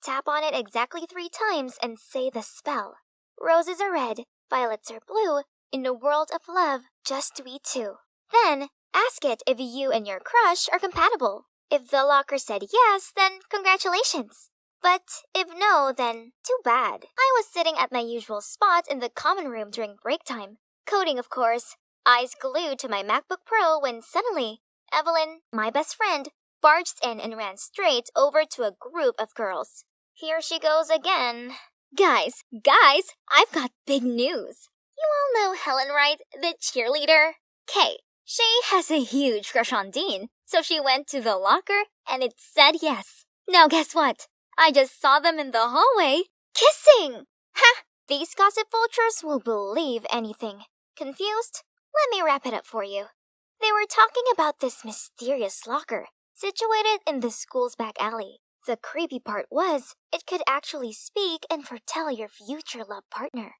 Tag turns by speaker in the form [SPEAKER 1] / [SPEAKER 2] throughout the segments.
[SPEAKER 1] Tap on it exactly 3 times and say the spell. Roses are red, violets are blue, in a world of love, just we two. Then, ask it if you and your crush are compatible. If the locker said yes, then congratulations. But if no, then too bad. I was sitting at my usual spot in the common room during break time, coding of course, eyes glued to my MacBook Pro when suddenly, Evelyn, my best friend, barged in and ran straight over to a group of girls. Here she goes again. Guys, I've got big news. You all know Helen, right? The cheerleader? Kay. She has a huge crush on Dean, so she went to the locker and it said yes. Now guess what? I just saw them in the hallway, kissing! Ha! These gossip vultures will believe anything. Confused? Let me wrap it up for you. They were talking about this mysterious locker, situated in the school's back alley. The creepy part was, it could actually speak and foretell your future love partner.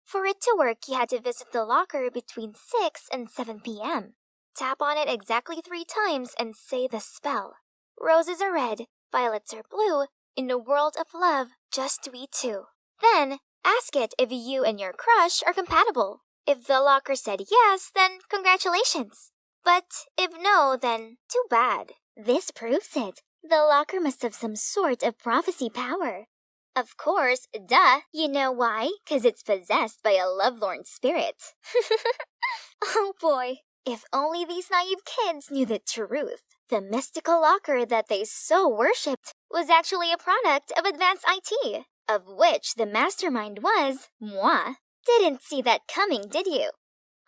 [SPEAKER 1] For it to work, you had to visit the locker between 6 and 7 p.m. Tap on it exactly 3 times and say the spell. Roses are red, violets are blue, in a world of love, just we two. Then, ask it if you and your crush are compatible. If the locker said yes, then congratulations. But if no, then too bad. This proves it. The locker must have some sort of prophecy power. Of course, duh. You know why? 'Cause it's possessed by a lovelorn spirit. Oh boy. If only these naive kids knew the truth. The mystical locker that they so worshipped was actually a product of advanced IT, of which the mastermind was moi. Didn't see that coming, did you?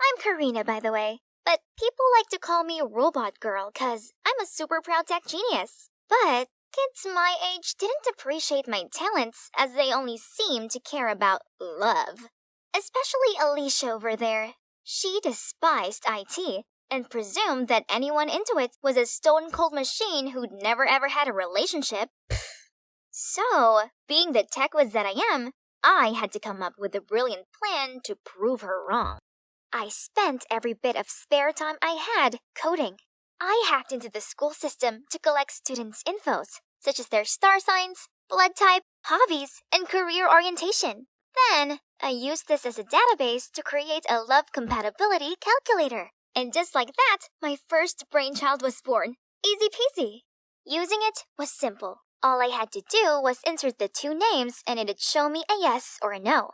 [SPEAKER 1] I'm Karina, by the way, but people like to call me Robot Girl 'cause I'm a super proud tech genius. But kids my age didn't appreciate my talents as they only seemed to care about love. Especially Alicia over there. She despised IT and presumed that anyone into it was a stone-cold machine who'd never ever had a relationship. So, being the tech whiz that I am, I had to come up with a brilliant plan to prove her wrong. I spent every bit of spare time I had coding. I hacked into the school system to collect students' infos, such as their star signs, blood type, hobbies, and career orientation. Then, I used this as a database to create a love compatibility calculator. And just like that, my first brainchild was born. Easy peasy. Using it was simple. All I had to do was insert the 2 names and it'd show me a yes or a no.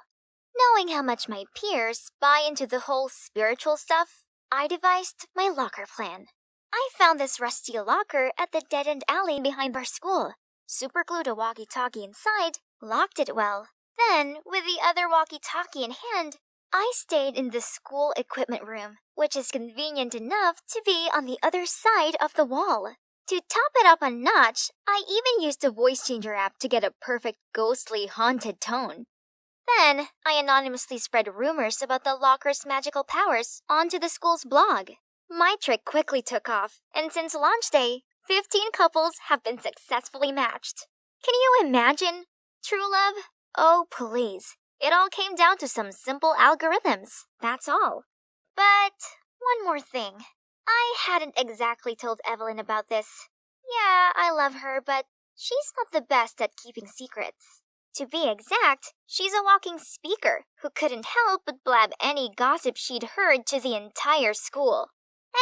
[SPEAKER 1] Knowing how much my peers buy into the whole spiritual stuff, I devised my locker plan. I found this rusty locker at the dead-end alley behind our school, superglued a walkie-talkie inside, locked it well. Then, with the other walkie-talkie in hand, I stayed in the school equipment room, which is convenient enough to be on the other side of the wall. To top it up a notch, I even used a voice changer app to get a perfect ghostly haunted tone. Then, I anonymously spread rumors about the locker's magical powers onto the school's blog. My trick quickly took off, and since launch day, 15 couples have been successfully matched. Can you imagine? True love? Oh, please. It all came down to some simple algorithms, that's all. But, one more thing. I hadn't exactly told Evelyn about this. Yeah, I love her, but she's not the best at keeping secrets. To be exact, she's a walking speaker who couldn't help but blab any gossip she'd heard to the entire school.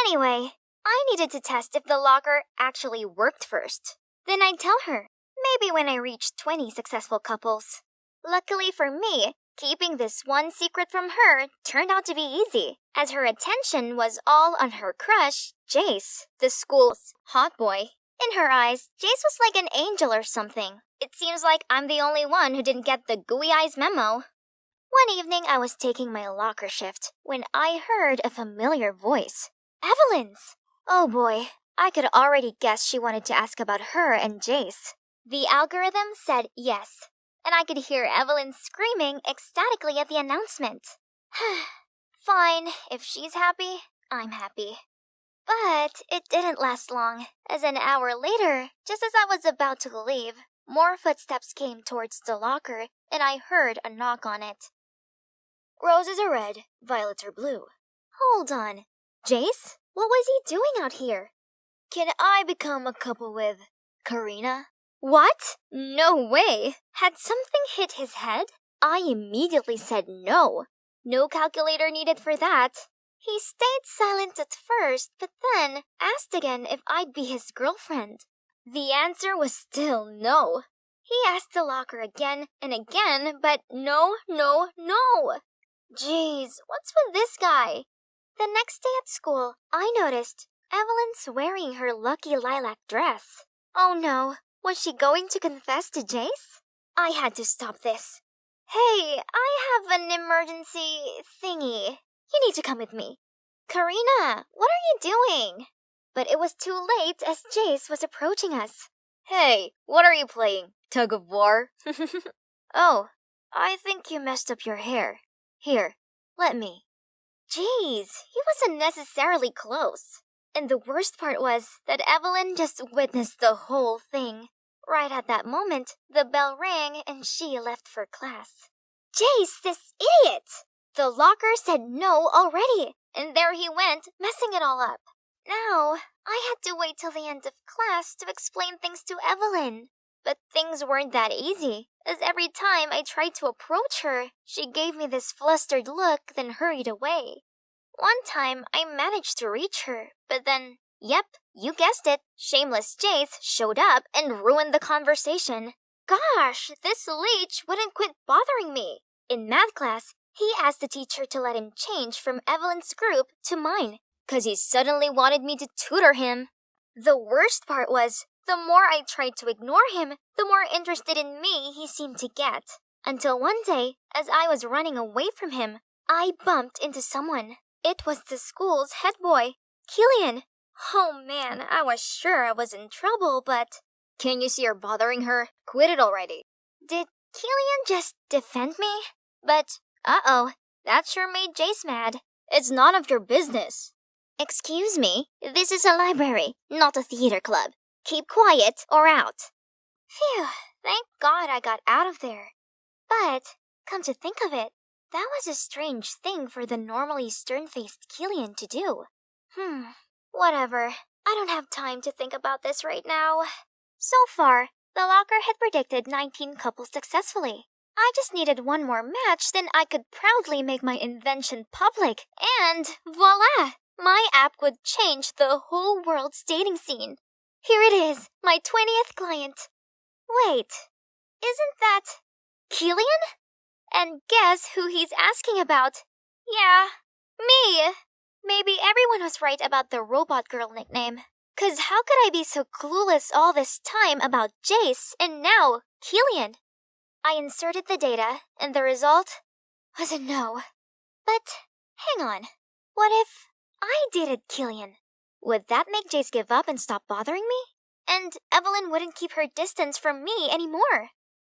[SPEAKER 1] Anyway, I needed to test if the locker actually worked first. Then I'd tell her, maybe when I reached 20 successful couples. Luckily for me, keeping this one secret from her turned out to be easy, as her attention was all on her crush, Jace, the school's hot boy. In her eyes, Jace was like an angel or something. It seems like I'm the only one who didn't get the gooey eyes memo. One evening I was taking my locker shift when I heard a familiar voice. Evelyn's! Oh boy, I could already guess she wanted to ask about her and Jace. The algorithm said yes, and I could hear Evelyn screaming ecstatically at the announcement. Fine, if she's happy, I'm happy. But it didn't last long, as an hour later, just as I was about to leave, more footsteps came towards the locker, and I heard a knock on it. Roses are red, violets are blue. Hold on. Jace? What was he doing out here? Can I become a couple with Karina? What? No way! Had something hit his head? I immediately said no. No calculator needed for that. He stayed silent at first, but then asked again if I'd be his girlfriend. The answer was still no. He asked the locker again and again, but no, no, no. Jeez, what's with this guy? The next day at school, I noticed Evelyn's wearing her lucky lilac dress. Oh no, was she going to confess to Jace? I had to stop this. Hey, I have an emergency thingy. You need to come with me. Karina, what are you doing? But it was too late as Jace was approaching us. Hey, what are you playing? Tug of war? Oh, I think you messed up your hair. Here, let me. Jeez, he was unnecessarily close. And the worst part was that Evelyn just witnessed the whole thing. Right at that moment, the bell rang and she left for class. Jace, this idiot! The locker said no already, and there he went, messing it all up. Now, I had to wait till the end of class to explain things to Evelyn. But things weren't that easy, as every time I tried to approach her, she gave me this flustered look, then hurried away. One time, I managed to reach her, but then, yep, you guessed it, shameless Jace showed up and ruined the conversation. Gosh, this leech wouldn't quit bothering me. In math class, he asked the teacher to let him change from Evelyn's group to mine, because he suddenly wanted me to tutor him. The worst part was, the more I tried to ignore him, the more interested in me he seemed to get. Until one day, as I was running away from him, I bumped into someone. It was the school's head boy, Killian. Oh man, I was sure I was in trouble, but... Can you see her bothering her? Quit it already. Did Killian just defend me? But, uh-oh, that sure made Jace mad. It's none of your business. Excuse me, this is a library, not a theater club. Keep quiet or out. Phew, thank God I got out of there. But, come to think of it, that was a strange thing for the normally stern-faced Killian to do. Whatever. I don't have time to think about this right now. So far, the locker had predicted 19 couples successfully. I just needed one more match, then I could proudly make my invention public, and voila! My app would change the whole world's dating scene. Here it is, my 20th client. Wait, isn't that Killian? And guess who he's asking about? Yeah, me. Maybe everyone was right about the robot girl nickname. 'Cause how could I be so clueless all this time about Jace and now Killian? I inserted the data, and the result was a no. But hang on, what if I dated Killian? Would that make Jace give up and stop bothering me? And Evelyn wouldn't keep her distance from me anymore.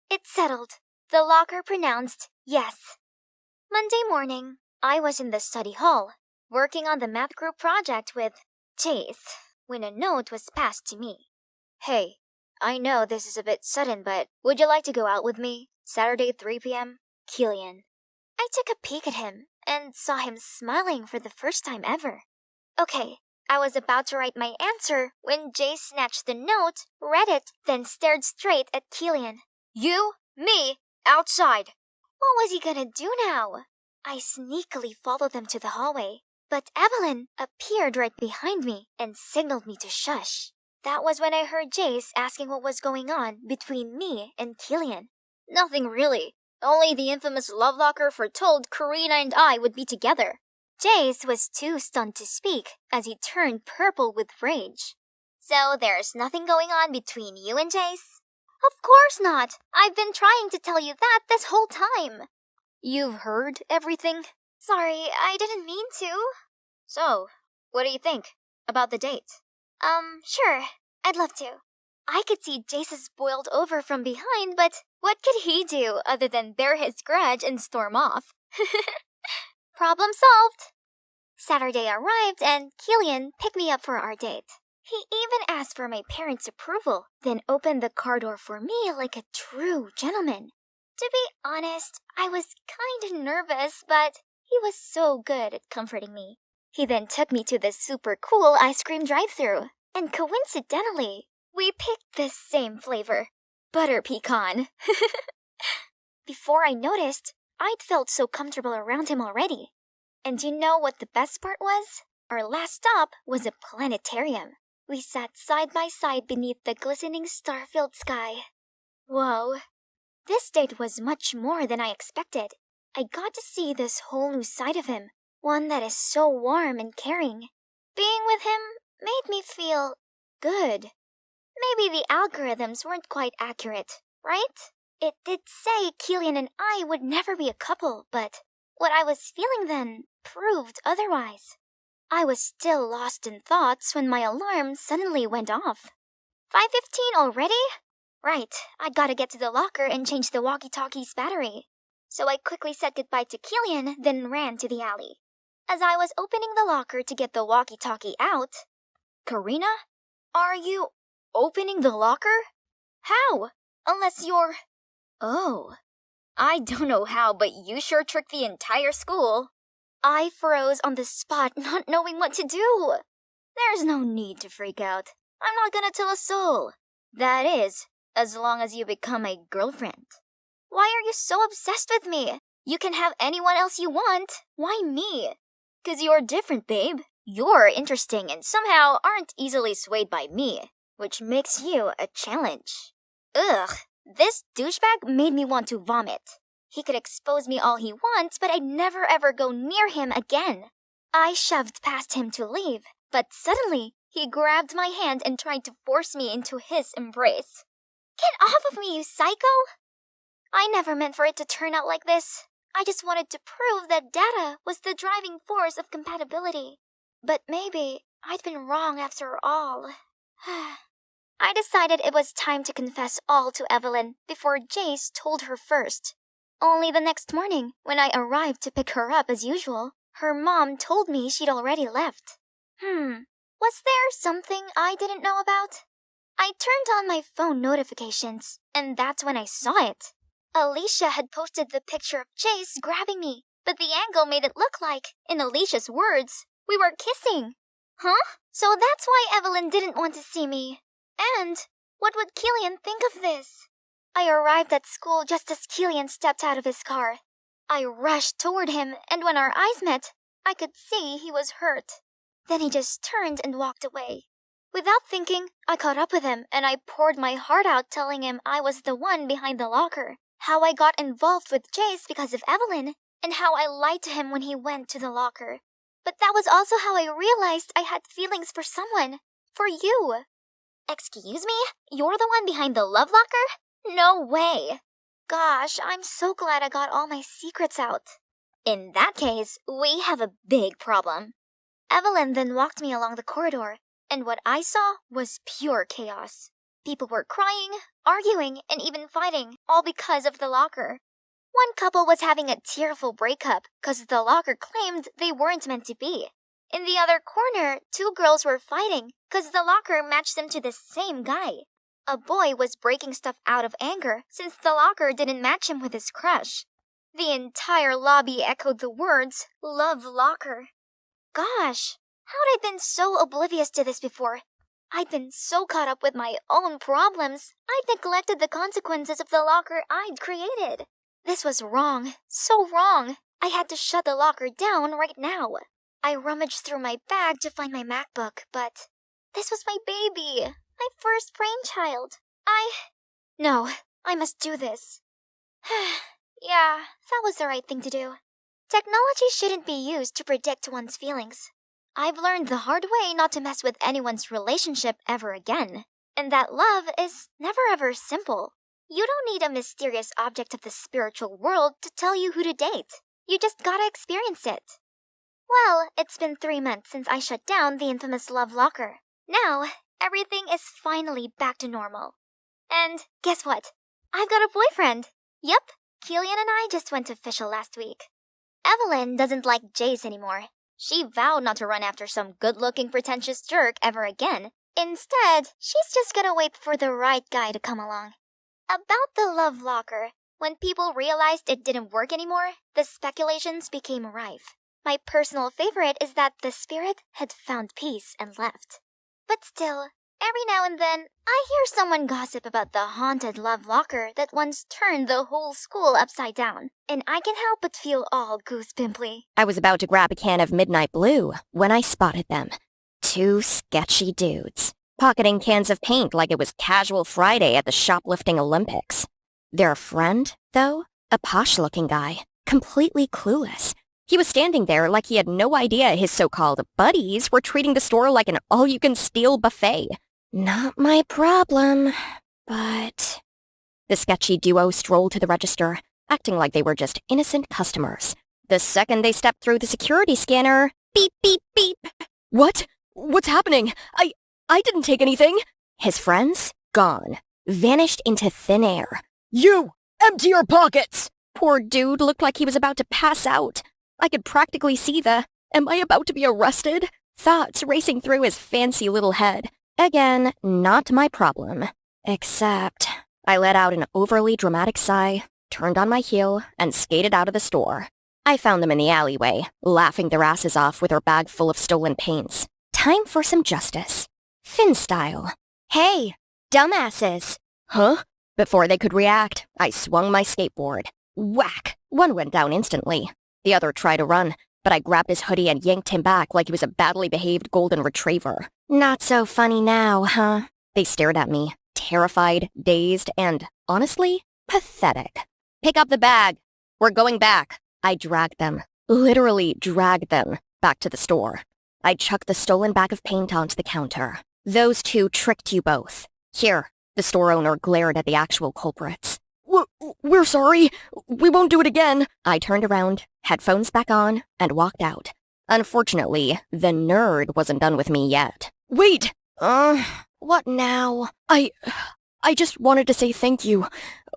[SPEAKER 1] It's settled. The locker pronounced yes. Monday morning, I was in the study hall, working on the math group project with Jace, when a note was passed to me. Hey, I know this is a bit sudden, but would you like to go out with me? Saturday 3 p.m.? Killian. I took a peek at him and saw him smiling for the first time ever. Okay, I was about to write my answer when Jay snatched the note, read it, then stared straight at Killian. You? Me? Outside. What was he gonna do now? I sneakily followed them to the hallway, but Evelyn appeared right behind me and signaled me to shush. That was when I heard Jace asking what was going on between me and Killian. Nothing really. Only the infamous love locker foretold Karina and I would be together. Jace was too stunned to speak as he turned purple with rage. So there's nothing going on between you and Jace? Of course not. I've been trying to tell you that this whole time. You've heard everything? Sorry, I didn't mean to. So, what do you think about the date? Sure. I'd love to. I could see Jace boiled over from behind, but what could he do other than bear his grudge and storm off? Problem solved. Saturday arrived and Killian picked me up for our date. He even asked for my parents' approval, then opened the car door for me like a true gentleman. To be honest, I was kinda nervous, but he was so good at comforting me. He then took me to this super cool ice cream drive-thru, and coincidentally, we picked the same flavor. butter pecan. Before I noticed, I'd felt so comfortable around him already. And you know what the best part was? Our last stop was a planetarium. We sat side by side beneath the glistening star-filled sky. Whoa. This date was much more than I expected. I got to see this whole new side of him, one that is so warm and caring. Being with him made me feel good. Maybe the algorithms weren't quite accurate, right? It did say Killian and I would never be a couple, but what I was feeling then proved otherwise. I was still lost in thoughts when my alarm suddenly went off. 5:15 already? Right, I gotta get to the locker and change the walkie-talkie's battery. So I quickly said goodbye to Killian, then ran to the alley. As I was opening the locker to get the walkie-talkie out, Karina? Are you opening the locker? How? Unless you're... Oh. I don't know how, but you sure tricked the entire school. I froze on the spot, not knowing what to do. There's no need to freak out. I'm not gonna tell a soul. That is, as long as you become my girlfriend. Why are you so obsessed with me? You can have anyone else you want. Why me? 'Cause you're different, babe. You're interesting and somehow aren't easily swayed by me, which makes you a challenge. Ugh, this douchebag made me want to vomit. He could expose me all he wants, but I'd never ever go near him again. I shoved past him to leave, but suddenly he grabbed my hand and tried to force me into his embrace. Get off of me, you psycho! I never meant for it to turn out like this. I just wanted to prove that data was the driving force of compatibility. But maybe I'd been wrong after all. I decided it was time to confess all to Evelyn before Jace told her first. Only the next morning, when I arrived to pick her up as usual, her mom told me she'd already left. Was there something I didn't know about? I turned on my phone notifications, and that's when I saw it. Alicia had posted the picture of Jace grabbing me, but the angle made it look like, in Alicia's words, we were kissing. Huh? So that's why Evelyn didn't want to see me. And what would Killian think of this? I arrived at school just as Killian stepped out of his car. I rushed toward him, and when our eyes met, I could see he was hurt. Then he just turned and walked away. Without thinking, I caught up with him, and I poured my heart out telling him I was the one behind the locker, how I got involved with Jace because of Evelyn, and how I lied to him when he went to the locker. But that was also how I realized I had feelings for someone. For you. Excuse me? You're the one behind the love locker? No way. Gosh, I'm so glad I got all my secrets out. In that case, we have a big problem. Evelyn then walked me along the corridor, and what I saw was pure chaos. People were crying, arguing, and even fighting, all because of the locker. One couple was having a tearful breakup because the locker claimed they weren't meant to be. In the other corner, two girls were fighting because the locker matched them to the same guy. A boy was breaking stuff out of anger since the locker didn't match him with his crush. The entire lobby echoed the words, "Love locker." Gosh, how'd I been so oblivious to this before? I'd been so caught up with my own problems, I'd neglected the consequences of the locker I'd created. This was wrong, so wrong. I had to shut the locker down right now. I rummaged through my bag to find my MacBook, but this was my baby, my first brainchild. No, I must do this. Yeah, that was the right thing to do. Technology shouldn't be used to predict one's feelings. I've learned the hard way not to mess with anyone's relationship ever again, and that love is never ever simple. You don't need a mysterious object of the spiritual world to tell you who to date. You just gotta experience it. Well, it's been 3 months since I shut down the infamous love locker. Now, everything is finally back to normal. And guess what? I've got a boyfriend. Yup, Killian and I just went official last week. Evelyn doesn't like Jace anymore. She vowed not to run after some good-looking pretentious jerk ever again. Instead, she's just gonna wait for the right guy to come along. About the love locker, when people realized it didn't work anymore, the speculations became rife. My personal favorite is that the spirit had found peace and left. But still, Every now and then, I hear someone gossip about the haunted love locker that once turned the whole school upside down, and I can help but feel all goosepimply.
[SPEAKER 2] I was about to grab a can of Midnight Blue when I spotted them. Two sketchy dudes, pocketing cans of paint like it was casual Friday at the shoplifting Olympics. Their friend, though, a posh-looking guy, completely clueless. He was standing there like he had no idea his so-called buddies were treating the store like an all-you-can-steal buffet. Not my problem, but... The sketchy duo strolled to the register, acting like they were just innocent customers. The second they stepped through the security scanner, beep, beep, beep. What? What's happening? I didn't take anything. His friends? Gone. Vanished into thin air. You! Empty your pockets! Poor dude looked like he was about to pass out. I could practically see the, am I about to be arrested? Thoughts racing through his fancy little head. Again, not my problem. Except, I let out an overly dramatic sigh, turned on my heel, and skated out of the store. I found them in the alleyway, laughing their asses off with their bag full of stolen paints. Time for some justice. Finn style. Hey, dumbasses. Huh? Before they could react, I swung my skateboard. Whack! One went down instantly. The other tried to run, but I grabbed his hoodie and yanked him back like he was a badly behaved golden retriever. Not so funny now, huh? They stared at me, terrified, dazed, and, honestly, pathetic. Pick up the bag. We're going back. I dragged them, literally dragged them, back to the store. I chucked the stolen bag of paint onto the counter. Those two tricked you both. Here, the store owner glared at the actual culprits. We're sorry. We won't do it again. I turned around, headphones back on, and walked out. Unfortunately, the nerd wasn't done with me yet. Wait! What now? I just wanted to say thank you.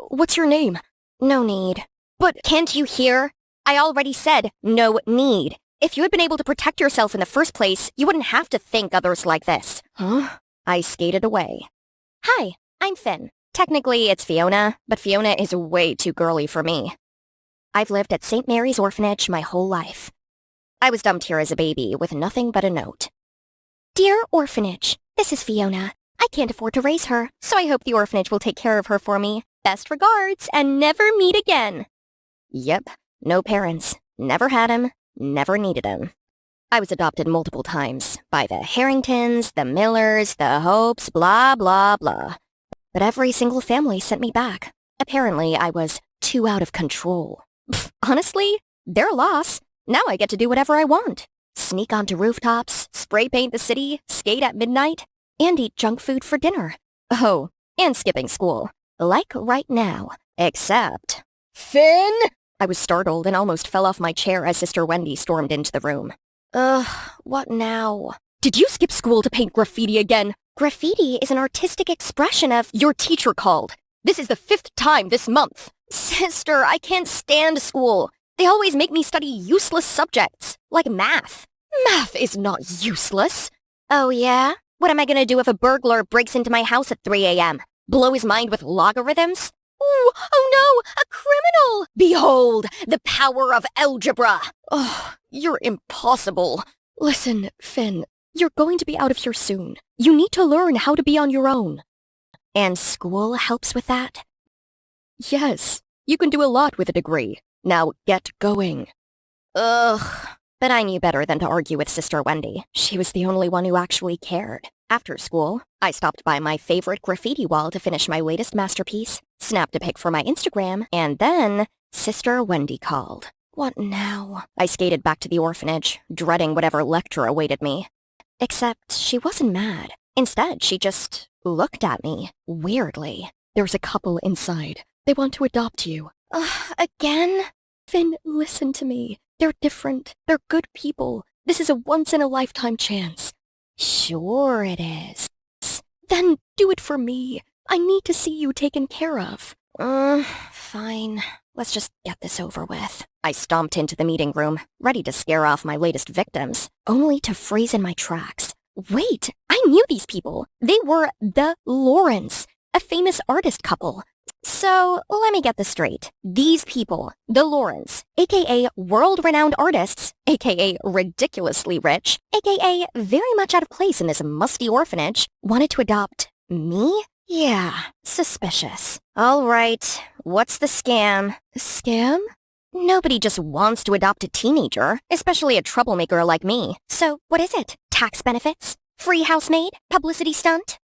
[SPEAKER 2] What's your name? No need. But can't you hear? I already said no need. If you had been able to protect yourself in the first place, you wouldn't have to thank others like this. Huh? I skated away. Hi, I'm Finn. Technically, it's Fiona, but Fiona is way too girly for me. I've lived at St. Mary's Orphanage my whole life. I was dumped here as a baby with nothing but a note. Dear Orphanage, this is Fiona. I can't afford to raise her, so I hope the orphanage will take care of her for me. Best regards, and never meet again. Yep, no parents. Never had him, never needed him. I was adopted multiple times, by the Harringtons, the Millers, the Hopes, blah, blah, blah. But every single family sent me back. Apparently, I was too out of control. Pfft, honestly, their loss. Now I get to do whatever I want. Sneak onto rooftops, spray paint the city, skate at midnight, and eat junk food for dinner. Oh, and skipping school. Like right now. Except... Finn! I was startled and almost fell off my chair as Sister Wendy stormed into the room. What now? Did you skip school to paint graffiti again? Graffiti is an artistic expression of... Your teacher called. This is the 5th time this month. Sister, I can't stand school. They always make me study useless subjects, like math. Math is not useless. Oh yeah? What am I gonna do if a burglar breaks into my house at 3 a.m.? Blow his mind with logarithms? Ooh, oh no, a criminal! Behold, the power of algebra! Oh, you're impossible. Listen, Finn, you're going to be out of here soon. You need to learn how to be on your own. And school helps with that? Yes, you can do a lot with a degree. Now get going. Ugh. But I knew better than to argue with Sister Wendy. She was the only one who actually cared. After school, I stopped by my favorite graffiti wall to finish my latest masterpiece, snapped a pic for my Instagram, and then Sister Wendy called. What now? I skated back to the orphanage, dreading whatever lecture awaited me. Except she wasn't mad. Instead, she just looked at me, weirdly. There's a couple inside. They want to adopt you. Again? Finn, listen to me. They're different. They're good people. This is a once-in-a-lifetime chance. Sure it is. Then do it for me. I need to see you taken care of. Fine. Let's just get this over with. I stomped into the meeting room, ready to scare off my latest victims, only to freeze in my tracks. Wait, I knew these people. They were the Laurens, a famous artist couple. So, let me get this straight. These people, the Laurens, aka world-renowned artists, aka ridiculously rich, aka very much out of place in this musty orphanage, wanted to adopt me? Yeah, suspicious. All right, what's the scam? Scam? Nobody just wants to adopt a teenager, especially a troublemaker like me. So, what is it? Tax benefits? Free housemaid? Publicity stunt?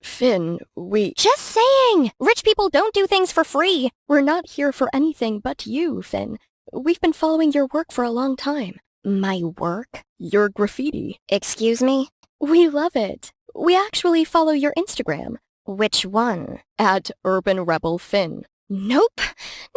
[SPEAKER 3] Finn, we...
[SPEAKER 2] Just saying! Rich people don't do things for free.
[SPEAKER 3] We're not here for anything but you, Finn. We've been following your work for a long time.
[SPEAKER 2] My work?
[SPEAKER 3] Your graffiti.
[SPEAKER 2] Excuse me?
[SPEAKER 3] We love it. We actually follow your Instagram.
[SPEAKER 2] Which one?
[SPEAKER 3] At Urban Rebel Finn.
[SPEAKER 2] Nope.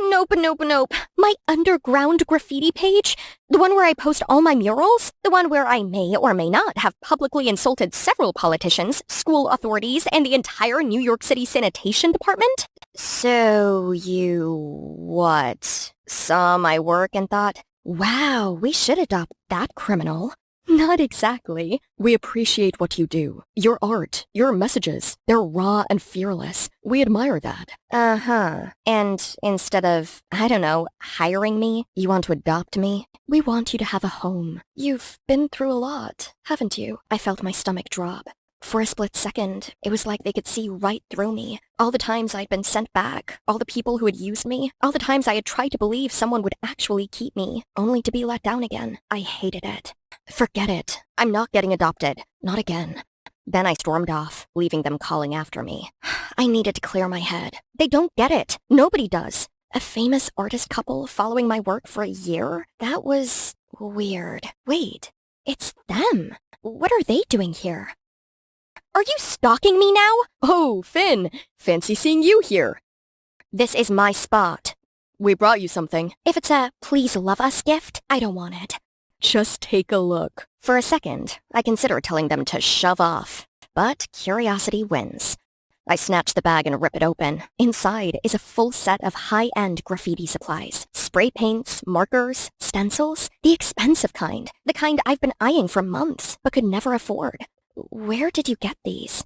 [SPEAKER 2] Nope. My underground graffiti page? The one where I post all my murals? The one where I may or may not have publicly insulted several politicians, school authorities, and the entire New York City sanitation department? So you, what, saw my work and thought, wow, we should adopt that criminal?
[SPEAKER 3] Not exactly. We appreciate what you do. Your art, your messages, they're raw and fearless. We admire that.
[SPEAKER 2] Uh-huh. And instead of, I don't know, hiring me, you want to adopt me?
[SPEAKER 3] We want you to have a home. You've been through a lot, haven't you?
[SPEAKER 2] I felt my stomach drop. For a split second, it was like they could see right through me. All the times I'd been sent back, all the people who had used me, all the times I had tried to believe someone would actually keep me, only to be let down again. I hated it. Forget it. I'm not getting adopted. Not again. Then I stormed off, leaving them calling after me. I needed to clear my head. They don't get it. Nobody does. A famous artist couple following my work for a year? That was weird. Wait, it's them. What are they doing here? Are you stalking me now?
[SPEAKER 3] Oh, Finn! Fancy seeing you here.
[SPEAKER 2] This is my spot.
[SPEAKER 3] We brought you something.
[SPEAKER 2] If it's a please love us gift, I don't want it.
[SPEAKER 3] Just take a look.
[SPEAKER 2] For a second, I considered telling them to shove off. But curiosity wins. I snatch the bag and rip it open. Inside is a full set of high-end graffiti supplies. Spray paints, markers, stencils. The expensive kind. The kind I've been eyeing for months, but could never afford. Where did you get these?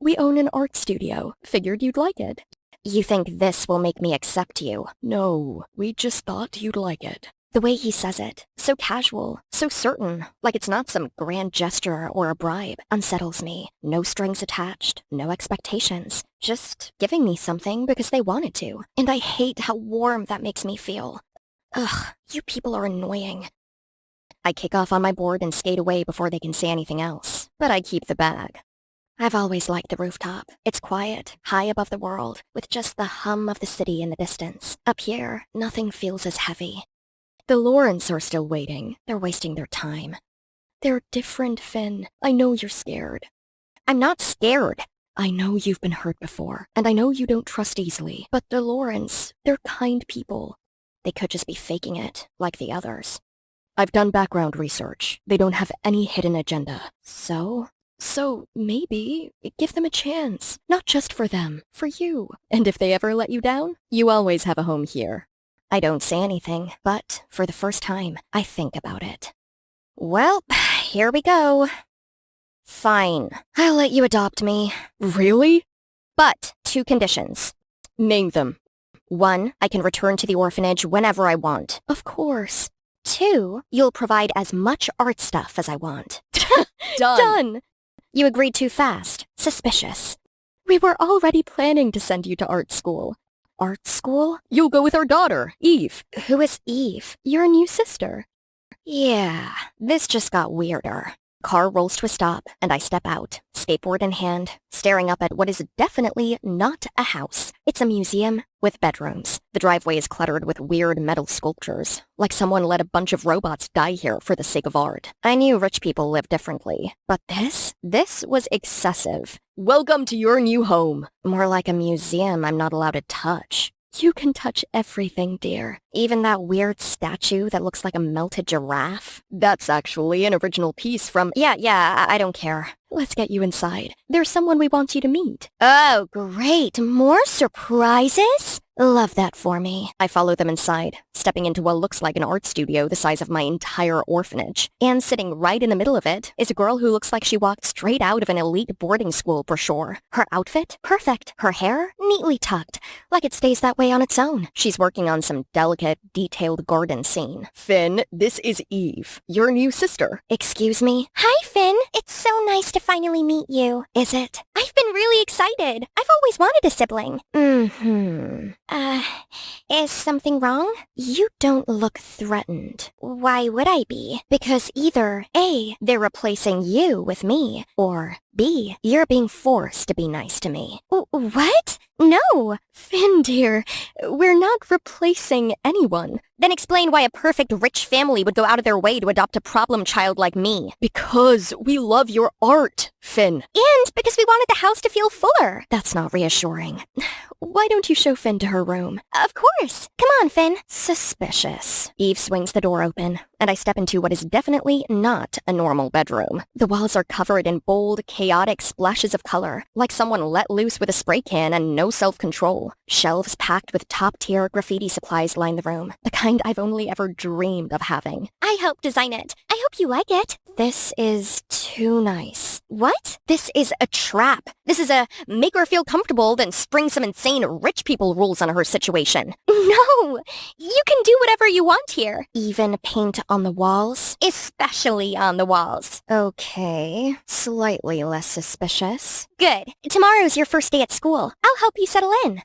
[SPEAKER 3] We own an art studio. Figured you'd like it.
[SPEAKER 2] You think this will make me accept you?
[SPEAKER 3] No, we just thought you'd like it.
[SPEAKER 2] The way he says it, so casual, so certain, like it's not some grand gesture or a bribe, unsettles me. No strings attached, no expectations. Just giving me something because they wanted to. And I hate how warm that makes me feel. Ugh, you people are annoying. I kick off on my board and skate away before they can say anything else, but I keep the bag. I've always liked the rooftop. It's quiet, high above the world, with just the hum of the city in the distance. Up here, nothing feels as heavy. The Laurens are still waiting. They're wasting their time.
[SPEAKER 3] They're different, Finn. I know you're scared.
[SPEAKER 2] I'm not scared.
[SPEAKER 3] I know you've been hurt before, and I know you don't trust easily, but the Laurens, they're kind people.
[SPEAKER 2] They could just be faking it, like the others.
[SPEAKER 3] I've done background research. They don't have any hidden agenda.
[SPEAKER 2] So
[SPEAKER 3] maybe give them a chance. Not just for them, for you. And if they ever let you down, you always have a home here.
[SPEAKER 2] I don't say anything, but for the first time, I think about it. Well, here we go. Fine, I'll let you adopt me.
[SPEAKER 3] Really?
[SPEAKER 2] But 2 conditions.
[SPEAKER 3] Name them.
[SPEAKER 2] 1, I can return to the orphanage whenever I want.
[SPEAKER 3] Of course.
[SPEAKER 2] 2, you'll provide as much art stuff as I want.
[SPEAKER 3] Done!
[SPEAKER 2] You agreed too fast. Suspicious.
[SPEAKER 3] We were already planning to send you to art school.
[SPEAKER 2] Art school?
[SPEAKER 3] You'll go with our daughter, Eve.
[SPEAKER 2] Who is Eve?
[SPEAKER 3] Your new sister.
[SPEAKER 2] Yeah, this just got weirder. Car rolls to a stop, and I step out, skateboard in hand, staring up at what is definitely not a house. It's a museum with bedrooms. The driveway is cluttered with weird metal sculptures, like someone let a bunch of robots die here for the sake of art. I knew rich people live differently, but this was excessive.
[SPEAKER 3] Welcome to your new home.
[SPEAKER 2] More like a museum I'm not allowed to touch.
[SPEAKER 3] You can touch everything, dear.
[SPEAKER 2] Even that weird statue that looks like a melted giraffe?
[SPEAKER 3] That's actually an original piece from...
[SPEAKER 2] Yeah, I don't care.
[SPEAKER 3] Let's get you inside. There's someone we want you to meet.
[SPEAKER 2] Oh, great. More surprises? Love that for me. I follow them inside, stepping into what looks like an art studio the size of my entire orphanage. And sitting right in the middle of it is a girl who looks like she walked straight out of an elite boarding school brochure. Her outfit? Perfect. Her hair? Neatly tucked, like it stays that way on its own. She's working on some delicate, detailed garden scene.
[SPEAKER 3] Finn, this is Eve, your new sister.
[SPEAKER 2] Excuse me?
[SPEAKER 1] Hi, Finn. It's so nice to finally meet you.
[SPEAKER 2] Is it?
[SPEAKER 1] I've been really excited. I've always wanted a sibling. Is something wrong?
[SPEAKER 2] You don't look threatened.
[SPEAKER 1] Why would I be?
[SPEAKER 2] Because either A, they're replacing you with me, or B, you're being forced to be nice to me.
[SPEAKER 1] What? No.
[SPEAKER 3] Finn, dear, we're not replacing anyone.
[SPEAKER 2] Then explain why a perfect rich family would go out of their way to adopt a problem child like me.
[SPEAKER 3] Because we love your art, Finn.
[SPEAKER 1] And because we wanted the house to feel fuller.
[SPEAKER 2] That's not reassuring.
[SPEAKER 3] Why don't you show Finn to her room?
[SPEAKER 1] Of course. Come on, Finn.
[SPEAKER 2] Suspicious. Eve swings the door open, and I step into what is definitely not a normal bedroom. The walls are covered in bold, chaotic splashes of color, like someone let loose with a spray can and no self-control. Shelves packed with top-tier graffiti supplies line the room, the kind I've only ever dreamed of having.
[SPEAKER 1] I helped design it. I hope you like it.
[SPEAKER 2] This is too nice.
[SPEAKER 1] What?
[SPEAKER 2] This is a trap. This is a make her feel comfortable, then spring some insane rich people rules on her situation.
[SPEAKER 1] No! You can do whatever you want here.
[SPEAKER 2] Even paint on the walls?
[SPEAKER 1] Especially on the walls.
[SPEAKER 2] Okay, slightly less suspicious.
[SPEAKER 1] Good. Tomorrow's your first day at school. I'll help you settle in.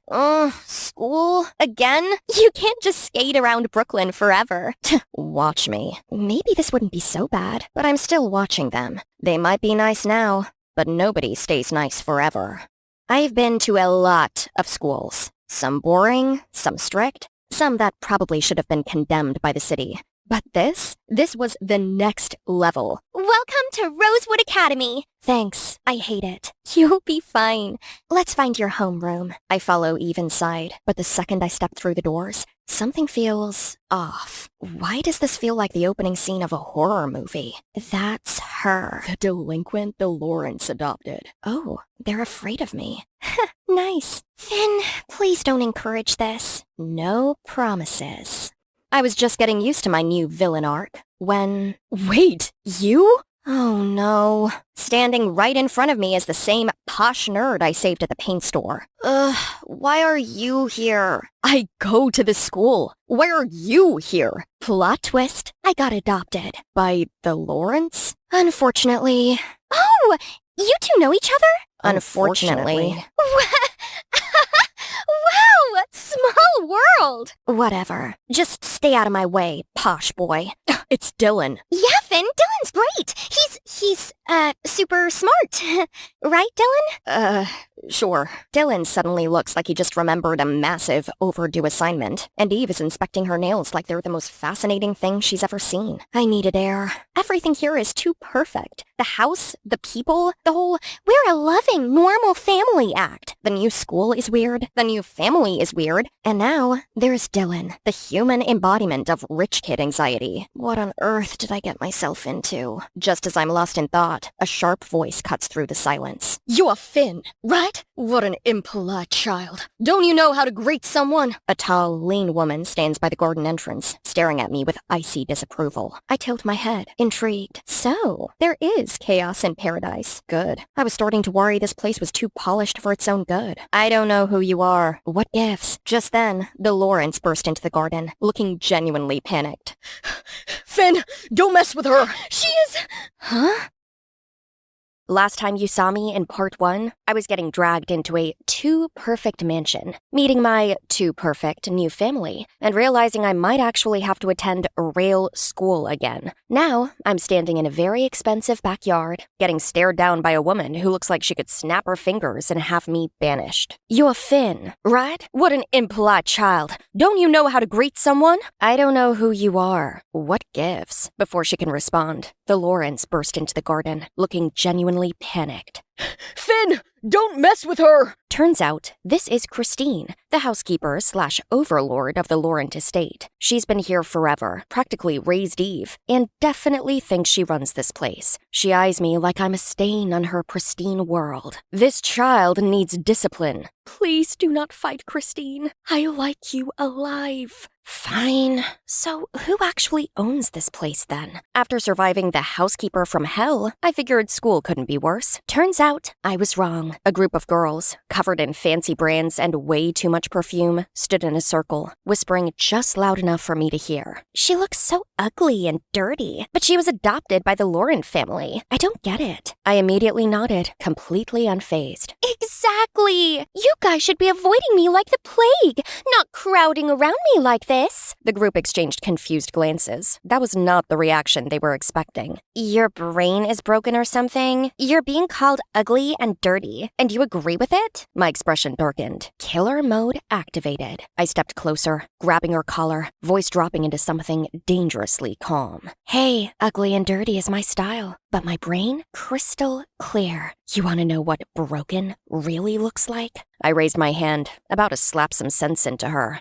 [SPEAKER 2] School? Again?
[SPEAKER 1] You can't just skate around Brooklyn forever.
[SPEAKER 2] Watch me. Maybe this wouldn't be so bad, but I'm still watching them. They might be nice now, but nobody stays nice forever. I've been to a lot of schools. Some boring, some strict, some that probably should have been condemned by the city. But this was the next level.
[SPEAKER 1] Welcome to Rosewood Academy.
[SPEAKER 2] Thanks, I hate it.
[SPEAKER 1] You'll be fine.
[SPEAKER 2] Let's find your homeroom. I follow Eve inside, but the second I step through the doors, something feels off. Why does this feel like the opening scene of a horror movie? That's her.
[SPEAKER 3] The delinquent the Lawrence adopted.
[SPEAKER 2] Oh, they're afraid of me.
[SPEAKER 1] Nice.
[SPEAKER 2] Finn, please don't encourage this. No promises. I was just getting used to my new villain arc when...
[SPEAKER 3] Wait, you?
[SPEAKER 2] Oh no. Standing right in front of me is the same posh nerd I saved at the paint store. Why are you here?
[SPEAKER 3] I go to this school. Why are you here?
[SPEAKER 2] Plot twist. I got adopted.
[SPEAKER 3] By the Lawrence?
[SPEAKER 2] Unfortunately.
[SPEAKER 1] Oh, you two know each other?
[SPEAKER 2] Unfortunately.
[SPEAKER 1] Wow! Small world!
[SPEAKER 2] Whatever. Just stay out of my way, posh boy.
[SPEAKER 3] It's Dylan.
[SPEAKER 1] Yeah, Finn, Dylan's great. He's super smart. Right, Dylan?
[SPEAKER 2] Sure. Dylan suddenly looks like he just remembered a massive, overdue assignment, and Eve is inspecting her nails like they're the most fascinating thing she's ever seen. I needed air. Everything here is too perfect. The house, the people, the whole, we're a loving, normal family act. The new school is weird. The new family is weird. And now, there's Dylan, the human embodiment of rich kid anxiety. What on earth did I get myself into? Just as I'm lost in thought, a sharp voice cuts through the silence.
[SPEAKER 3] You're Finn, right? What an impolite child. Don't you know how to greet someone?
[SPEAKER 2] A tall, lean woman stands by the garden entrance, staring at me with icy disapproval. I tilt my head, intrigued. So, there is chaos in paradise. Good. I was starting to worry this place was too polished for its own good. I don't know who you are. What ifs? Just then, the Lawrence burst into the garden, looking genuinely panicked.
[SPEAKER 3] Finn, don't mess with her.
[SPEAKER 1] She is...
[SPEAKER 2] Huh? Last time you saw me in part 1, I was getting dragged into a too-perfect mansion, meeting my too-perfect new family, and realizing I might actually have to attend a real school again. Now, I'm standing in a very expensive backyard, getting stared down by a woman who looks like she could snap her fingers and have me banished. You're Finn, right? What an impolite child. Don't you know how to greet someone? I don't know who you are. What gives? Before she can respond, the Lawrence burst into the garden, looking genuinely panicked.
[SPEAKER 3] Finn, don't mess with her!
[SPEAKER 2] Turns out, this is Christine, the housekeeper/overlord of the Laurent estate. She's been here forever, practically raised Eve, and definitely thinks she runs this place. She eyes me like I'm a stain on her pristine world. This child needs discipline.
[SPEAKER 3] Please do not fight Christine. I like you alive.
[SPEAKER 2] Fine. So, who actually owns this place then? After surviving the housekeeper from hell, I figured school couldn't be worse. Turns out, I was wrong. A group of girls, covered in fancy brands and way too much perfume, stood in a circle, whispering just loud enough for me to hear. She looks so ugly and dirty, but she was adopted by the Laurent family. I don't get it. I immediately nodded, completely unfazed. Exactly! You guys should be avoiding me like the plague, not crowding around me like this. The group exchanged confused glances. That was not the reaction they were expecting. Your brain is broken or something? You're being called ugly and dirty, and you agree with it? My expression darkened. Killer mode activated. I stepped closer, grabbing her collar, voice dropping into something dangerously calm. Hey, ugly and dirty is my style, but my brain, crystal clear. You want to know what broken really looks like? I raised my hand, about to slap some sense into her.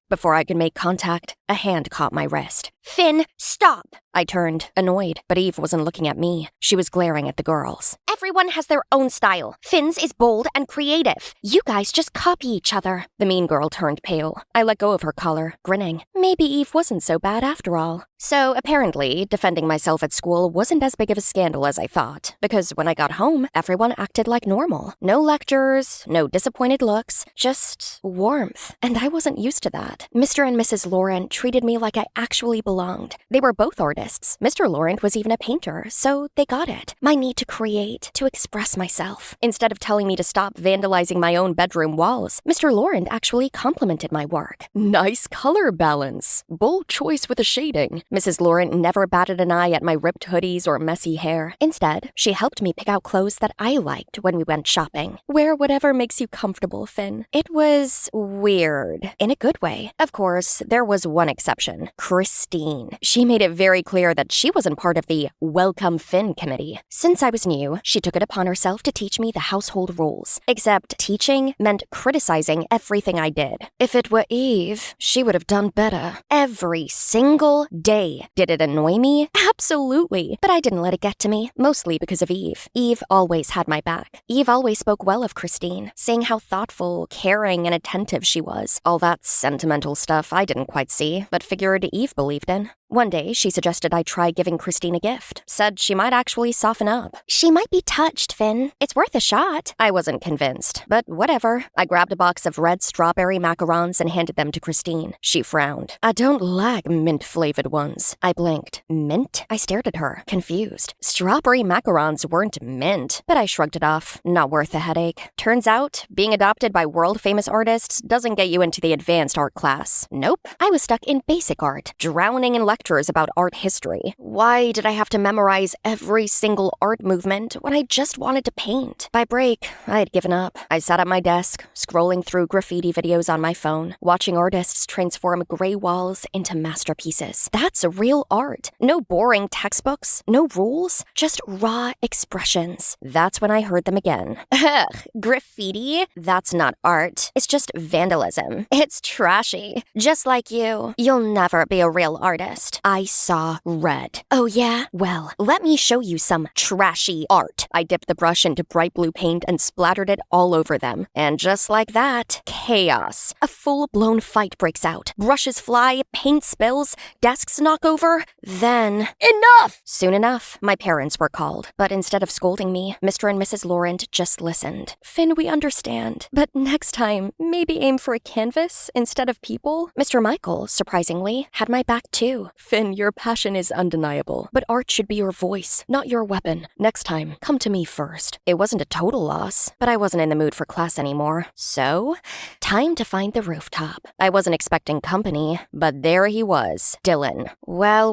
[SPEAKER 2] Before I could make contact, a hand caught my wrist. Finn, stop! I turned, annoyed, but Eve wasn't looking at me. She was glaring at the girls. Everyone has their own style. Finn's is bold and creative. You guys just copy each other. The mean girl turned pale. I let go of her collar, grinning. Maybe Eve wasn't so bad after all. So apparently, defending myself at school wasn't as big of a scandal as I thought, because when I got home, everyone acted like normal. No lectures, no disappointed looks, just warmth. And I wasn't used to that. Mr. and Mrs. Laurent treated me like I actually belonged. They were both artists. Mr. Laurent was even a painter, so they got it. My need to create, to express myself. Instead of telling me to stop vandalizing my own bedroom walls, Mr. Laurent actually complimented my work.
[SPEAKER 3] Nice color balance. Bold choice with the shading.
[SPEAKER 2] Mrs. Laurent never batted an eye at my ripped hoodies or messy hair. Instead, she helped me pick out clothes that I liked when we went shopping.
[SPEAKER 3] Wear whatever makes you comfortable, Finn.
[SPEAKER 2] It was weird, in a good way. Of course, there was one exception, Christine. She made it very clear that she wasn't part of the Welcome Finn committee. Since I was new, she took it upon herself to teach me the household rules. Except teaching meant criticizing everything I did. If it were Eve, she would have done better. Every single day. Did it annoy me? Absolutely. But I didn't let it get to me, mostly because of Eve. Eve always had my back. Eve always spoke well of Christine, saying how thoughtful, caring, and attentive she was. All that sentimental stuff I didn't quite see, but figured Eve believed in. One day, she suggested I try giving Christine a gift. Said she might actually soften up. She might be touched, Finn. It's worth a shot. I wasn't convinced, but whatever. I grabbed a box of red strawberry macarons and handed them to Christine. She frowned. I don't like mint-flavored ones. I blinked. Mint? I stared at her, confused. Strawberry macarons weren't mint, but I shrugged it off. Not worth a headache. Turns out, being adopted by world-famous artists doesn't get you into the advanced art class. Nope. I was stuck in basic art, drowning in lectures about art history. Why did I have to memorize every single art movement when I just wanted to paint? By break, I had given up. I sat at my desk, scrolling through graffiti videos on my phone, watching artists transform gray walls into masterpieces. That's real art. No boring textbooks, no rules, just raw expressions. That's when I heard them again. Ugh, graffiti? That's not art. It's just vandalism. It's trashy. Just like you. You'll never be a real artist. I saw red. Oh yeah? Well, let me show you some trashy art. I dipped the brush into bright blue paint and splattered it all over them. And just like that, chaos. A full-blown fight breaks out. Brushes fly, paint spills, desks knock over. Then... Enough! Soon enough, my parents were called. But instead of scolding me, Mr. and Mrs. Laurent just listened.
[SPEAKER 3] Finn, we understand. But next time, maybe aim for a canvas instead of people.
[SPEAKER 2] Mr. Michael, surprisingly, had my back too.
[SPEAKER 3] Finn, your passion is undeniable, but art should be your voice, not your weapon. Next time, come to me first.
[SPEAKER 2] It wasn't a total loss, but I wasn't in the mood for class anymore. So, time to find the rooftop. I wasn't expecting company, but there he was, Dylan. Well.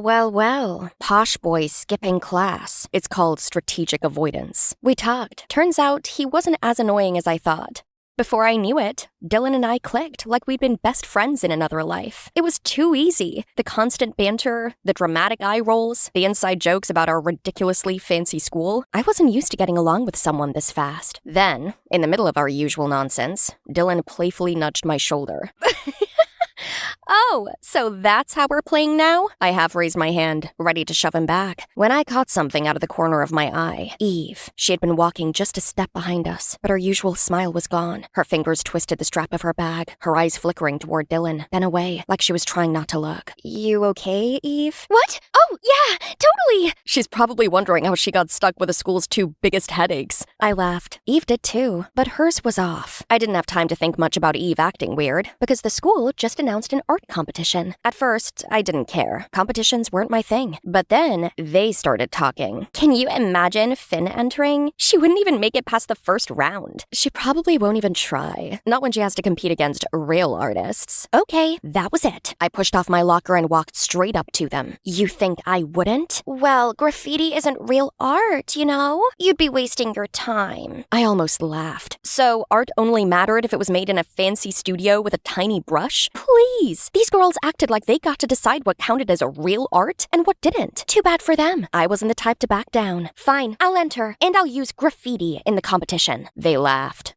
[SPEAKER 2] Posh boy skipping class. It's called strategic avoidance. We talked. Turns out he wasn't as annoying as I thought. Before I knew it, Dylan and I clicked like we'd been best friends in another life. It was too easy. The constant banter, the dramatic eye rolls, the inside jokes about our ridiculously fancy school. I wasn't used to getting along with someone this fast. Then, in the middle of our usual nonsense, Dylan playfully nudged my shoulder. Oh, so that's how we're playing now? I half raised my hand, ready to shove him back, when I caught something out of the corner of my eye. Eve. She had been walking just a step behind us, but her usual smile was gone. Her fingers twisted the strap of her bag, her eyes flickering toward Dylan, then away, like she was trying not to look. You okay, Eve?
[SPEAKER 3] What? Oh, yeah, totally!
[SPEAKER 2] She's probably wondering how she got stuck with the school's two biggest headaches. I laughed. Eve did too, but hers was off. I didn't have time to think much about Eve acting weird, because the school just announced an art competition. At first, I didn't care. Competitions weren't my thing. But then, they started talking. Can you imagine Finn entering? She wouldn't even make it past the first round. She probably won't even try. Not when she has to compete against real artists. Okay, that was it. I pushed off my locker and walked straight up to them. You think I wouldn't? Well, graffiti isn't real art, you know? You'd be wasting your time. I almost laughed. So, art only mattered if it was made in a fancy studio with a tiny brush? Please! These girls acted like they got to decide what counted as a real art and what didn't. Too bad for them. I wasn't the type to back down. Fine, I'll enter, and I'll use graffiti in the competition. They laughed.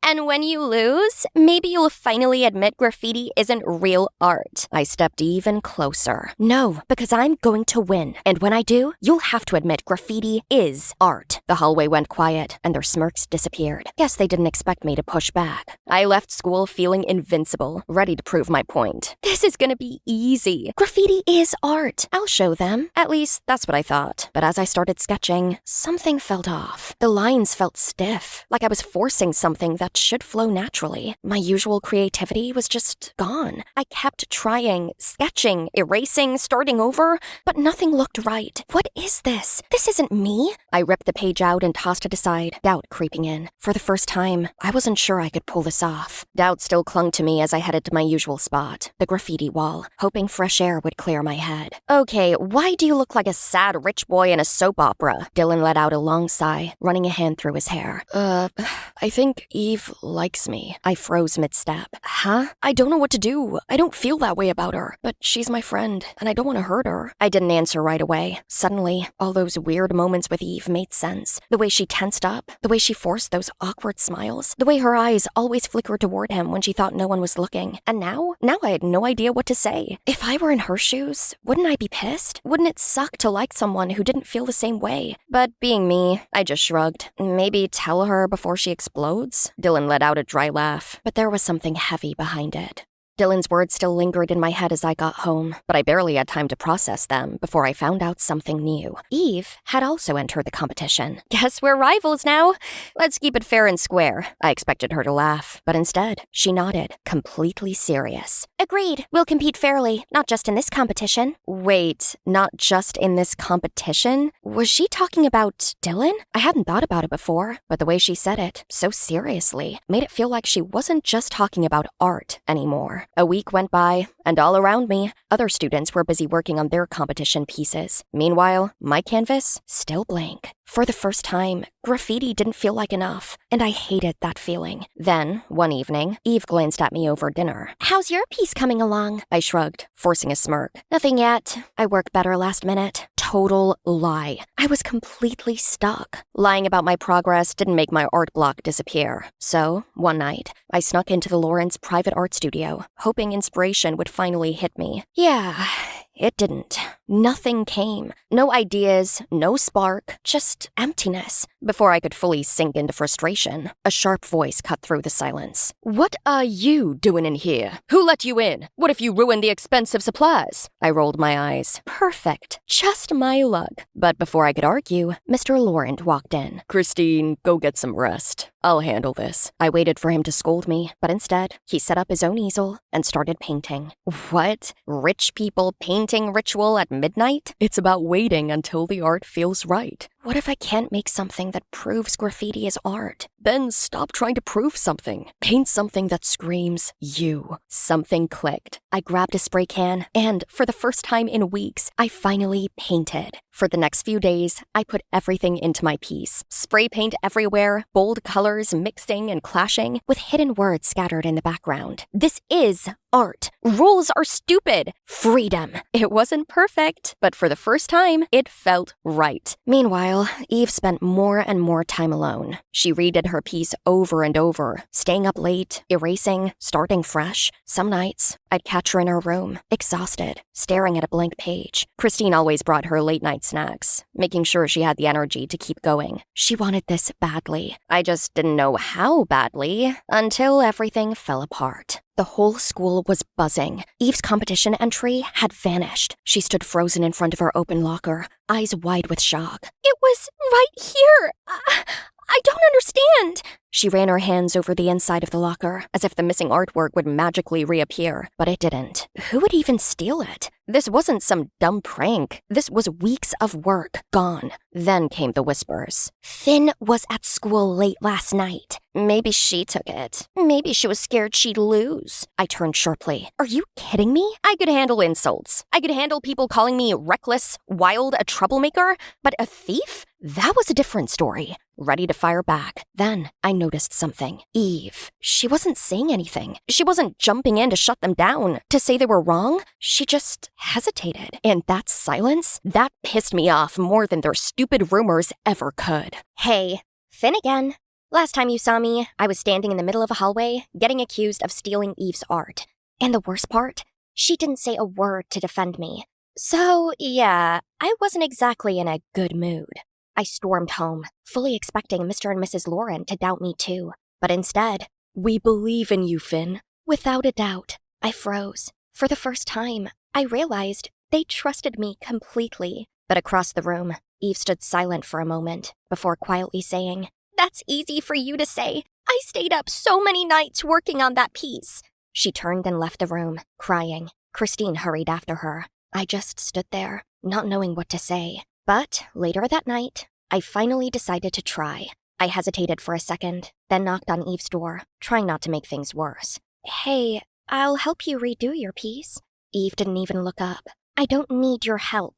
[SPEAKER 2] And when you lose, maybe you'll finally admit graffiti isn't real art. I stepped even closer. No, because I'm going to win. And when I do, you'll have to admit graffiti is art. The hallway went quiet, and their smirks disappeared. Guess they didn't expect me to push back. I left school feeling invincible, ready to prove my point. This is gonna be easy. Graffiti is art. I'll show them. At least, that's what I thought. But as I started sketching, something felt off. The lines felt stiff, like I was forcing something that should flow naturally. My usual creativity was just gone. I kept trying, sketching, erasing, starting over, but nothing looked right. What is this? This isn't me. I ripped the page out and tossed it aside, doubt creeping in. For the first time, I wasn't sure I could pull this off. Doubt still clung to me as I headed to my usual spot, the graffiti wall, hoping fresh air would clear my head. Okay, why do you look like a sad rich boy in a soap opera? Dylan let out a long sigh, running a hand through his hair. I think Eve likes me. I froze mid-step. Huh? I don't know what to do. I don't feel that way about her, but she's my friend, and I don't want to hurt her. I didn't answer right away. Suddenly, all those weird moments with Eve made sense. The way she tensed up, the way she forced those awkward smiles, the way her eyes always flickered toward him when she thought no one was looking. And now I had no idea what to say. If I were in her shoes, wouldn't I be pissed? Wouldn't it suck to like someone who didn't feel the same way? But being me, I just shrugged. Maybe tell her before she explodes? Dylan let out a dry laugh, but there was something heavy behind it. Dylan's words still lingered in my head as I got home, but I barely had time to process them before I found out something new. Eve had also entered the competition. Guess we're rivals now. Let's keep it fair and square. I expected her to laugh, but instead, she nodded, completely serious. Agreed. We'll compete fairly, not just in this competition. Wait, not just in this competition? Was she talking about Dylan? I hadn't thought about it before, but the way she said it, so seriously, made it feel like she wasn't just talking about art anymore. A week went by, and all around me, other students were busy working on their competition pieces. Meanwhile, my canvas, still blank. For the first time, graffiti didn't feel like enough, and I hated that feeling. Then, one evening, Eve glanced at me over dinner. How's your piece coming along? I shrugged, forcing a smirk. Nothing yet. I work better last minute. Total lie. I was completely stuck. Lying about my progress didn't make my art block disappear. So, one night, I snuck into the Lawrence private art studio, hoping inspiration would finally hit me. Yeah, it didn't. Nothing came. No ideas, no spark, just emptiness. Before I could fully sink into frustration, a sharp voice cut through the silence. What are you doing in here? Who let you in? What if you ruined the expensive supplies? I rolled my eyes. Perfect. Just my luck. But before I could argue, Mr. Laurent walked in. Christine, go get some rest. I'll handle this. I waited for him to scold me, but instead, he set up his own easel and started painting. What? Rich people painting ritual at midnight? It's about waiting until the art feels right.
[SPEAKER 3] What if I can't make something that proves graffiti is art? Then stop trying to prove something. Paint something that screams you. Something clicked. I grabbed a spray can, and for the first time in weeks, I finally painted. For the next few days, I put everything into my piece. Spray paint everywhere, bold colors mixing and clashing, with hidden words scattered in the background. This is art. Rules are stupid. Freedom. It wasn't perfect, but for the first time, it felt right. Meanwhile, Eve spent more and more time alone. She redid her piece over and over, staying up late, erasing, starting fresh. Some nights, I'd catch her in her room, exhausted, staring at a blank page. Christine always brought her late-night snacks, making sure she had the energy to keep going. She wanted this badly. I just didn't know how badly until everything fell apart. The whole school was buzzing. Eve's competition entry had vanished. She stood frozen in front of her open locker, eyes wide with shock. "It was right here! I don't understand!" She ran her hands over the inside of the locker, as if the missing artwork would magically reappear. But it didn't. Who would even steal it? This wasn't some dumb prank. This was weeks of work gone. Then came the whispers. Finn was at school late last night. Maybe she took it. Maybe she was scared she'd lose. I turned sharply. Are you kidding me? I could handle insults. I could handle people calling me reckless, wild, a troublemaker. But a thief? That was a different story. Ready to fire back. Then I noticed something. Eve. She wasn't saying anything. She wasn't jumping in to shut them down, to say they were wrong. She just hesitated. And that silence, that pissed me off more than their stupid rumors ever could. Hey, Finn again. Last time you saw me, I was standing in the middle of a hallway, getting accused of stealing Eve's art. And the worst part? She didn't say a word to defend me. So, yeah, I wasn't exactly in a good mood. I stormed home, fully expecting Mr. and Mrs. Lauren to doubt me too. But instead, "We believe in you, Finn." Without a doubt, I froze. For the first time, I realized they trusted me completely. But across the room, Eve stood silent for a moment before quietly saying, "That's easy for you to say. I stayed up so many nights working on that piece." She turned and left the room, crying. Christine hurried after her. I just stood there, not knowing what to say. But later that night, I finally decided to try. I hesitated for a second, then knocked on Eve's door, trying not to make things worse. "Hey, I'll help you redo your piece." Eve didn't even look up. "I don't need your help."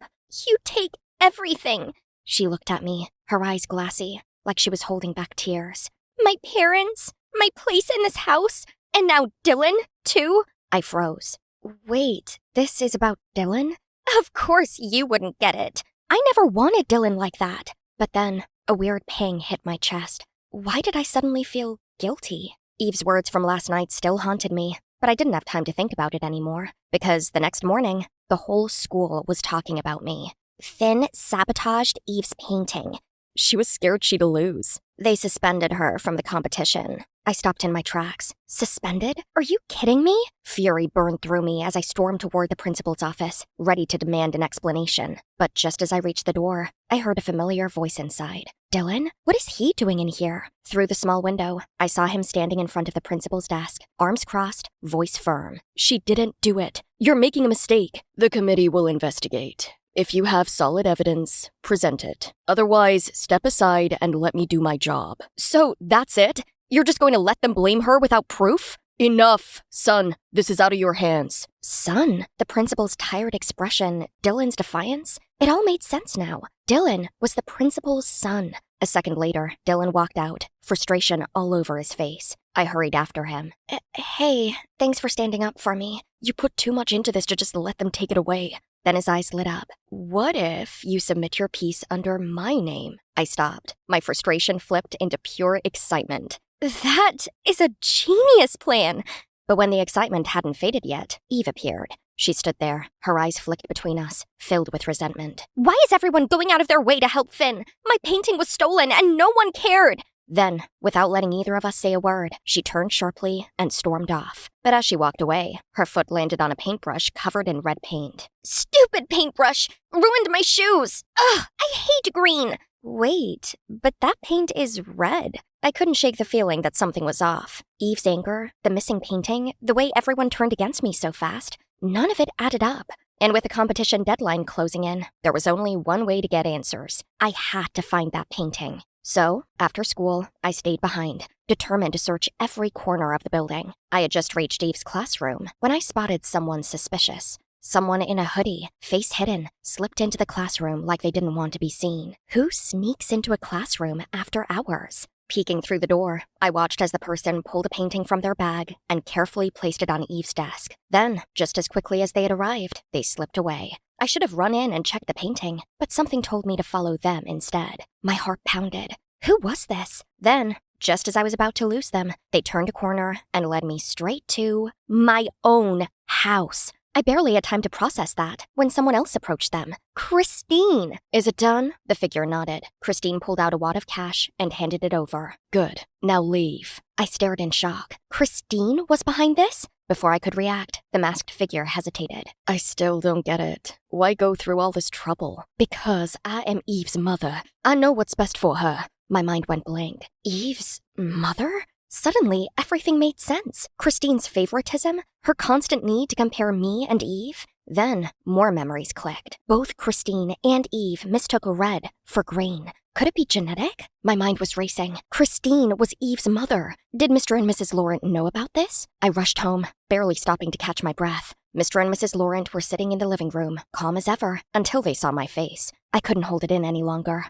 [SPEAKER 3] "You take everything." She looked at me, her eyes glassy, like she was holding back tears. "My parents, my place in this house, and now Dylan, too?" I froze. "Wait, this is about Dylan?" "Of course you wouldn't get it. I never wanted Dylan like that." But then, a weird pang hit my chest. Why did I suddenly feel guilty? Eve's words from last night still haunted me, but I didn't have time to think about it anymore, because the next morning, the whole school was talking about me. Finn sabotaged Eve's painting. She was scared she'd lose. They suspended her from the competition. I stopped in my tracks. Suspended? Are you kidding me? Fury burned through me as I stormed toward the principal's office, ready to demand an explanation. But just as I reached the door, I heard a familiar voice inside. "Dylan? What is he doing in here?" Through the small window, I saw him standing in front of the principal's desk, arms crossed, voice firm. "She didn't do it. You're making a mistake. The committee will investigate. If you have solid evidence, present it. Otherwise, step aside and let me do my job." "So, that's it? You're just going to let them blame her without proof?" "Enough, son. This is out of your hands." Son? The principal's tired expression, Dylan's defiance? It all made sense now. Dylan was the principal's son. A second later, Dylan walked out, frustration all over his face. I hurried after him. Hey, thanks for standing up for me. You put too much into this to just let them take it away." Then his eyes lit up. "What if you submit your piece under my name?" I stopped. My frustration flipped into pure excitement. "That is a genius plan!" But when the excitement hadn't faded yet, Eve appeared. She stood there, her eyes flicked between us, filled with resentment. "Why is everyone going out of their way to help Finn? My painting was stolen and no one cared!" Then, without letting either of us say a word, she turned sharply and stormed off. But as she walked away, her foot landed on a paintbrush covered in red paint. "Stupid paintbrush! Ruined my shoes! Ugh, I hate green!" Wait, but that paint is red. I couldn't shake the feeling that something was off. Eve's anger, the missing painting, the way everyone turned against me so fast, none of it added up.
[SPEAKER 2] And with the competition deadline closing in, there was only one way to get answers. I had to find that painting. So, after school, I stayed behind, determined to search every corner of the building. I had just reached Eve's classroom when I spotted someone suspicious. Someone in a hoodie, face hidden, slipped into the classroom like they didn't want to be seen. Who sneaks into a classroom after hours? Peeking through the door, I watched as the person pulled a painting from their bag and carefully placed it on Eve's desk. Then, just as quickly as they had arrived, they slipped away. I should have run in and checked the painting, but something told me to follow them instead. My heart pounded. Who was this? Then, just as I was about to lose them, they turned a corner and led me straight to my own house. I barely had time to process that when someone else approached them. Christine! Is it done? The figure nodded. Christine pulled out a wad of cash and handed it over. Good. Now leave. I stared in shock. Christine was behind this? Before I could react, the masked figure hesitated. I still don't get it. Why go through all this trouble? Because I am Eve's mother. I know what's best for her. My mind went blank. Eve's mother? Suddenly, everything made sense. Christine's favoritism, her constant need to compare me and Eve. Then, more memories clicked. Both Christine and Eve mistook red for green. Could it be genetic? My mind was racing. Christine was Eve's mother. Did Mr. and Mrs. Laurent know about this? I rushed home, barely stopping to catch my breath. Mr. and Mrs. Laurent were sitting in the living room, calm as ever, until they saw my face. I couldn't hold it in any longer.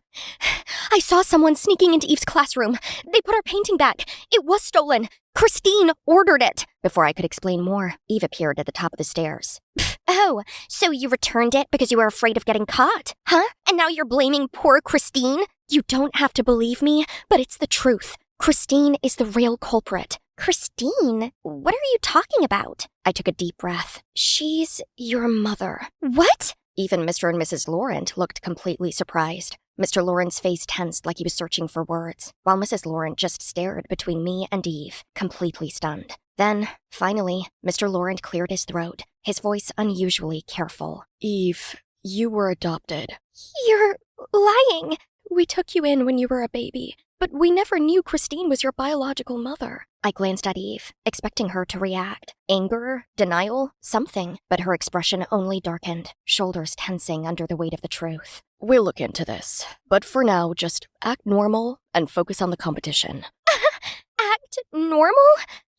[SPEAKER 2] I saw someone sneaking into Eve's classroom. They put our painting back. It was stolen. Christine ordered it. Before I could explain more, Eve appeared at the top of the stairs. Oh, so you returned it because you were afraid of getting caught, huh? And now you're blaming poor Christine? You don't have to believe me, but it's the truth. Christine is the real culprit. Christine? What are you talking about? I took a deep breath. She's your mother. What? Even Mr. and Mrs. Laurent looked completely surprised. Mr. Laurent's face tensed like he was searching for words, while Mrs. Laurent just stared between me and Eve, completely stunned. Then, finally, Mr. Laurent cleared his throat, his voice unusually careful. Eve, you were adopted. You're lying. We took you in when you were a baby, but we never knew Christine was your biological mother. I glanced at Eve, expecting her to react. Anger, denial, something, but her expression only darkened, shoulders tensing under the weight of the truth. We'll look into this, but for now, just act normal and focus on the competition. Act normal?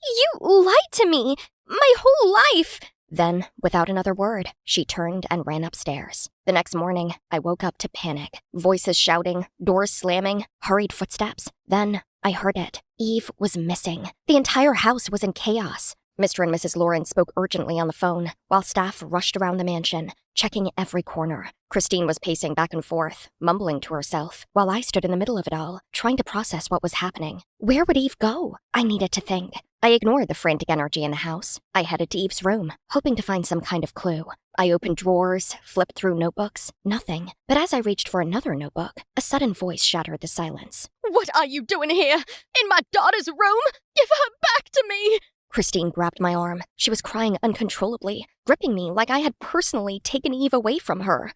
[SPEAKER 2] You lied to me my whole life. Then, without another word, she turned and ran upstairs. The next morning, I woke up to panic. Voices shouting, doors slamming, hurried footsteps. Then, I heard it. Eve was missing. The entire house was in chaos. Mr. and Mrs. Laurent spoke urgently on the phone, while staff rushed around the mansion, checking every corner. Christine was pacing back and forth, mumbling to herself, while I stood in the middle of it all, trying to process what was happening. Where would Eve go? I needed to think. I ignored the frantic energy in the house. I headed to Eve's room, hoping to find some kind of clue. I opened drawers, flipped through notebooks, nothing. But as I reached for another notebook, a sudden voice shattered the silence. What are you doing here? In my daughter's room? Give her back to me! Christine grabbed my arm. She was crying uncontrollably, gripping me like I had personally taken Eve away from her.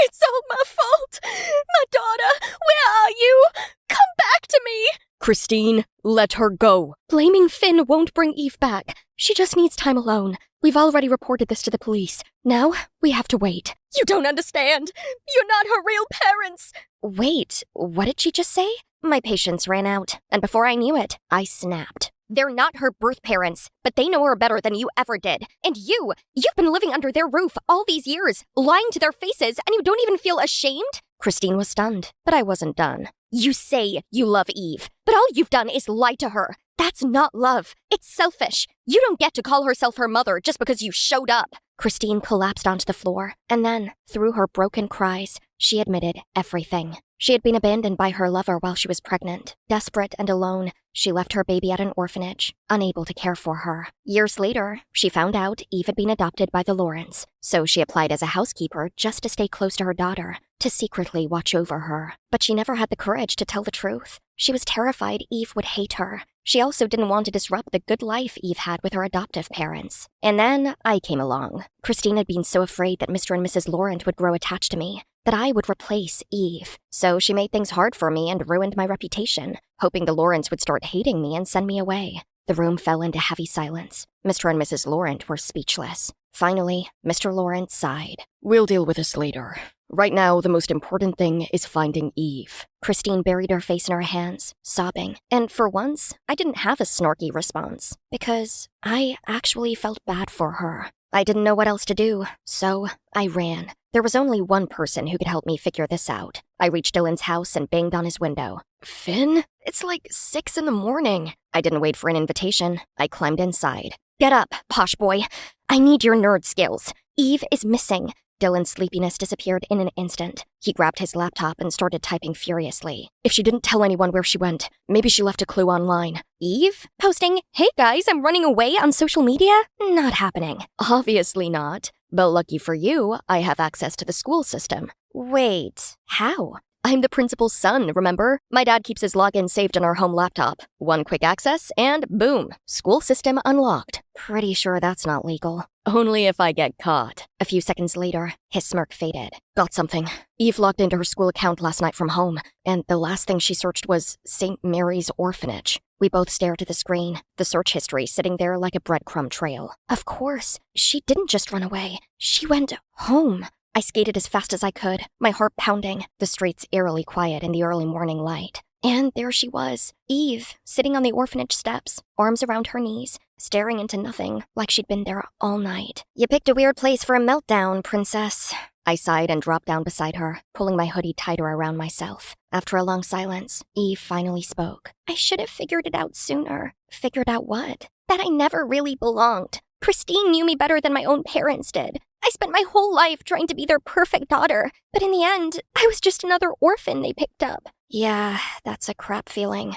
[SPEAKER 2] It's all my fault! My daughter, where are you? Come back to me! Christine, let her go. Blaming Finn won't bring Eve back. She just needs time alone. We've already reported this to the police. Now, we have to wait. You don't understand. You're not her real parents. Wait, what did she just say? My patience ran out, and before I knew it, I snapped. They're not her birth parents, but they know her better than you ever did. And you've been living under their roof all these years, lying to their faces, and you don't even feel ashamed? Christine was stunned, but I wasn't done. You say you love Eve, but all you've done is lie to her. That's not love. It's selfish. You don't get to call herself her mother just because you showed up. Christine collapsed onto the floor, and then, through her broken cries, she admitted everything. She had been abandoned by her lover while she was pregnant. Desperate and alone, she left her baby at an orphanage, unable to care for her. Years later, she found out Eve had been adopted by the Laurents, so she applied as a housekeeper just to stay close to her daughter, to secretly watch over her. But she never had the courage to tell the truth. She was terrified Eve would hate her. She also didn't want to disrupt the good life Eve had with her adoptive parents. And then I came along. Christine had been so afraid that Mr. and Mrs. Laurent would grow attached to me, that I would replace Eve. So she made things hard for me and ruined my reputation, hoping the Laurents would start hating me and send me away. The room fell into heavy silence. Mr. and Mrs. Laurent were speechless. Finally, Mr. Lawrence sighed.
[SPEAKER 3] We'll deal with this later. Right now, the most important thing is finding Eve.
[SPEAKER 2] Christine buried her face in her hands, sobbing. And for once, I didn't have a snarky response, because I actually felt bad for her. I didn't know what else to do, so I ran. There was only one person who could help me figure this out. I reached Dylan's house and banged on his window.
[SPEAKER 3] Finn? It's like 6 in the morning.
[SPEAKER 2] I didn't wait for an invitation. I climbed inside. Get up, posh boy. I need your nerd skills. Eve is missing. Dylan's sleepiness disappeared in an instant. He grabbed his laptop and started typing furiously.
[SPEAKER 3] If she didn't tell anyone where she went, maybe she left a clue online.
[SPEAKER 2] Eve? Posting, "Hey guys, I'm running away" on social media? Not happening.
[SPEAKER 3] Obviously not. But lucky for you, I have access to the school system.
[SPEAKER 2] Wait, how?
[SPEAKER 3] I'm the principal's son, remember? My dad keeps his login saved on our home laptop. One quick access, and boom, school system unlocked.
[SPEAKER 2] Pretty sure that's not legal.
[SPEAKER 3] Only if I get caught.
[SPEAKER 2] A few seconds later, his smirk faded.
[SPEAKER 3] Got something. Eve logged into her school account last night from home, and the last thing she searched was St. Mary's Orphanage.
[SPEAKER 2] We both stared at the screen, the search history sitting there like a breadcrumb trail. Of course, she didn't just run away. She went home. I skated as fast as I could, my heart pounding, the streets eerily quiet in the early morning light. And there she was, Eve, sitting on the orphanage steps, arms around her knees, staring into nothing, like she'd been there all night. You picked a weird place for a meltdown, princess. I sighed and dropped down beside her, pulling my hoodie tighter around myself. After a long silence, Eve finally spoke. I should have figured it out sooner. Figured out what? That I never really belonged. Christine knew me better than my own parents did. I spent my whole life trying to be their perfect daughter, but in the end, I was just another orphan they picked up. Yeah, that's a crap feeling.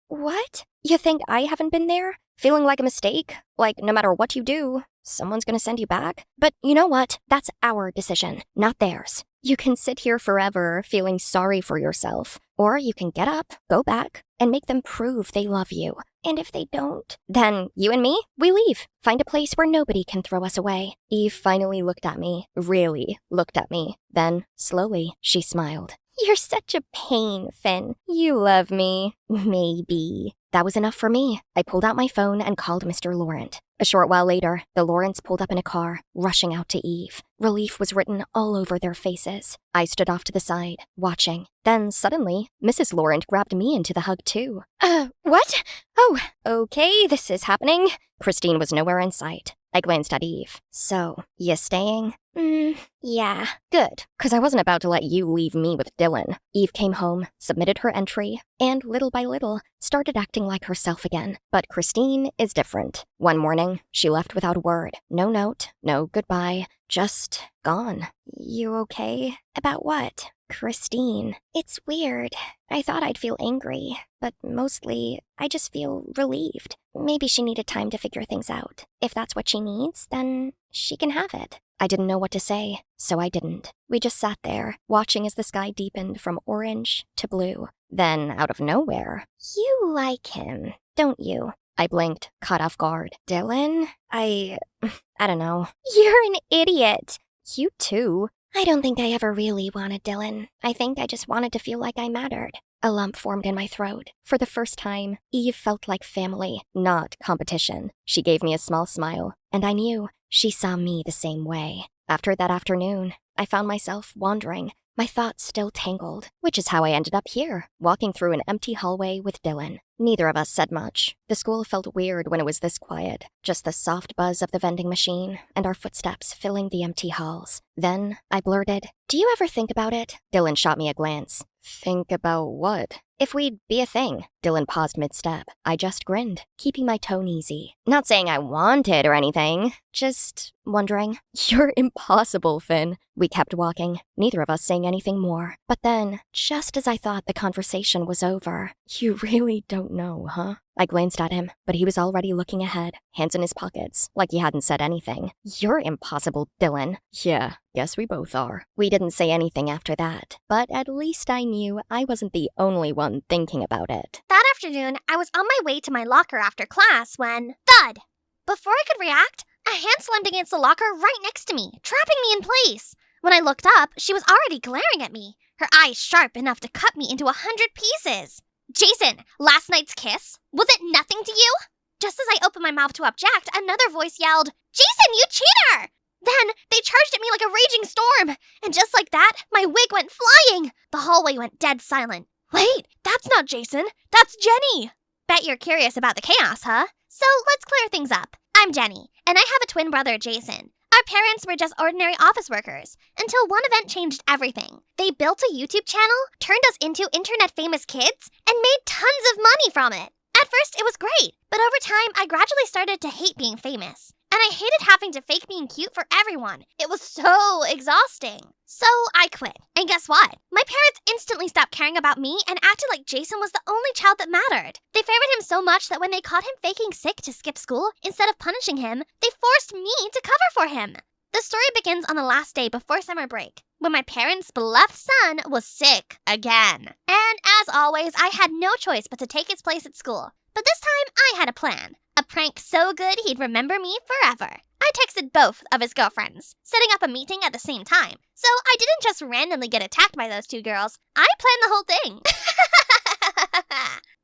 [SPEAKER 2] What? You think I haven't been there? Feeling like a mistake? Like no matter what you do, someone's gonna send you back? But you know what? That's our decision, not theirs. You can sit here forever feeling sorry for yourself, or you can get up, go back, and make them prove they love you. And if they don't, then you and me, we leave. Find a place where nobody can throw us away. Eve finally looked at me, really looked at me. Then, slowly, she smiled. You're such a pain, Finn. You love me. Maybe. That was enough for me. I pulled out my phone and called Mr. Laurent. A short while later, the Laurents pulled up in a car, rushing out to Eve. Relief was written all over their faces. I stood off to the side, watching. Then, suddenly, Mrs. Laurent grabbed me into the hug too. What? Oh, okay, this is happening. Christine was nowhere in sight. I glanced at Eve. So, you staying? Yeah. Good, because I wasn't about to let you leave me with Dylan. Eve came home, submitted her entry, and little by little, started acting like herself again. But Christine is different. One morning, she left without a word. No note, no goodbye, just gone. You okay? About what? Christine. It's weird. I thought I'd feel angry, but mostly, I just feel relieved. Maybe she needed time to figure things out. If that's what she needs, then she can have it. I didn't know what to say, so I didn't. We just sat there, watching as the sky deepened from orange to blue. Then, out of nowhere, you like him, don't you? I blinked, caught off guard. Dylan? I don't know. You're an idiot. You too. I don't think I ever really wanted Dylan. I think I just wanted to feel like I mattered. A lump formed in my throat. For the first time, Eve felt like family, not competition. She gave me a small smile, and I knew she saw me the same way. After that afternoon, I found myself wandering, my thoughts still tangled, which is how I ended up here, walking through an empty hallway with Dylan. Neither of us said much. The school felt weird when it was this quiet, just the soft buzz of the vending machine and our footsteps filling the empty halls. Then I blurted, "Do you ever think about it?" Dylan shot me a glance. Think about what? If we'd be a thing. Dylan paused mid-step. I just grinned, keeping my tone easy. Not saying I wanted or anything, just wondering.
[SPEAKER 3] You're impossible, Finn.
[SPEAKER 2] We kept walking, neither of us saying anything more. But then, just as I thought the conversation was over,
[SPEAKER 3] You really don't know, huh?
[SPEAKER 2] I glanced at him, but he was already looking ahead, hands in his pockets, like he hadn't said anything. You're impossible, Dylan.
[SPEAKER 3] Yeah, guess we both are.
[SPEAKER 2] We didn't say anything after that, but at least I knew I wasn't the only one thinking about it.
[SPEAKER 4] That afternoon, I was on my way to my locker after class when... thud! Before I could react, a hand slammed against the locker right next to me, trapping me in place. When I looked up, she was already glaring at me, her eyes sharp enough to cut me into 100 pieces. Jason, last night's kiss? Was it nothing to you? Just as I opened my mouth to object, another voice yelled, "Jason, you cheater!" Then they charged at me like a raging storm, and just like that, my wig went flying. The hallway went dead silent.
[SPEAKER 3] Wait, that's not Jason. That's Jenny.
[SPEAKER 4] Bet you're curious about the chaos, huh? So let's clear things up. I'm Jenny, and I have a twin brother, Jason. Our parents were just ordinary office workers, until one event changed everything. They built a YouTube channel, turned us into internet-famous kids, and made tons of money from it. At first, it was great, but over time, I gradually started to hate being famous. And I hated having to fake being cute for everyone. It was so exhausting. So I quit. And guess what? My parents instantly stopped caring about me and acted like Jason was the only child that mattered. They favored him so much that when they caught him faking sick to skip school, instead of punishing him, they forced me to cover for him. The story begins on the last day before summer break, when my parents' beloved son was sick again. And as always, I had no choice but to take his place at school. But this time, I had a plan. A prank so good he'd remember me forever. I texted both of his girlfriends, setting up a meeting at the same time. So I didn't just randomly get attacked by those two girls. I planned the whole thing.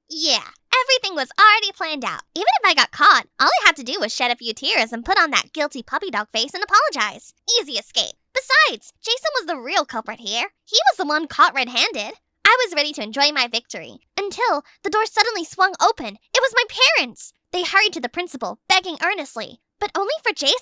[SPEAKER 4] Yeah, everything was already planned out. Even if I got caught, all I had to do was shed a few tears and put on that guilty puppy dog face and apologize. Easy escape. Besides, Jason was the real culprit here. He was the one caught red-handed. I was ready to enjoy my victory, until the door suddenly swung open. It was my parents! They hurried to the principal, begging earnestly. But only for Jason?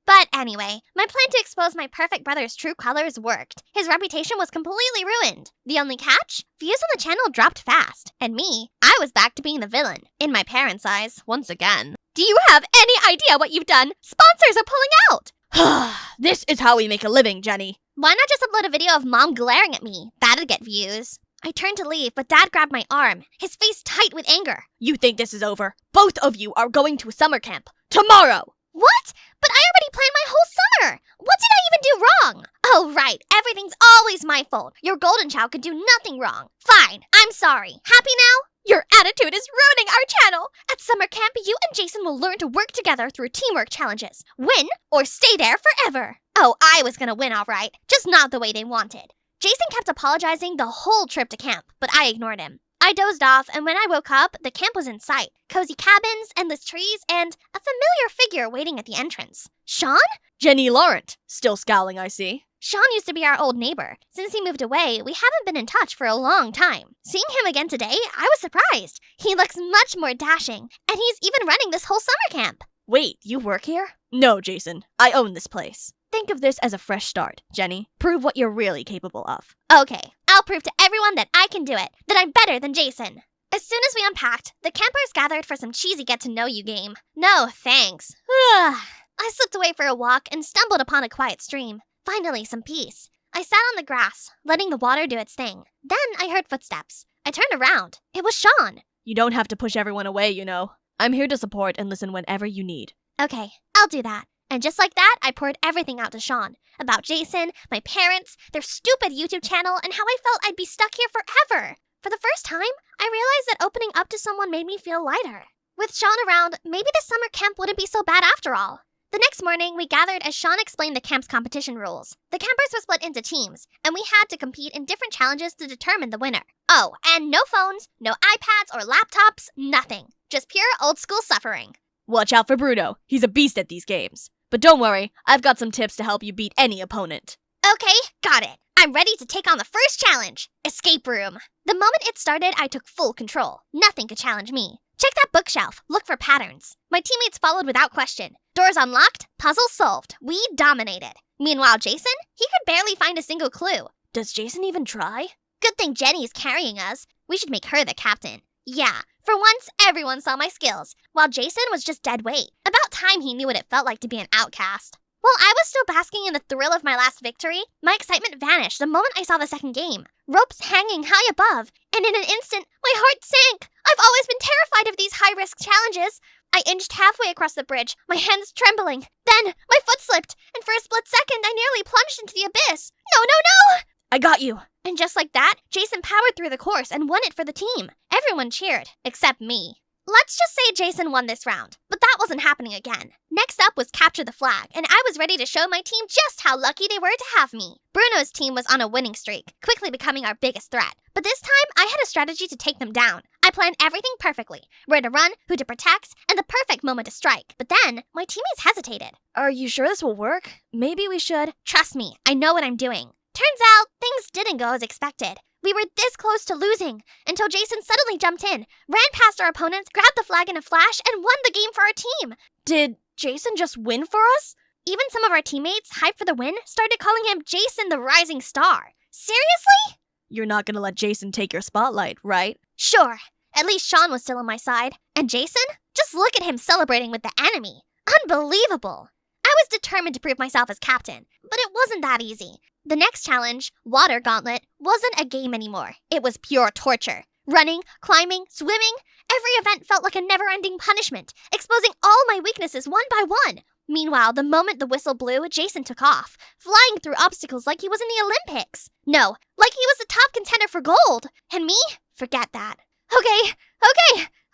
[SPEAKER 4] But anyway, my plan to expose my perfect brother's true colors worked. His reputation was completely ruined. The only catch? Views on the channel dropped fast. And me, I was back to being the villain, in my parents' eyes, once again.
[SPEAKER 3] Do you have any idea what you've done? Sponsors are pulling out! This is how we make a living, Jenny.
[SPEAKER 4] Why not just upload a video of Mom glaring at me? That'd get views. I turned to leave, but Dad grabbed my arm, his face tight with anger.
[SPEAKER 3] You think this is over? Both of you are going to a summer camp. Tomorrow!
[SPEAKER 4] What? But I already planned my whole summer! What did I even do wrong? Oh, right. Everything's always my fault. Your golden child could do nothing wrong. Fine. I'm sorry. Happy now?
[SPEAKER 3] Your attitude is ruining our channel!
[SPEAKER 4] At summer camp, you and Jason will learn to work together through teamwork challenges. Win or stay there forever. Oh, I was gonna win all right. Just not the way they wanted. Jason kept apologizing the whole trip to camp, but I ignored him. I dozed off, and when I woke up, the camp was in sight. Cozy cabins, endless trees, and a familiar figure waiting at the entrance. Sean?
[SPEAKER 3] Jenny Laurent. Still scowling, I see.
[SPEAKER 4] Sean used to be our old neighbor. Since he moved away, we haven't been in touch for a long time. Seeing him again today, I was surprised. He looks much more dashing, and he's even running this whole summer camp.
[SPEAKER 3] Wait, you work here? No, Jason. I own this place. Think of this as a fresh start, Jenny. Prove what you're really capable of.
[SPEAKER 4] Okay, I'll prove to everyone that I can do it, that I'm better than Jason. As soon as we unpacked, the campers gathered for some cheesy get-to-know-you game. No, thanks. I slipped away for a walk and stumbled upon a quiet stream. Finally, some peace. I sat on the grass, letting the water do its thing. Then I heard footsteps. I turned around. It was Sean.
[SPEAKER 3] You don't have to push everyone away, you know. I'm here to support and listen whenever you need.
[SPEAKER 4] Okay, I'll do that. And just like that, I poured everything out to Sean. About Jason, my parents, their stupid YouTube channel, and how I felt I'd be stuck here forever. For the first time, I realized that opening up to someone made me feel lighter. With Sean around, maybe the summer camp wouldn't be so bad after all. The next morning, we gathered as Sean explained the camp's competition rules. The campers were split into teams, and we had to compete in different challenges to determine the winner. Oh, and no phones, no iPads or laptops, nothing. Just pure old-school suffering.
[SPEAKER 3] Watch out for Bruno. He's a beast at these games. But don't worry, I've got some tips to help you beat any opponent.
[SPEAKER 4] Okay, got it. I'm ready to take on the first challenge, Escape Room. The moment it started, I took full control. Nothing could challenge me. Check that bookshelf. Look for patterns. My teammates followed without question. Doors unlocked, puzzles solved. We dominated. Meanwhile, Jason, he could barely find a single clue.
[SPEAKER 3] Does Jason even try?
[SPEAKER 4] Good thing Jenny's carrying us. We should make her the captain. Yeah, for once, everyone saw my skills, while Jason was just dead weight. About time he knew what it felt like to be an outcast. While I was still basking in the thrill of my last victory, my excitement vanished the moment I saw the second game. Ropes hanging high above, and in an instant, my heart sank. I've always been terrified of these high-risk challenges. I inched halfway across the bridge, my hands trembling. Then, my foot slipped, and for a split second, I nearly plunged into the abyss. No, no, no!
[SPEAKER 3] I got you.
[SPEAKER 4] And just like that, Jason powered through the course and won it for the team. Everyone cheered, except me. Let's just say Jason won this round, but that wasn't happening again. Next up was capture the flag, and I was ready to show my team just how lucky they were to have me. Bruno's team was on a winning streak, quickly becoming our biggest threat. But this time, I had a strategy to take them down. I planned everything perfectly, where to run, who to protect, and the perfect moment to strike. But then, my teammates hesitated.
[SPEAKER 3] Are you sure this will work? Maybe we should.
[SPEAKER 4] Trust me, I know what I'm doing. Turns out, things didn't go as expected. We were this close to losing, until Jason suddenly jumped in, ran past our opponents, grabbed the flag in a flash, and won the game for our team.
[SPEAKER 3] Did Jason just win for us?
[SPEAKER 4] Even some of our teammates, hyped for the win, started calling him Jason the Rising Star. Seriously?
[SPEAKER 3] You're not gonna let Jason take your spotlight, right?
[SPEAKER 4] Sure. At least Sean was still on my side. And Jason? Just look at him celebrating with the enemy. Unbelievable. I was determined to prove myself as captain, but it wasn't that easy. The next challenge, Water Gauntlet, wasn't a game anymore. It was pure torture. Running, climbing, swimming, every event felt like a never-ending punishment, exposing all my weaknesses one by one. Meanwhile, the moment the whistle blew, Jason took off, flying through obstacles like he was in the Olympics. No, like he was the top contender for gold. And me? Forget that. Okay,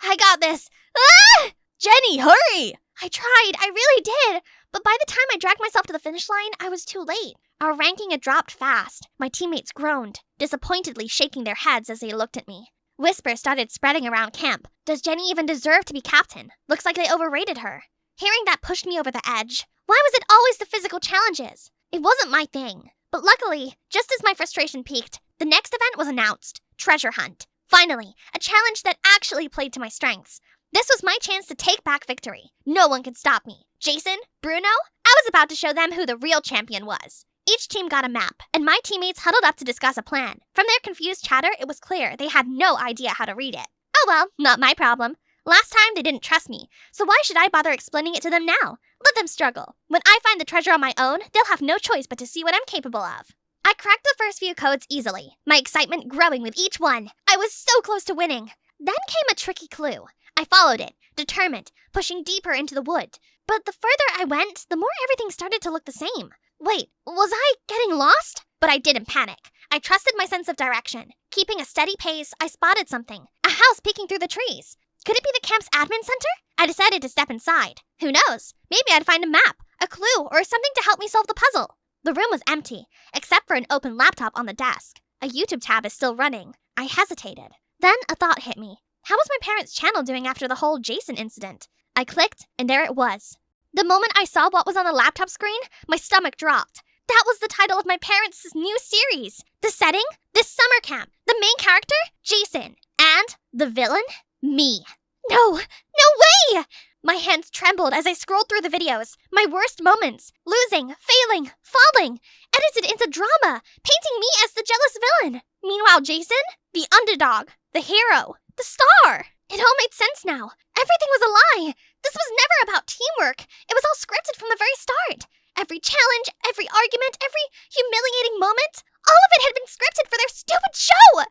[SPEAKER 4] I got this. Ah!
[SPEAKER 3] Jenny, hurry!
[SPEAKER 4] I tried, I really did. But by the time I dragged myself to the finish line, I was too late. Our ranking had dropped fast. My teammates groaned, disappointedly shaking their heads as they looked at me. Whispers started spreading around camp. Does Jenny even deserve to be captain? Looks like they overrated her. Hearing that pushed me over the edge. Why was it always the physical challenges? It wasn't my thing. But luckily, just as my frustration peaked, the next event was announced. Treasure Hunt. Finally, a challenge that actually played to my strengths. This was my chance to take back victory. No one could stop me. Jason, Bruno, I was about to show them who the real champion was. Each team got a map, and my teammates huddled up to discuss a plan. From their confused chatter, it was clear they had no idea how to read it. Oh well, not my problem. Last time they didn't trust me, so why should I bother explaining it to them now? Let them struggle. When I find the treasure on my own, they'll have no choice but to see what I'm capable of. I cracked the first few codes easily, my excitement growing with each one. I was so close to winning. Then came a tricky clue. I followed it, determined, pushing deeper into the wood. But the further I went, the more everything started to look the same. Wait, was I getting lost? But I didn't panic. I trusted my sense of direction. Keeping a steady pace, I spotted something. A house peeking through the trees. Could it be the camp's admin center? I decided to step inside. Who knows? Maybe I'd find a map, a clue, or something to help me solve the puzzle. The room was empty, except for an open laptop on the desk. A YouTube tab is still running. I hesitated. Then a thought hit me. How was my parents' channel doing after the whole Jason incident? I clicked, and there it was. The moment I saw what was on the laptop screen, my stomach dropped. That was the title of my parents' new series. The setting? This summer camp. The main character? Jason. And the villain? Me. No way! My hands trembled as I scrolled through the videos. My worst moments. Losing, failing, falling. Edited into drama, painting me as the jealous villain. Meanwhile, Jason? The underdog. The hero. The star. It all made sense now. Everything was a lie. This was never about teamwork. It was all scripted from the very start. Every challenge, every argument, every humiliating moment, all of it had been scripted for their stupid show.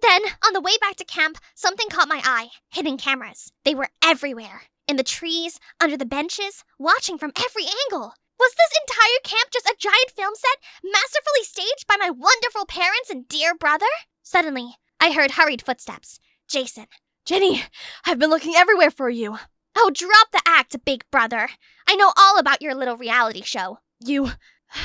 [SPEAKER 4] Then, on the way back to camp, something caught my eye. Hidden cameras. They were everywhere. In the trees, under the benches, watching from every angle. Was this entire camp just a giant film set, masterfully staged by my wonderful parents and dear brother? Suddenly, I heard hurried footsteps. Jason.
[SPEAKER 3] Jenny, I've been looking everywhere for you.
[SPEAKER 4] Oh, drop the act, big brother. I know all about your little reality show.
[SPEAKER 3] You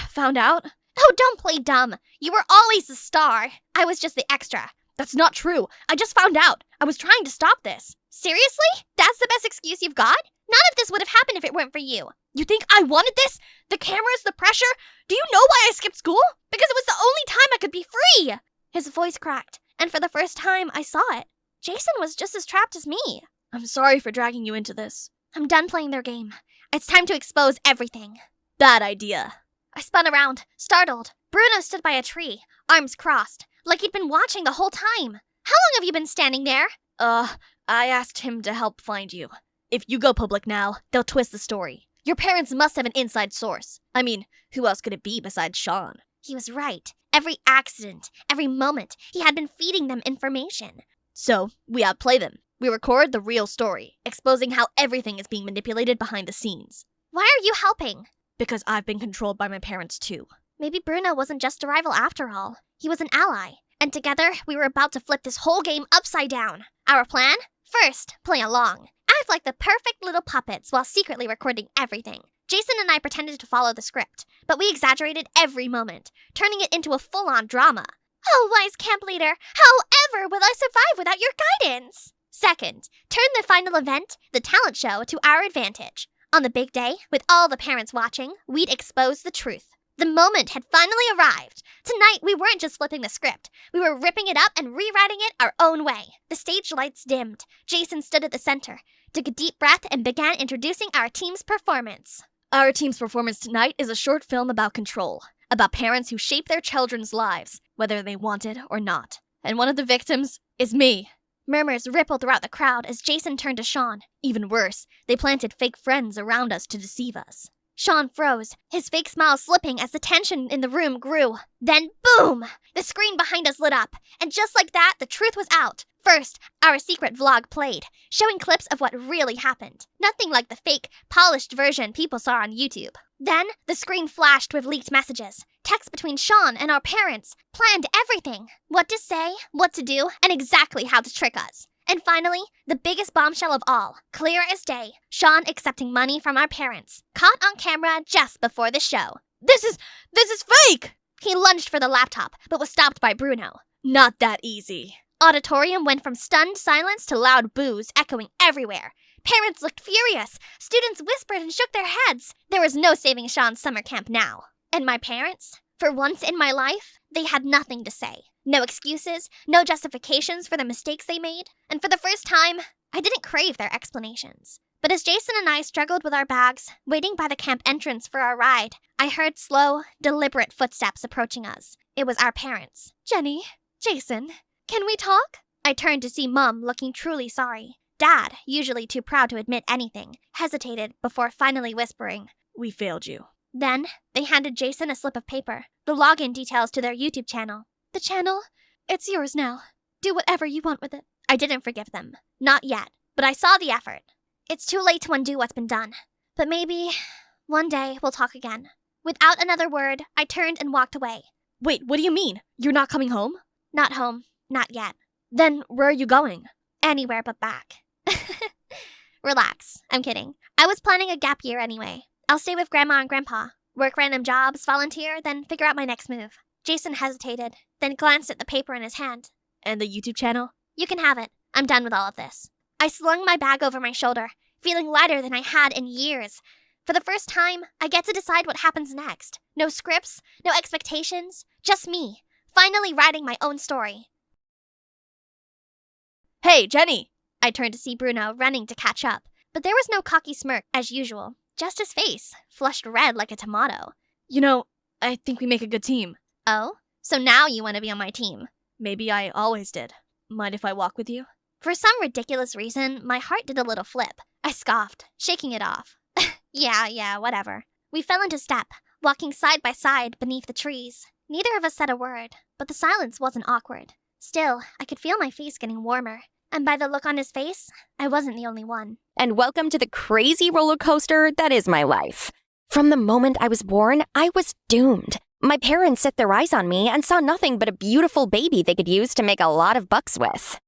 [SPEAKER 3] found out?
[SPEAKER 4] Oh, don't play dumb. You were always the star. I was just the extra.
[SPEAKER 3] That's not true. I just found out. I was trying to stop this.
[SPEAKER 4] Seriously? That's the best excuse you've got? None of this would have happened if it weren't for you.
[SPEAKER 3] You think I wanted this? The cameras, the pressure? Do you know why I skipped school?
[SPEAKER 4] Because it was the only time I could be free. His voice cracked, and for the first time, I saw it. Jason was just as trapped as me.
[SPEAKER 3] I'm sorry for dragging you into this.
[SPEAKER 4] I'm done playing their game. It's time to expose everything.
[SPEAKER 3] Bad idea.
[SPEAKER 4] I spun around, startled. Bruno stood by a tree, arms crossed, like he'd been watching the whole time. How long have you been standing there?
[SPEAKER 3] I asked him to help find you. If you go public now, they'll twist the story. Your parents must have an inside source. I mean, who else could it be besides Sean?
[SPEAKER 4] He was right. Every accident, every moment, he had been feeding them information.
[SPEAKER 3] So, we outplay them. We record the real story, exposing how everything is being manipulated behind the scenes.
[SPEAKER 4] Why are you helping?
[SPEAKER 3] Because I've been controlled by my parents too.
[SPEAKER 4] Maybe Bruno wasn't just a rival after all. He was an ally. And together, we were about to flip this whole game upside down. Our plan? First, play along. Act like the perfect little puppets while secretly recording everything. Jason and I pretended to follow the script, but we exaggerated every moment, turning it into a full-on drama. Oh, wise camp leader, however will I survive without your guidance? Second, turn the final event, the talent show, to our advantage. On the big day, with all the parents watching, we'd expose the truth. The moment had finally arrived. Tonight, we weren't just flipping the script. We were ripping it up and rewriting it our own way. The stage lights dimmed. Jason stood at the center, took a deep breath, and began introducing our team's performance.
[SPEAKER 3] Our team's performance tonight is a short film about control, about parents who shape their children's lives, whether they want it or not. And one of the victims is me.
[SPEAKER 4] Murmurs rippled throughout the crowd as Jason turned to Sean.
[SPEAKER 3] Even worse, they planted fake friends around us to deceive us.
[SPEAKER 4] Sean froze, his fake smile slipping as the tension in the room grew. Then, boom! The screen behind us lit up, and just like that, the truth was out. First, our secret vlog played, showing clips of what really happened. Nothing like the fake, polished version people saw on YouTube. Then, the screen flashed with leaked messages. Text between Sean and our parents. Planned everything. What to say, what to do, and exactly how to trick us. And finally, the biggest bombshell of all, clear as day, Sean accepting money from our parents, caught on camera just before the show.
[SPEAKER 3] This is fake!
[SPEAKER 4] He lunged for the laptop, but was stopped by Bruno.
[SPEAKER 3] Not that easy.
[SPEAKER 4] Auditorium went from stunned silence to loud boos echoing everywhere. Parents looked furious. Students whispered and shook their heads. There was no saving Sean's summer camp now. And my parents? For once in my life, they had nothing to say. No excuses, no justifications for the mistakes they made. And for the first time, I didn't crave their explanations. But as Jason and I struggled with our bags, waiting by the camp entrance for our ride, I heard slow, deliberate footsteps approaching us. It was our parents.
[SPEAKER 3] Jenny, Jason, can we talk?
[SPEAKER 4] I turned to see Mom looking truly sorry. Dad, usually too proud to admit anything, hesitated before finally whispering,
[SPEAKER 3] "We failed you."
[SPEAKER 4] Then, they handed Jason a slip of paper, the login details to their YouTube channel.
[SPEAKER 3] The channel? It's yours now. Do whatever you want with it.
[SPEAKER 4] I didn't forgive them. Not yet, but I saw the effort. It's too late to undo what's been done. But maybe one day we'll talk again. Without another word, I turned and walked away.
[SPEAKER 3] Wait, what do you mean? You're not coming home?
[SPEAKER 4] Not home. Not yet.
[SPEAKER 3] Then where are you going?
[SPEAKER 4] Anywhere but back. Relax. I'm kidding. I was planning a gap year anyway. I'll stay with Grandma and Grandpa, work random jobs, volunteer, then figure out my next move. Jason hesitated, then glanced at the paper in his hand.
[SPEAKER 3] And the YouTube channel?
[SPEAKER 4] You can have it. I'm done with all of this. I slung my bag over my shoulder, feeling lighter than I had in years. For the first time, I get to decide what happens next. No scripts, no expectations, just me, finally writing my own story.
[SPEAKER 3] Hey, Jenny!
[SPEAKER 4] I turned to see Bruno running to catch up, but there was no cocky smirk as usual, just his face, flushed red like a tomato.
[SPEAKER 3] You know, I think we make a good team.
[SPEAKER 4] Oh? So now you want to be on my team?
[SPEAKER 3] Maybe I always did. Mind if I walk with you?
[SPEAKER 4] For some ridiculous reason, my heart did a little flip. I scoffed, shaking it off. Yeah, whatever. We fell into step, walking side by side beneath the trees. Neither of us said a word, but the silence wasn't awkward. Still, I could feel my face getting warmer. And by the look on his face, I wasn't the only one.
[SPEAKER 2] And welcome to the crazy roller coaster that is my life. From the moment I was born, I was doomed. My parents set their eyes on me and saw nothing but a beautiful baby they could use to make a lot of bucks with.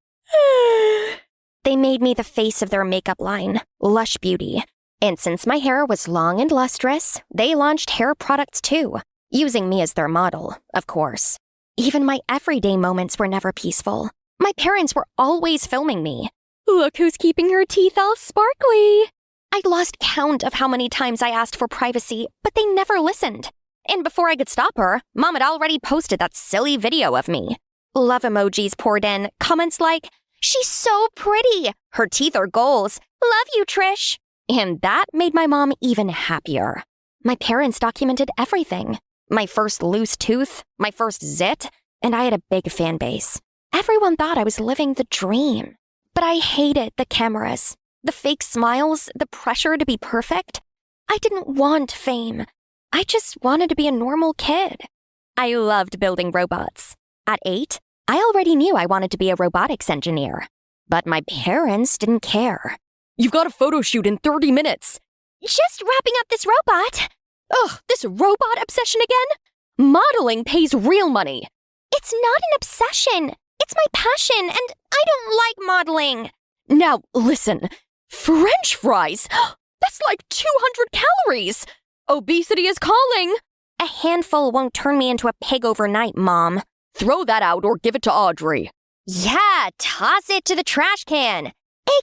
[SPEAKER 2] They made me the face of their makeup line, Lush Beauty. And since my hair was long and lustrous, they launched hair products too, using me as their model, of course. Even my everyday moments were never peaceful. My parents were always filming me. Look who's keeping her teeth all sparkly. I'd lost count of how many times I asked for privacy, but they never listened. And before I could stop her, Mom had already posted that silly video of me. Love emojis poured in, comments like, "She's so pretty. Her teeth are goals. Love you, Trish." And that made my mom even happier. My parents documented everything. My first loose tooth, my first zit, and I had a big fan base. Everyone thought I was living the dream. But I hated the cameras, the fake smiles, the pressure to be perfect. I didn't want fame. I just wanted to be a normal kid. I loved building robots. At 8, I already knew I wanted to be a robotics engineer. But my parents didn't care.
[SPEAKER 3] You've got a photo shoot in 30 minutes.
[SPEAKER 2] Just wrapping up this robot. Ugh, this robot obsession again? Modeling pays real money. It's not an obsession. It's my passion, and I don't like modeling.
[SPEAKER 3] Now, listen. French fries? That's like 200 calories! Obesity is calling!
[SPEAKER 2] A handful won't turn me into a pig overnight, Mom.
[SPEAKER 3] Throw that out or give it to Audrey.
[SPEAKER 2] Yeah, toss it to the trash can.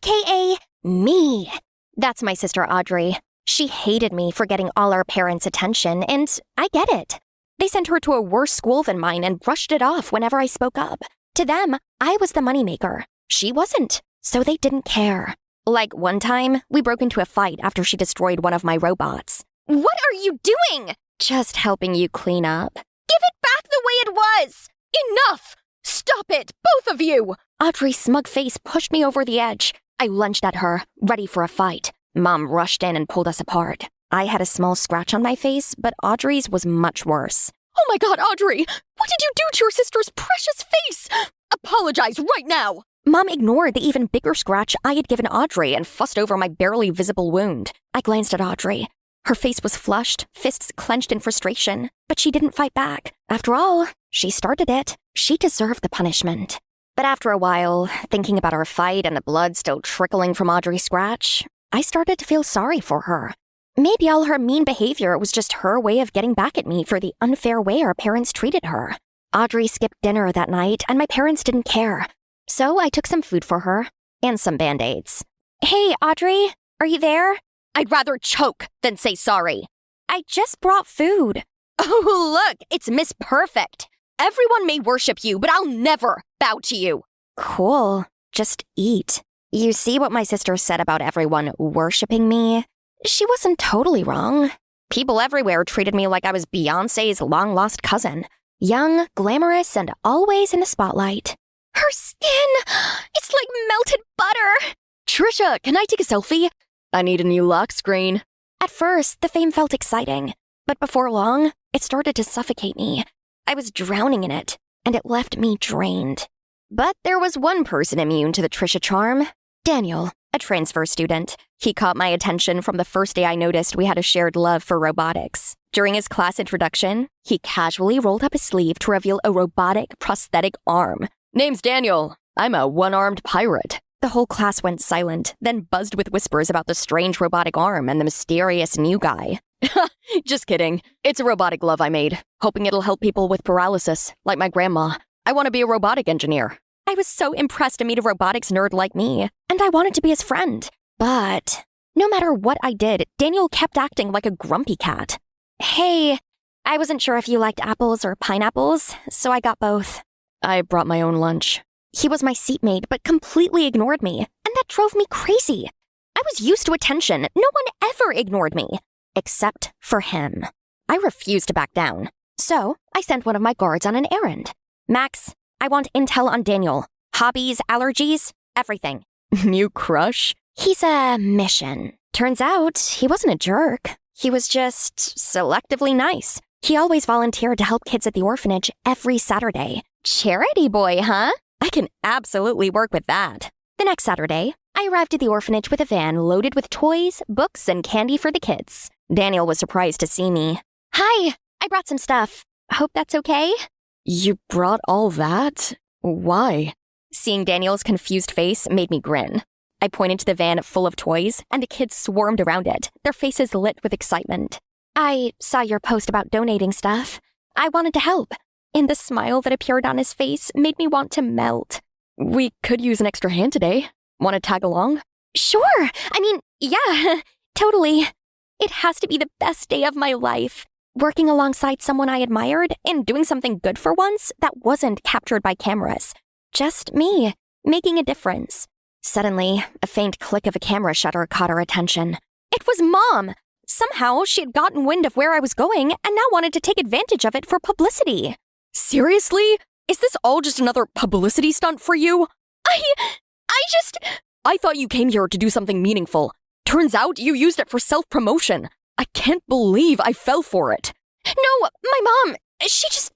[SPEAKER 2] AKA me. That's my sister Audrey. She hated me for getting all our parents' attention, and I get it. They sent her to a worse school than mine and brushed it off whenever I spoke up. To them, I was the moneymaker. She wasn't, so they didn't care. Like one time, we broke into a fight after she destroyed one of my robots.
[SPEAKER 3] What are you doing?
[SPEAKER 2] Just helping you clean up.
[SPEAKER 3] Give it back the way it was! Enough! Stop it, both of you!
[SPEAKER 2] Audrey's smug face pushed me over the edge. I lunged at her, ready for a fight. Mom rushed in and pulled us apart. I had a small scratch on my face, but Audrey's was much worse.
[SPEAKER 3] Oh my God, Audrey! What did you do to your sister's precious face? Apologize right now!
[SPEAKER 2] Mom ignored the even bigger scratch I had given Audrey and fussed over my barely visible wound. I glanced at Audrey. Her face was flushed, fists clenched in frustration, but she didn't fight back. After all, she started it. She deserved the punishment. But after a while, thinking about our fight and the blood still trickling from Audrey's scratch, I started to feel sorry for her. Maybe all her mean behavior was just her way of getting back at me for the unfair way our parents treated her. Audrey skipped dinner that night, and my parents didn't care. So I took some food for her, and some Band-Aids. Hey, Audrey, are you there?
[SPEAKER 3] I'd rather choke than say sorry.
[SPEAKER 2] I just brought food.
[SPEAKER 3] Oh, look, it's Miss Perfect. Everyone may worship you, but I'll never bow to you.
[SPEAKER 2] Cool. Just eat. You see what my sister said about everyone worshiping me? She wasn't totally wrong. People everywhere treated me like I was Beyoncé's long-lost cousin. Young, glamorous, and always in the spotlight.
[SPEAKER 3] Her skin! It's like melted butter! Trisha, can I take a selfie? I need a new lock screen.
[SPEAKER 2] At first, the fame felt exciting, but before long, it started to suffocate me. I was drowning in it, and it left me drained. But there was one person immune to the Trisha charm. Daniel, a transfer student. He caught my attention from the first day I noticed we had a shared love for robotics. During his class introduction, he casually rolled up his sleeve to reveal a robotic prosthetic arm.
[SPEAKER 3] Name's Daniel. I'm a one-armed pirate.
[SPEAKER 2] The whole class went silent, then buzzed with whispers about the strange robotic arm and the mysterious new guy.
[SPEAKER 3] Just kidding. It's a robotic glove I made, hoping it'll help people with paralysis, like my grandma. I want to be a robotic engineer.
[SPEAKER 2] I was so impressed to meet a robotics nerd like me, and I wanted to be his friend. But no matter what I did, Daniel kept acting like a grumpy cat. Hey, I wasn't sure if you liked apples or pineapples, so I got both.
[SPEAKER 3] I brought my own lunch.
[SPEAKER 2] He was my seatmate, but completely ignored me, and that drove me crazy. I was used to attention. No one ever ignored me, except for him. I refused to back down, so I sent one of my guards on an errand. Max, I want intel on Daniel. Hobbies, allergies, everything.
[SPEAKER 3] New crush?
[SPEAKER 2] He's a mission. Turns out, he wasn't a jerk. He was just selectively nice. He always volunteered to help kids at the orphanage every Saturday. Charity boy, huh? I can absolutely work with that. The next Saturday, I arrived at the orphanage with a van loaded with toys, books, and candy for the kids. Daniel was surprised to see me. Hi, I brought some stuff. Hope that's okay?
[SPEAKER 3] You brought all that? Why?
[SPEAKER 2] Seeing Daniel's confused face made me grin. I pointed to the van full of toys, and the kids swarmed around it, their faces lit with excitement. I saw your post about donating stuff. I wanted to help. And the smile that appeared on his face made me want to melt.
[SPEAKER 3] We could use an extra hand today. Want to tag along?
[SPEAKER 2] Sure. Yeah, totally. It has to be the best day of my life. Working alongside someone I admired and doing something good for once that wasn't captured by cameras. Just me, making a difference. Suddenly, a faint click of a camera shutter caught our attention. It was Mom! Somehow, she had gotten wind of where I was going and now wanted to take advantage of it for publicity.
[SPEAKER 3] Seriously? Is this all just another publicity stunt for you? I thought you came here to do something meaningful. Turns out you used it for self-promotion. I can't believe I fell for it.
[SPEAKER 2] No, my mom, she's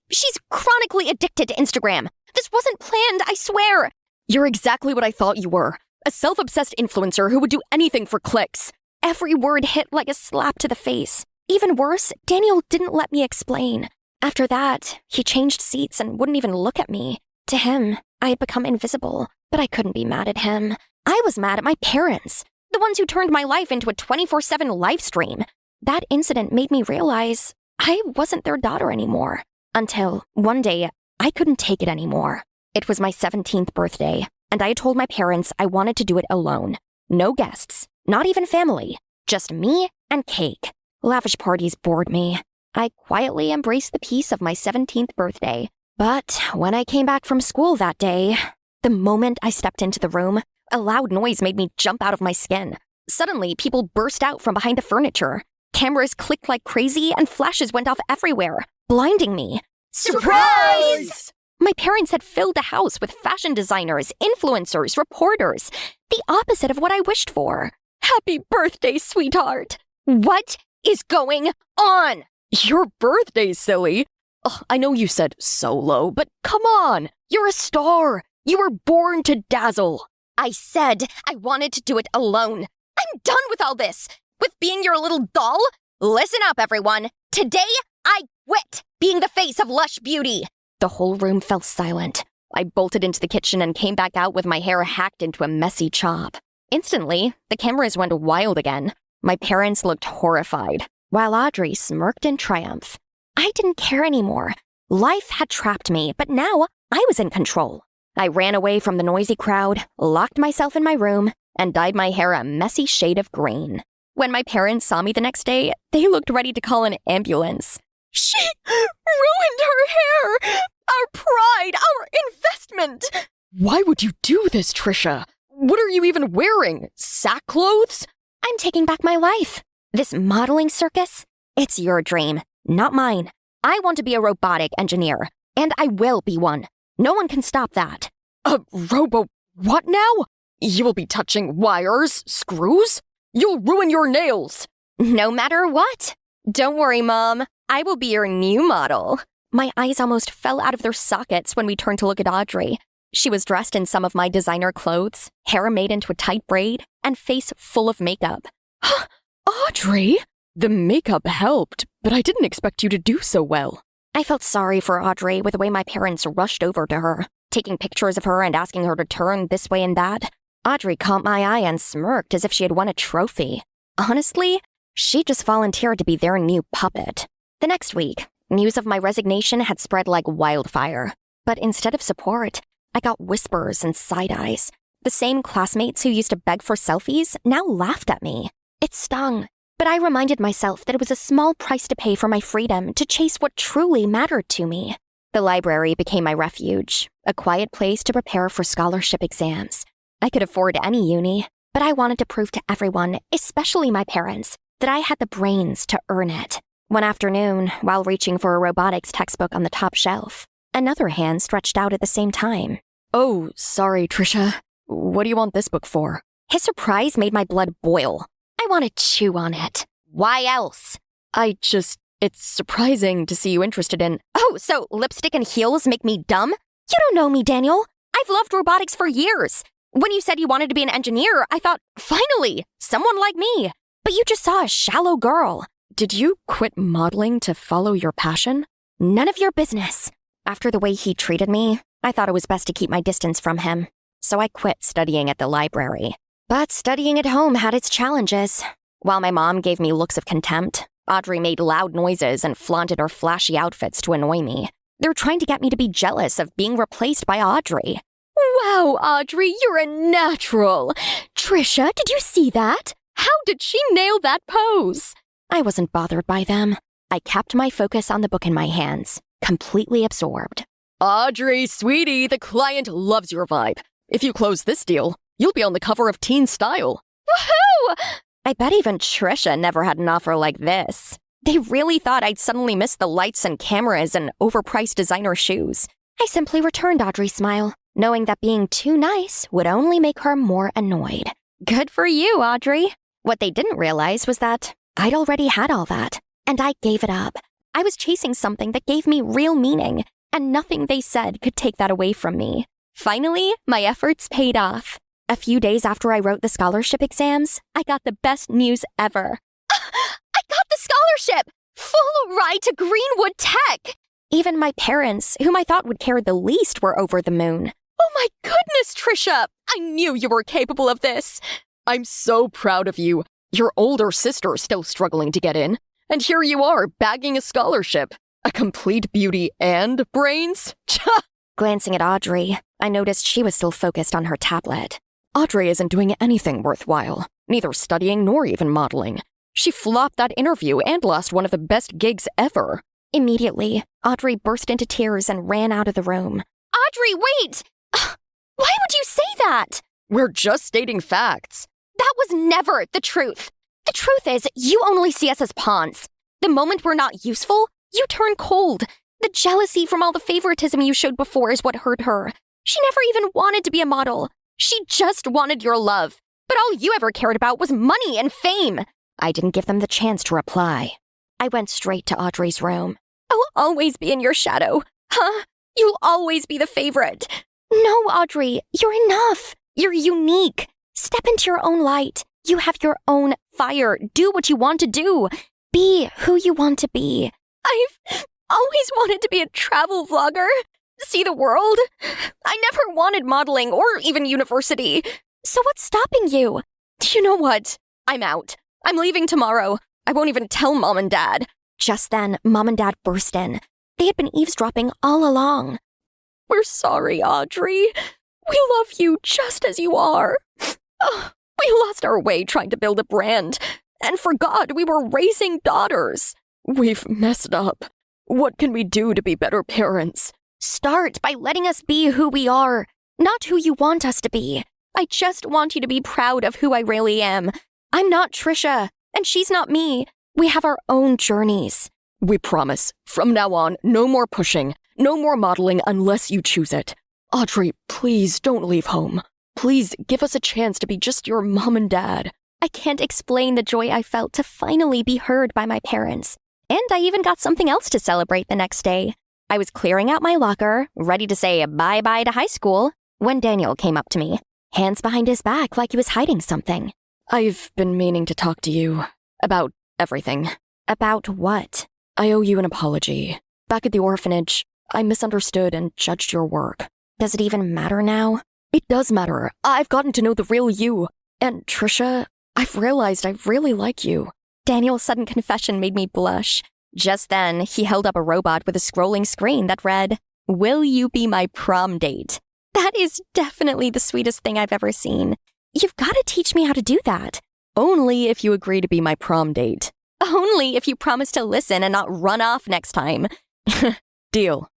[SPEAKER 2] chronically addicted to Instagram. This wasn't planned, I swear.
[SPEAKER 3] You're exactly what I thought you were. A self-obsessed influencer who would do anything for clicks.
[SPEAKER 2] Every word hit like a slap to the face. Even worse, Daniel didn't let me explain. After that, he changed seats and wouldn't even look at me. To him, I had become invisible, but I couldn't be mad at him. I was mad at my parents, the ones who turned my life into a 24/7 live stream. That incident made me realize I wasn't their daughter anymore. Until one day, I couldn't take it anymore. It was my 17th birthday, and I told my parents I wanted to do it alone. No guests, not even family, just me and cake. Lavish parties bored me. I quietly embraced the peace of my 17th birthday. But when I came back from school that day, the moment I stepped into the room, a loud noise made me jump out of my skin. Suddenly, people burst out from behind the furniture. Cameras clicked like crazy and flashes went off everywhere, blinding me.
[SPEAKER 3] Surprise!
[SPEAKER 2] My parents had filled the house with fashion designers, influencers, reporters. The opposite of what I wished for. Happy birthday, sweetheart! What is going on?
[SPEAKER 3] Your birthday, silly. Ugh, I know you said solo, but come on. You're a star. You were born to dazzle.
[SPEAKER 2] I said I wanted to do it alone. I'm done with all this. With being your little doll. Listen up, everyone. Today, I quit being the face of lush beauty. The whole room fell silent. I bolted into the kitchen and came back out with my hair hacked into a messy chop. Instantly, the cameras went wild again. My parents looked horrified, while Audrey smirked in triumph. I didn't care anymore. Life had trapped me, but now I was in control. I ran away from the noisy crowd, locked myself in my room, and dyed my hair a messy shade of green. When my parents saw me the next day, they looked ready to call an ambulance.
[SPEAKER 3] She ruined her hair! Our pride! Our investment! Why would you do this, Trisha? What are you even wearing? Sackclothes?
[SPEAKER 2] I'm taking back my life. This modeling circus? It's your dream, not mine. I want to be a robotic engineer, and I will be one. No one can stop that.
[SPEAKER 3] A what now? You will be touching wires, screws? You'll ruin your nails.
[SPEAKER 2] No matter what. Don't worry, Mom. I will be your new model. My eyes almost fell out of their sockets when we turned to look at Audrey. She was dressed in some of my designer clothes, hair made into a tight braid, and face full of makeup.
[SPEAKER 3] Audrey? The makeup helped, but I didn't expect you to do so well.
[SPEAKER 2] I felt sorry for Audrey with the way my parents rushed over to her, taking pictures of her and asking her to turn this way and that. Audrey caught my eye and smirked as if she had won a trophy. Honestly, she just volunteered to be their new puppet. The next week, news of my resignation had spread like wildfire. But instead of support, I got whispers and side eyes. The same classmates who used to beg for selfies now laughed at me. It stung, but I reminded myself that it was a small price to pay for my freedom to chase what truly mattered to me. The library became my refuge, a quiet place to prepare for scholarship exams. I could afford any uni, but I wanted to prove to everyone, especially my parents, that I had the brains to earn it. One afternoon, while reaching for a robotics textbook on the top shelf, another hand stretched out at the same time.
[SPEAKER 3] Oh, sorry, Trisha. What do you want this book for?
[SPEAKER 2] His surprise made my blood boil. I want to chew on it. Why else?
[SPEAKER 3] It's surprising to see you interested in...
[SPEAKER 2] Oh, so lipstick and heels make me dumb? You don't know me, Daniel. I've loved robotics for years. When you said you wanted to be an engineer, I thought, finally, someone like me. But you just saw a shallow girl.
[SPEAKER 3] Did you quit modeling to follow your passion?
[SPEAKER 2] None of your business. After the way he treated me, I thought it was best to keep my distance from him. So I quit studying at the library. But studying at home had its challenges. While my mom gave me looks of contempt, Audrey made loud noises and flaunted her flashy outfits to annoy me. They were trying to get me to be jealous of being replaced by Audrey.
[SPEAKER 3] Wow, Audrey, you're a natural. Trisha, did you see that? How did she nail that pose?
[SPEAKER 2] I wasn't bothered by them. I kept my focus on the book in my hands, completely absorbed.
[SPEAKER 3] Audrey, sweetie, the client loves your vibe. If you close this deal, you'll be on the cover of Teen Style.
[SPEAKER 2] Woohoo! I bet even Trisha never had an offer like this. They really thought I'd suddenly miss the lights and cameras and overpriced designer shoes. I simply returned Audrey's smile, knowing that being too nice would only make her more annoyed. Good for you, Audrey. What they didn't realize was that I'd already had all that, and I gave it up. I was chasing something that gave me real meaning, and nothing they said could take that away from me. Finally, my efforts paid off. A few days after I wrote the scholarship exams, I got the best news ever. I got the scholarship! Full ride to Greenwood Tech! Even my parents, whom I thought would care the least, were over the moon.
[SPEAKER 3] Oh my goodness, Trisha! I knew you were capable of this! I'm so proud of you. Your older sister's still struggling to get in, and here you are, bagging a scholarship. A complete beauty and brains?
[SPEAKER 2] Glancing at Audrey, I noticed she was still focused on her tablet.
[SPEAKER 3] Audrey isn't doing anything worthwhile, neither studying nor even modeling. She flopped that interview and lost one of the best gigs ever.
[SPEAKER 2] Immediately, Audrey burst into tears and ran out of the room.
[SPEAKER 3] Audrey, wait! Why would you say that? We're just stating facts.
[SPEAKER 2] That was never the truth. The truth is, you only see us as pawns. The moment we're not useful, you turn cold. The jealousy from all the favoritism you showed before is what hurt her. She never even wanted to be a model. She just wanted your love. But all you ever cared about was money and fame. I didn't give them the chance to reply. I went straight to Audrey's room. I'll always be in your shadow. Huh? You'll always be the favorite. No, Audrey, you're enough. You're unique. Step into your own light. You have your own fire. Do what you want to do. Be who you want to be. I've always wanted to be a travel vlogger. See the world. I never wanted modeling or even university. So what's stopping you? You know what? I'm out. I'm leaving tomorrow. I won't even tell Mom and Dad. Just then, Mom and Dad burst in. They had been eavesdropping all along. We're sorry, Audrey. We love you just as you are. We lost our way trying to build a brand and forgot we were raising daughters. We've messed up. What can we do to be better parents? Start by letting us be who we are, not who you want us to be. I just want you to be proud of who I really am. I'm not Trisha, and she's not me. We have our own journeys. We promise, from now on, no more pushing, no more modeling unless you choose it. Audrey, please don't leave home. Please give us a chance to be just your mom and dad. I can't explain the joy I felt to finally be heard by my parents. And I even got something else to celebrate the next day. I was clearing out my locker, ready to say bye-bye to high school, when Daniel came up to me, hands behind his back like he was hiding something. I've been meaning to talk to you about everything. About what? I owe you an apology. Back at the orphanage, I misunderstood and judged your work. Does it even matter now? It does matter. I've gotten to know the real you. And Trisha, I've realized I really like you. Daniel's sudden confession made me blush. Just then, he held up a robot with a scrolling screen that read, "Will you be my prom date?" That is definitely the sweetest thing I've ever seen. You've got to teach me how to do that. Only if you agree to be my prom date. Only if you promise to listen and not run off next time. Deal.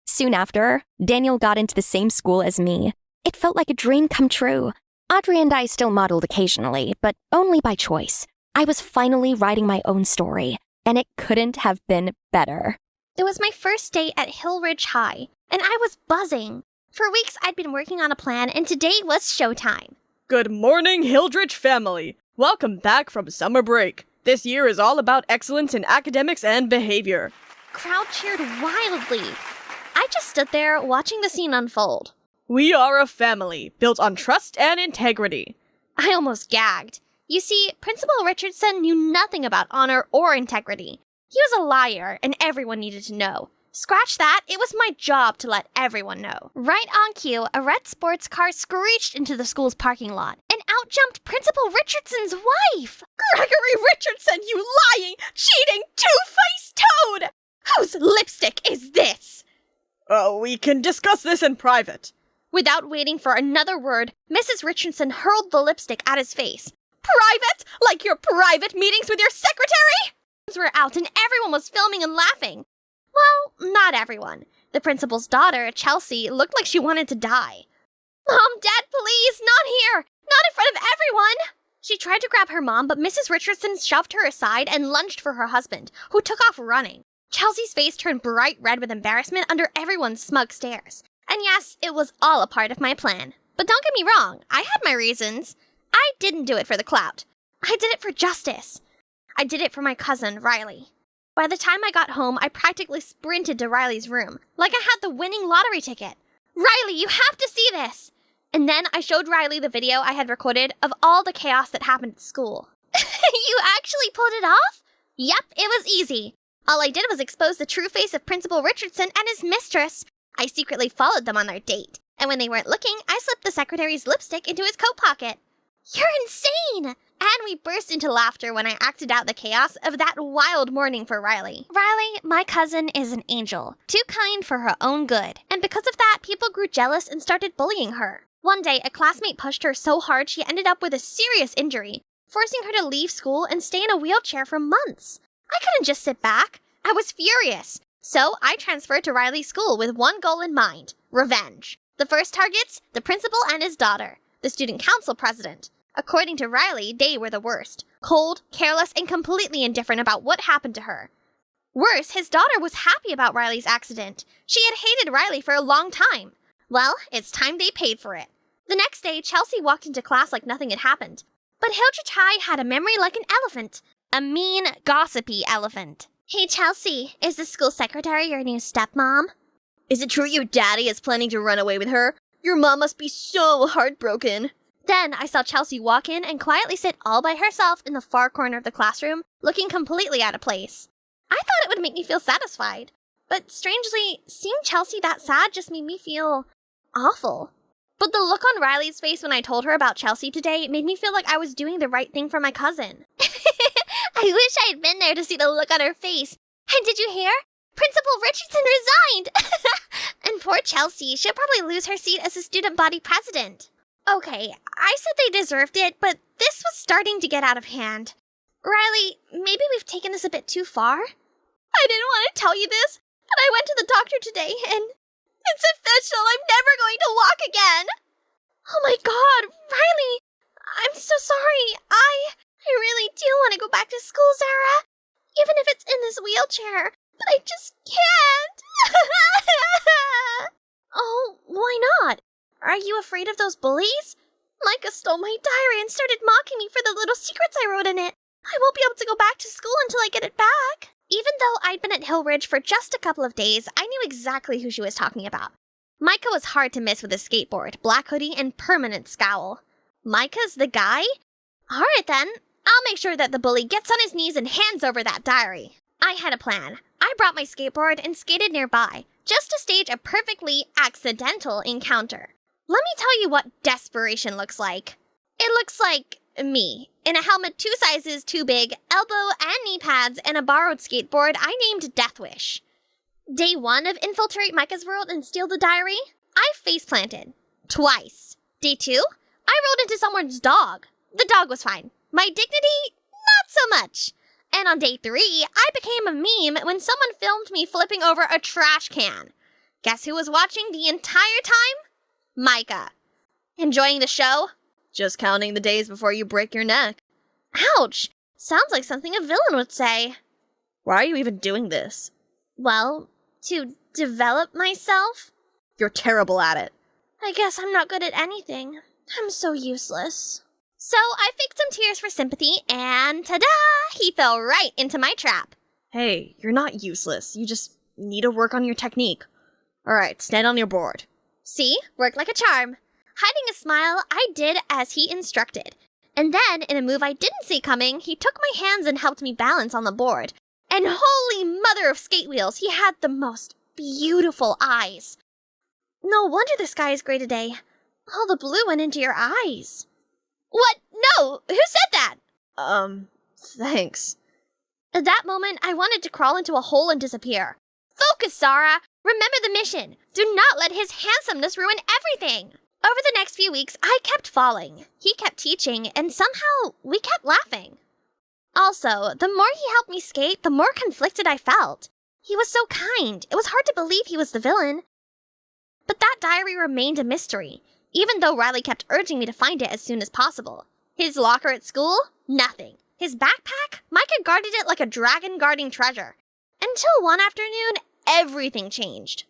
[SPEAKER 2] Soon after, Daniel got into the same school as me. It felt like a dream come true. Audrey and I still modeled occasionally, but only by choice. I was finally writing my own story, and it couldn't have been better.
[SPEAKER 4] It was my first day at Hill Ridge High, and I was buzzing. For weeks, I'd been working on a plan, and today was showtime.
[SPEAKER 5] Good morning, Hildrich family. Welcome back from summer break. This year is all about excellence in academics and behavior.
[SPEAKER 4] Crowd cheered wildly. I just stood there watching the scene unfold.
[SPEAKER 5] We are a family built on trust and integrity.
[SPEAKER 4] I almost gagged. You see, Principal Richardson knew nothing about honor or integrity. He was a liar, and everyone needed to know. Scratch that, it was my job to let everyone know. Right on cue, a red sports car screeched into the school's parking lot, and out jumped Principal Richardson's wife!
[SPEAKER 5] Gregory Richardson, you lying, cheating, two-faced toad! Whose lipstick is this? We can discuss this in private.
[SPEAKER 4] Without waiting for another word, Mrs. Richardson hurled the lipstick at his face. Private? Like your private meetings with your secretary? Were out and everyone was filming and laughing. Well, not everyone. The principal's daughter, Chelsea, looked like she wanted to die. Mom, Dad, please, not here! Not in front of everyone! She tried to grab her mom, but Mrs. Richardson shoved her aside and lunged for her husband, who took off running. Chelsea's face turned bright red with embarrassment under everyone's smug stares. And yes, it was all a part of my plan. But don't get me wrong, I had my reasons. I didn't do it for the clout. I did it for justice. I did it for my cousin, Riley. By the time I got home, I practically sprinted to Riley's room, like I had the winning lottery ticket. Riley, you have to see this! And then I showed Riley the video I had recorded of all the chaos that happened at school. You actually pulled it off? Yep, it was easy. All I did was expose the true face of Principal Richardson and his mistress. I secretly followed them on their date, and when they weren't looking, I slipped the secretary's lipstick into his coat pocket. You're insane! And we burst into laughter when I acted out the chaos of that wild morning for Riley. Riley, my cousin, is an angel, too kind for her own good. And because of that, people grew jealous and started bullying her. One day, a classmate pushed her so hard she ended up with a serious injury, forcing her to leave school and stay in a wheelchair for months. I couldn't just sit back. I was furious. So I transferred to Riley's school with one goal in mind: revenge. The first targets, the principal and his daughter, the student council president. According to Riley, they were the worst. Cold, careless, and completely indifferent about what happened to her. Worse, his daughter was happy about Riley's accident. She had hated Riley for a long time. Well, it's time they paid for it. The next day, Chelsea walked into class like nothing had happened. But Hildred Chai had a memory like an elephant. A mean, gossipy elephant. Hey, Chelsea, is the school secretary your new stepmom?
[SPEAKER 5] Is it true your daddy is planning to run away with her? Your mom must be so heartbroken.
[SPEAKER 4] Then I saw Chelsea walk in and quietly sit all by herself in the far corner of the classroom, looking completely out of place. I thought it would make me feel satisfied. But strangely, seeing Chelsea that sad just made me feel awful. But the look on Riley's face when I told her about Chelsea today made me feel like I was doing the right thing for my cousin. I wish I had been there to see the look on her face. And did you hear? Principal Richardson resigned! And poor Chelsea, she'll probably lose her seat as the student body president. Okay, I said they deserved it, but this was starting to get out of hand. Riley, maybe we've taken this a bit too far? I didn't want to tell you this, but I went to the doctor today, and it's official. I'm never going to walk again. Oh my God, Riley, I'm so sorry. I really do want to go back to school, Zara, even if it's in this wheelchair, but I just can't. Oh, why not? Are you afraid of those bullies? Micah stole my diary and started mocking me for the little secrets I wrote in it. I won't be able to go back to school until I get it back. Even though I'd been at Hill Ridge for just a couple of days, I knew exactly who she was talking about. Micah was hard to miss with his skateboard, black hoodie, and permanent scowl. Micah's the guy? Alright then, I'll make sure that the bully gets on his knees and hands over that diary. I had a plan. I brought my skateboard and skated nearby, just to stage a perfectly accidental encounter. Let me tell you what desperation looks like. It looks like me, in a helmet 2 sizes too big, elbow and knee pads, and a borrowed skateboard I named Death Wish. Day 1 of infiltrate Micah's world and steal the diary, I face planted. Twice. Day 2, I rolled into someone's dog. The dog was fine. My dignity, not so much. And on day 3, I became a meme when someone filmed me flipping over a trash can. Guess who was watching the entire time? Micah. Enjoying the show?
[SPEAKER 5] Just counting the days before you break your neck.
[SPEAKER 4] Ouch. Sounds like something a villain would say.
[SPEAKER 5] Why are you even doing this?
[SPEAKER 4] Well, to develop myself.
[SPEAKER 5] You're terrible at it.
[SPEAKER 4] I guess I'm not good at anything. I'm so useless. So I faked some tears for sympathy, and ta-da! He fell right into my trap.
[SPEAKER 5] Hey, you're not useless. You just need to work on your technique. Alright, stand on your board.
[SPEAKER 4] See? Worked like a charm. Hiding a smile, I did as he instructed. And then, in a move I didn't see coming, he took my hands and helped me balance on the board. And holy mother of skate wheels, he had the most beautiful eyes. No wonder the sky is gray today. All the blue went into your eyes. What? No! Who said that?
[SPEAKER 5] Thanks.
[SPEAKER 4] At that moment, I wanted to crawl into a hole and disappear. Focus, Zara! Remember the mission. Do not let his handsomeness ruin everything. Over the next few weeks, I kept falling. He kept teaching, and somehow we kept laughing. Also, the more he helped me skate, the more conflicted I felt. He was so kind. It was hard to believe he was the villain. But that diary remained a mystery, even though Riley kept urging me to find it as soon as possible. His locker at school? Nothing. His backpack? Micah guarded it like a dragon guarding treasure. Until one afternoon, everything changed.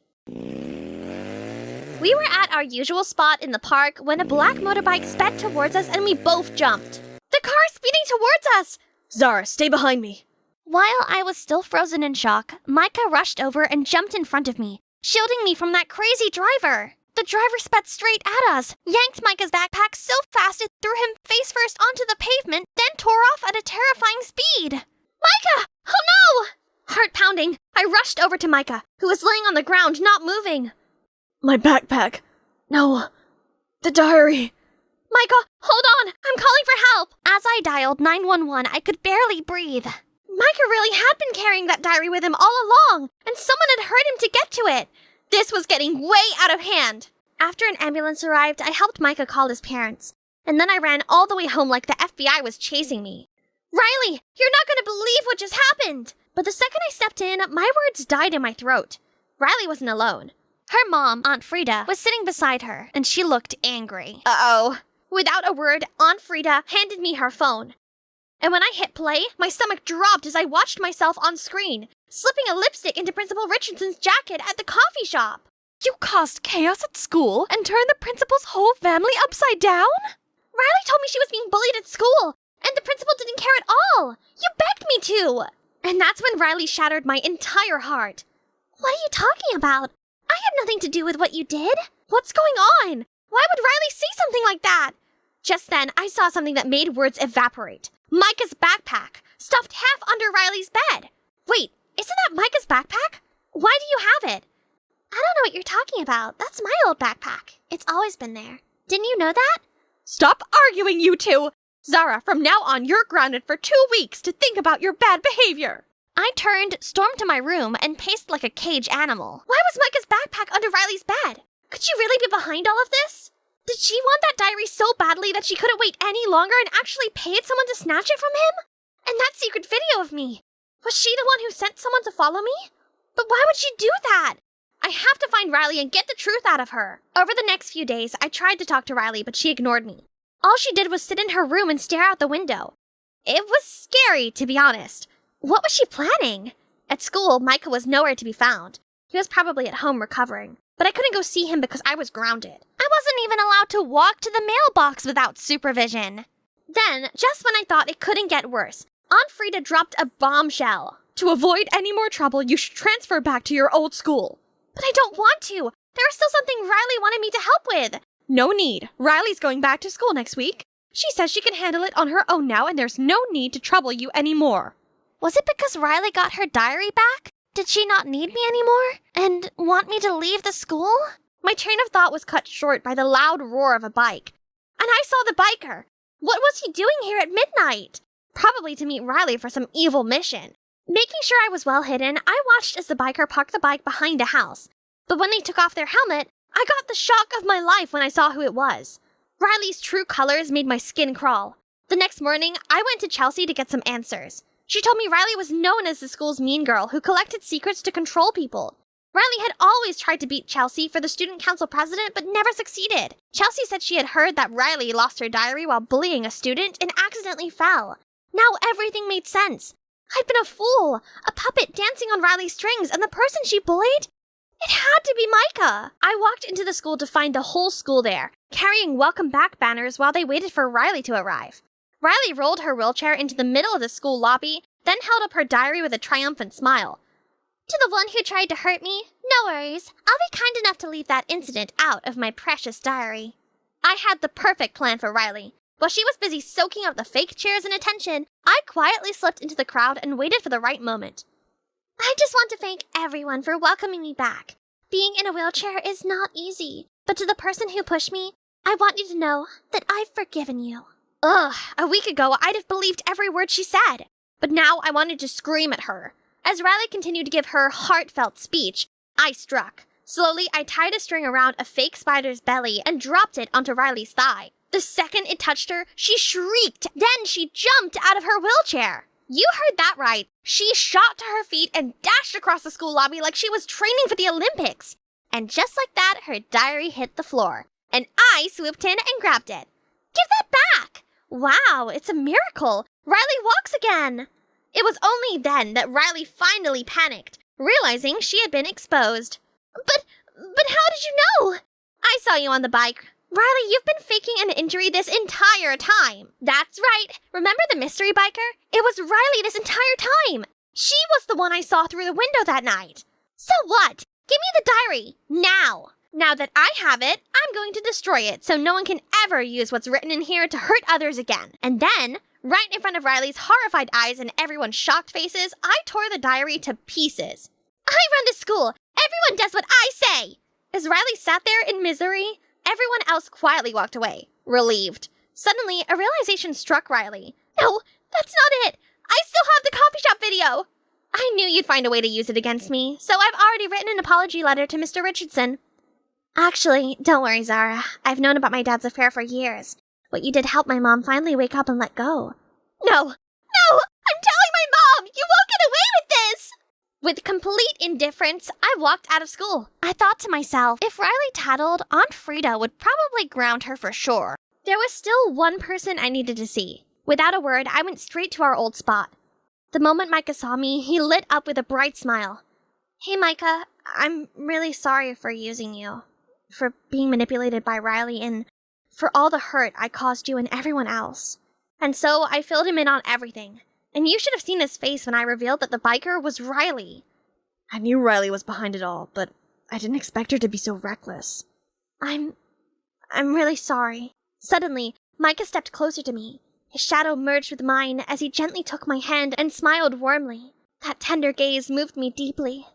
[SPEAKER 4] We were at our usual spot in the park when a black motorbike sped towards us and we both jumped. The car is speeding towards us!
[SPEAKER 5] Zara, stay behind me.
[SPEAKER 4] While I was still frozen in shock, Micah rushed over and jumped in front of me, shielding me from that crazy driver. The driver sped straight at us, yanked Micah's backpack so fast it threw him face first onto the pavement, then tore off at a terrifying speed. Micah! Oh no! Heart pounding, I rushed over to Micah, who was laying on the ground, not moving.
[SPEAKER 5] My backpack. No. The diary.
[SPEAKER 4] Micah, hold on! I'm calling for help! As I dialed 911, I could barely breathe. Micah really had been carrying that diary with him all along, and someone had hurt him to get to it. This was getting way out of hand. After an ambulance arrived, I helped Micah call his parents, and then I ran all the way home like the FBI was chasing me. Riley, you're not going to believe what just happened! But the second I stepped in, my words died in my throat. Riley wasn't alone. Her mom, Aunt Frida, was sitting beside her, and she looked angry. Uh-oh. Without a word, Aunt Frida handed me her phone. And when I hit play, my stomach dropped as I watched myself on screen, slipping a lipstick into Principal Richardson's jacket at the coffee shop.
[SPEAKER 3] You caused chaos at school and turned the principal's whole family upside down?
[SPEAKER 4] Riley told me she was being bullied at school, and the principal didn't care at all. You begged me to. And that's when Riley shattered my entire heart. What are you talking about? I had nothing to do with what you did. What's going on? Why would Riley say something like that? Just then, I saw something that made words evaporate. Micah's backpack, stuffed half under Riley's bed. Wait, isn't that Micah's backpack? Why do you have it? I don't know what you're talking about. That's my old backpack. It's always been there. Didn't you know that?
[SPEAKER 5] Stop arguing, you two! Zara, from now on, you're grounded for 2 weeks to think about your bad behavior.
[SPEAKER 4] I turned, stormed to my room, and paced like a caged animal. Why was Micah's backpack under Riley's bed? Could she really be behind all of this? Did she want that diary so badly that she couldn't wait any longer and actually paid someone to snatch it from him? And that secret video of me, was she the one who sent someone to follow me? But why would she do that? I have to find Riley and get the truth out of her. Over the next few days, I tried to talk to Riley, but she ignored me. All she did was sit in her room and stare out the window. It was scary, to be honest. What was she planning? At school, Micah was nowhere to be found. He was probably at home recovering, but I couldn't go see him because I was grounded. I wasn't even allowed to walk to the mailbox without supervision. Then, just when I thought it couldn't get worse, Aunt Frida dropped a bombshell.
[SPEAKER 5] To avoid any more trouble, you should transfer back to your old school.
[SPEAKER 4] But I don't want to. There was still something Riley wanted me to help with.
[SPEAKER 5] No need. Riley's going back to school next week. She says she can handle it on her own now, and there's no need to trouble you anymore.
[SPEAKER 4] Was it because Riley got her diary back? Did she not need me anymore? And want me to leave the school? My train of thought was cut short by the loud roar of a bike. And I saw the biker. What was he doing here at midnight? Probably to meet Riley for some evil mission. Making sure I was well hidden, I watched as the biker parked the bike behind a house. But when they took off their helmet, I got the shock of my life when I saw who it was. Riley's true colors made my skin crawl. The next morning, I went to Chelsea to get some answers. She told me Riley was known as the school's mean girl who collected secrets to control people. Riley had always tried to beat Chelsea for the student council president, but never succeeded. Chelsea said she had heard that Riley lost her diary while bullying a student and accidentally fell. Now everything made sense. I'd been a fool, a puppet dancing on Riley's strings, and the person she bullied? It had to be Micah. I walked into the school to find the whole school there, carrying welcome back banners while they waited for Riley to arrive. Riley rolled her wheelchair into the middle of the school lobby, then held up her diary with a triumphant smile. To the one who tried to hurt me, no worries. I'll be kind enough to leave that incident out of my precious diary. I had the perfect plan for Riley. While she was busy soaking up the fake cheers and attention, I quietly slipped into the crowd and waited for the right moment. I just want to thank everyone for welcoming me back. Being in a wheelchair is not easy, but to the person who pushed me, I want you to know that I've forgiven you. Ugh, a week ago I'd have believed every word she said, but now I wanted to scream at her. As Riley continued to give her heartfelt speech, I struck. Slowly, I tied a string around a fake spider's belly and dropped it onto Riley's thigh. The second it touched her, she shrieked. Then she jumped out of her wheelchair. You heard that right. She shot to her feet and dashed across the school lobby like she was training for the Olympics. And just like that, her diary hit the floor. And I swooped in and grabbed it. Give that back! Wow, it's a miracle. Riley walks again. It was only then that Riley finally panicked, realizing she had been exposed. But how did you know? I saw you on the bike. Riley, you've been faking an injury this entire time. That's right. Remember the mystery biker? It was Riley this entire time. She was the one I saw through the window that night. So what? Give me the diary. Now. Now that I have it, I'm going to destroy it so no one can ever use what's written in here to hurt others again. And then, right in front of Riley's horrified eyes and everyone's shocked faces, I tore the diary to pieces. I run the school. Everyone does what I say. As Riley sat there in misery, everyone else quietly walked away, relieved. Suddenly, a realization struck Riley. No, that's not it! I still have the coffee shop video! I knew you'd find a way to use it against me, so I've already written an apology letter to Mr. Richardson. Actually, don't worry, Zara. I've known about my dad's affair for years. What you did helped my mom finally wake up and let go. No! I'm telling my mom! You won't get away with this! With complete indifference, I walked out of school. I thought to myself, if Riley tattled, Aunt Frida would probably ground her for sure. There was still one person I needed to see. Without a word, I went straight to our old spot. The moment Micah saw me, he lit up with a bright smile. Hey, Micah, I'm really sorry for using you, for being manipulated by Riley, and for all the hurt I caused you and everyone else. And so I filled him in on everything. And you should have seen his face when I revealed that the biker was Riley.
[SPEAKER 5] I knew Riley was behind it all, but I didn't expect her to be so reckless.
[SPEAKER 4] I'm really sorry. Suddenly, Micah stepped closer to me. His shadow merged with mine as he gently took my hand and smiled warmly. That tender gaze moved me deeply.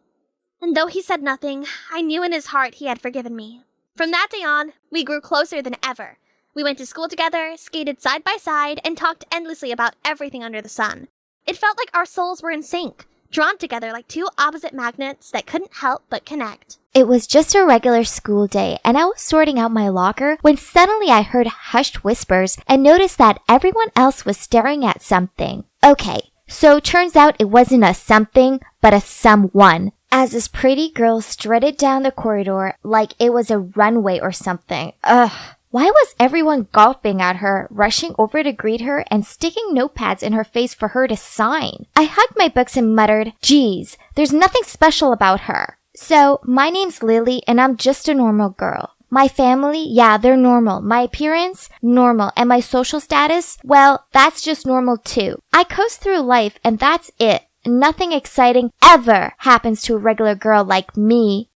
[SPEAKER 4] And though he said nothing, I knew in his heart he had forgiven me. From that day on, we grew closer than ever. We went to school together, skated side by side, and talked endlessly about everything under the sun. It felt like our souls were in sync, drawn together like two opposite magnets that couldn't help but connect.
[SPEAKER 6] It was just a regular school day, and I was sorting out my locker when suddenly I heard hushed whispers and noticed that everyone else was staring at something. Okay, so turns out it wasn't a something, but a someone, as this pretty girl strutted down the corridor like it was a runway or something. Ugh. Why was everyone gulping at her, rushing over to greet her, and sticking notepads in her face for her to sign? I hugged my books and muttered, geez, there's nothing special about her. So, my name's Lily, and I'm just a normal girl. My family, yeah, they're normal. My appearance, normal. And my social status, well, that's just normal too. I coast through life, and that's it. Nothing exciting ever happens to a regular girl like me.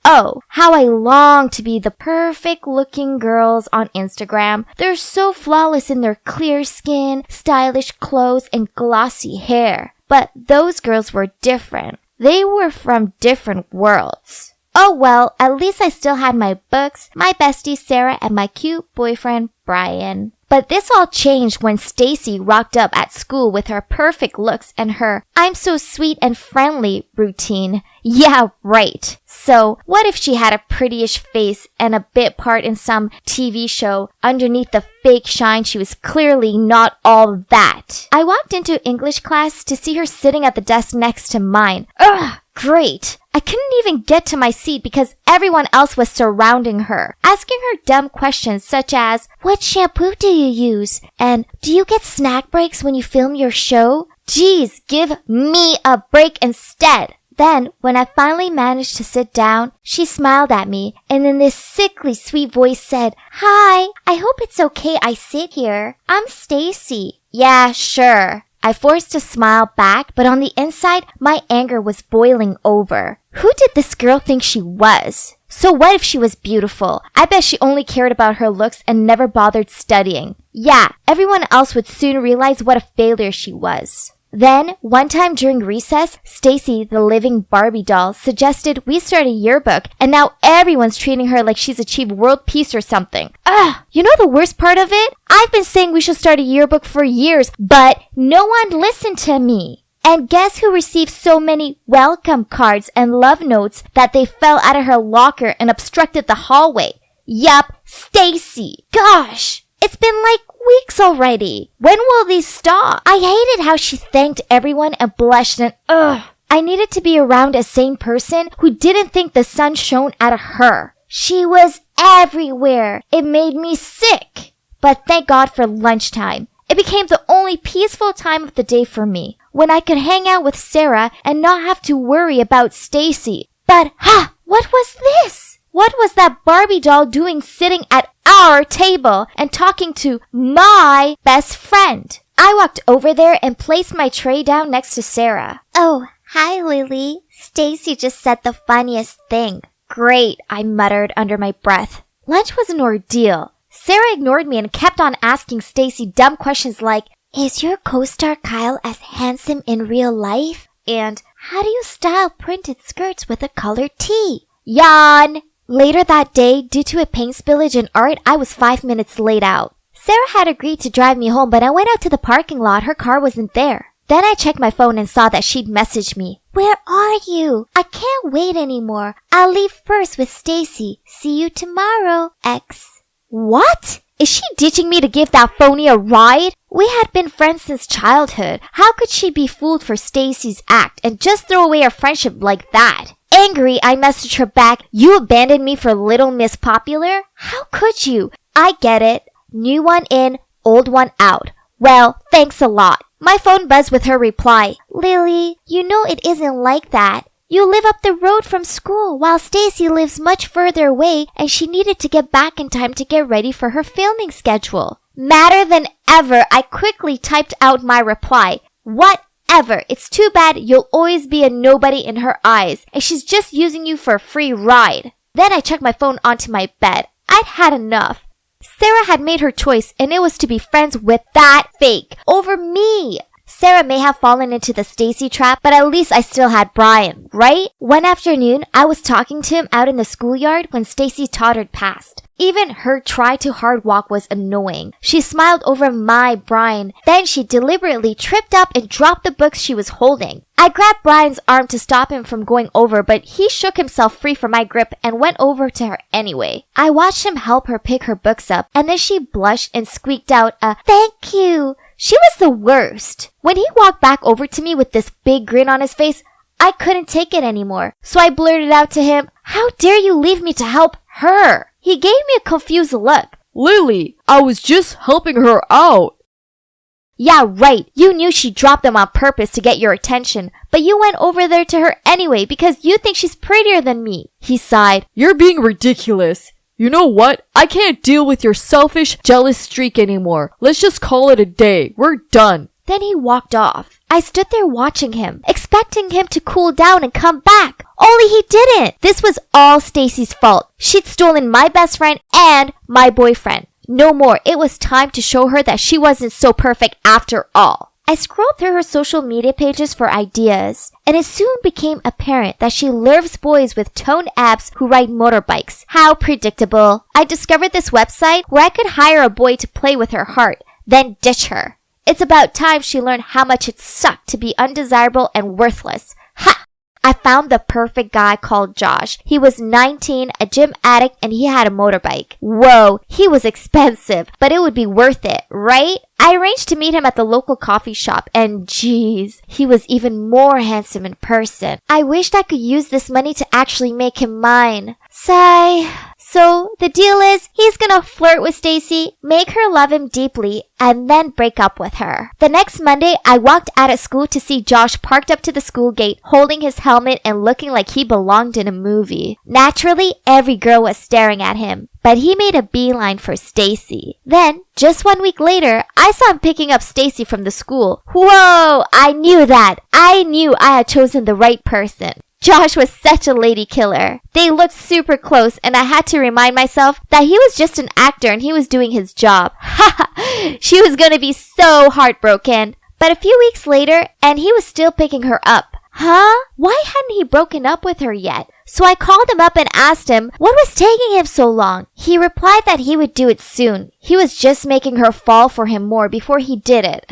[SPEAKER 6] Oh, how I long to be the perfect looking girls on Instagram. They're so flawless in their clear skin, stylish clothes, and glossy hair. But those girls were different. They were from different worlds. Oh well, at least I still had my books, my bestie Sarah, and my cute boyfriend Brian. But this all changed when Stacy rocked up at school with her perfect looks and her "I'm so sweet and friendly" routine. Yeah, right. So, what if she had a prettyish face and a bit part in some TV show? Underneath the fake shine, she was clearly not all that. I walked into English class to see her sitting at the desk next to mine. Ugh, great. I couldn't even get to my seat because everyone else was surrounding her, asking her dumb questions such as, "What shampoo do you use?" and "Do you get snack breaks when you film your show?" Geez, give me a break instead. Then, when I finally managed to sit down, she smiled at me and in this sickly sweet voice said, "Hi, I hope it's okay I sit here. I'm Stacy." Yeah, sure. I forced a smile back, but on the inside, my anger was boiling over. Who did this girl think she was? So what if she was beautiful? I bet she only cared about her looks and never bothered studying. Yeah, everyone else would soon realize what a failure she was. Then, one time during recess, Stacy, the living Barbie doll, suggested we start a yearbook, and now everyone's treating her like she's achieved world peace or something. Ugh, you know the worst part of it? I've been saying we should start a yearbook for years, but no one listened to me. And guess who received so many welcome cards and love notes that they fell out of her locker and obstructed the hallway? Yup, Stacy. Gosh! It's been like weeks already. When will these stop? I hated how she thanked everyone and blushed and I needed to be around a sane person who didn't think the sun shone out of her. She was everywhere. It made me sick. But thank God for lunchtime. It became the only peaceful time of the day for me, when I could hang out with Sarah and not have to worry about Stacy. But, what was this? What was that Barbie doll doing sitting at our table and talking to my best friend? I walked over there and placed my tray down next to Sarah. "Oh, hi, Lily. Stacy just said the funniest thing." "Great," I muttered under my breath. Lunch was an ordeal. Sarah ignored me and kept on asking Stacy dumb questions like, "Is your co-star Kyle as handsome in real life?" And "How do you style printed skirts with a colored tee?" Yawn! Later that day, due to a paint spillage in art, I was 5 minutes late out. Sarah had agreed to drive me home, but I went out to the parking lot. Her car wasn't there. Then I checked my phone and saw that she'd messaged me. Where are you? I can't wait anymore. I'll leave first with Stacy. See you tomorrow, X. What? Is she ditching me to give that phony a ride? We had been friends since childhood. How could she be fooled for Stacy's act and just throw away our friendship like that? Angry, I messaged her back, you abandoned me for Little Miss Popular? How could you? I get it. New one in, old one out. Well, thanks a lot. My phone buzzed with her reply. Lily, you know it isn't like that. You live up the road from school while Stacy lives much further away and she needed to get back in time to get ready for her filming schedule. Madder than ever, I quickly typed out my reply. Whatever. It's too bad you'll always be a nobody in her eyes and she's just using you for a free ride. Then I checked my phone onto my bed. I'd had enough. Sarah had made her choice and it was to be friends with that fake over me. Sarah may have fallen into the Stacy trap, but at least I still had Brian, right? One afternoon, I was talking to him out in the schoolyard when Stacy tottered past. Even her try-too-hard walk was annoying. She smiled over my Brian. Then she deliberately tripped up and dropped the books she was holding. I grabbed Brian's arm to stop him from going over, but he shook himself free from my grip and went over to her anyway. I watched him help her pick her books up, and then she blushed and squeaked out a "thank you." She was the worst. When he walked back over to me with this big grin on his face, I couldn't take it anymore. So I blurted out to him, "How dare you leave me to help her?" He gave me a confused look.
[SPEAKER 7] Lily, I was just helping her out.
[SPEAKER 6] Yeah, right. You knew she dropped them on purpose to get your attention, but you went over there to her anyway because you think she's prettier than me. He sighed.
[SPEAKER 7] You're being ridiculous. You know what? I can't deal with your selfish, jealous streak anymore. Let's just call it a day. We're done.
[SPEAKER 6] Then he walked off. I stood there watching him, expecting him to cool down and come back. Only he didn't. This was all Stacy's fault. She'd stolen my best friend and my boyfriend. No more. It was time to show her that she wasn't so perfect after all. I scrolled through her social media pages for ideas, and it soon became apparent that she loves boys with toned abs who ride motorbikes. How predictable. I discovered this website where I could hire a boy to play with her heart, then ditch her. It's about time she learned how much it sucked to be undesirable and worthless. Ha! I found the perfect guy called Josh. He was 19, a gym addict, and he had a motorbike. Whoa, he was expensive, but it would be worth it, right? I arranged to meet him at the local coffee shop, and geez, he was even more handsome in person. I wished I could use this money to actually make him mine. Sigh. So, the deal is, he's gonna flirt with Stacy, make her love him deeply, and then break up with her. The next Monday, I walked out of school to see Josh parked up to the school gate, holding his helmet and looking like he belonged in a movie. Naturally, every girl was staring at him, but he made a beeline for Stacy. Then, just 1 week later, I saw him picking up Stacy from the school. Whoa, I knew that. I knew I had chosen the right person. Josh was such a lady killer. They looked super close and I had to remind myself that he was just an actor and he was doing his job. Haha, she was gonna be so heartbroken. But a few weeks later, and he was still picking her up. Huh? Why hadn't he broken up with her yet? So I called him up and asked him what was taking him so long. He replied that he would do it soon. He was just making her fall for him more before he did it.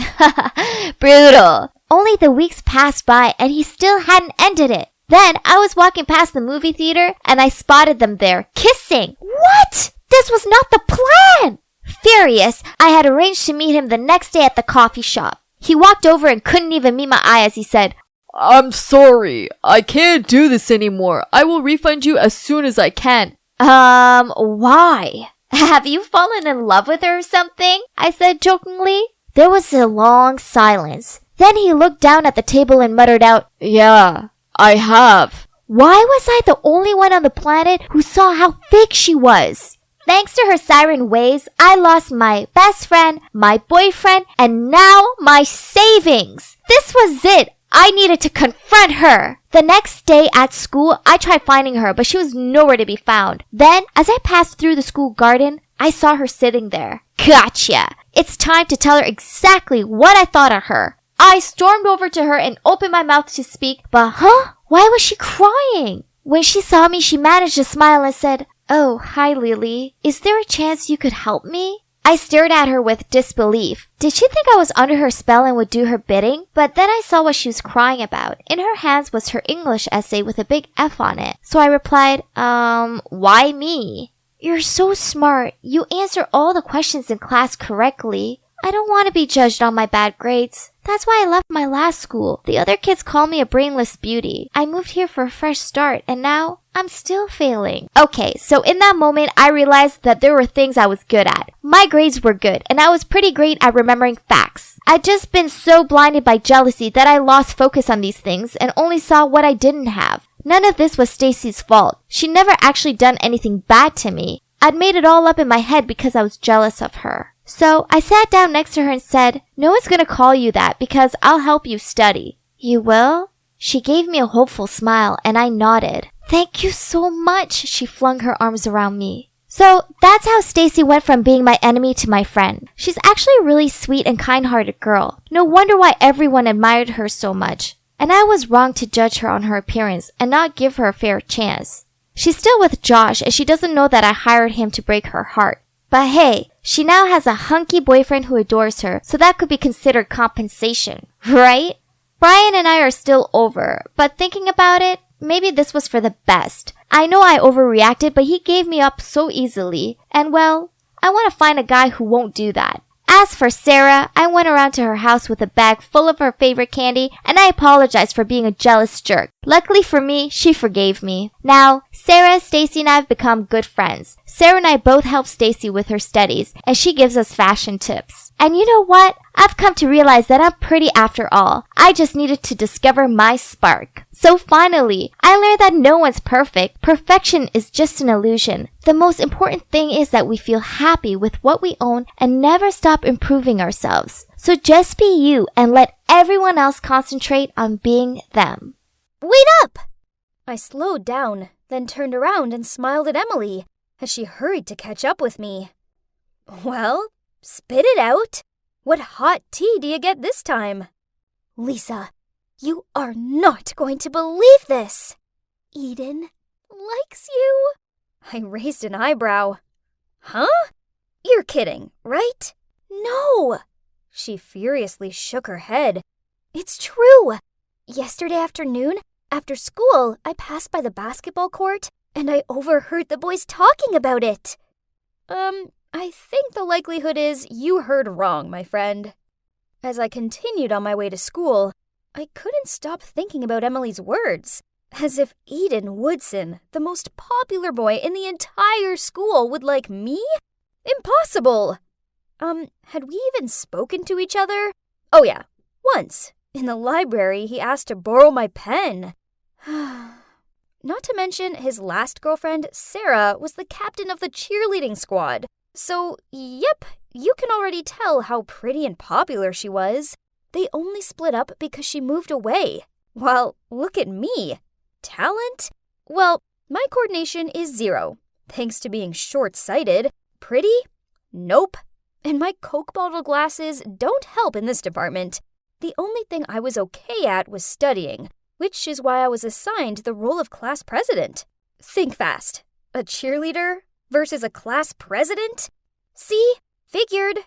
[SPEAKER 6] Brutal. Only the weeks passed by and he still hadn't ended it. Then I was walking past the movie theater and I spotted them there, kissing. What? This was not the plan! Furious, I had arranged to meet him the next day at the coffee shop. He walked over and couldn't even meet my eye as he said,
[SPEAKER 7] I'm sorry. I can't do this anymore. I will refund you as soon as I can.
[SPEAKER 6] Why? Have you fallen in love with her or something? I said jokingly. There was a long silence. Then he looked down at the table and muttered out,
[SPEAKER 7] Yeah, I have.
[SPEAKER 6] Why was I the only one on the planet who saw how fake she was? Thanks to her siren ways, I lost my best friend, my boyfriend, and now my savings. This was it. I needed to confront her. The next day at school, I tried finding her, but she was nowhere to be found. Then, as I passed through the school garden, I saw her sitting there. Gotcha! It's time to tell her exactly what I thought of her. I stormed over to her and opened my mouth to speak, but Why was she crying? When she saw me, she managed to smile and said, "Oh, hi Lily. Is there a chance you could help me?" I stared at her with disbelief. Did she think I was under her spell and would do her bidding? But then I saw what she was crying about. In her hands was her English essay with a big F on it. So I replied, why me? "You're so smart. You answer all the questions in class correctly. I don't want to be judged on my bad grades. That's why I left my last school. The other kids call me a brainless beauty. I moved here for a fresh start, and now I'm still failing." Okay, so in that moment, I realized that there were things I was good at. My grades were good, and I was pretty great at remembering facts. I'd just been so blinded by jealousy that I lost focus on these things and only saw what I didn't have. None of this was Stacy's fault. She never actually done anything bad to me. I'd made it all up in my head because I was jealous of her. So I sat down next to her and said, "No one's gonna call you that because I'll help you study." "You will?" She gave me a hopeful smile and I nodded. "Thank you so much." She flung her arms around me. So that's how Stacy went from being my enemy to my friend. She's actually a really sweet and kind-hearted girl. No wonder why everyone admired her so much. And I was wrong to judge her on her appearance and not give her a fair chance. She's still with Josh and she doesn't know that I hired him to break her heart. But hey, she now has a hunky boyfriend who adores her, so that could be considered compensation, right? Brian and I are still over, but thinking about it, maybe this was for the best. I know I overreacted, but he gave me up so easily. And well, I want to find a guy who won't do that. As for Sarah, I went around to her house with a bag full of her favorite candy, and I apologized for being a jealous jerk. Luckily for me, she forgave me. Now, Sarah, Stacy, and I have become good friends. Sarah and I both help Stacy with her studies, and she gives us fashion tips. And you know what? I've come to realize that I'm pretty after all. I just needed to discover my spark. So finally, I learned that no one's perfect. Perfection is just an illusion. The most important thing is that we feel happy with what we own and never stop improving ourselves. So just be you and let everyone else concentrate on being them.
[SPEAKER 8] Wait up! I slowed down, then turned around and smiled at Emily as she hurried to catch up with me. Well, spit it out. What hot tea do you get this time? Lisa, you are not going to believe this. Eden likes you. I raised an eyebrow. Huh? You're kidding, right? No. She furiously shook her head. It's true. Yesterday afternoon, after school, I passed by the basketball court and I overheard the boys talking about it. I think the likelihood is you heard wrong, my friend. As I continued on my way to school, I couldn't stop thinking about Emily's words. As if Eden Woodson, the most popular boy in the entire school, would like me? Impossible! Had we even spoken to each other? Oh yeah, once. In the library, he asked to borrow my pen. Not to mention, his last girlfriend, Sarah, was the captain of the cheerleading squad. So, yep, you can already tell how pretty and popular she was. They only split up because she moved away. Well, look at me. Talent? Well, my coordination is 0, thanks to being short-sighted. Pretty? Nope. And my Coke bottle glasses don't help in this department. The only thing I was okay at was studying, which is why I was assigned the role of class president. Think fast. A cheerleader versus a class president? See? Figured.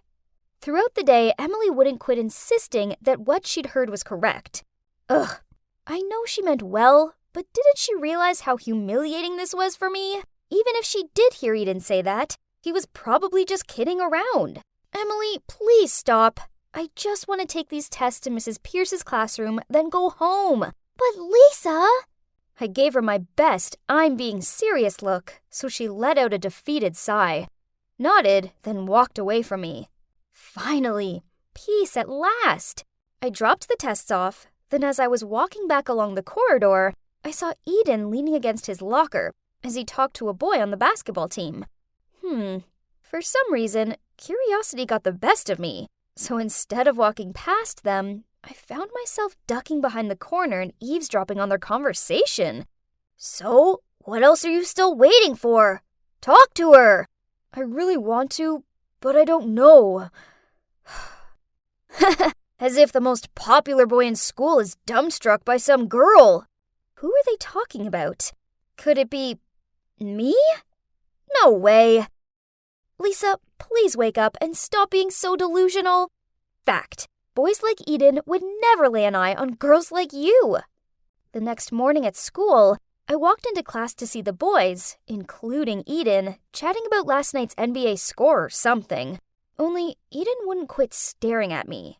[SPEAKER 8] Throughout the day, Emily wouldn't quit insisting that what she'd heard was correct. Ugh. I know she meant well, but didn't she realize how humiliating this was for me? Even if she did hear Eden say that, he was probably just kidding around. Emily, please stop. I just want to take these tests in Mrs. Pierce's classroom, then go home. But Lisa... I gave her my best I'm being serious look, so she let out a defeated sigh, nodded, then walked away from me. Finally, peace at last. I dropped the tests off, then as I was walking back along the corridor, I saw Eden leaning against his locker as he talked to a boy on the basketball team. For some reason, curiosity got the best of me, so instead of walking past them, I found myself ducking behind the corner and eavesdropping on their conversation. So, what else are you still waiting for? Talk to her! I really want to, but I don't know. As if the most popular boy in school is dumbstruck by some girl. Who are they talking about? Could it be me? No way. Lisa, please wake up and stop being so delusional. Fact, boys like Eden would never lay an eye on girls like you. The next morning at school, I walked into class to see the boys, including Eden, chatting about last night's NBA score or something. Only Eden wouldn't quit staring at me.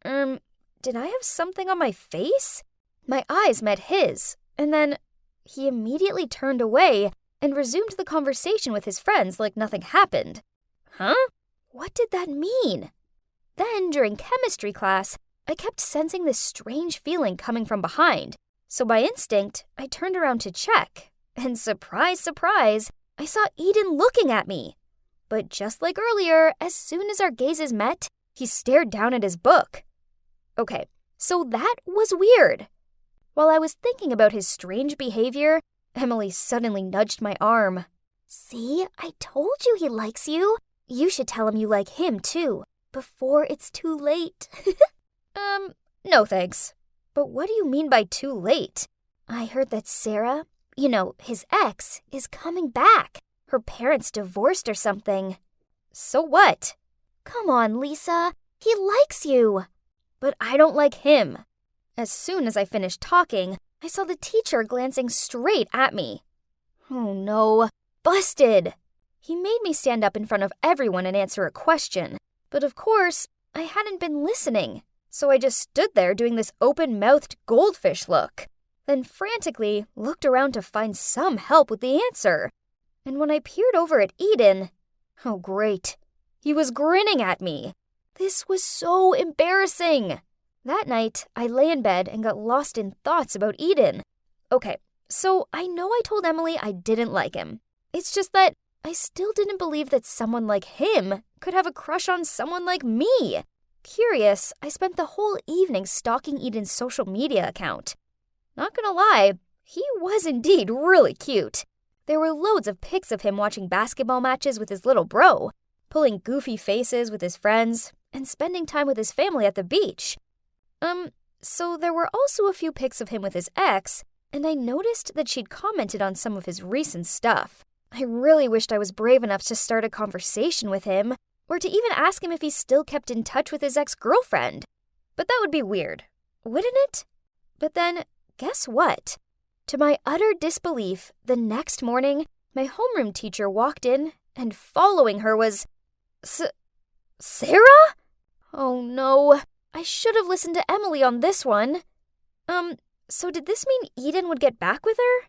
[SPEAKER 8] Did I have something on my face? My eyes met his, and then he immediately turned away and resumed the conversation with his friends like nothing happened. Huh? What did that mean? Then, during chemistry class, I kept sensing this strange feeling coming from behind. So by instinct, I turned around to check. And surprise, surprise, I saw Eden looking at me. But just like earlier, as soon as our gazes met, he stared down at his book. Okay, so that was weird. While I was thinking about his strange behavior, Emily suddenly nudged my arm.
[SPEAKER 6] See, I told you he likes you. You should tell him you like him too, before it's too late.
[SPEAKER 8] No thanks. But what do you mean by too late?
[SPEAKER 6] I heard that Sarah, his ex, is coming back. Her parents divorced or something.
[SPEAKER 8] So what?
[SPEAKER 6] Come on, Lisa. He likes you.
[SPEAKER 8] But I don't like him. As soon as I finished talking, I saw the teacher glancing straight at me. Oh no, busted! He made me stand up in front of everyone and answer a question. But of course, I hadn't been listening. So I just stood there doing this open-mouthed goldfish look. Then frantically looked around to find some help with the answer. And when I peered over at Eden, oh great, he was grinning at me. This was so embarrassing. That night, I lay in bed and got lost in thoughts about Eden. Okay, so I know I told Emily I didn't like him. It's just that I still didn't believe that someone like him could have a crush on someone like me. Curious, I spent the whole evening stalking Eden's social media account. Not gonna lie, he was indeed really cute. There were loads of pics of him watching basketball matches with his little bro, pulling goofy faces with his friends, and spending time with his family at the beach. So there were also a few pics of him with his ex, and I noticed that she'd commented on some of his recent stuff. I really wished I was brave enough to start a conversation with him, or to even ask him if he still kept in touch with his ex-girlfriend. But that would be weird, wouldn't it? But then, guess what? To my utter disbelief, the next morning, my homeroom teacher walked in, and following her was... Sarah? Oh no, I should have listened to Emily on this one. So did this mean Eden would get back with her?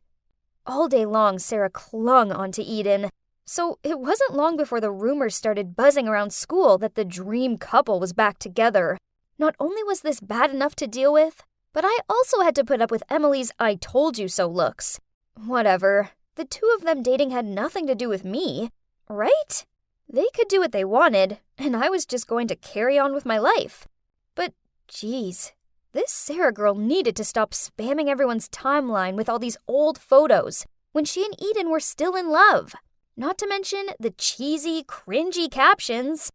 [SPEAKER 8] All day long, Sarah clung onto Eden. So it wasn't long before the rumors started buzzing around school that the dream couple was back together. Not only was this bad enough to deal with, but I also had to put up with Emily's I told you so looks. Whatever. The two of them dating had nothing to do with me, right? They could do what they wanted, and I was just going to carry on with my life. But, geez, this Sarah girl needed to stop spamming everyone's timeline with all these old photos when she and Eden were still in love. Not to mention the cheesy, cringy captions.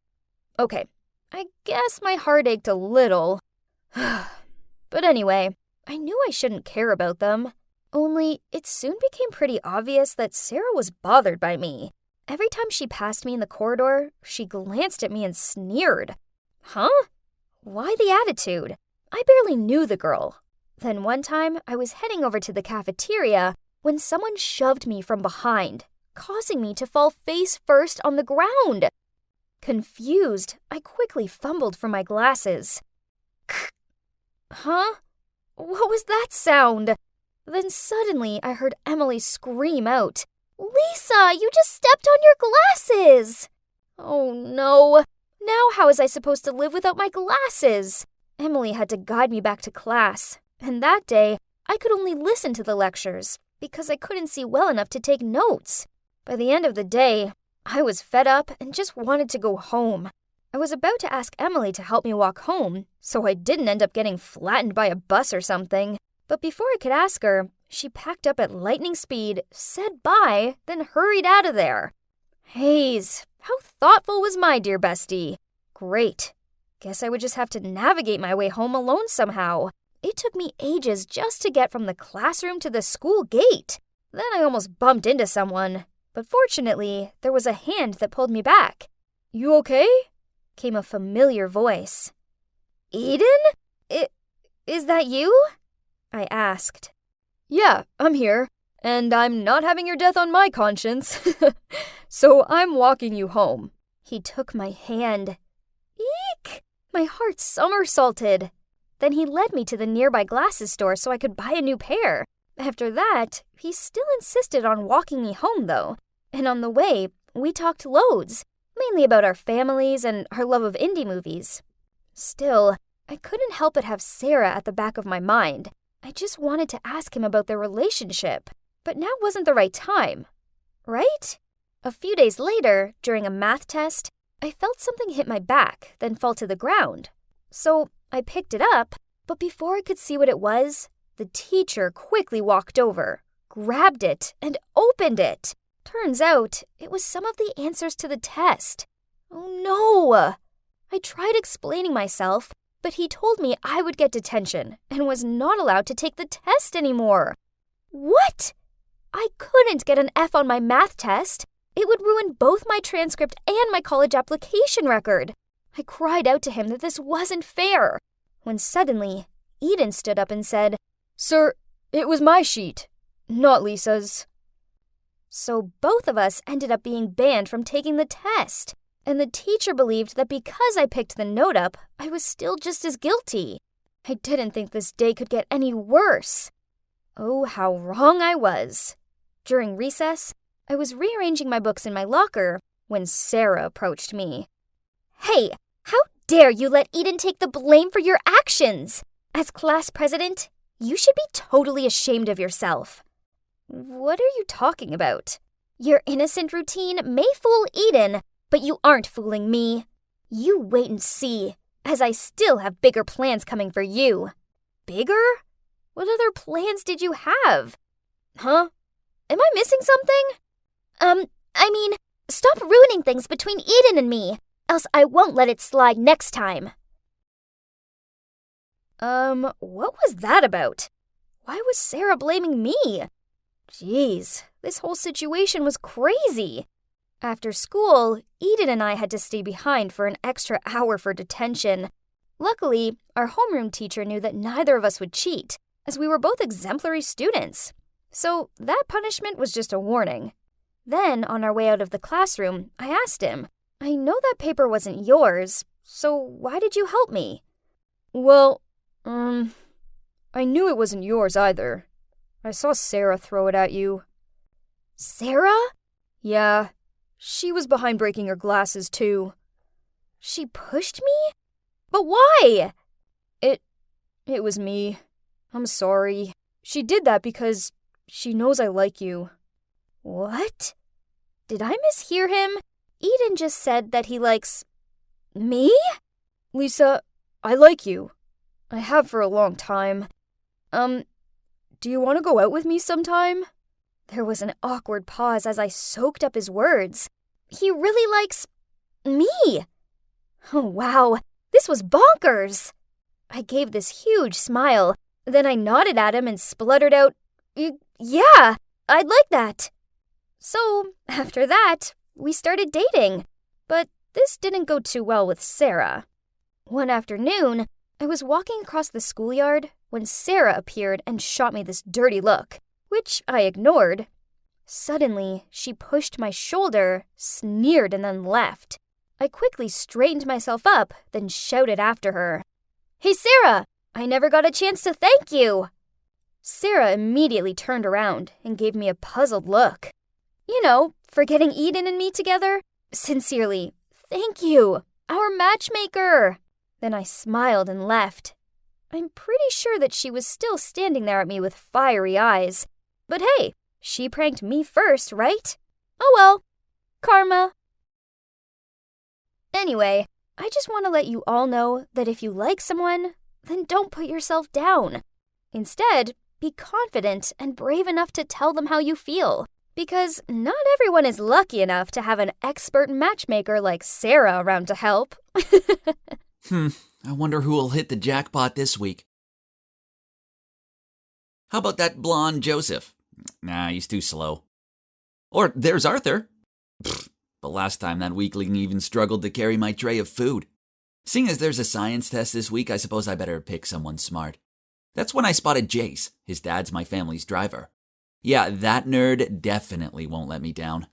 [SPEAKER 8] Okay, I guess my heart ached a little. But anyway, I knew I shouldn't care about them. Only, it soon became pretty obvious that Sarah was bothered by me. Every time she passed me in the corridor, she glanced at me and sneered. Huh? Why the attitude? I barely knew the girl. Then one time, I was heading over to the cafeteria when someone shoved me from behind, causing me to fall face first on the ground. Confused, I quickly fumbled for my glasses. Huh? What was that sound? Then suddenly I heard Emily scream out, "Lisa, you just stepped on your glasses!" Oh no. Now how was I supposed to live without my glasses? Emily had to guide me back to class, and that day I could only listen to the lectures because I couldn't see well enough to take notes. By the end of the day, I was fed up and just wanted to go home. I was about to ask Emily to help me walk home, so I didn't end up getting flattened by a bus or something. But before I could ask her, she packed up at lightning speed, said bye, then hurried out of there. Haze, how thoughtful was my dear bestie? Great. Guess I would just have to navigate my way home alone somehow. It took me ages just to get from the classroom to the school gate. Then I almost bumped into someone, but fortunately, there was a hand that pulled me back. "You okay?" came a familiar voice. "Eden? Is that you?" I asked. "Yeah, I'm here, and I'm not having your death on my conscience, so I'm walking you home." He took my hand. Eek! My heart somersaulted. Then he led me to the nearby glasses store so I could buy a new pair. After that, he still insisted on walking me home, though. And on the way, we talked loads, mainly about our families and our love of indie movies. Still, I couldn't help but have Sarah at the back of my mind. I just wanted to ask him about their relationship, but now wasn't the right time. Right? A few days later, during a math test, I felt something hit my back, then fall to the ground. So I picked it up, but before I could see what it was, the teacher quickly walked over, grabbed it, and opened it. Turns out, it was some of the answers to the test. Oh no! I tried explaining myself, but he told me I would get detention and was not allowed to take the test anymore. What? I couldn't get an F on my math test. It would ruin both my transcript and my college application record. I cried out to him that this wasn't fair, when suddenly, Eden stood up and said, "Sir, it was my sheet, not Lisa's." So both of us ended up being banned from taking the test, and the teacher believed that because I picked the note up, I was still just as guilty. I didn't think this day could get any worse. Oh, how wrong I was. During recess, I was rearranging my books in my locker when Sarah approached me. "Hey, how dare you let Eden take the blame for your actions? As class president, you should be totally ashamed of yourself." "What are you talking about?" "Your innocent routine may fool Eden, but you aren't fooling me. You wait and see, as I still have bigger plans coming for you." "Bigger? What other plans did you have?" "Huh? Am I missing something?" Stop ruining things between Eden and me, else I won't let it slide next time." What was that about? Why was Sarah blaming me? Jeez, this whole situation was crazy. After school, Eden and I had to stay behind for an extra hour for detention. Luckily, our homeroom teacher knew that neither of us would cheat, as we were both exemplary students. So that punishment was just a warning. Then, on our way out of the classroom, I asked him, "I know that paper wasn't yours, so why did you help me?" "Well, I knew it wasn't yours either. I saw Sarah throw it at you." "Sarah?" "Yeah, she was behind breaking her glasses too." "She pushed me? But why?" It was me. I'm sorry. She did that because she knows I like you." What? Did I mishear him? Eden just said that he likes... me?
[SPEAKER 7] "Lisa, I like you. I have for a long time. Do you want to go out with me sometime?"
[SPEAKER 8] There was an awkward pause as I soaked up his words. He really likes... me? Oh, wow. This was bonkers. I gave this huge smile. Then I nodded at him and spluttered out, "Yeah, I'd like that." So, after that, we started dating. But this didn't go too well with Sarah. One afternoon, I was walking across the schoolyard when Sarah appeared and shot me this dirty look, which I ignored. Suddenly, she pushed my shoulder, sneered, and then left. I quickly straightened myself up, then shouted after her, "Hey, Sarah! I never got a chance to thank you!" Sarah immediately turned around and gave me a puzzled look. You know, for getting Eden and me together. Sincerely, thank you, our matchmaker. Then I smiled and left. I'm pretty sure that she was still standing there at me with fiery eyes. But hey, she pranked me first, right? Oh well, karma. Anyway, I just want to let you all know that if you like someone, then don't put yourself down. Instead, be confident and brave enough to tell them how you feel. Because not everyone is lucky enough to have an expert matchmaker like Sarah around to help.
[SPEAKER 9] I wonder who will hit the jackpot this week. How about that blonde Joseph? Nah, he's too slow. Or there's Arthur. Pfft, but last time that weakling even struggled to carry my tray of food. Seeing as there's a science test this week, I suppose I better pick someone smart. That's when I spotted Jace. His dad's my family's driver. Yeah, that nerd definitely won't let me down.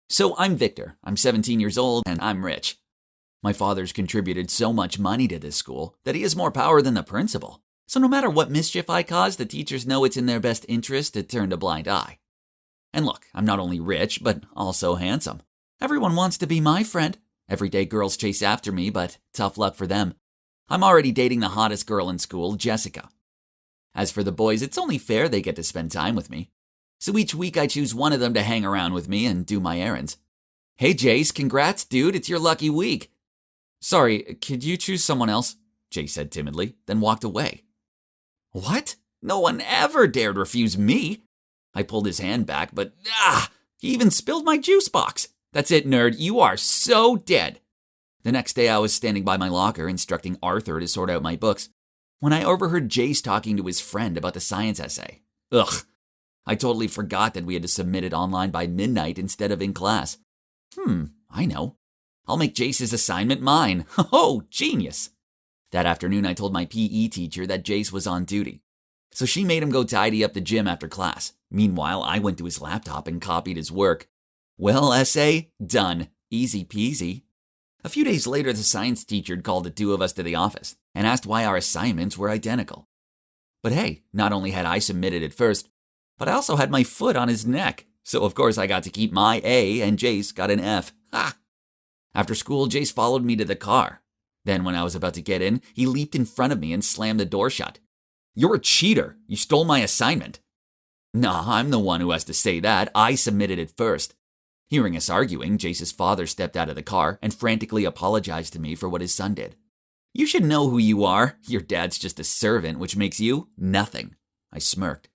[SPEAKER 9] So I'm Victor. I'm 17 years old and I'm rich. My father's contributed so much money to this school that he has more power than the principal. So no matter what mischief I cause, the teachers know it's in their best interest to turn a blind eye. And look, I'm not only rich, but also handsome. Everyone wants to be my friend. Everyday girls chase after me, but tough luck for them. I'm already dating the hottest girl in school, Jessica. As for the boys, it's only fair they get to spend time with me. So each week I choose one of them to hang around with me and do my errands. Hey Jace, congrats dude, it's your lucky week. Sorry, could you choose someone else? Jace said timidly, then walked away. What? No one ever dared refuse me. I pulled his hand back, but he even spilled my juice box. That's it, nerd, you are so dead. The next day I was standing by my locker instructing Arthur to sort out my books when I overheard Jace talking to his friend about the science essay. Ugh. I totally forgot that we had to submit it online by midnight instead of in class. I know. I'll make Jace's assignment mine. Oh, genius. That afternoon I told my PE teacher that Jace was on duty. So she made him go tidy up the gym after class. Meanwhile, I went to his laptop and copied his work. Well, essay, done. Easy peasy. A few days later, the science teacher called the two of us to the office and asked why our assignments were identical. But hey, not only had I submitted it first, but I also had my foot on his neck. So of course I got to keep my A and Jace got an F. Ha! After school, Jace followed me to the car. Then when I was about to get in, he leaped in front of me and slammed the door shut. You're a cheater. You stole my assignment. Nah, I'm the one who has to say that. I submitted it first. Hearing us arguing, Jace's father stepped out of the car and frantically apologized to me for what his son did. You should know who you are. Your dad's just a servant, which makes you nothing. I smirked.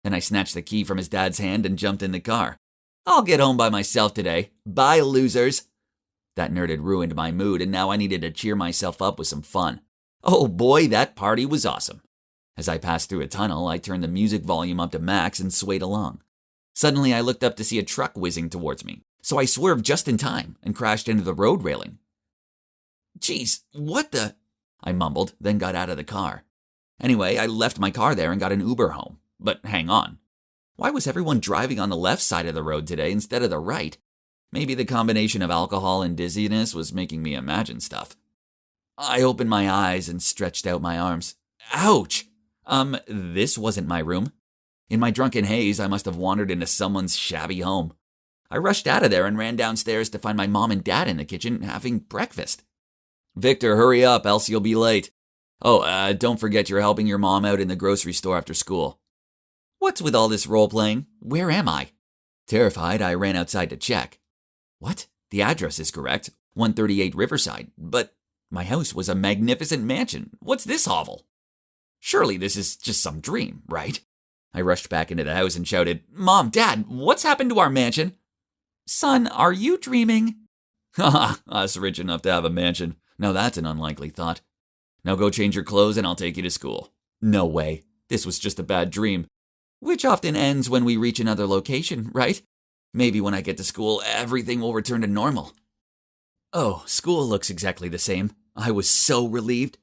[SPEAKER 9] Then I snatched the key from his dad's hand and jumped in the car. I'll get home by myself today. Bye, losers. That nerd had ruined my mood, and now I needed to cheer myself up with some fun. Oh boy, that party was awesome. As I passed through a tunnel, I turned the music volume up to max and swayed along. Suddenly, I looked up to see a truck whizzing towards me, so I swerved just in time and crashed into the road railing. Jeez, what the? I mumbled, then got out of the car. Anyway, I left my car there and got an Uber home. But hang on. Why was everyone driving on the left side of the road today instead of the right? Maybe the combination of alcohol and dizziness was making me imagine stuff. I opened my eyes and stretched out my arms. Ouch! This wasn't my room. In my drunken haze, I must have wandered into someone's shabby home. I rushed out of there and ran downstairs to find my mom and dad in the kitchen having breakfast. Victor, hurry up, else you'll be late. Oh, don't forget you're helping your mom out in the grocery store after school. What's with all this role-playing? Where am I? Terrified, I ran outside to check. What? The address is correct, 138 Riverside, but my house was a magnificent mansion. What's this hovel? Surely this is just some dream, right? I rushed back into the house and shouted, Mom, Dad, what's happened to our mansion? Son, are you dreaming? Haha, us rich enough to have a mansion. Now that's an unlikely thought. Now go change your clothes and I'll take you to school. No way. This was just a bad dream. Which often ends when we reach another location, right? Maybe when I get to school, everything will return to normal. Oh, school looks exactly the same. I was so relieved.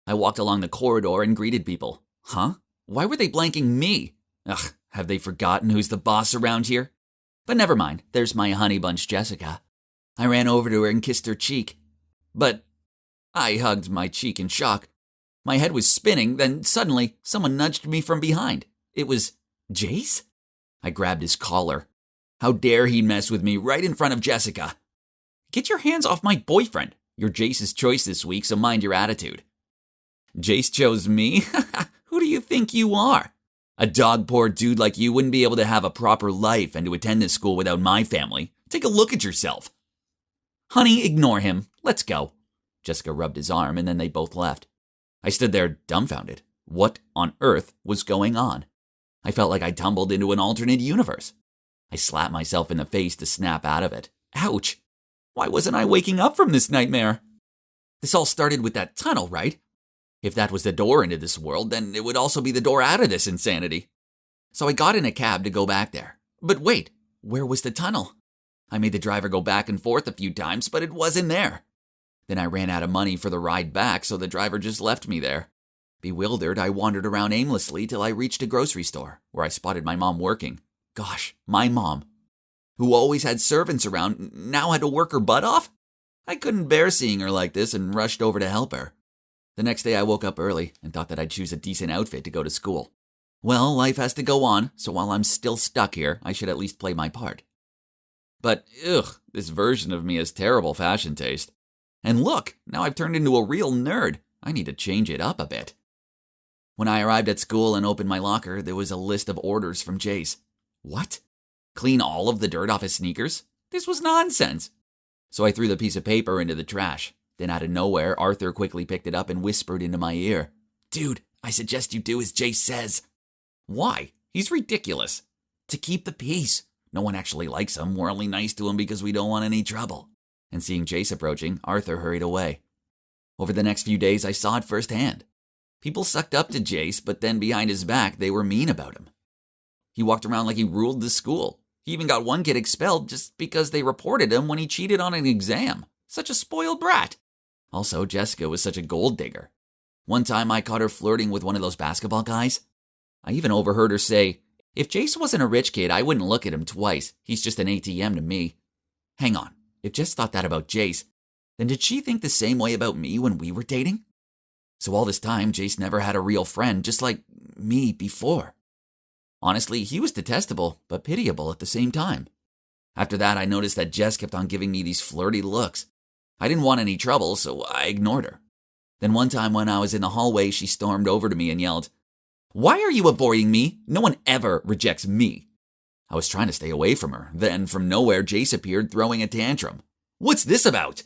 [SPEAKER 9] I walked along the corridor and greeted people. Huh? Why were they blanking me? Ugh, have they forgotten who's the boss around here? But never mind, there's my honey bunch Jessica. I ran over to her and kissed her cheek. But I hugged my cheek in shock. My head was spinning, then suddenly someone nudged me from behind. It was Jace? I grabbed his collar. How dare he mess with me right in front of Jessica? Get your hands off my boyfriend. You're Jace's choice this week, so mind your attitude. Jace chose me? Who do you think you are? A dog-poor dude like you wouldn't be able to have a proper life and to attend this school without my family. Take a look at yourself. Honey, ignore him. Let's go. Jessica rubbed his arm and then they both left. I stood there dumbfounded. What on earth was going on? I felt like I tumbled into an alternate universe. I slapped myself in the face to snap out of it. Ouch! Why wasn't I waking up from this nightmare? This all started with that tunnel, right? If that was the door into this world, then it would also be the door out of this insanity. So I got in a cab to go back there. But wait, where was the tunnel? I made the driver go back and forth a few times, but it wasn't there. Then I ran out of money for the ride back, so the driver just left me there. Bewildered, I wandered around aimlessly till I reached a grocery store, where I spotted my mom working. Gosh, my mom, who always had servants around, now had to work her butt off? I couldn't bear seeing her like this and rushed over to help her. The next day I woke up early and thought that I'd choose a decent outfit to go to school. Well, life has to go on, so while I'm still stuck here, I should at least play my part. But, this version of me has terrible fashion taste. And look, now I've turned into a real nerd. I need to change it up a bit. When I arrived at school and opened my locker, there was a list of orders from Jace. What? Clean all of the dirt off his sneakers? This was nonsense. So I threw the piece of paper into the trash. Then out of nowhere, Arthur quickly picked it up and whispered into my ear. Dude, I suggest you do as Jace says. Why? He's ridiculous. To keep the peace. No one actually likes him. We're only nice to him because we don't want any trouble. And seeing Jace approaching, Arthur hurried away. Over the next few days, I saw it firsthand. People sucked up to Jace, but then behind his back, they were mean about him. He walked around like he ruled the school. He even got one kid expelled just because they reported him when he cheated on an exam. Such a spoiled brat. Also, Jessica was such a gold digger. One time I caught her flirting with one of those basketball guys. I even overheard her say, if Jace wasn't a rich kid, I wouldn't look at him twice. He's just an ATM to me. Hang on, if Jess thought that about Jace, then did she think the same way about me when we were dating? So all this time, Jace never had a real friend, just like me before. Honestly, he was detestable, but pitiable at the same time. After that, I noticed that Jess kept on giving me these flirty looks. I didn't want any trouble, so I ignored her. Then one time when I was in the hallway, she stormed over to me and yelled, "Why are you avoiding me? No one ever rejects me." I was trying to stay away from her. Then, from nowhere, Jace appeared throwing a tantrum. "What's this about?"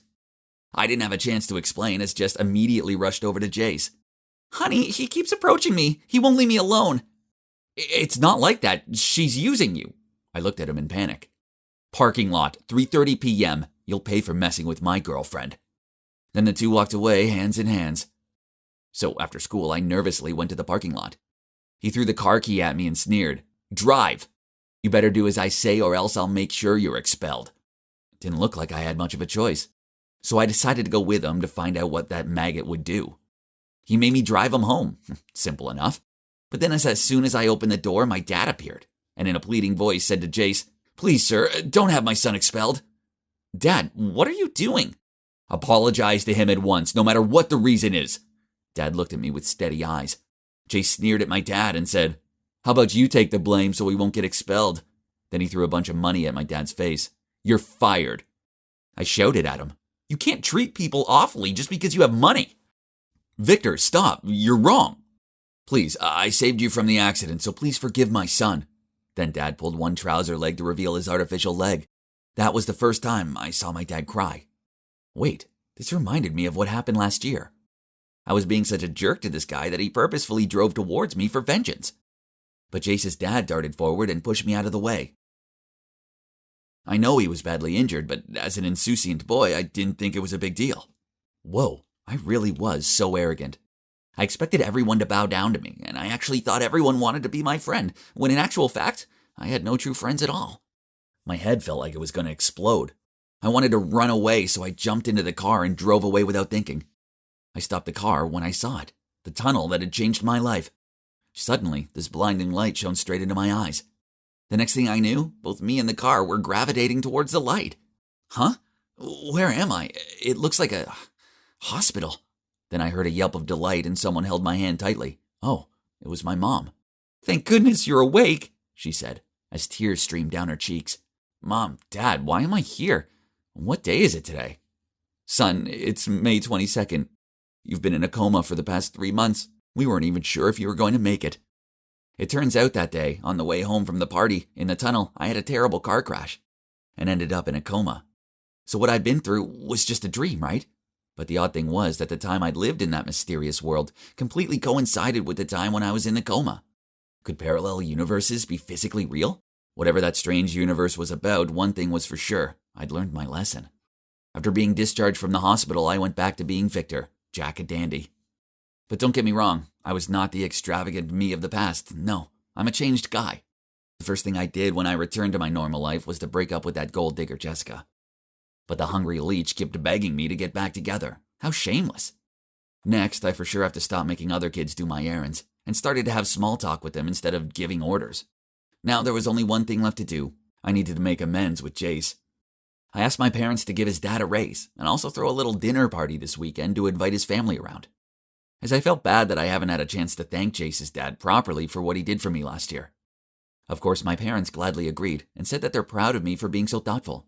[SPEAKER 9] I didn't have a chance to explain as Jess immediately rushed over to Jace. "Honey, he keeps approaching me. He won't leave me alone." "It's not like that. She's using you." I looked at him in panic. "Parking lot, 3:30 p.m. You'll pay for messing with my girlfriend." Then the two walked away, hands in hands. So after school, I nervously went to the parking lot. He threw the car key at me and sneered, "Drive. You better do as I say or else I'll make sure you're expelled." It didn't look like I had much of a choice. So I decided to go with him to find out what that maggot would do. He made me drive him home. Simple enough. But then as soon as I opened the door, my dad appeared, and in a pleading voice said to Jace, "Please, sir, don't have my son expelled." "Dad, what are you doing?" "Apologize to him at once, no matter what the reason is." Dad looked at me with steady eyes. Jace sneered at my dad and said, "How about you take the blame so we won't get expelled?" Then he threw a bunch of money at my dad's face. "You're fired." I shouted at him, "You can't treat people awfully just because you have money." "Victor, stop. You're wrong." "Please, I saved you from the accident, so please forgive my son." Then Dad pulled one trouser leg to reveal his artificial leg. That was the first time I saw my dad cry. Wait, this reminded me of what happened last year. I was being such a jerk to this guy that he purposefully drove towards me for vengeance. But Jace's dad darted forward and pushed me out of the way. I know he was badly injured, but as an insouciant boy, I didn't think it was a big deal. Whoa, I really was so arrogant. I expected everyone to bow down to me, and I actually thought everyone wanted to be my friend, when in actual fact, I had no true friends at all. My head felt like it was going to explode. I wanted to run away, so I jumped into the car and drove away without thinking. I stopped the car when I saw it, the tunnel that had changed my life. Suddenly, this blinding light shone straight into my eyes. The next thing I knew, both me and the car were gravitating towards the light. Huh? Where am I? It looks like a hospital. Then I heard a yelp of delight and someone held my hand tightly. Oh, it was my mom. "Thank goodness you're awake," she said, as tears streamed down her cheeks. "Mom, Dad, why am I here? What day is it today?" "Son, it's May 22nd. You've been in a coma for the past 3 months. We weren't even sure if you were going to make it." It turns out that day, on the way home from the party, in the tunnel, I had a terrible car crash and ended up in a coma. So what I'd been through was just a dream, right? But the odd thing was that the time I'd lived in that mysterious world completely coincided with the time when I was in the coma. Could parallel universes be physically real? Whatever that strange universe was about, one thing was for sure. I'd learned my lesson. After being discharged from the hospital, I went back to being Victor, Jack a dandy. But don't get me wrong, I was not the extravagant me of the past. No, I'm a changed guy. The first thing I did when I returned to my normal life was to break up with that gold digger Jessica. But the hungry leech kept begging me to get back together. How shameless. Next, I for sure have to stop making other kids do my errands, and started to have small talk with them instead of giving orders. Now there was only one thing left to do. I needed to make amends with Jace. I asked my parents to give his dad a raise, and also throw a little dinner party this weekend to invite his family around. As I felt bad that I haven't had a chance to thank Jace's dad properly for what he did for me last year. Of course, my parents gladly agreed, and said that they're proud of me for being so thoughtful.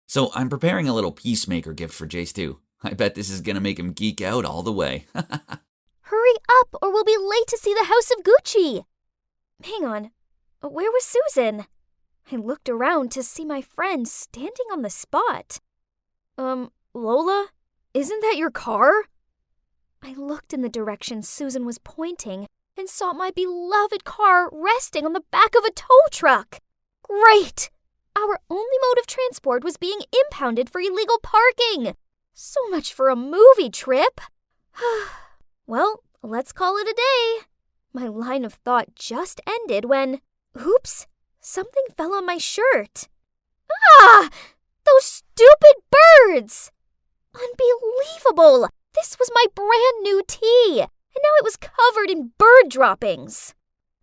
[SPEAKER 9] So I'm preparing a little peacemaker gift for Jace too. I bet this is gonna make him geek out all the way.
[SPEAKER 8] Hurry up, or we'll be late to see the House of Gucci. Hang on, where was Susan? I looked around to see my friend standing on the spot. Lola? Isn't that your car? I looked in the direction Susan was pointing and saw my beloved car resting on the back of a tow truck. Great! Our only mode of transport was being impounded for illegal parking. So much for a movie trip. Well, let's call it a day. My line of thought just ended when, oops, something fell on my shirt. Ah! Those stupid birds! Unbelievable! This was my brand new tee, and now it was covered in bird droppings.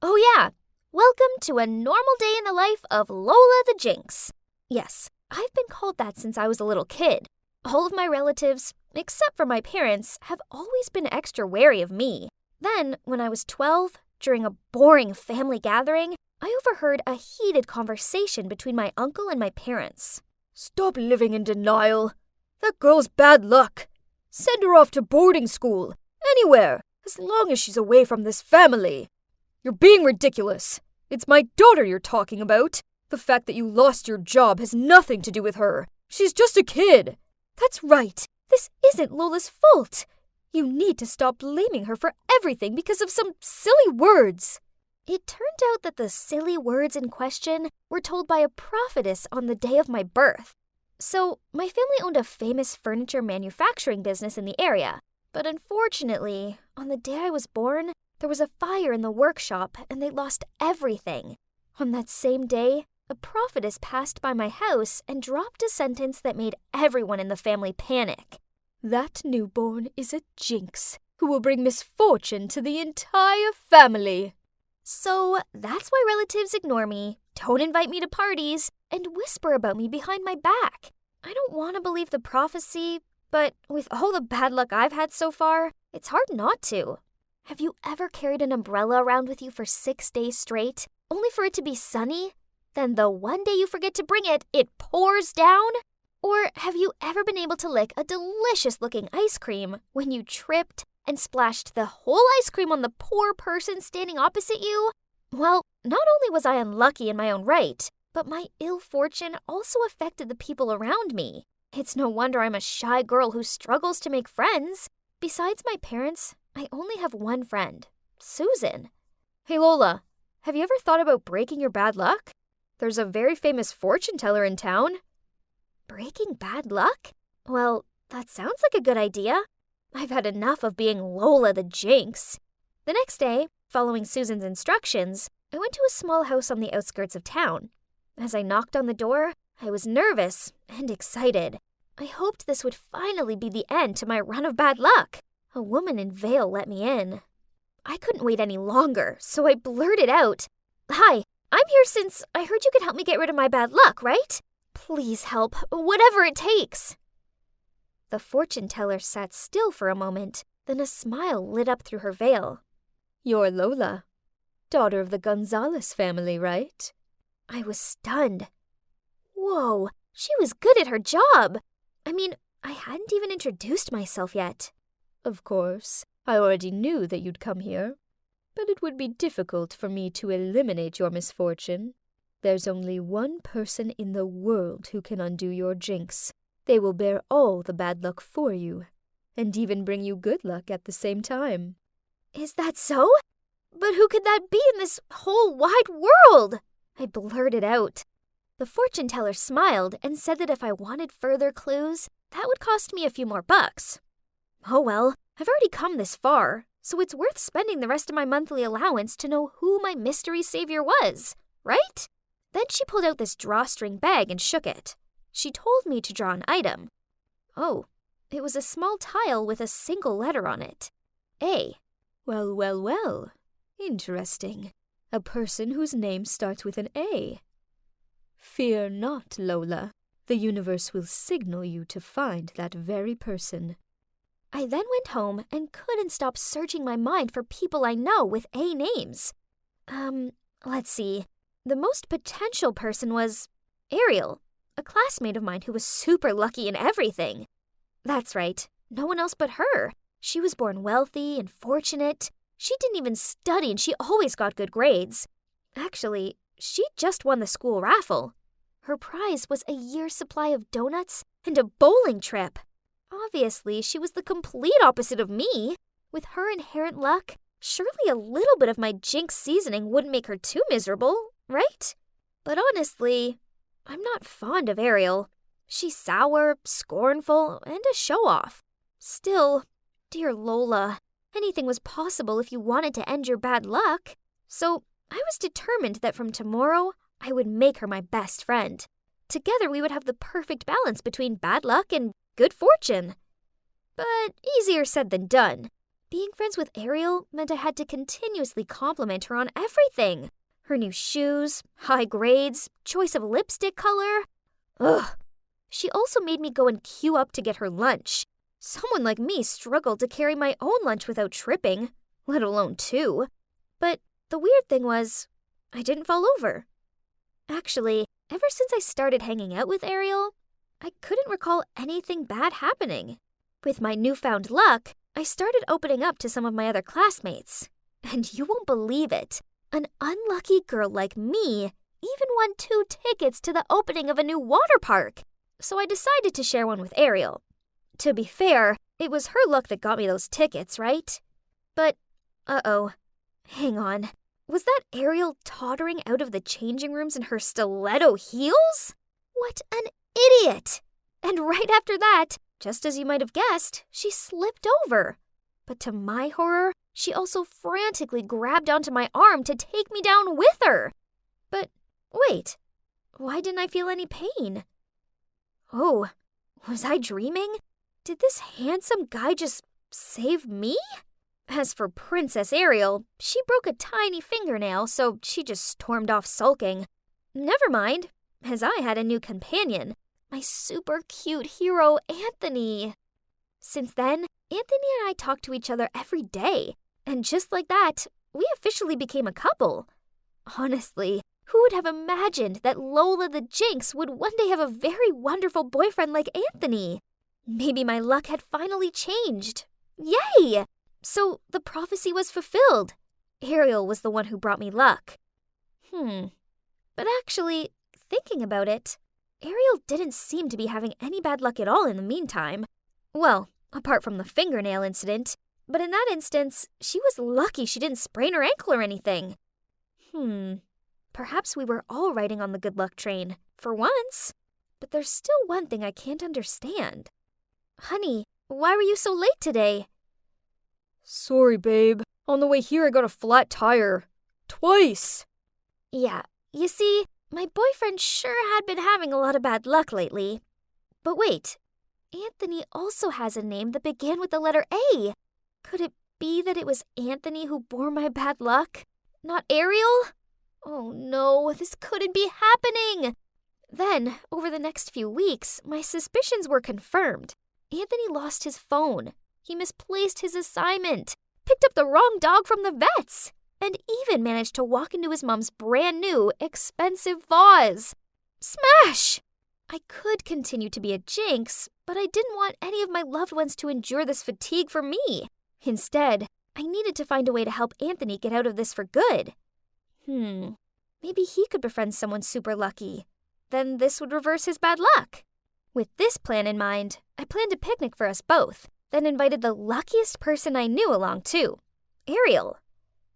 [SPEAKER 8] Oh yeah, welcome to a normal day in the life of Lola the Jinx. Yes, I've been called that since I was a little kid. All of my relatives, except for my parents, have always been extra wary of me. Then, when I was 12, during a boring family gathering, I overheard a heated conversation between my uncle and my parents.
[SPEAKER 7] Stop living in denial. That girl's bad luck. Send her off to boarding school. Anywhere, as long as she's away from this family. You're being ridiculous. It's my daughter you're talking about. The fact that you lost your job has nothing to do with her. She's just a kid.
[SPEAKER 8] That's right. This isn't Lola's fault. You need to stop blaming her for everything because of some silly words. It turned out that the silly words in question were told by a prophetess on the day of my birth. So, my family owned a famous furniture manufacturing business in the area. But unfortunately, on the day I was born, there was a fire in the workshop and they lost everything. On that same day, a prophetess passed by my house and dropped a sentence that made everyone in the family panic.
[SPEAKER 7] That newborn is a jinx who will bring misfortune to the entire family.
[SPEAKER 8] So that's why relatives ignore me, don't invite me to parties, and whisper about me behind my back. I don't want to believe the prophecy, but with all the bad luck I've had so far, it's hard not to. Have you ever carried an umbrella around with you for 6 days straight, only for it to be sunny? Then the one day you forget to bring it, it pours down? Or have you ever been able to lick a delicious-looking ice cream when you tripped and splashed the whole ice cream on the poor person standing opposite you? Well, not only was I unlucky in my own right, but my ill fortune also affected the people around me. It's no wonder I'm a shy girl who struggles to make friends. Besides my parents, I only have one friend, Susan.
[SPEAKER 7] Hey Lola, have you ever thought about breaking your bad luck? There's a very famous fortune teller in town.
[SPEAKER 8] Breaking bad luck? Well, that sounds like a good idea. I've had enough of being Lola the Jinx. The next day, following Susan's instructions, I went to a small house on the outskirts of town. As I knocked on the door, I was nervous and excited. I hoped this would finally be the end to my run of bad luck. A woman in veil let me in. I couldn't wait any longer, so I blurted out, "Hi, I'm here since I heard you could help me get rid of my bad luck, right? Please help, whatever it takes." The fortune teller sat still for a moment, then a smile lit up through her veil.
[SPEAKER 7] You're Lola, daughter of the Gonzalez family, right?
[SPEAKER 8] I was stunned. Whoa, she was good at her job. I hadn't even introduced myself yet.
[SPEAKER 7] Of course, I already knew that you'd come here. But it would be difficult for me to eliminate your misfortune. There's only one person in the world who can undo your jinx. They will bear all the bad luck for you, and even bring you good luck at the same time.
[SPEAKER 8] Is that so? But who could that be in this whole wide world? I blurted out. The fortune teller smiled and said that if I wanted further clues, that would cost me a few more bucks. Oh well, I've already come this far, so it's worth spending the rest of my monthly allowance to know who my mystery savior was, right? Then she pulled out this drawstring bag and shook it. She told me to draw an item. Oh, it was a small tile with a single letter on it. A.
[SPEAKER 7] Well, well, well. Interesting. A person whose name starts with an A. Fear not, Lola. The universe will signal you to find that very person.
[SPEAKER 8] I then went home and couldn't stop searching my mind for people I know with A names. Let's see. The most potential person was Ariel, a classmate of mine who was super lucky in everything. That's right, no one else but her. She was born wealthy and fortunate. She didn't even study and she always got good grades. Actually, she just won the school raffle. Her prize was a year's supply of donuts and a bowling trip. Obviously, she was the complete opposite of me. With her inherent luck, surely a little bit of my jinx seasoning wouldn't make her too miserable, right? But honestly, I'm not fond of Ariel. She's sour, scornful, and a show-off. Still, dear Lola, anything was possible if you wanted to end your bad luck. So I was determined that from tomorrow, I would make her my best friend. Together we would have the perfect balance between bad luck and good fortune. But easier said than done. Being friends with Ariel meant I had to continuously compliment her on everything. Her new shoes, high grades, choice of lipstick color. Ugh. She also made me go and queue up to get her lunch. Someone like me struggled to carry my own lunch without tripping, let alone two. But the weird thing was, I didn't fall over. Actually, ever since I started hanging out with Ariel, I couldn't recall anything bad happening. With my newfound luck, I started opening up to some of my other classmates. And you won't believe it, an unlucky girl like me even won 2 tickets to the opening of a new water park. So I decided to share one with Ariel. To be fair, it was her luck that got me those tickets, right? But, uh-oh. Hang on. Was that Ariel tottering out of the changing rooms in her stiletto heels? What an idiot! And right after that, just as you might have guessed, she slipped over. But to my horror, she also frantically grabbed onto my arm to take me down with her. But wait, why didn't I feel any pain? Oh, was I dreaming? Did this handsome guy just save me? As for Princess Ariel, she broke a tiny fingernail, so she just stormed off sulking. Never mind, as I had a new companion, my super cute hero, Anthony. Since then, Anthony and I talked to each other every day, and just like that, we officially became a couple. Honestly, who would have imagined that Lola the Jinx would one day have a very wonderful boyfriend like Anthony? Maybe my luck had finally changed. Yay! So the prophecy was fulfilled. Ariel was the one who brought me luck. But actually, thinking about it, Ariel didn't seem to be having any bad luck at all in the meantime. Well, apart from the fingernail incident, but in that instance, she was lucky she didn't sprain her ankle or anything. Perhaps we were all riding on the good luck train, for once. But there's still one thing I can't understand. Honey, why were you so late today?
[SPEAKER 7] Sorry, babe. On the way here, I got a flat tire. Twice.
[SPEAKER 8] Yeah, you see, my boyfriend sure had been having a lot of bad luck lately. But wait, Anthony also has a name that began with the letter A. Could it be that it was Anthony who bore my bad luck? Not Ariel? Oh no, this couldn't be happening! Then, over the next few weeks, my suspicions were confirmed. Anthony lost his phone. He misplaced his assignment, picked up the wrong dog from the vet's, and even managed to walk into his mom's brand new, expensive vase. Smash! I could continue to be a jinx, but I didn't want any of my loved ones to endure this fatigue for me. Instead, I needed to find a way to help Anthony get out of this for good. Maybe he could befriend someone super lucky. Then this would reverse his bad luck. With this plan in mind, I planned a picnic for us both, then invited the luckiest person I knew along too, Ariel.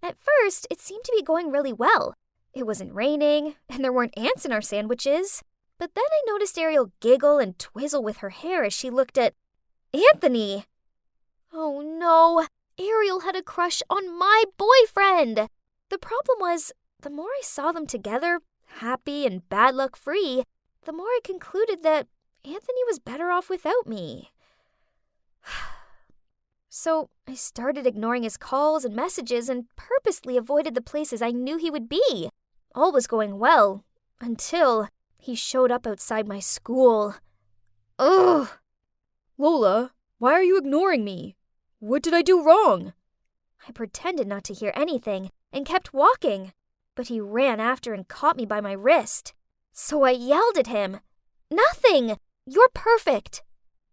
[SPEAKER 8] At first, it seemed to be going really well. It wasn't raining, and there weren't ants in our sandwiches. But then I noticed Ariel giggle and twizzle with her hair as she looked at Anthony. Oh no, Ariel had a crush on my boyfriend. The problem was, the more I saw them together, happy and bad luck free, the more I concluded that Anthony was better off without me. So I started ignoring his calls and messages and purposely avoided the places I knew he would be. All was going well, until he showed up outside my school. Ugh!
[SPEAKER 7] Lola, why are you ignoring me? What did I do wrong?
[SPEAKER 8] I pretended not to hear anything and kept walking, but he ran after and caught me by my wrist. So I yelled at him, "Nothing! You're perfect!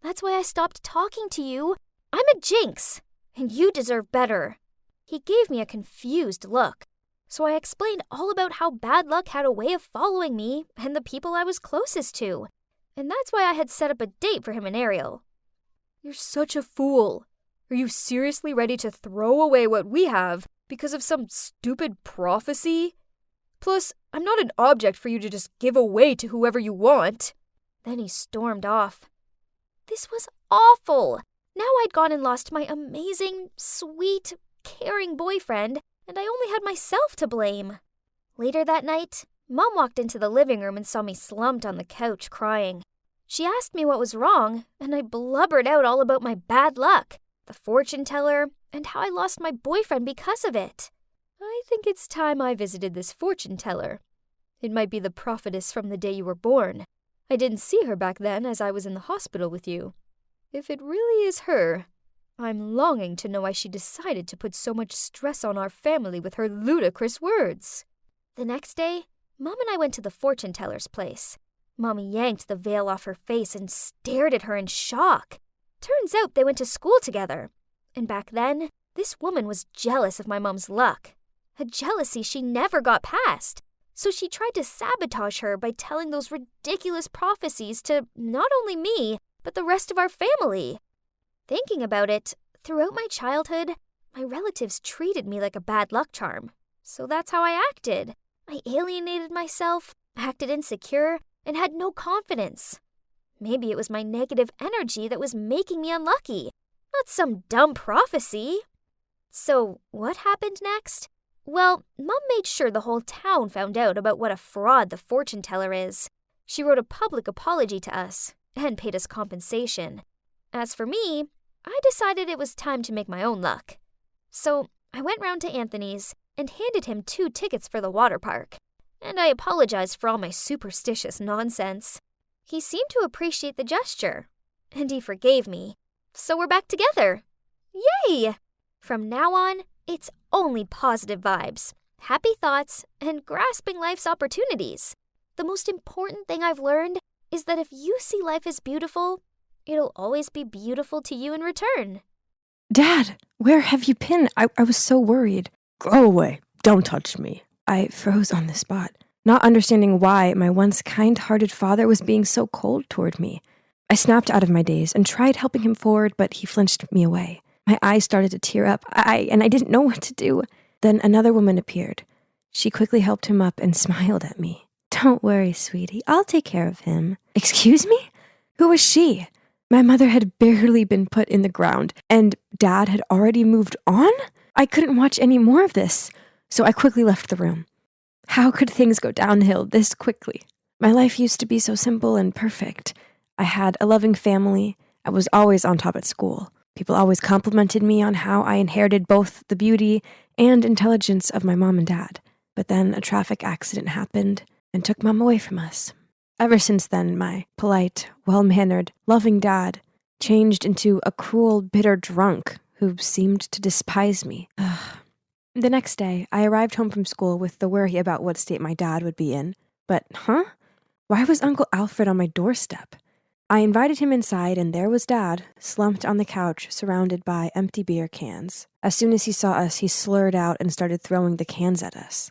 [SPEAKER 8] That's why I stopped talking to you. I'm a jinx, and you deserve better." He gave me a confused look, so I explained all about how bad luck had a way of following me and the people I was closest to, and that's why I had set up a date for him and Ariel.
[SPEAKER 7] You're such a fool. Are you seriously ready to throw away what we have because of some stupid prophecy? Plus, I'm not an object for you to just give away to whoever you want.
[SPEAKER 8] Then he stormed off. This was awful. Now I'd gone and lost my amazing, sweet, caring boyfriend, and I only had myself to blame. Later that night, Mom walked into the living room and saw me slumped on the couch crying. She asked me what was wrong, and I blubbered out all about my bad luck, the fortune teller, and how I lost my boyfriend because of it.
[SPEAKER 7] I think it's time I visited this fortune teller. It might be the prophetess from the day you were born. I didn't see her back then as I was in the hospital with you. If it really is her, I'm longing to know why she decided to put so much stress on our family with her ludicrous words.
[SPEAKER 8] The next day, Mom and I went to the fortune teller's place. Mommy yanked the veil off her face and stared at her in shock. Turns out they went to school together. And back then, this woman was jealous of my mom's luck. A jealousy she never got past. So she tried to sabotage her by telling those ridiculous prophecies to not only me, but the rest of our family. Thinking about it, throughout my childhood, my relatives treated me like a bad luck charm. So that's how I acted. I alienated myself, acted insecure, and had no confidence. Maybe it was my negative energy that was making me unlucky, not some dumb prophecy. So what happened next? Well, Mom made sure the whole town found out about what a fraud the fortune teller is. She wrote a public apology to us and paid us compensation. As for me, I decided it was time to make my own luck. So I went round to Anthony's and handed him 2 tickets for the water park. And I apologized for all my superstitious nonsense. He seemed to appreciate the gesture, and he forgave me. So we're back together. Yay! From now on, it's only positive vibes, happy thoughts, and grasping life's opportunities. The most important thing I've learned is that if you see life as beautiful, it'll always be beautiful to you in return.
[SPEAKER 10] Dad, where have you been? I was so worried.
[SPEAKER 11] Go away. Don't touch me.
[SPEAKER 10] I froze on the spot, not understanding why my once kind-hearted father was being so cold toward me. I snapped out of my daze and tried helping him forward, but he flinched me away. My eyes started to tear up, and I didn't know what to do. Then another woman appeared. She quickly helped him up and smiled at me. Don't worry, sweetie. I'll take care of him. Excuse me? Who was she? My mother had barely been put in the ground, and Dad had already moved on? I couldn't watch any more of this, so I quickly left the room. How could things go downhill this quickly? My life used to be so simple and perfect. I had a loving family. I was always on top at school. People always complimented me on how I inherited both the beauty and intelligence of my mom and dad. But then a traffic accident happened and took Mom away from us. Ever since then, my polite, well-mannered, loving dad changed into a cruel, bitter drunk who seemed to despise me. The next day, I arrived home from school with the worry about what state my dad would be in. But, why was Uncle Alfred on my doorstep? I invited him inside, and there was Dad, slumped on the couch, surrounded by empty beer cans. As soon as he saw us, he slurred out and started throwing the cans at us.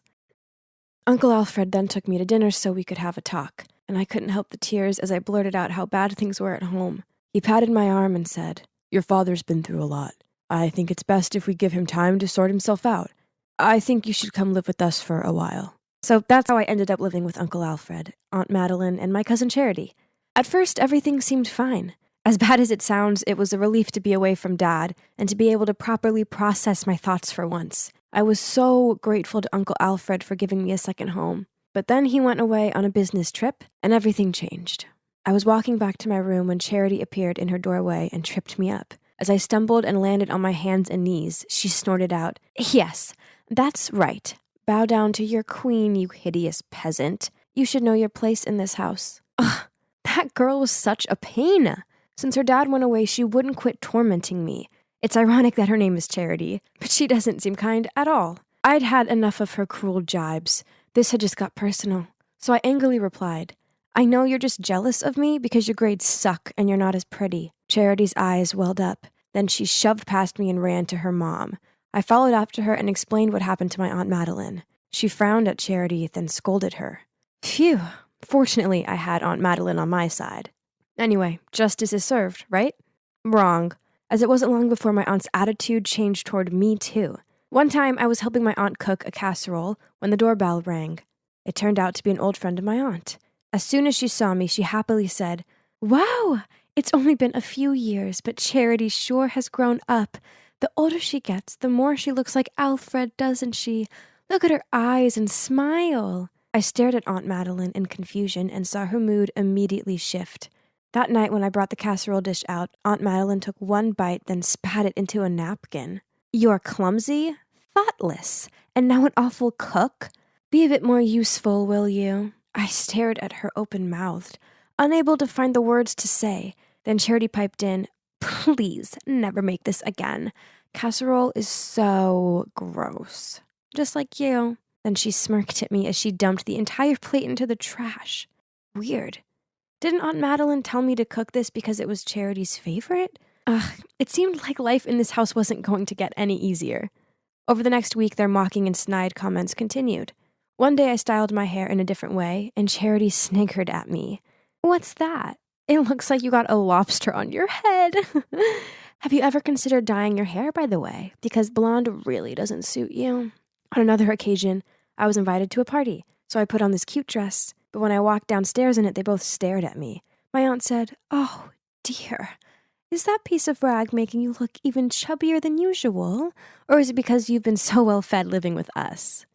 [SPEAKER 10] Uncle Alfred then took me to dinner so we could have a talk, and I couldn't help the tears as I blurted out how bad things were at home. He patted my arm and said,
[SPEAKER 11] Your father's been through a lot. I think it's best if we give him time to sort himself out. I think you should come live with us for a while.
[SPEAKER 10] So that's how I ended up living with Uncle Alfred, Aunt Madeline, and my cousin Charity. At first, everything seemed fine. As bad as it sounds, it was a relief to be away from Dad and to be able to properly process my thoughts for once. I was so grateful to Uncle Alfred for giving me a second home. But then he went away on a business trip, and everything changed. I was walking back to my room when Charity appeared in her doorway and tripped me up. As I stumbled and landed on my hands and knees, she snorted out, "Yes, that's right. Bow down to your queen, you hideous peasant. You should know your place in this house." Ugh, that girl was such a pain. Since her dad went away, she wouldn't quit tormenting me. It's ironic that her name is Charity, but she doesn't seem kind at all. I'd had enough of her cruel jibes. This had just got personal. So I angrily replied, "I know you're just jealous of me because your grades suck and you're not as pretty." Charity's eyes welled up. Then she shoved past me and ran to her mom. I followed after her and explained what happened to my Aunt Madeline. She frowned at Charity, then scolded her. Phew. Fortunately, I had Aunt Madeline on my side. Anyway, justice is served, right? Wrong, as it wasn't long before my aunt's attitude changed toward me too. One time, I was helping my aunt cook a casserole when the doorbell rang. It turned out to be an old friend of my aunt. As soon as she saw me, she happily said, "Wow, it's only been a few years, but Charity sure has grown up. The older she gets, the more she looks like Alfred, doesn't she? Look at her eyes and smile." I stared at Aunt Madeline in confusion and saw her mood immediately shift. That night when I brought the casserole dish out, Aunt Madeline took one bite, then spat it into a napkin. "You're clumsy, thoughtless, and now an awful cook? Be a bit more useful, will you?" I stared at her open-mouthed, unable to find the words to say. Then Charity piped in, "Please, never make this again. Casserole is so gross. Just like you." Then she smirked at me as she dumped the entire plate into the trash. Weird. Didn't Aunt Madeline tell me to cook this because it was Charity's favorite? Ugh, it seemed like life in this house wasn't going to get any easier. Over the next week, their mocking and snide comments continued. One day I styled my hair in a different way, and Charity sniggered at me. "What's that? It looks like you got a lobster on your head." Have you ever considered dyeing your hair, by the way? Because blonde really doesn't suit you. On another occasion, I was invited to a party, so I put on this cute dress, but when I walked downstairs in it, they both stared at me. My aunt said, "Oh, dear. Is that piece of rag making you look even chubbier than usual? Or is it because you've been so well fed living with us?"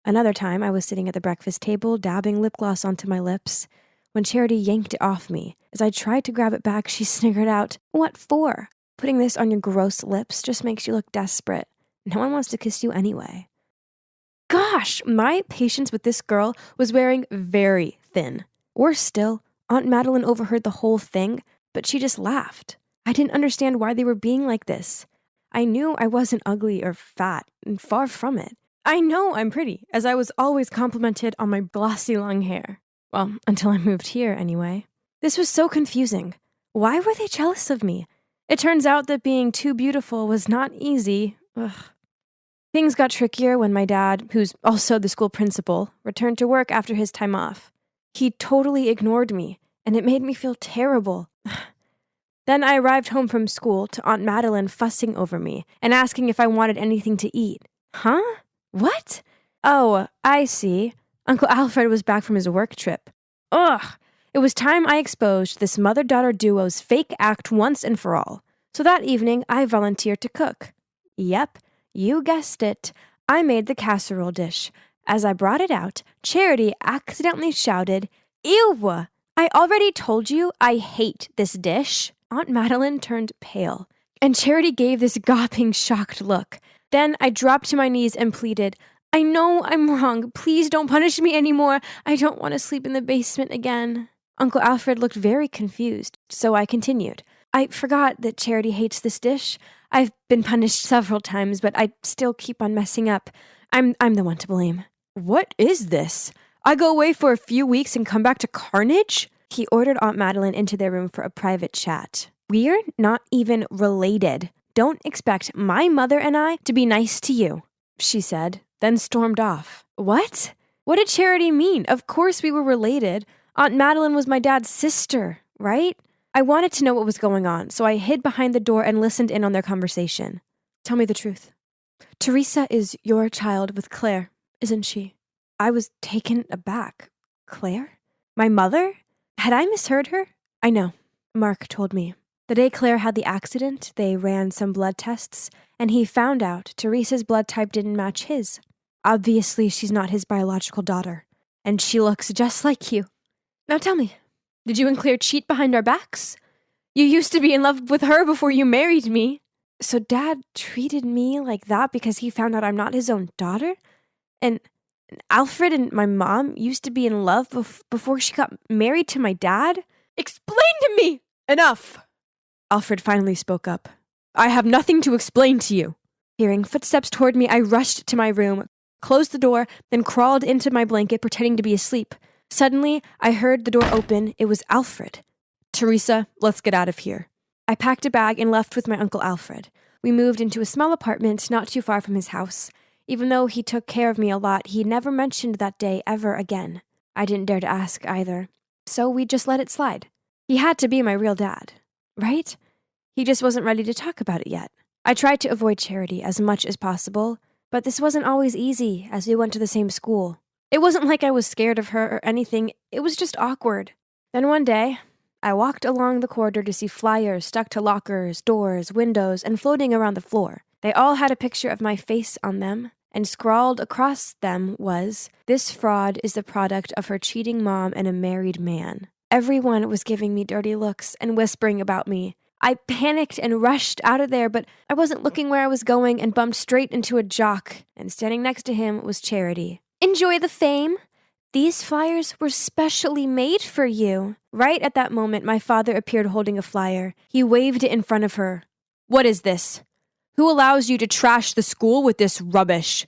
[SPEAKER 10] Another time, I was sitting at the breakfast table, dabbing lip gloss onto my lips, when Charity yanked it off me. As I tried to grab it back, she sniggered out, "What for? Putting this on your gross lips just makes you look desperate. No one wants to kiss you anyway." Gosh, my patience with this girl was wearing very thin. Worse still, Aunt Madeline overheard the whole thing, but she just laughed. I didn't understand why they were being like this. I knew I wasn't ugly or fat, and far from it. I know I'm pretty, as I was always complimented on my glossy long hair. Well, until I moved here, anyway. This was so confusing. Why were they jealous of me? It turns out that being too beautiful was not easy. Ugh. Things got trickier when my dad, who's also the school principal, returned to work after his time off. He totally ignored me, and it made me feel terrible. Then I arrived home from school to Aunt Madeline fussing over me and asking if I wanted anything to eat. Huh? What? Oh, I see. Uncle Alfred was back from his work trip. Ugh! It was time I exposed this mother-daughter duo's fake act once and for all. So that evening, I volunteered to cook. Yep, you guessed it. I made the casserole dish. As I brought it out, Charity accidentally shouted, "Ew! I already told you I hate this dish." Aunt Madeline turned pale, and Charity gave this gawping, shocked look. Then I dropped to my knees and pleaded, "I know I'm wrong. Please don't punish me anymore. I don't want to sleep in the basement again." Uncle Alfred looked very confused, so I continued. "I forgot that Charity hates this dish. I've been punished several times, but I still keep on messing up. I'm the one to blame." "What is this? I go away for a few weeks and come back to carnage?" He ordered Aunt Madeline into their room for a private chat. "We're not even related. Don't expect my mother and I to be nice to you," she said, then stormed off. What? What did Charity mean? Of course we were related. Aunt Madeline was my dad's sister, right? I wanted to know what was going on, so I hid behind the door and listened in on their conversation. "Tell me the truth. Teresa is your child with Claire, isn't she?" I was taken aback. Claire? My mother? Had I misheard her? "I know. Mark told me." The day Claire had the accident, they ran some blood tests, and he found out Teresa's blood type didn't match his. Obviously, she's not his biological daughter, and she looks just like you. Now tell me, did you and Claire cheat behind our backs? You used to be in love with her before you married me. So Dad treated me like that because he found out I'm not his own daughter? And Alfred and my mom used to be in love before she got married to my dad? Explain to me! Enough! Alfred finally spoke up. I have nothing to explain to you. Hearing footsteps toward me, I rushed to my room, closed the door, then crawled into my blanket pretending to be asleep. Suddenly, I heard the door open. It was Alfred. Teresa, let's get out of here. I packed a bag and left with my Uncle Alfred. We moved into a small apartment not too far from his house. Even though he took care of me a lot, he never mentioned that day ever again. I didn't dare to ask either. So we just let it slide. He had to be my real dad, right? He just wasn't ready to talk about it yet. I tried to avoid Charity as much as possible, but this wasn't always easy as we went to the same school. It wasn't like I was scared of her or anything, it was just awkward. Then one day, I walked along the corridor to see flyers stuck to lockers, doors, windows, and floating around the floor. They all had a picture of my face on them, and scrawled across them was, "This fraud is the product of her cheating mom and a married man." Everyone was giving me dirty looks and whispering about me. I panicked and rushed out of there, but I wasn't looking where I was going and bumped straight into a jock, and standing next to him was Charity. Enjoy the fame? These flyers were specially made for you. Right at that moment, my father appeared holding a flyer. He waved it in front of her. What is this? Who allows you to trash the school with this rubbish?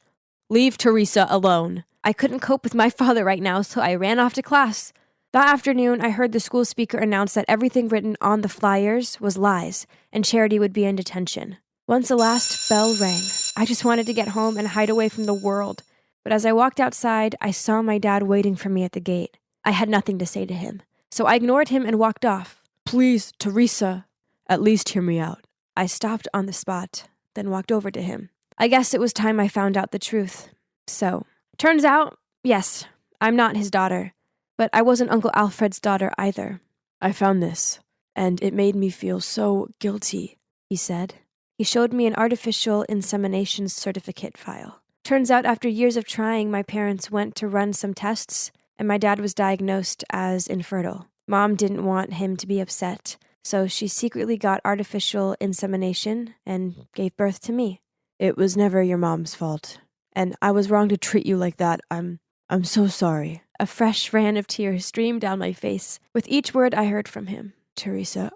[SPEAKER 10] Leave Teresa alone. I couldn't cope with my father right now, so I ran off to class. That afternoon, I heard the school speaker announce that everything written on the flyers was lies, and Charity would be in detention. Once the last bell rang, I just wanted to get home and hide away from the world. But as I walked outside, I saw my dad waiting for me at the gate. I had nothing to say to him, so I ignored him and walked off. Please, Teresa, at least hear me out. I stopped on the spot, then walked over to him. I guess it was time I found out the truth. So, turns out, yes, I'm not his daughter, but I wasn't Uncle Alfred's daughter either. I found this, and it made me feel so guilty, he said. He showed me an artificial insemination certificate file. Turns out after years of trying, my parents went to run some tests, and my dad was diagnosed as infertile. Mom didn't want him to be upset, so she secretly got artificial insemination and gave birth to me. It was never your mom's fault, and I was wrong to treat you like that. I'm so sorry. A fresh ran of tears streamed down my face with each word I heard from him. Teresa,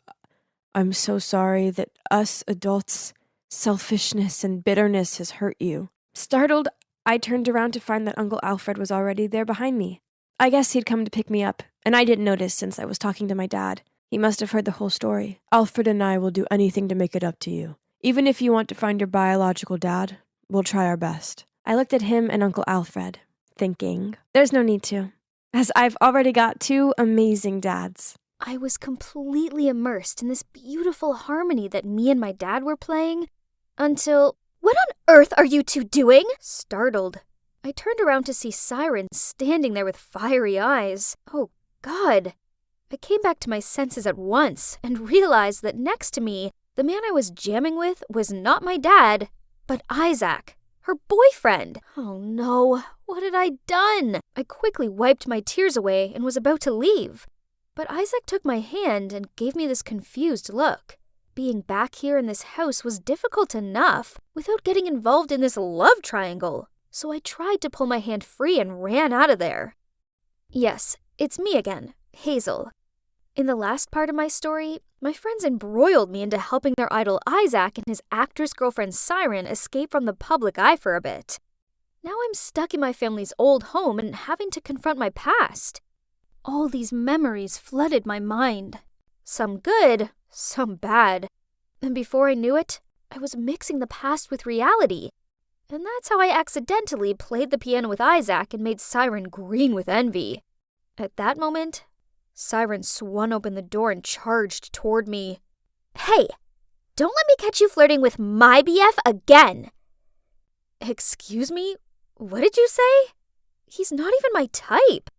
[SPEAKER 10] I'm so sorry that us adults' selfishness and bitterness has hurt you. Startled, I turned around to find that Uncle Alfred was already there behind me. I guess he'd come to pick me up, and I didn't notice since I was talking to my dad. He must have heard the whole story. Alfred and I will do anything to make it up to you. Even if you want to find your biological dad, we'll try our best. I looked at him and Uncle Alfred, thinking, there's no need to, as I've already got two amazing dads.
[SPEAKER 8] I was completely immersed in this beautiful harmony that me and my dad were playing until... What on earth are you two doing? Startled, I turned around to see Siren standing there with fiery eyes. Oh, God. I came back to my senses at once and realized that next to me, the man I was jamming with was not my dad, but Isaac, her boyfriend. Oh no, what had I done? I quickly wiped my tears away and was about to leave. But Isaac took my hand and gave me this confused look. Being back here in this house was difficult enough without getting involved in this love triangle, so I tried to pull my hand free and ran out of there. Yes, it's me again, Hazel. In the last part of my story, my friends embroiled me into helping their idol Isaac and his actress girlfriend Siren escape from the public eye for a bit. Now I'm stuck in my family's old home and having to confront my past. All these memories flooded my mind. Some good, some bad. And before I knew it, I was mixing the past with reality. And that's how I accidentally played the piano with Isaac and made Siren green with envy. At that moment, Siren swung open the door and charged toward me. Hey, don't let me catch you flirting with my BF again. Excuse me? What did you say? He's not even my type.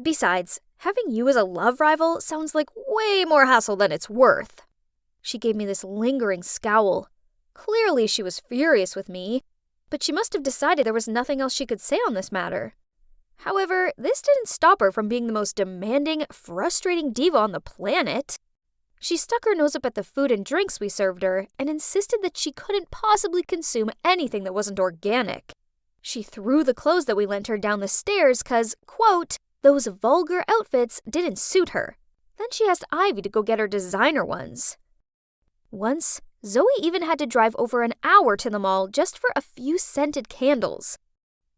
[SPEAKER 8] Besides, having you as a love rival sounds like way more hassle than it's worth.
[SPEAKER 7] She gave me this lingering scowl. Clearly she was furious with me, but she must have decided there was nothing else she could say on this matter. However, this didn't stop her from being the most demanding, frustrating diva on the planet. She stuck her nose up at the food and drinks we served her and insisted that she couldn't possibly consume anything that wasn't organic. She threw the clothes that we lent her down the stairs because, quote, those vulgar outfits didn't suit her. Then she asked Ivy to go get her designer ones. Once, Zoe even had to drive over an hour to the mall just for a few scented candles.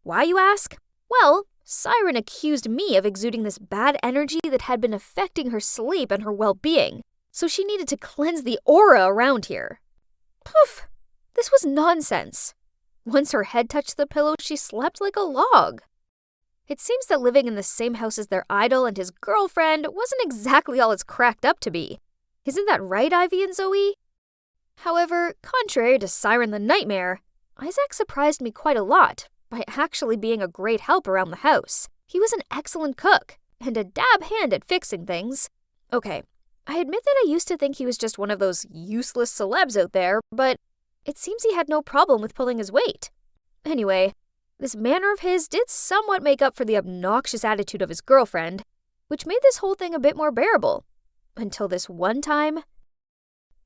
[SPEAKER 7] Why, you ask? Well, Siren accused me of exuding this bad energy that had been affecting her sleep and her well-being, so she needed to cleanse the aura around here. Poof! This was nonsense. Once her head touched the pillow, she slept like a log. It seems that living in the same house as their idol and his girlfriend wasn't exactly all it's cracked up to be. Isn't that right, Ivy and Zoe? However, contrary to Siren the Nightmare, Isaac surprised me quite a lot by actually being a great help around the house. He was an excellent cook and a dab hand at fixing things. Okay, I admit that I used to think he was just one of those useless celebs out there, but it seems he had no problem with pulling his weight. Anyway, this manner of his did somewhat make up for the obnoxious attitude of his girlfriend, which made this whole thing a bit more bearable. Until this one time,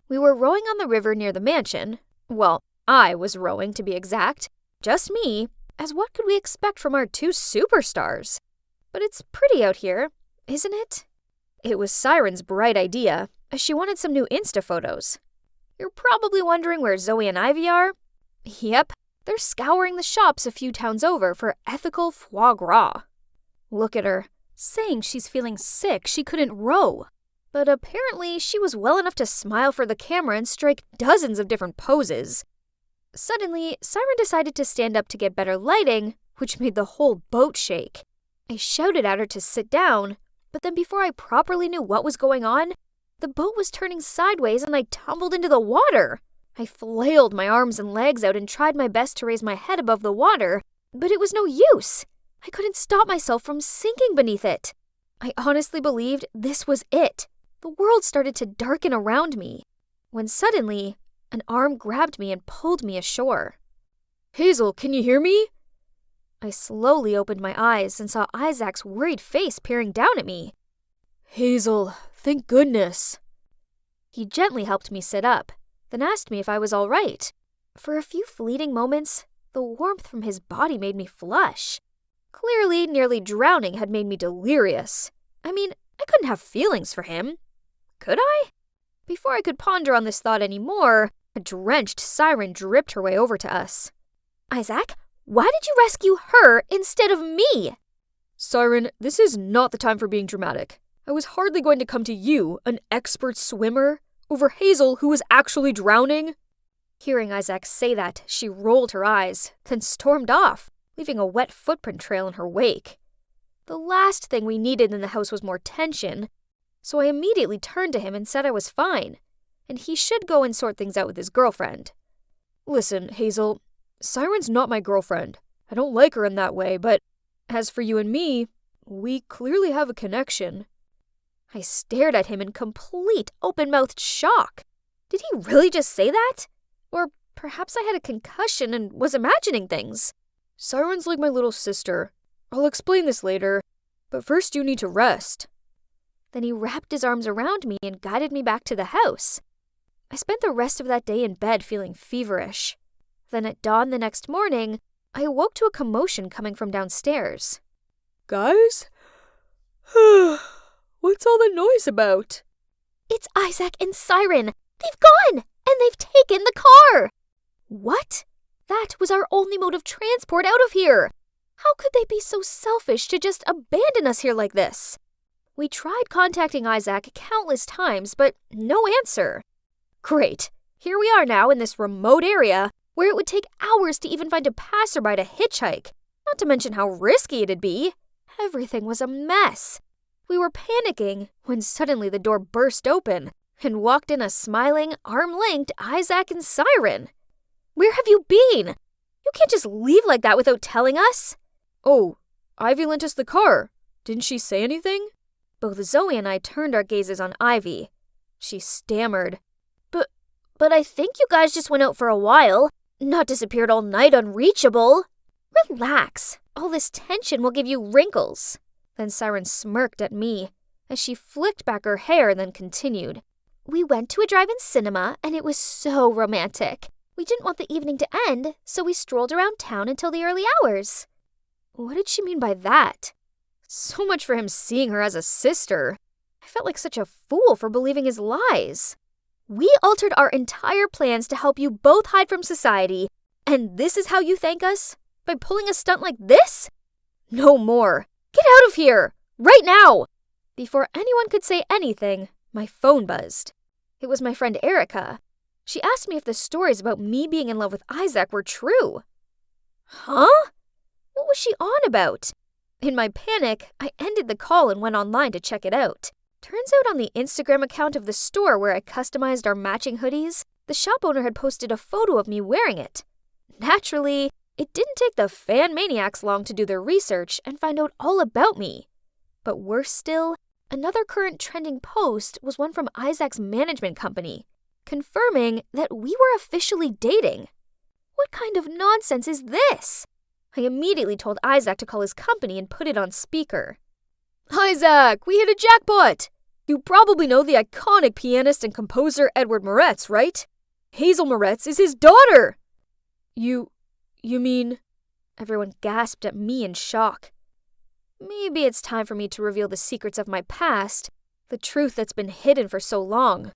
[SPEAKER 7] we were rowing on the river near the mansion. Well, I was rowing, to be exact. Just me, as what could we expect from our two superstars? But it's pretty out here, isn't it? It was Siren's bright idea, as she wanted some new Insta photos. You're probably wondering where Zoe and Ivy are? Yep, they're scouring the shops a few towns over for ethical foie gras. Look at her, saying she's feeling sick she couldn't row. But apparently she was well enough to smile for the camera and strike dozens of different poses. Suddenly, Siren decided to stand up to get better lighting, which made the whole boat shake. I shouted at her to sit down, but then before I properly knew what was going on, the boat was turning sideways and I tumbled into the water. I flailed my arms and legs out and tried my best to raise my head above the water, but it was no use. I couldn't stop myself from sinking beneath it. I honestly believed this was it. The world started to darken around me, when suddenly, an arm grabbed me and pulled me ashore. Hazel, can you hear me? I slowly opened my eyes and saw Isaac's worried face peering down at me. Hazel, thank goodness. He gently helped me sit up, then asked me if I was all right. For a few fleeting moments, the warmth from his body made me flush. Clearly, nearly drowning had made me delirious. I mean, I couldn't have feelings for him. Could I? Before I could ponder on this thought anymore, a drenched Siren dripped her way over to us. Isaac, why did you rescue her instead of me? Siren, this is not the time for being dramatic. I was hardly going to come to you, an expert swimmer, over Hazel who was actually drowning. Hearing Isaac say that, she rolled her eyes, then stormed off, leaving a wet footprint trail in her wake. The last thing we needed in the house was more tension, so I immediately turned to him and said I was fine, and he should go and sort things out with his girlfriend. Listen, Hazel, Siren's not my girlfriend. I don't like her in that way, but as for you and me, we clearly have a connection. I stared at him in complete open-mouthed shock. Did he really just say that? Or perhaps I had a concussion and was imagining things. Siren's like my little sister. I'll explain this later, but first you need to rest. Then he wrapped his arms around me and guided me back to the house. I spent the rest of that day in bed feeling feverish. Then at dawn the next morning, I awoke to a commotion coming from downstairs. Guys? What's all the noise about? It's Isaac and Siren. They've gone, and they've taken the car. What? That was our only mode of transport out of here. How could they be so selfish to just abandon us here like this? We tried contacting Isaac countless times, but no answer. Great. Here we are now in this remote area where it would take hours to even find a passerby to hitchhike, not to mention how risky it'd be. Everything was a mess. We were panicking when suddenly the door burst open and walked in a smiling, arm-linked Isaac and Siren. Where have you been? You can't just leave like that without telling us. Oh, Ivy lent us the car. Didn't she say anything? Both Zoe and I turned our gazes on Ivy. She stammered.
[SPEAKER 8] But I think you guys just went out for a while, not disappeared all night unreachable. Relax. All this tension will give you wrinkles. Then Siren smirked at me as she flicked back her hair and then continued. We went to a drive-in cinema and it was so romantic. We didn't want the evening to end, so we strolled around town until the early hours. What did she mean by that? So much for him seeing her as a sister. I felt like such a fool for believing his lies. We altered our entire plans to help you both hide from society, and this is how you thank us? By pulling a stunt like this? No more. Get out of here! Right now! Before anyone could say anything, my phone buzzed. It was my friend Erica. She asked me if the stories about me being in love with Isaac were true. Huh? What was she on about? In my panic, I ended the call and went online to check it out. Turns out on the Instagram account of the store where I customized our matching hoodies, the shop owner had posted a photo of me wearing it. Naturally, it didn't take the fan maniacs long to do their research and find out all about me. But worse still, another current trending post was one from Isaac's management company, confirming that we were officially dating. What kind of nonsense is this? I immediately told Isaac to call his company and put it on speaker. Isaac, we hit a jackpot! You probably know the iconic pianist and composer Edward Moretz, right? Hazel Moretz is his daughter! You mean... Everyone gasped at me in shock. Maybe it's time for me to reveal the secrets of my past, the truth that's been hidden for so long.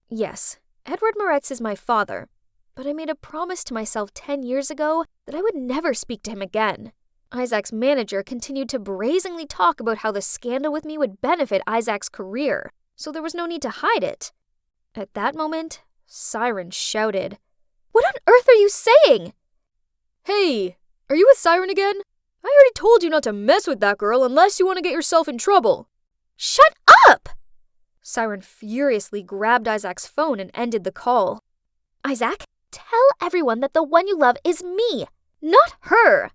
[SPEAKER 8] Yes, Edward Moretz is my father, but I made a promise to myself 10 years ago that I would never speak to him again. Isaac's manager continued to brazenly talk about how the scandal with me would benefit Isaac's career, so there was no need to hide it. At that moment, Siren shouted, What on earth are you saying? Hey, are you with Siren again? I already told you not to mess with that girl unless you want to get yourself in trouble. Shut up! Siren furiously grabbed Isaac's phone and ended the call. Isaac, tell everyone that the one you love is me, not her.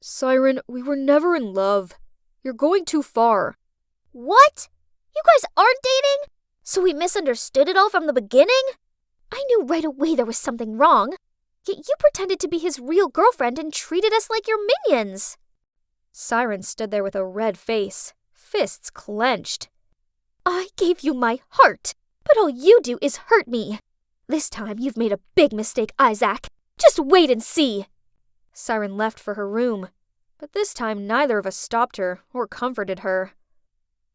[SPEAKER 8] Siren, we were never in love. You're going too far. What? You guys aren't dating? So we misunderstood it all from the beginning? I knew right away there was something wrong. Yet you pretended to be his real girlfriend and treated us like your minions. Siren stood there with a red face, fists clenched. I gave you my heart, but all you do is hurt me. This time you've made a big mistake, Isaac. Just wait and see. Siren left for her room, but this time neither of us stopped her or comforted her.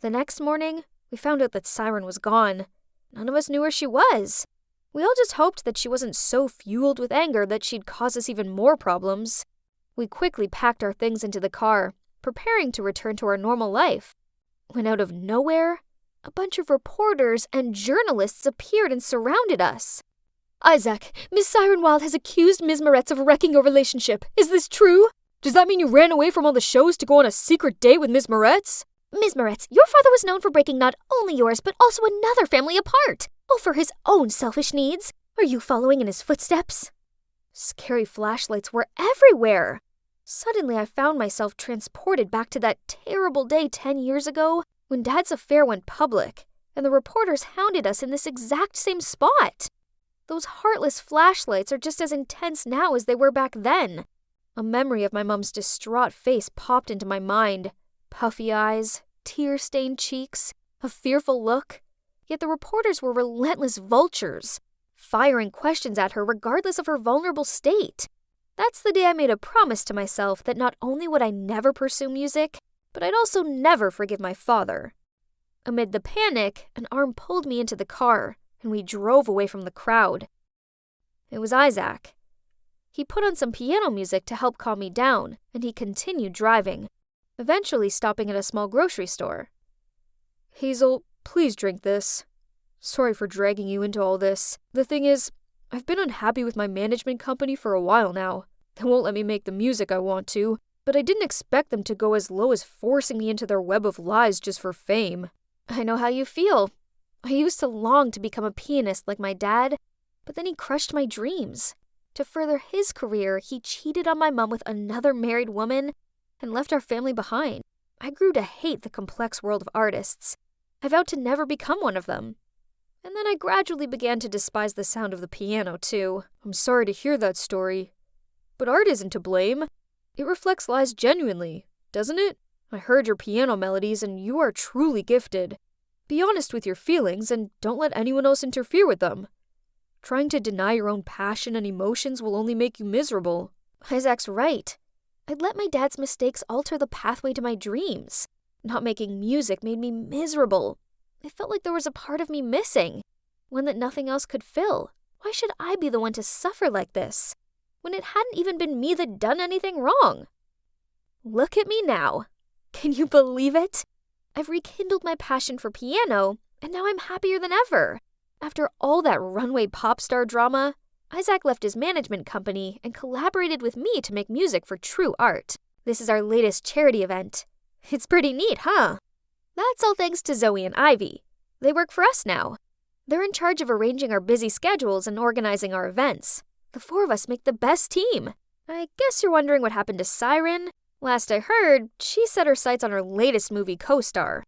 [SPEAKER 8] The next morning, we found out that Siren was gone. None of us knew where she was. We all just hoped that she wasn't so fueled with anger that she'd cause us even more problems. We quickly packed our things into the car, preparing to return to our normal life. When out of nowhere, a bunch of reporters and journalists appeared and surrounded us. Isaac, Miss Siren Wilde has accused Ms. Moretz of wrecking your relationship. Is this true? Does that mean you ran away from all the shows to go on a secret date with Ms. Moretz? Ms. Moretz, your father was known for breaking not only yours but also another family apart, all for his own selfish needs. Are you following in his footsteps? Scary flashlights were everywhere. Suddenly I found myself transported back to that terrible day 10 years ago when Dad's affair went public, and the reporters hounded us in this exact same spot. Those heartless flashlights are just as intense now as they were back then. A memory of my mom's distraught face popped into my mind. Puffy eyes, tear-stained cheeks, a fearful look. Yet the reporters were relentless vultures, firing questions at her regardless of her vulnerable state. That's the day I made a promise to myself that not only would I never pursue music, but I'd also never forgive my father. Amid the panic, an arm pulled me into the car, and we drove away from the crowd. It was Isaac. He put on some piano music to help calm me down, and he continued driving, eventually stopping at a small grocery store. Hazel, please drink this. Sorry for dragging you into all this. The thing is, I've been unhappy with my management company for a while now. They won't let me make the music I want to, but I didn't expect them to go as low as forcing me into their web of lies just for fame. I know how you feel. I used to long to become a pianist like my dad, but then he crushed my dreams. To further his career, he cheated on my mom with another married woman and left our family behind. I grew to hate the complex world of artists. I vowed to never become one of them.
[SPEAKER 7] And then I gradually began to despise the sound of the piano, too. I'm sorry to hear that story. But art isn't to blame. It reflects lies genuinely, doesn't it? I heard your piano melodies, and you are truly gifted. Be honest with your feelings, and don't let anyone else interfere with them. Trying to deny your own passion and emotions will only make you miserable.
[SPEAKER 8] Isaac's right. I'd let my dad's mistakes alter the pathway to my dreams. Not making music made me miserable. It felt like there was a part of me missing, one that nothing else could fill. Why should I be the one to suffer like this, when it hadn't even been me that done anything wrong? Look at me now. Can you believe it? I've rekindled my passion for piano, and now I'm happier than ever. After all that runway pop star drama, Isaac left his management company and collaborated with me to make music for true art. This is our latest charity event. It's pretty neat, huh? That's all thanks to Zoe and Ivy. They work for us now. They're in charge of arranging our busy schedules and organizing our events. The four of us make the best team. I guess you're wondering what happened to Siren? Last I heard, she set her sights on her latest movie co-star.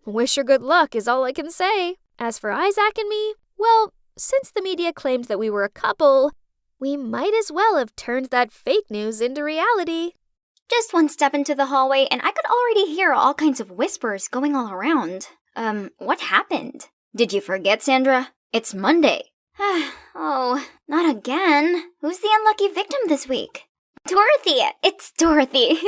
[SPEAKER 8] Wish her good luck is all I can say. As for Isaac and me, well, since the media claimed that we were a couple, we might as well have turned that fake news into reality.
[SPEAKER 1] Just one step into the hallway, and I could already hear all kinds of whispers going all around. What happened? Did you forget, Sandra? It's Monday. Oh, not again. Who's the unlucky victim this week? Dorothy! It's Dorothy!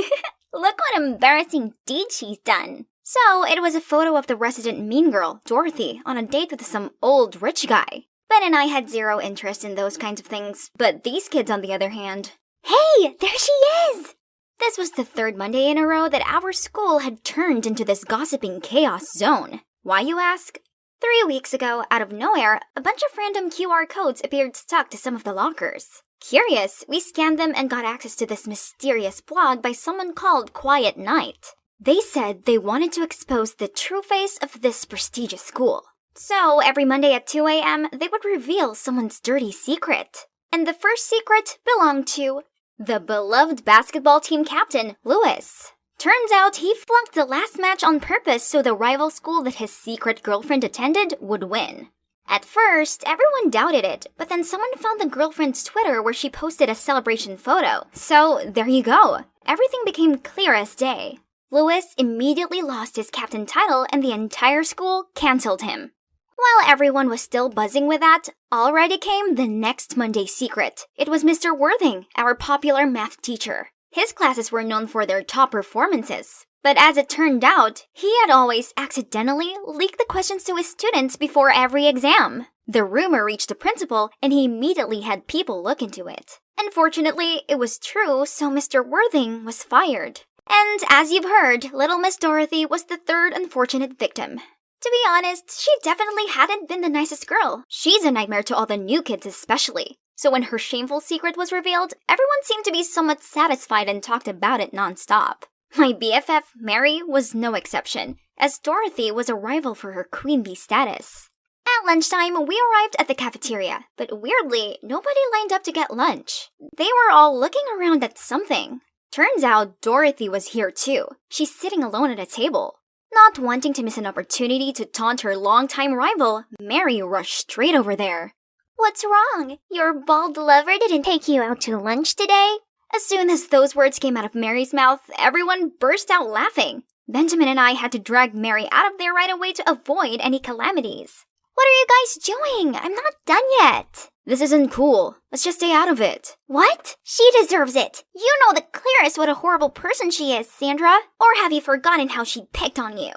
[SPEAKER 1] Look what embarrassing deed she's done. So, it was a photo of the resident mean girl, Dorothy, on a date with some old rich guy. Ben and I had zero interest in those kinds of things, but these kids, on the other hand... Hey! There she is! This was the third Monday in a row that our school had turned into this gossiping chaos zone. Why, you ask? 3 weeks ago, out of nowhere, a bunch of random QR codes appeared stuck to some of the lockers. Curious, we scanned them and got access to this mysterious blog by someone called Quiet Night. They said they wanted to expose the true face of this prestigious school. So, every Monday at 2 a.m., they would reveal someone's dirty secret. And the first secret belonged to the beloved basketball team captain, Lewis. Turns out he flunked the last match on purpose so the rival school that his secret girlfriend attended would win. At first, everyone doubted it, but then someone found the girlfriend's Twitter where she posted a celebration photo. So, there you go. Everything became clear as day. Lewis immediately lost his captain title and the entire school cancelled him. While everyone was still buzzing with that, already came the next Monday's secret. It was Mr. Worthing, our popular math teacher. His classes were known for their top performances. But as it turned out, he had always accidentally leaked the questions to his students before every exam. The rumor reached the principal, and he immediately had people look into it. Unfortunately, it was true, so Mr. Worthing was fired. And as you've heard, little Miss Dorothy was the third unfortunate victim. To be honest, she definitely hadn't been the nicest girl. She's a nightmare to all the new kids especially. So when her shameful secret was revealed, everyone seemed to be somewhat satisfied and talked about it nonstop. My BFF, Mary, was no exception, as Dorothy was a rival for her queen bee status. At lunchtime, we arrived at the cafeteria, but weirdly, nobody lined up to get lunch. They were all looking around at something. Turns out Dorothy was here too. She's sitting alone at a table. Not wanting to miss an opportunity to taunt her longtime rival, Mary rushed straight over there. What's wrong? Your bald lover didn't take you out to lunch today? As soon as those words came out of Mary's mouth, everyone burst out laughing. Benjamin and I had to drag Mary out of there right away to avoid any calamities. What are you guys doing? I'm not done yet. This isn't cool. Let's just stay out of it. What? She deserves it. You know the clearest what a horrible person she is, Sandra. Or have you forgotten how she picked on you?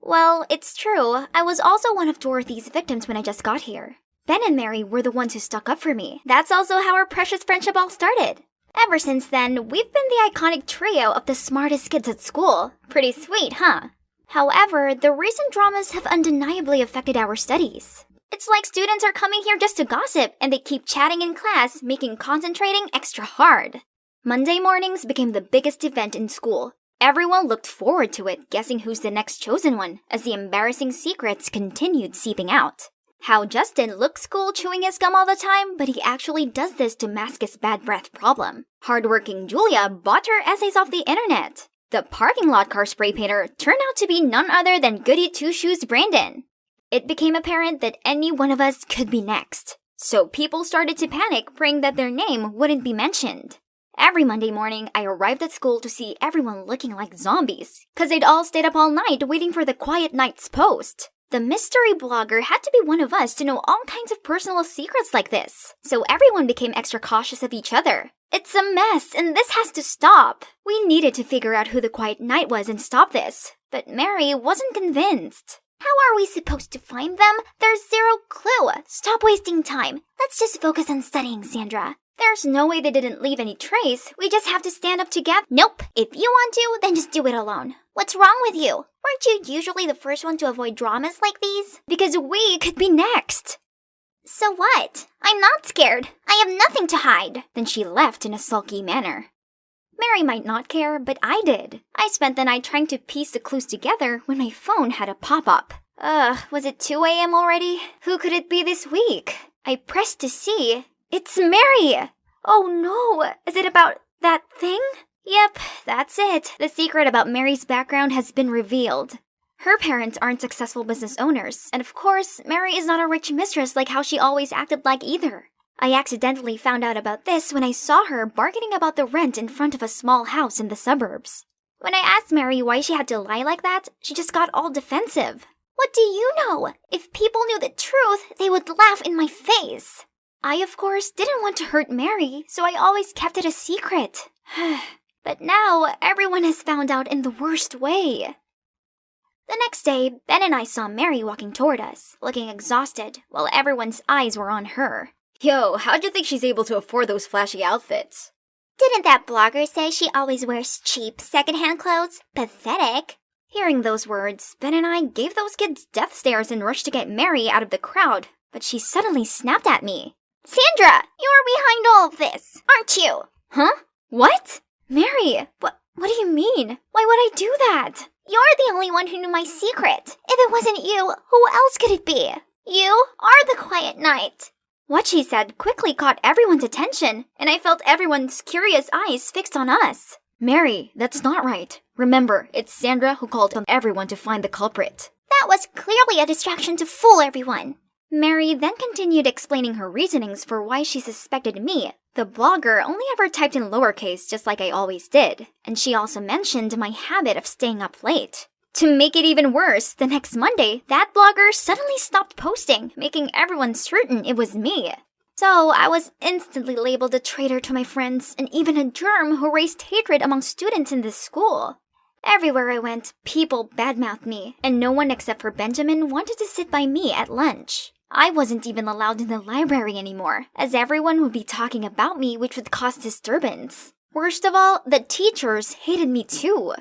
[SPEAKER 1] Well, it's true. I was also one of Dorothy's victims when I just got here. Ben and Mary were the ones who stuck up for me. That's also how our precious friendship all started. Ever since then, we've been the iconic trio of the smartest kids at school. Pretty sweet, huh? However, the recent dramas have undeniably affected our studies. It's like students are coming here just to gossip, and they keep chatting in class, making concentrating extra hard. Monday mornings became the biggest event in school. Everyone looked forward to it, guessing who's the next chosen one, as the embarrassing secrets continued seeping out. How Justin looks cool chewing his gum all the time, but he actually does this to mask his bad breath problem. Hardworking Julia bought her essays off the internet. The parking lot car spray painter turned out to be none other than Goody Two Shoes Brandon. it became apparent that any one of us could be next. So people started to panic, praying that their name wouldn't be mentioned. Every Monday morning, I arrived at school to see everyone looking like zombies, because they'd all stayed up all night waiting for the quiet night's post. The mystery blogger had to be one of us to know all kinds of personal secrets like this, so everyone became extra cautious of each other. It's a mess, and this has to stop. We needed to figure out who the quiet knight was and stop this, but Mary wasn't convinced.
[SPEAKER 4] How are we supposed to find them? There's zero clue. Stop wasting time. Let's just focus on studying, Sandra.
[SPEAKER 1] There's no way they didn't leave any trace. We just have to stand up together.
[SPEAKER 4] Nope. If you want to, then just do it alone. What's wrong with you? Weren't you usually the first one to avoid dramas like these?
[SPEAKER 1] Because we could be next.
[SPEAKER 4] So what? I'm not scared. I have nothing to hide.
[SPEAKER 1] Then she left in a sulky manner. Mary might not care, but I did. I spent the night trying to piece the clues together when my phone had a pop-up. Was it 2 a.m. already? Who could it be this week? I pressed to see. It's Mary! Oh no, is it about that thing? Yep, that's it. The secret about Mary's background has been revealed. Her parents aren't successful business owners, and of course, Mary is not a rich mistress like how she always acted like either. I accidentally found out about this when I saw her bargaining about the rent in front of a small house in the suburbs. When I asked Mary why she had to lie like that, she just got all defensive.
[SPEAKER 4] What do you know? If people knew the truth, they would laugh in my face.
[SPEAKER 1] I, of course, didn't want to hurt Mary, so I always kept it a secret. But now, everyone has found out in the worst way. The next day, Ben and I saw Mary walking toward us, looking exhausted, while everyone's eyes were on her. Yo, how'd you think she's able to afford those flashy outfits?
[SPEAKER 4] Didn't that blogger say she always wears cheap secondhand clothes? Pathetic.
[SPEAKER 1] Hearing those words, Ben and I gave those kids death stares and rushed to get Mary out of the crowd, but she suddenly snapped at me.
[SPEAKER 4] Sandra, you're behind all of this, aren't you?
[SPEAKER 1] Huh? What? Mary, what do you mean? Why would I do that?
[SPEAKER 4] You're the only one who knew my secret. If it wasn't you, who else could it be? You are the quiet knight.
[SPEAKER 1] What she said quickly caught everyone's attention, and I felt everyone's curious eyes fixed on us. Mary, that's not right. Remember, it's Sandra who called on everyone to find the culprit.
[SPEAKER 4] That was clearly a distraction to fool everyone.
[SPEAKER 1] Mary then continued explaining her reasonings for why she suspected me. The blogger only ever typed in lowercase just like I always did, and she also mentioned my habit of staying up late. To make it even worse, the next Monday, that blogger suddenly stopped posting, making everyone certain it was me. So I was instantly labeled a traitor to my friends and even a germ who raised hatred among students in this school. Everywhere I went, people badmouthed me, and no one except for Benjamin wanted to sit by me at lunch. I wasn't even allowed in the library anymore, as everyone would be talking about me, which would cause disturbance. Worst of all, the teachers hated me too.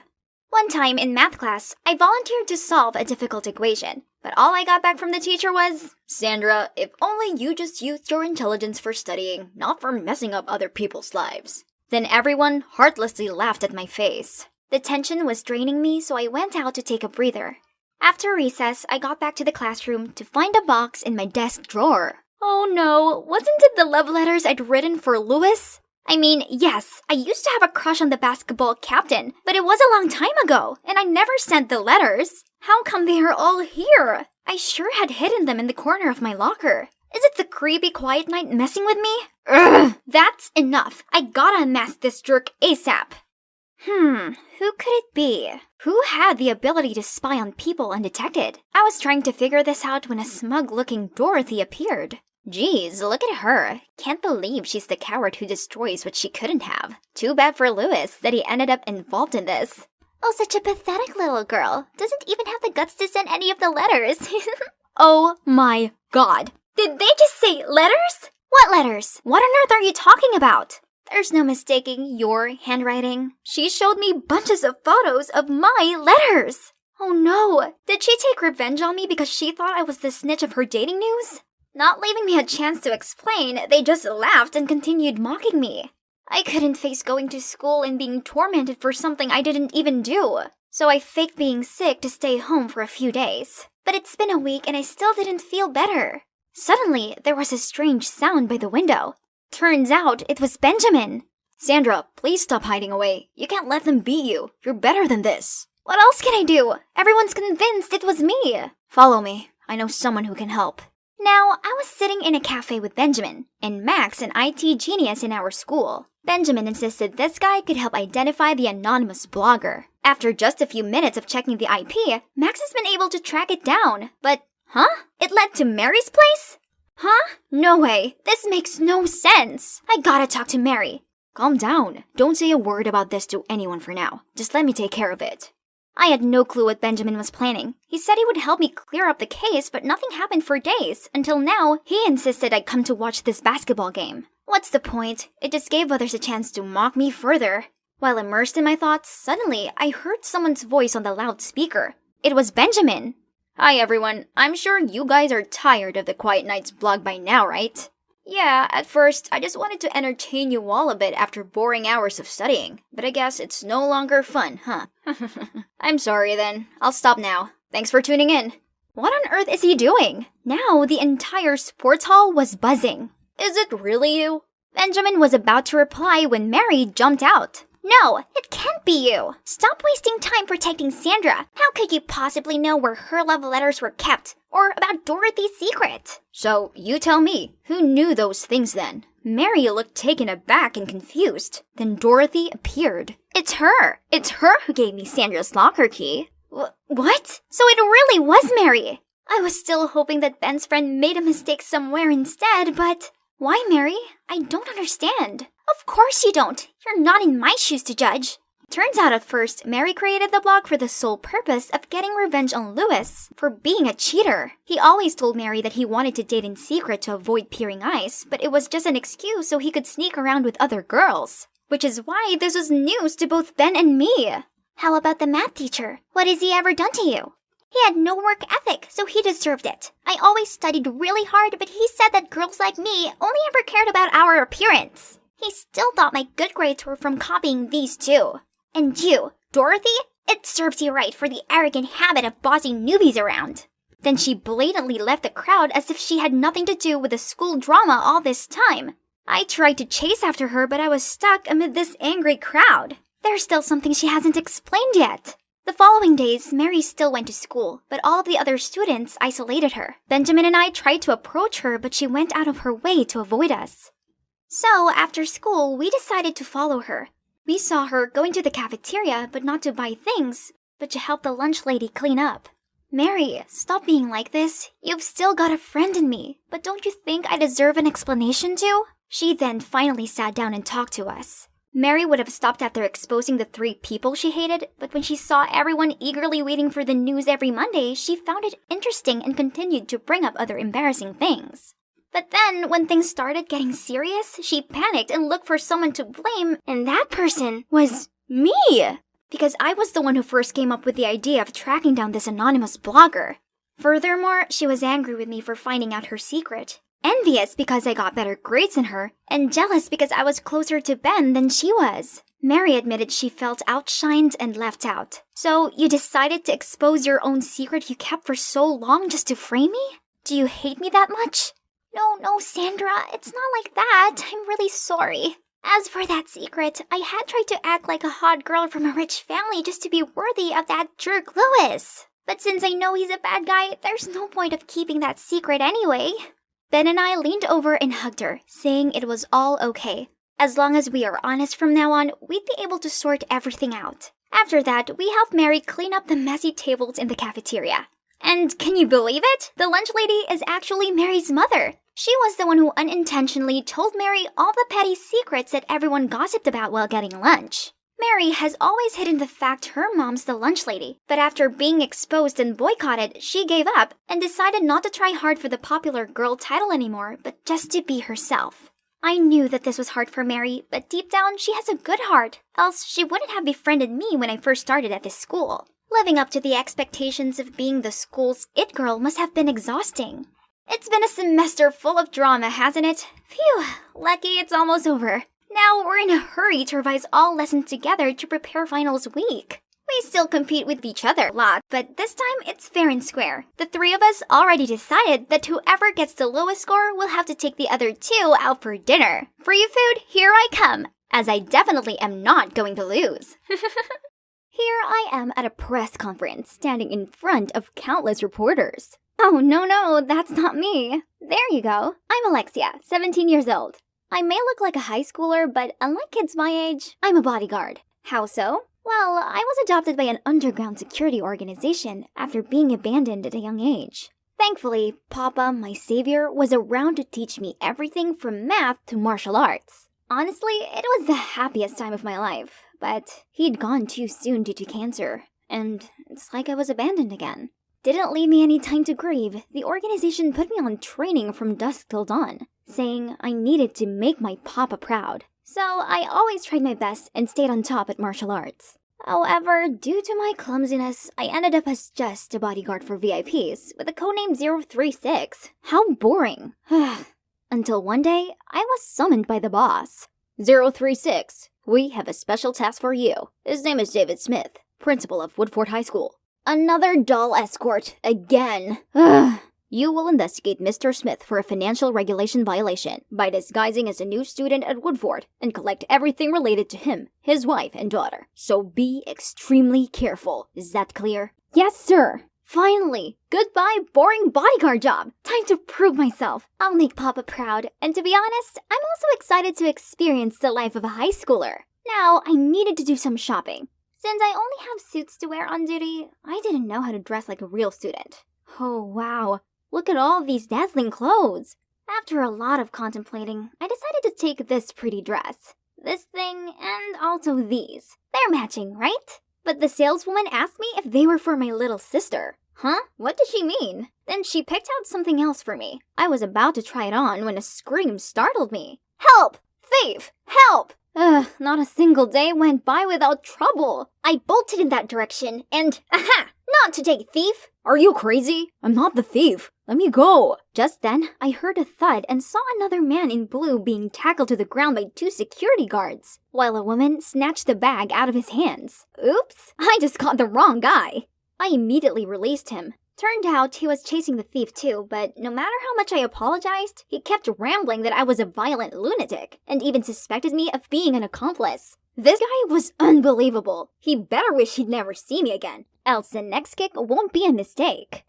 [SPEAKER 1] One time in math class, I volunteered to solve a difficult equation, but all I got back from the teacher was, "Sandra, if only you just used your intelligence for studying, not for messing up other people's lives." Then everyone heartlessly laughed at my face. The tension was draining me, so I went out to take a breather. After recess, I got back to the classroom to find a box in my desk drawer. Oh no, wasn't it the love letters I'd written for Louis? I mean, yes, I used to have a crush on the basketball captain, but it was a long time ago, and I never sent the letters. How come they are all here? I sure had hidden them in the corner of my locker. Is it the creepy quiet knight messing with me? Ugh, that's enough. I gotta unmask this jerk ASAP. Who could it be? Who had the ability to spy on people undetected? I was trying to figure this out when a smug-looking Dorothy appeared. Geez, look at her. Can't believe she's the coward who destroys what she couldn't have. Too bad for Louis that he ended up involved in this.
[SPEAKER 4] Oh, such a pathetic little girl. Doesn't even have the guts to send any of the letters.
[SPEAKER 1] Oh my god. Did they just say letters? What letters? What on earth are you talking about? There's no mistaking your handwriting. She showed me bunches of photos of my letters. Oh no, did she take revenge on me because she thought I was the snitch of her dating news? Not leaving me a chance to explain, they just laughed and continued mocking me. I couldn't face going to school and being tormented for something I didn't even do. So I faked being sick to stay home for a few days. But it's been a week and I still didn't feel better. Suddenly, there was a strange sound by the window. Turns out it was Benjamin. Sandra, please stop hiding away. You can't let them beat you. You're better than this. What else can I do? Everyone's convinced it was me. Follow me.
[SPEAKER 12] I know someone who can help. Now, I was sitting in a cafe with Benjamin, and Max, an IT genius in our school. Benjamin insisted this guy could help identify the anonymous blogger. After just a few minutes of checking the IP, Max has been able to track it down. But, it led to Mary's place? No way. This makes no sense. I gotta talk to Mary. Calm down. Don't say a word about this to anyone for now. Just let me take care of it. I had no clue what Benjamin was planning. He said he would help me clear up the case, but nothing happened for days. Until now, he insisted I'd come to watch this basketball game. What's the point? It just gave others a chance to mock me further. While immersed in my thoughts, suddenly I heard someone's voice on the loudspeaker. It was Benjamin. Hi everyone, I'm sure you guys are tired of the Quiet Nights blog by now, right? Yeah, at first, I just wanted to entertain you all a bit after boring hours of studying, but I guess it's no longer fun, huh? I'm sorry then, I'll stop now. Thanks for tuning in. What on earth is he doing? Now the entire sports hall was buzzing. Is it really you? Benjamin was about to reply when Mary jumped out. No, it can't be you. Stop wasting time protecting Sandra. How could you possibly know where her love letters were kept? Or about Dorothy's secret? So, you tell me, who knew those things then? Mary looked taken aback and confused. Then Dorothy appeared. It's her. It's her who gave me Sandra's locker key. What? So it really was Mary. I was still hoping that Ben's friend made a mistake somewhere instead, but... Why, Mary? I don't understand. Of course you don't. You're not in my shoes to judge. Turns out at first, Mary created the blog for the sole purpose of getting revenge on Lewis for being a cheater. He always told Mary that he wanted to date in secret to avoid peering eyes, but it was just an excuse so he could sneak around with other girls. Which is why this was news to both Ben and me. How about the math teacher? What has he ever done to you? He had no work ethic, so he deserved it. I always studied really hard, but he said that girls like me only ever cared about our appearance. He still thought my good grades were from copying these two. And you, Dorothy, it serves you right for the arrogant habit of bossing newbies around. Then she blatantly left the crowd as if she had nothing to do with the school drama all this time. I tried to chase after her, but I was stuck amid this angry crowd. There's still something she hasn't explained yet. The following days, Mary still went to school, but all of the other students isolated her. Benjamin and I tried to approach her, but she went out of her way to avoid us. So, after school, we decided to follow her. We saw her going to the cafeteria, but not to buy things, but to help the lunch lady clean up. Mary, stop being like this. You've still got a friend in me, but don't you think I deserve an explanation too? She then finally sat down and talked to us. Mary would have stopped after exposing the 3 people she hated, but when she saw everyone eagerly waiting for the news every Monday, she found it interesting and continued to bring up other embarrassing things. But then, when things started getting serious, she panicked and looked for someone to blame, and that person was me! Because I was the one who first came up with the idea of tracking down this anonymous blogger. Furthermore, she was angry with me for finding out her secret. Envious because I got better grades than her, and jealous because I was closer to Ben than she was. Mary admitted she felt outshined and left out. So, you decided to expose your own secret you kept for so long just to frame me? Do you hate me that much? No, Sandra, it's not like that. I'm really sorry. As for that secret, I had tried to act like a hot girl from a rich family just to be worthy of that jerk Lewis. But since I know he's a bad guy, there's no point of keeping that secret anyway. Ben and I leaned over and hugged her, saying it was all okay. As long as we are honest from now on, we'd be able to sort everything out. After that, we helped Mary clean up the messy tables in the cafeteria. And can you believe it? The lunch lady is actually Mary's mother. She was the one who unintentionally told Mary all the petty secrets that everyone gossiped about while getting lunch. Mary has always hidden the fact her mom's the lunch lady, but after being exposed and boycotted, she gave up and decided not to try hard for the popular girl title anymore, but just to be herself. I knew that this was hard for Mary, but deep down she has a good heart, else she wouldn't have befriended me when I first started at this school. Living up to the expectations of being the school's it girl must have been exhausting. It's been a semester full of drama, hasn't it? Phew, lucky it's almost over. Now we're in a hurry to revise all lessons together to prepare finals week. We still compete with each other a lot, but this time it's fair and square. The 3 of us already decided that whoever gets the lowest score will have to take the other 2 out for dinner. Free food, here I come, as I definitely am not going to lose. Here I am at a press conference, standing in front of countless reporters. Oh, no, that's not me. There you go. I'm Alexia, 17 years old. I may look like a high schooler, but unlike kids my age, I'm a bodyguard. How so? Well, I was adopted by an underground security organization after being abandoned at a young age. Thankfully, Papa, my savior, was around to teach me everything from math to martial arts. Honestly, it was the happiest time of my life, but he'd gone too soon due to cancer, and it's like I was abandoned again. Didn't leave me any time to grieve. The organization put me on training from dusk till dawn, saying I needed to make my papa proud. So I always tried my best and stayed on top at martial arts. However, due to my clumsiness, I ended up as just a bodyguard for VIPs with a codename 036. How boring. Until one day, I was summoned by the boss. 036, we have a special task for you. His name is David Smith, principal of Woodford High School. Another doll escort, again. You will investigate Mr. Smith for a financial regulation violation by disguising as a new student at Woodford and collect everything related to him, his wife, and daughter. So be extremely careful. Is that clear? Yes, sir. Finally! Goodbye, boring bodyguard job! Time to prove myself. I'll make Papa proud, and to be honest, I'm also excited to experience the life of a high schooler. Now, I needed to do some shopping. Since I only have suits to wear on duty, I didn't know how to dress like a real student. Oh, wow. Look at all these dazzling clothes. After a lot of contemplating, I decided to take this pretty dress. This thing, and also these. They're matching, right? But the saleswoman asked me if they were for my little sister. Huh? What did she mean? Then she picked out something else for me. I was about to try it on when a scream startled me. Help! Thief! Help! Not a single day went by without trouble. I bolted in that direction and, aha! Not today, thief! Are you crazy? I'm not the thief. Let me go. Just then, I heard a thud and saw another man in blue being tackled to the ground by 2 security guards, while a woman snatched the bag out of his hands. Oops, I just caught the wrong guy. I immediately released him. Turned out he was chasing the thief too, but no matter how much I apologized, he kept rambling that I was a violent lunatic, and even suspected me of being an accomplice. This guy was unbelievable. He better wish he'd never see me again, else the next kick won't be a mistake.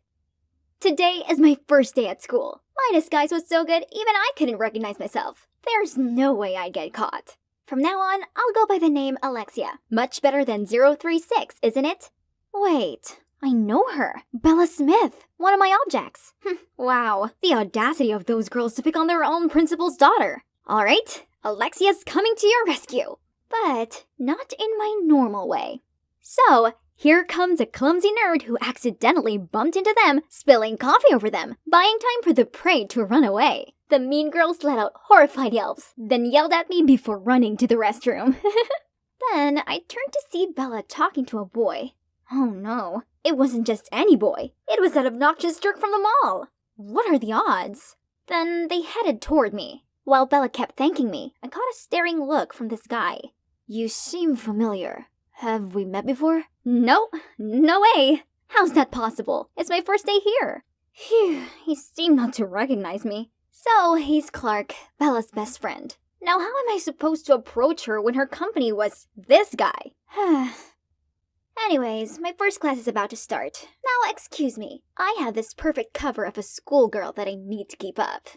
[SPEAKER 12] Today is my first day at school. My disguise was so good, even I couldn't recognize myself. There's no way I'd get caught. From now on, I'll go by the name Alexia. Much better than 036, isn't it? Wait, I know her. Bella Smith, one of my objects. Wow, the audacity of those girls to pick on their own principal's daughter. Alright, Alexia's coming to your rescue. But not in my normal way. So, here comes a clumsy nerd who accidentally bumped into them, spilling coffee over them, buying time for the prey to run away. The mean girls let out horrified yelps, then yelled at me before running to the restroom. Then I turned to see Bella talking to a boy. Oh no, it wasn't just any boy. It was that obnoxious jerk from the mall. What are the odds? Then they headed toward me. While Bella kept thanking me, I caught a staring look from this guy. You seem familiar. Have we met before? No way. How's that possible? It's my first day here. Phew, he seemed not to recognize me. So, he's Clark, Bella's best friend. Now how am I supposed to approach her when her company was this guy? Anyways, my first class is about to start. Now excuse me, I have this perfect cover of a schoolgirl that I need to keep up.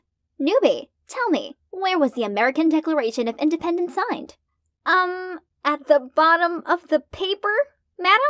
[SPEAKER 12] Newbie, tell me, where was the American Declaration of Independence signed? At the bottom of the paper, madam?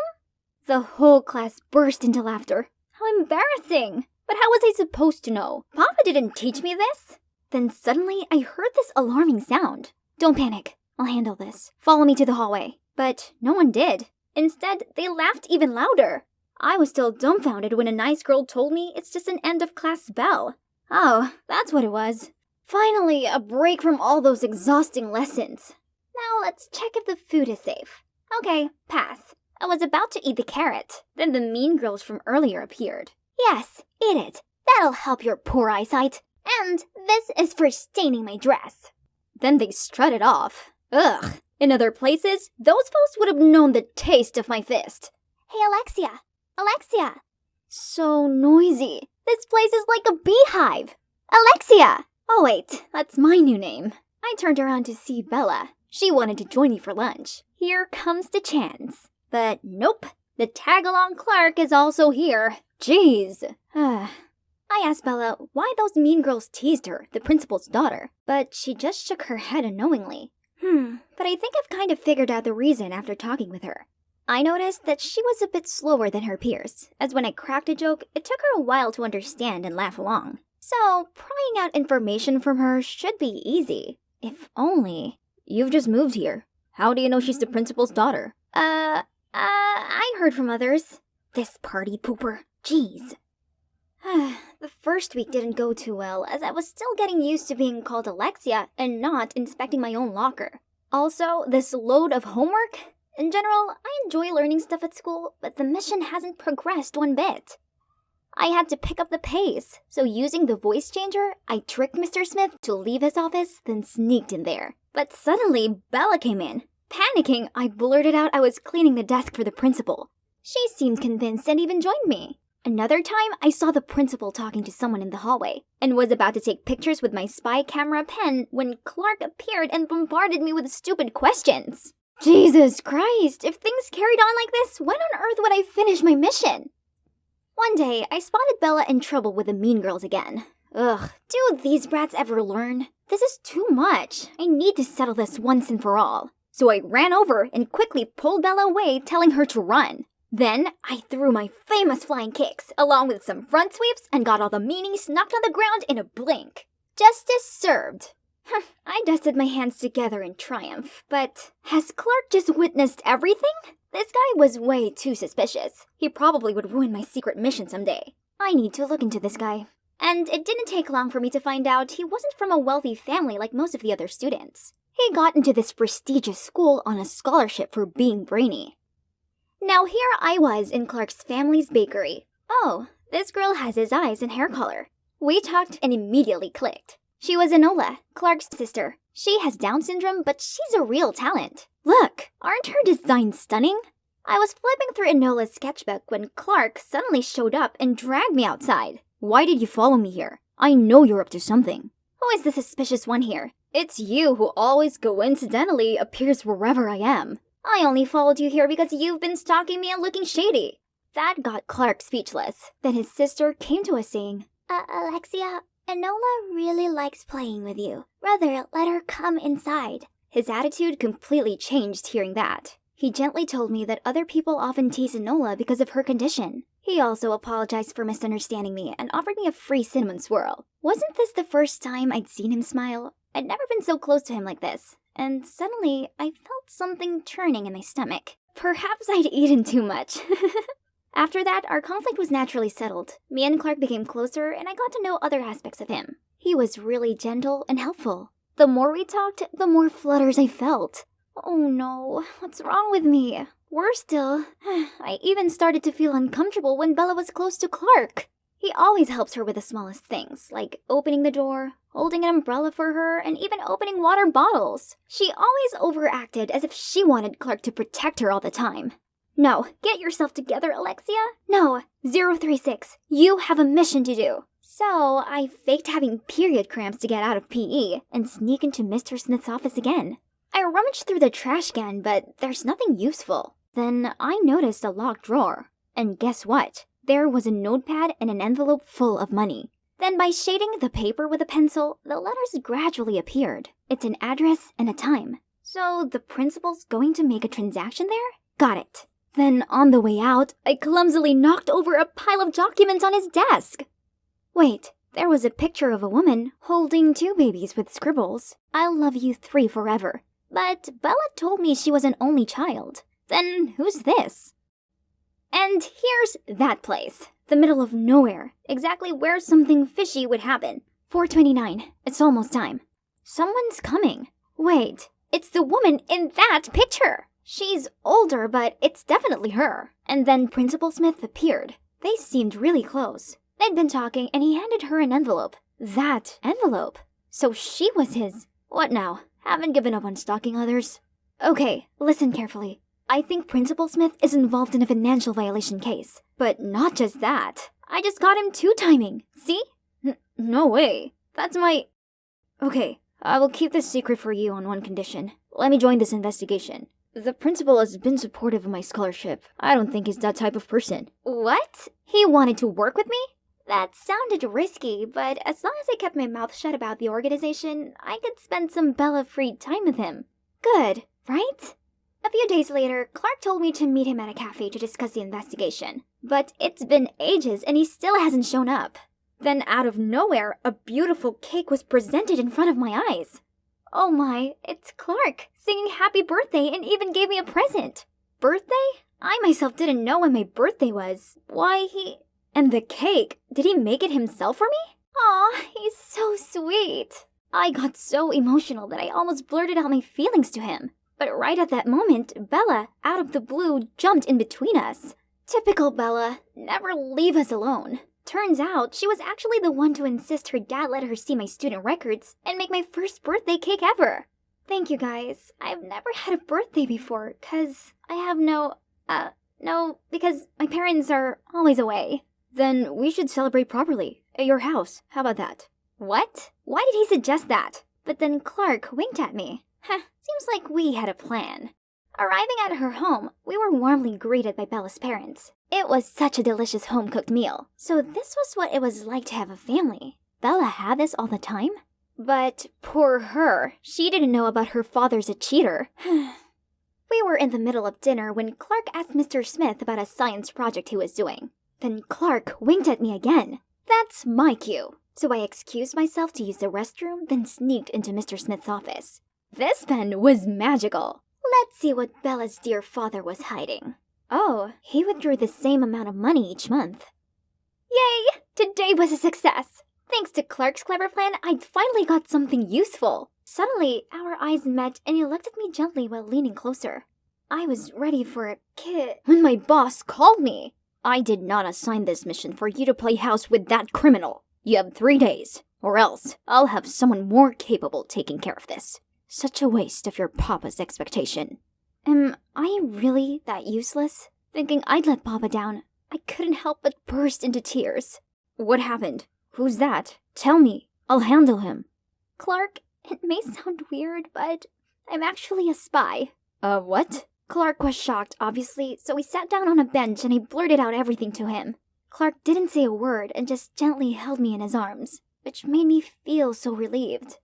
[SPEAKER 12] The whole class burst into laughter. How embarrassing! But how was I supposed to know? Papa didn't teach me this. Then suddenly I heard this alarming sound. Don't panic, I'll handle this. Follow me to the hallway. But no one did. Instead, they laughed even louder. I was still dumbfounded when a nice girl told me it's just an end-of-class bell. Oh, that's what it was. Finally, a break from all those exhausting lessons. Now let's check if the food is safe. Okay, pass. I was about to eat the carrot. Then the mean girls from earlier appeared. Yes, eat it. That'll help your poor eyesight. And this is for staining my dress. Then they strutted off. Ugh. In other places, those folks would have known the taste of my fist. Hey, Alexia. Alexia. So noisy. This place is like a beehive. Alexia! Oh wait, that's my new name. I turned around to see Bella. She wanted to join me for lunch. Here comes the chance. But nope, the tag-along Clark is also here. Jeez. I asked Bella why those mean girls teased her, the principal's daughter, but she just shook her head unknowingly. But I think I've kind of figured out the reason after talking with her. I noticed that she was a bit slower than her peers, as when I cracked a joke, it took her a while to understand and laugh along. So, prying out information from her should be easy. If only. You've just moved here. How do you know she's the principal's daughter? I heard from others. This party pooper. Jeez. The first week didn't go too well, as I was still getting used to being called Alexia and not inspecting my own locker. Also, this load of homework? In general, I enjoy learning stuff at school, but the mission hasn't progressed one bit. I had to pick up the pace, so using the voice changer, I tricked Mr. Smith to leave his office, then sneaked in there. But suddenly, Bella came in. Panicking, I blurted out I was cleaning the desk for the principal. She seemed convinced and even joined me. Another time, I saw the principal talking to someone in the hallway, and was about to take pictures with my spy camera pen when Clark appeared and bombarded me with stupid questions. Jesus Christ, if things carried on like this, when on earth would I finish my mission? One day, I spotted Bella in trouble with the mean girls again. Ugh, do these brats ever learn? This is too much. I need to settle this once and for all. So I ran over and quickly pulled Bella away, telling her to run. Then, I threw my famous flying kicks, along with some front sweeps, and got all the meanies knocked on the ground in a blink. Justice served. I dusted my hands together in triumph, but has Clark just witnessed everything? This guy was way too suspicious. He probably would ruin my secret mission someday. I need to look into this guy. And it didn't take long for me to find out he wasn't from a wealthy family like most of the other students. He got into this prestigious school on a scholarship for being brainy. Now here I was in Clark's family's bakery. Oh, this girl has his eyes and hair color. We talked and immediately clicked. She was Enola, Clark's sister. She has Down syndrome, but she's a real talent. Look, aren't her designs stunning? I was flipping through Enola's sketchbook when Clark suddenly showed up and dragged me outside. Why did you follow me here? I know you're up to something. Who is the suspicious one here? It's you who always coincidentally appears wherever I am. I only followed you here because you've been stalking me and looking shady. That got Clark speechless. Then his sister came to us saying, Alexia, Enola really likes playing with you. Rather, let her come inside. His attitude completely changed hearing that. He gently told me that other people often tease Enola because of her condition. He also apologized for misunderstanding me and offered me a free cinnamon swirl. Wasn't this the first time I'd seen him smile? I'd never been so close to him like this. And suddenly, I felt something churning in my stomach. Perhaps I'd eaten too much. After that, our conflict was naturally settled. Me and Clark became closer, and I got to know other aspects of him. He was really gentle and helpful. The more we talked, the more flutters I felt. Oh no, what's wrong with me? Worse still, I even started to feel uncomfortable when Bella was close to Clark. He always helps her with the smallest things, like opening the door, holding an umbrella for her, and even opening water bottles. She always overacted as if she wanted Clark to protect her all the time. No, get yourself together, Alexia. No, 036, you have a mission to do. So, I faked having period cramps to get out of PE and sneak into Mr. Smith's office again. I rummaged through the trash can, but there's nothing useful. Then I noticed a locked drawer. And guess what? There was a notepad and an envelope full of money. Then by shading the paper with a pencil, the letters gradually appeared. It's an address and a time. So the principal's going to make a transaction there? Got it. Then on the way out, I clumsily knocked over a pile of documents on his desk. Wait, there was a picture of a woman holding 2 babies with scribbles. I'll love you 3 forever. But Bella told me she was an only child. Then who's this? And here's that place. The middle of nowhere. Exactly where something fishy would happen. 4:29. It's almost time. Someone's coming. Wait, it's the woman in that picture. She's older, but it's definitely her. And then Principal Smith appeared. They seemed really close. They'd been talking, and he handed her an envelope. That envelope. So she was his. What now? Haven't given up on stalking others. Okay, listen carefully. I think Principal Smith is involved in a financial violation case. But not just that. I just got him 2-timing. See? No way. That's my... Okay, I will keep this secret for you on one condition. Let me join this investigation. The principal has been supportive of my scholarship. I don't think he's that type of person. What? He wanted to work with me? That sounded risky, but as long as I kept my mouth shut about the organization, I could spend some Bella-free time with him. Good, right? A few days later, Clark told me to meet him at a cafe to discuss the investigation. But it's been ages and he still hasn't shown up. Then out of nowhere, a beautiful cake was presented in front of my eyes. Oh my, it's Clark, singing happy birthday and even gave me a present. Birthday? I myself didn't know when my birthday was. Why, And the cake, did he make it himself for me? Aw, he's so sweet. I got so emotional that I almost blurted out my feelings to him. But right at that moment, Bella, out of the blue, jumped in between us. Typical Bella, never leave us alone. Turns out, she was actually the one to insist her dad let her see my student records and make my first birthday cake ever. Thank you guys. I've never had a birthday before, because I have because my parents are always away.
[SPEAKER 7] Then we should celebrate properly, at your house. How about that?
[SPEAKER 12] What? Why did he suggest that? But then Clark winked at me. Seems like we had a plan. Arriving at her home, we were warmly greeted by Bella's parents. It was such a delicious home-cooked meal. So this was what it was like to have a family. Bella had this all the time? But poor her, she didn't know about her father's a cheater. We were in the middle of dinner when Clark asked Mr. Smith about a science project he was doing. Then Clark winked at me again. That's my cue. So I excused myself to use the restroom, then sneaked into Mr. Smith's office. This pen was magical. Let's see what Bella's dear father was hiding. Oh, he withdrew the same amount of money each month. Yay! Today was a success! Thanks to Clark's clever plan, I'd finally got something useful. Suddenly, our eyes met and he looked at me gently while leaning closer. I was ready for a kiss when my boss called me. I did not assign this mission for you to play house with that criminal. You have 3 days, or else I'll have someone more capable taking care of this. Such a waste of your papa's expectation. Am I really that useless? Thinking I'd let Papa down, I couldn't help but burst into tears. What happened? Who's that? Tell me. I'll handle him. Clark, it may sound weird, but I'm actually a spy. What? Clark was shocked, obviously, so we sat down on a bench and I blurted out everything to him. Clark didn't say a word and just gently held me in his arms, which made me feel so relieved.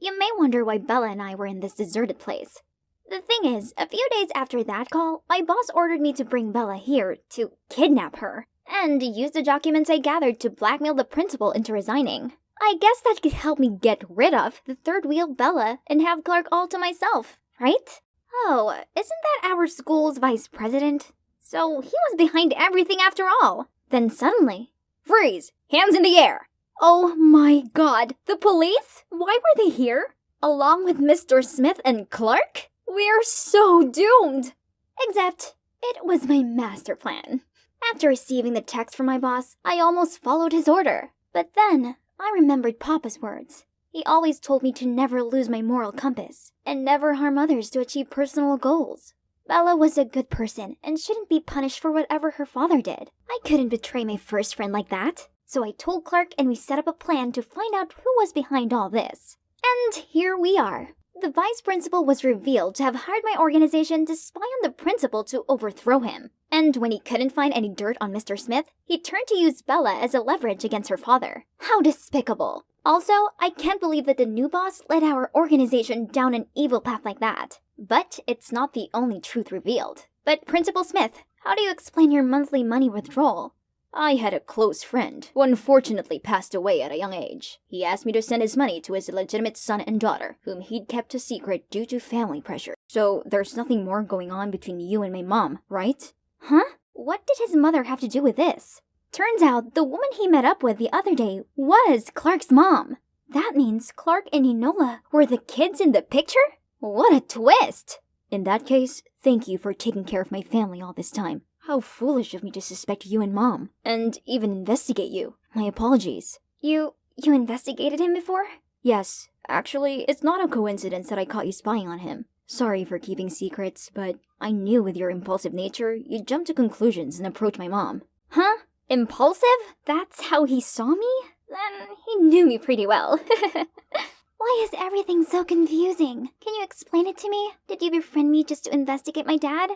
[SPEAKER 12] You may wonder why Bella and I were in this deserted place. The thing is, a few days after that call, my boss ordered me to bring Bella here to kidnap her and use the documents I gathered to blackmail the principal into resigning. I guess that could help me get rid of the third wheel Bella and have Clark all to myself, right? Oh, isn't that our school's vice president? So he was behind everything after all. Then suddenly, freeze! Hands in the air! Oh my god, the police? Why were they here? Along with Mr. Smith and Clark? We're so doomed! Except, it was my master plan. After receiving the text from my boss, I almost followed his order. But then, I remembered Papa's words. He always told me to never lose my moral compass, and never harm others to achieve personal goals. Bella was a good person, and shouldn't be punished for whatever her father did. I couldn't betray my first friend like that. So I told Clark and we set up a plan to find out who was behind all this. And here we are. The vice principal was revealed to have hired my organization to spy on the principal to overthrow him. And when he couldn't find any dirt on Mr. Smith, he turned to use Bella as a leverage against her father. How despicable. Also, I can't believe that the new boss led our organization down an evil path like that. But it's not the only truth revealed. But Principal Smith, how do you explain your monthly money withdrawal? I had a close friend who unfortunately passed away at a young age. He asked me to send his money to his illegitimate son and daughter, whom he'd kept a secret due to family pressure. So there's nothing more going on between you and my mom, right? Huh? What did his mother have to do with this? Turns out the woman he met up with the other day was Clark's mom. That means Clark and Enola were the kids in the picture? What a twist! In that case, thank you for taking care of my family all this time. How foolish of me to suspect you and Mom, and even investigate you. My apologies. You investigated him before? Yes. Actually, it's not a coincidence that I caught you spying on him. Sorry for keeping secrets, but I knew with your impulsive nature, you'd jump to conclusions and approach my mom. Huh? Impulsive? That's how he saw me? Then he knew me pretty well. Why is everything so confusing? Can you explain it to me? Did you befriend me just to investigate my dad?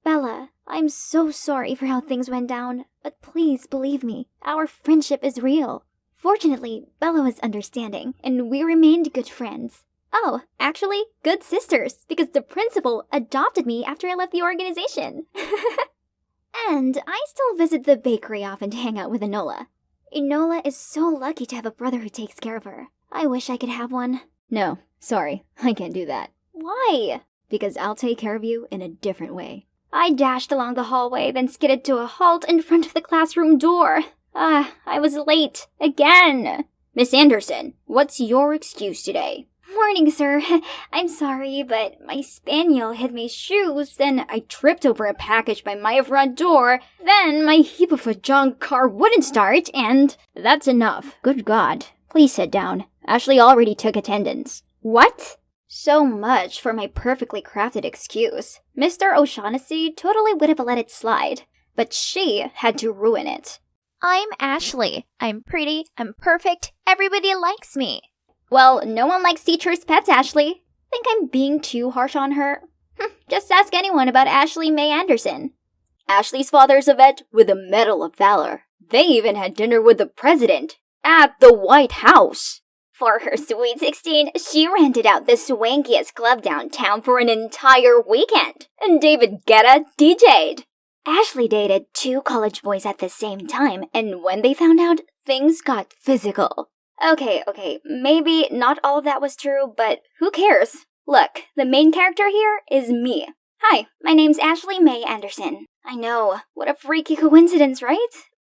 [SPEAKER 12] Bella, I'm so sorry for how things went down, but please believe me, our friendship is real. Fortunately, Bella was understanding, and we remained good friends. Oh, actually, good sisters, because the principal adopted me after I left the organization. And I still visit the bakery often to hang out with Enola. Enola is so lucky to have a brother who takes care of her. I wish I could have one.
[SPEAKER 13] No, sorry, I can't do that.
[SPEAKER 12] Why?
[SPEAKER 13] Because I'll take care of you in a different way.
[SPEAKER 12] I dashed along the hallway, then skidded to a halt in front of the classroom door. I was late. Again.
[SPEAKER 13] Miss Anderson, what's your excuse today?
[SPEAKER 12] Morning, sir. I'm sorry, but my spaniel hit my shoes, then I tripped over a package by my front door, then my heap of a junk car wouldn't start, and...
[SPEAKER 13] That's enough. Good God. Please sit down. Ashley already took attendance.
[SPEAKER 12] What? So much for my perfectly crafted excuse. Mr. O'Shaughnessy totally would have let it slide, but she had to ruin it.
[SPEAKER 6] I'm Ashley. I'm pretty, I'm perfect, everybody likes me.
[SPEAKER 12] Well, no one likes teachers' pets, Ashley. Think I'm being too harsh on her? Just ask anyone about Ashley May Anderson.
[SPEAKER 13] Ashley's father's a vet with a Medal of Valor. They even had dinner with the president at the White House.
[SPEAKER 12] For her sweet 16, she rented out the swankiest club downtown for an entire weekend, and David Guetta DJ'd. Ashley dated 2 college boys at the same time, and when they found out, things got physical. Okay, maybe not all of that was true, but who cares? Look, the main character here is me. Hi, my name's Ashley May Anderson. I know, what a freaky coincidence, right?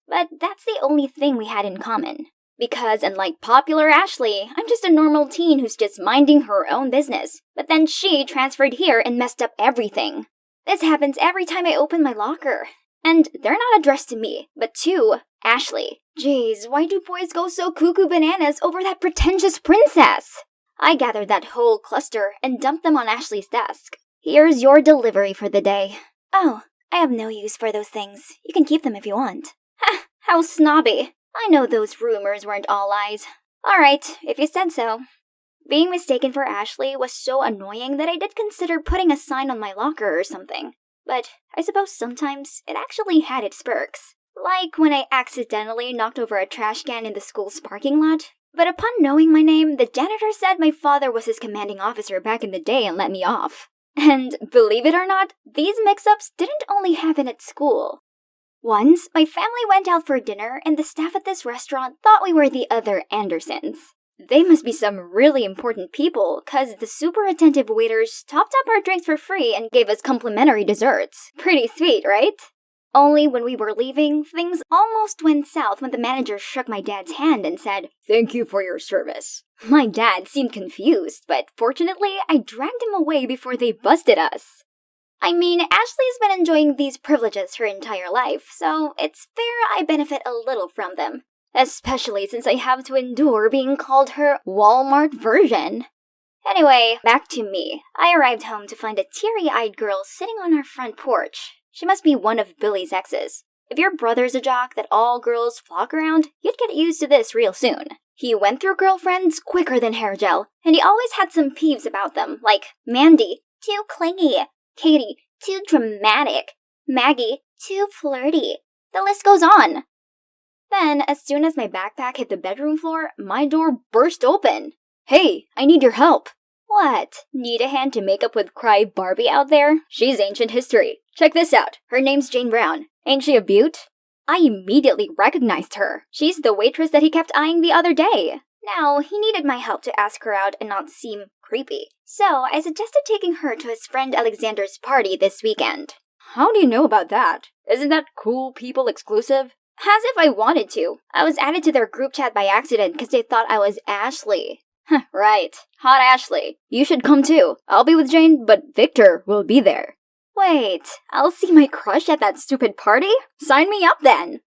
[SPEAKER 12] But that's the only thing we had in common. Because unlike popular Ashley, I'm just a normal teen who's just minding her own business. But then she transferred here and messed up everything. This happens every time I open my locker. And they're not addressed to me, but to Ashley. Jeez, why do boys go so cuckoo bananas over that pretentious princess? I gathered that whole cluster and dumped them on Ashley's desk. Here's your delivery for the day. Oh, I have no use for those things. You can keep them if you want. Ha, how snobby. I know those rumors weren't all lies. Alright, if you said so. Being mistaken for Ashley was so annoying that I did consider putting a sign on my locker or something. But I suppose sometimes it actually had its perks. Like when I accidentally knocked over a trash can in the school's parking lot. But upon knowing my name, the janitor said my father was his commanding officer back in the day and let me off. And believe it or not, these mix-ups didn't only happen at school. Once, my family went out for dinner and the staff at this restaurant thought we were the other Andersons. They must be some really important people, cause the super attentive waiters topped up our drinks for free and gave us complimentary desserts. Pretty sweet, right? Only when we were leaving, things almost went south when the manager shook my dad's hand and said, "Thank you for your service." My dad seemed confused, but fortunately, I dragged him away before they busted us. I mean, Ashley's been enjoying these privileges her entire life, so it's fair I benefit a little from them. Especially since I have to endure being called her Walmart version. Anyway, back to me. I arrived home to find a teary-eyed girl sitting on our front porch. She must be one of Billy's exes. If your brother's a jock that all girls flock around, you'd get used to this real soon. He went through girlfriends quicker than hair gel, and he always had some peeves about them, like Mandy, too clingy, Katie, too dramatic, Maggie, too flirty. The list goes on. Then, as soon as my backpack hit the bedroom floor, my door burst open. "Hey, I need your help." "What? Need a hand to make up with Cry Barbie out there? She's ancient history. Check this out. Her name's Jane Brown. Ain't she a beaut?" I immediately recognized her. She's the waitress that he kept eyeing the other day. Now, he needed my help to ask her out and not seem creepy. So, I suggested taking her to his friend Alexander's party this weekend. "How do you know about that? Isn't that cool people exclusive?" As if I wanted to. I was added to their group chat by accident because they thought I was Ashley. Right. Hot Ashley. You should come too. I'll be with Jane, but Victor will be there. Wait, I'll see my crush at that stupid party? Sign me up then.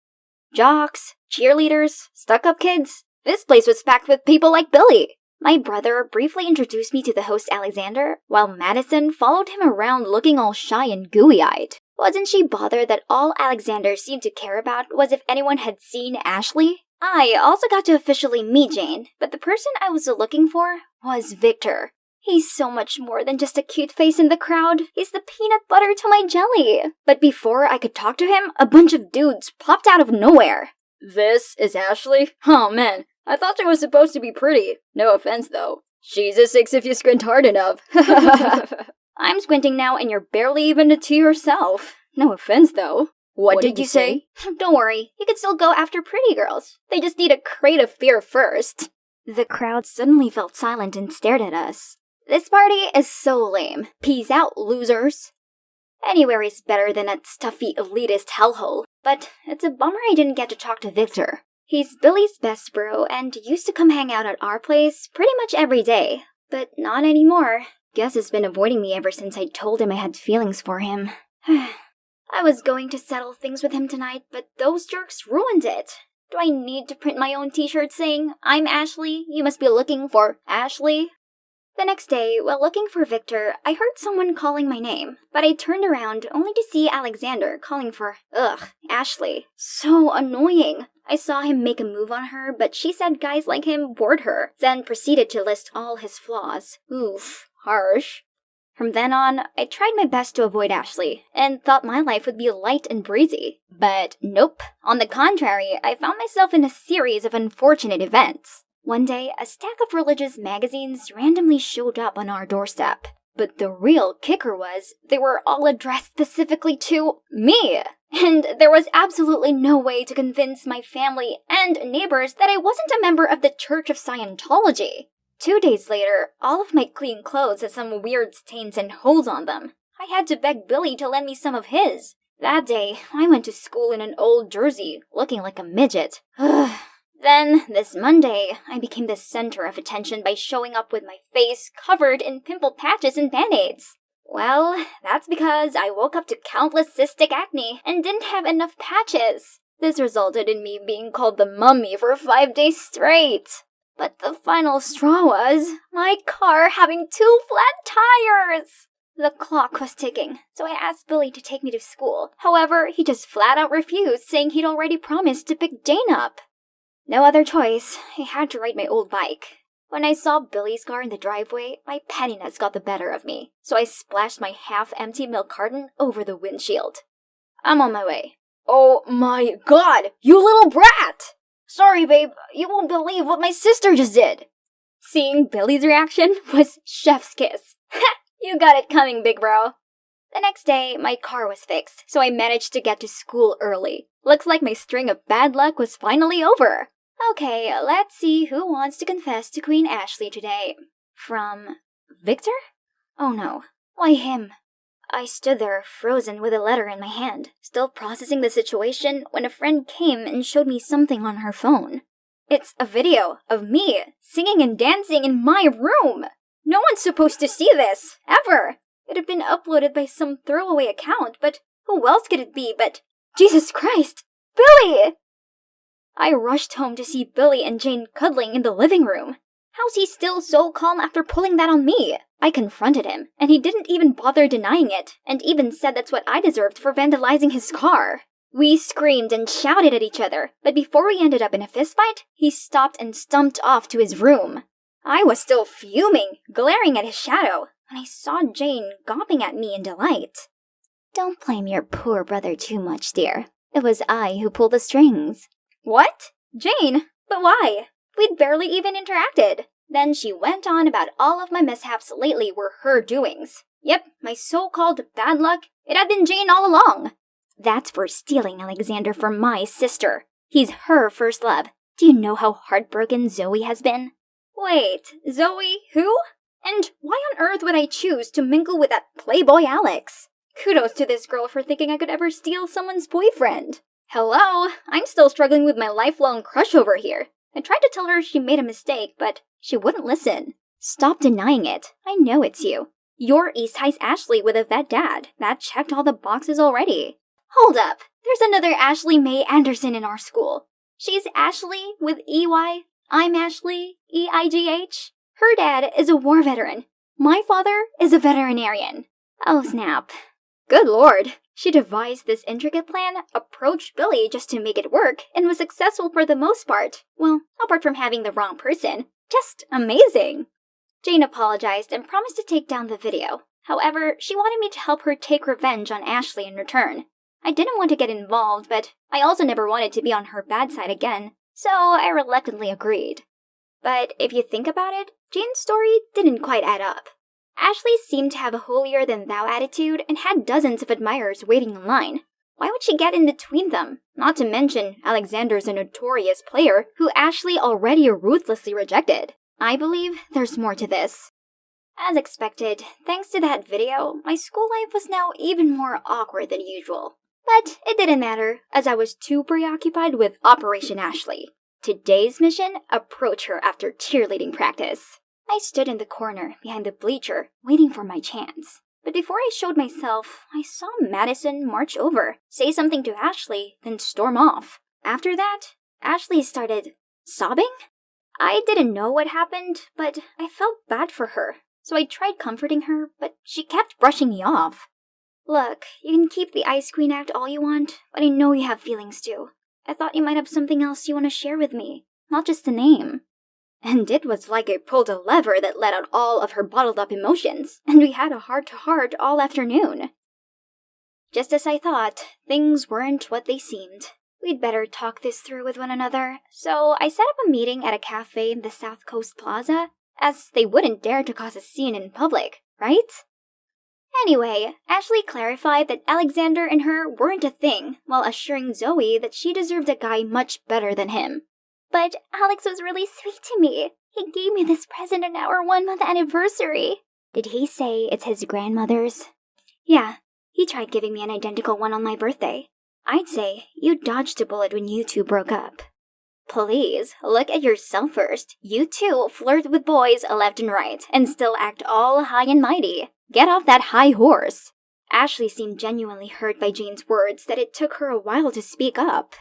[SPEAKER 12] Jocks, cheerleaders, stuck-up kids. This place was packed with people like Billy. My brother briefly introduced me to the host Alexander, while Madison followed him around looking all shy and gooey-eyed. Wasn't she bothered that all Alexander seemed to care about was if anyone had seen Ashley? I also got to officially meet Jane, but the person I was looking for was Victor. He's so much more than just a cute face in the crowd. He's the peanut butter to my jelly. But before I could talk to him, a bunch of dudes popped out of nowhere.
[SPEAKER 13] This is Ashley? Oh man, I thought she was supposed to be pretty. No offense though. She's a 6 if you squint hard enough.
[SPEAKER 12] I'm squinting now and you're barely even to yourself.
[SPEAKER 13] No offense though. What did you say?
[SPEAKER 12] Don't worry, you can still go after pretty girls. They just need a crate of fear first. The crowd suddenly felt silent and stared at us. This party is so lame. Peace out, losers. Anywhere is better than that stuffy elitist hellhole, but it's a bummer I didn't get to talk to Victor. He's Billy's best bro and used to come hang out at our place pretty much every day, but not anymore. Guess he's been avoiding me ever since I told him I had feelings for him. I was going to settle things with him tonight, but those jerks ruined it. Do I need to print my own t-shirt saying, "I'm Ashley, you must be looking for Ashley"? The next day, while looking for Victor, I heard someone calling my name, but I turned around only to see Alexander calling for, Ashley. So annoying. I saw him make a move on her, but she said guys like him bored her, then proceeded to list all his flaws. Oof, harsh. From then on, I tried my best to avoid Ashley, and thought my life would be light and breezy. But nope. On the contrary, I found myself in a series of unfortunate events. One day, a stack of religious magazines randomly showed up on our doorstep. But the real kicker was, they were all addressed specifically to me! And there was absolutely no way to convince my family and neighbors that I wasn't a member of the Church of Scientology. 2 days later, all of my clean clothes had some weird stains and holes on them. I had to beg Billy to lend me some of his. That day, I went to school in an old jersey, looking like a midget. Then, this Monday, I became the center of attention by showing up with my face covered in pimple patches and band-aids. Well, that's because I woke up to countless cystic acne and didn't have enough patches. This resulted in me being called the mummy for 5 days straight. But the final straw was my car having 2 flat tires. The clock was ticking, so I asked Billy to take me to school. However, he just flat out refused, saying he'd already promised to pick Jane up. No other choice, I had to ride my old bike. When I saw Billy's car in the driveway, my pettiness got the better of me, so I splashed my half-empty milk carton over the windshield. I'm on my way. Oh my god, you little brat! Sorry, babe, you won't believe what my sister just did. Seeing Billy's reaction was chef's kiss. Ha! You got it coming, big bro. The next day, my car was fixed, so I managed to get to school early. Looks like my string of bad luck was finally over. Okay, let's see who wants to confess to Queen Ashley today. From Victor? Oh no, why him? I stood there, frozen with a letter in my hand, still processing the situation when a friend came and showed me something on her phone. It's a video of me singing and dancing in my room! No one's supposed to see this, ever! It had been uploaded by some throwaway account, but who else could it be but Jesus Christ, Billy! I rushed home to see Billy and Jane cuddling in the living room. How's he still so calm after pulling that on me? I confronted him, and he didn't even bother denying it, and even said that's what I deserved for vandalizing his car. We screamed and shouted at each other, but before we ended up in a fistfight, he stopped and stumped off to his room. I was still fuming, glaring at his shadow, when I saw Jane gawping at me in delight. Don't blame your poor brother too much, dear. It was I who pulled the strings. What? Jane? But why? We'd barely even interacted. Then she went on about all of my mishaps lately were her doings. Yep, my so-called bad luck, it had been Jane all along. That's for stealing Alexander from my sister. He's her first love. Do you know how heartbroken Zoe has been? Wait, Zoe who? And why on earth would I choose to mingle with that playboy Alex? Kudos to this girl for thinking I could ever steal someone's boyfriend. Hello, I'm still struggling with my lifelong crush over here. I tried to tell her she made a mistake, but she wouldn't listen. Stop denying it. I know it's you. You're East High's Ashley with a vet dad. That checked all the boxes already. Hold up. There's another Ashley Mae Anderson in our school. She's Ashley with EY. I'm Ashley, EIGH. Her dad is a war veteran. My father is a veterinarian. Oh snap. Good lord. She devised this intricate plan, approached Billy just to make it work, and was successful for the most part. Well, apart from having the wrong person. Just amazing. Jane apologized and promised to take down the video. However, she wanted me to help her take revenge on Ashley in return. I didn't want to get involved, but I also never wanted to be on her bad side again, so I reluctantly agreed. But if you think about it, Jane's story didn't quite add up. Ashley seemed to have a holier-than-thou attitude and had dozens of admirers waiting in line. Why would she get in between them? Not to mention, Alexander's a notorious player who Ashley already ruthlessly rejected. I believe there's more to this. As expected, thanks to that video, my school life was now even more awkward than usual. But it didn't matter, as I was too preoccupied with Operation Ashley. Today's mission, approach her after cheerleading practice. I stood in the corner behind the bleacher, waiting for my chance. But before I showed myself, I saw Madison march over, say something to Ashley, then storm off. After that, Ashley started sobbing? I didn't know what happened, but I felt bad for her. So I tried comforting her, but she kept brushing me off. Look, you can keep the Ice Queen act all you want, but I know you have feelings too. I thought you might have something else you want to share with me, not just the name. And it was like I pulled a lever that let out all of her bottled up emotions, and we had a heart-to-heart all afternoon. Just as I thought, things weren't what they seemed. We'd better talk this through with one another, so I set up a meeting at a cafe in the South Coast Plaza, as they wouldn't dare to cause a scene in public, right? Anyway, Ashley clarified that Alexander and her weren't a thing, while assuring Zoe that she deserved a guy much better than him. But Alex was really sweet to me. He gave me this present on our 1-month anniversary. Did he say it's his grandmother's? Yeah, he tried giving me an identical one on my birthday. I'd say you dodged a bullet when you two broke up. Please, look at yourself first. You two flirt with boys left and right, and still act all high and mighty. Get off that high horse. Ashley seemed genuinely hurt by Jane's words that it took her a while to speak up.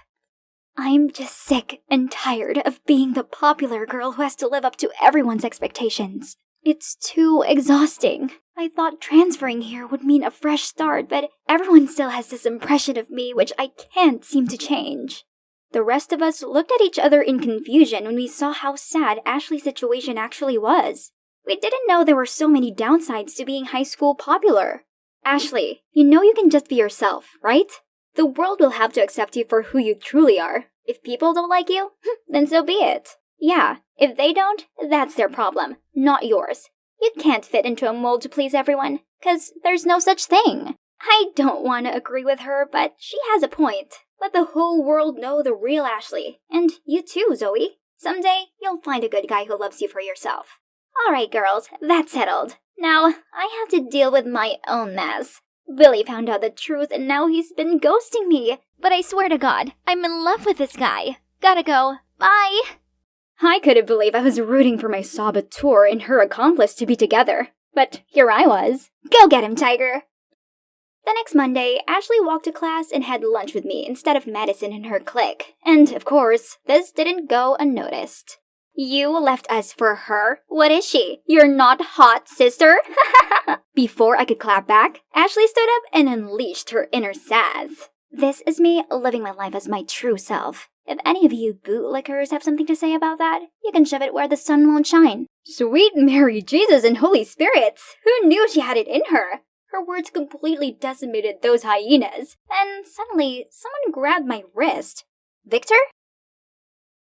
[SPEAKER 12] I'm just sick and tired of being the popular girl who has to live up to everyone's expectations. It's too exhausting. I thought transferring here would mean a fresh start, but everyone still has this impression of me which I can't seem to change. The rest of us looked at each other in confusion when we saw how sad Ashley's situation actually was. We didn't know there were so many downsides to being high school popular. Ashley, you know you can just be yourself, right? The world will have to accept you for who you truly are. If people don't like you, then so be it. Yeah, if they don't, that's their problem, not yours. You can't fit into a mold to please everyone, 'cause there's no such thing. I don't want to agree with her, but she has a point. Let the whole world know the real Ashley. And you too, Zoe. Someday, you'll find a good guy who loves you for yourself. Alright, girls, that's settled. Now, I have to deal with my own mess. Billy found out the truth and now he's been ghosting me. But I swear to God, I'm in love with this guy. Gotta go. Bye! I couldn't believe I was rooting for my saboteur and her accomplice to be together. But here I was. Go get him, Tiger! The next Monday, Ashley walked to class and had lunch with me instead of Madison and her clique. And, of course, this didn't go unnoticed. You left us for her? What is she? You're not hot, sister? Before I could clap back, Ashley stood up and unleashed her inner sass. This is me living my life as my true self. If any of you bootlickers have something to say about that, you can shove it where the sun won't shine. Sweet Mary Jesus and Holy Spirits! Who knew she had it in her? Her words completely decimated those hyenas. And suddenly, someone grabbed my wrist. Victor?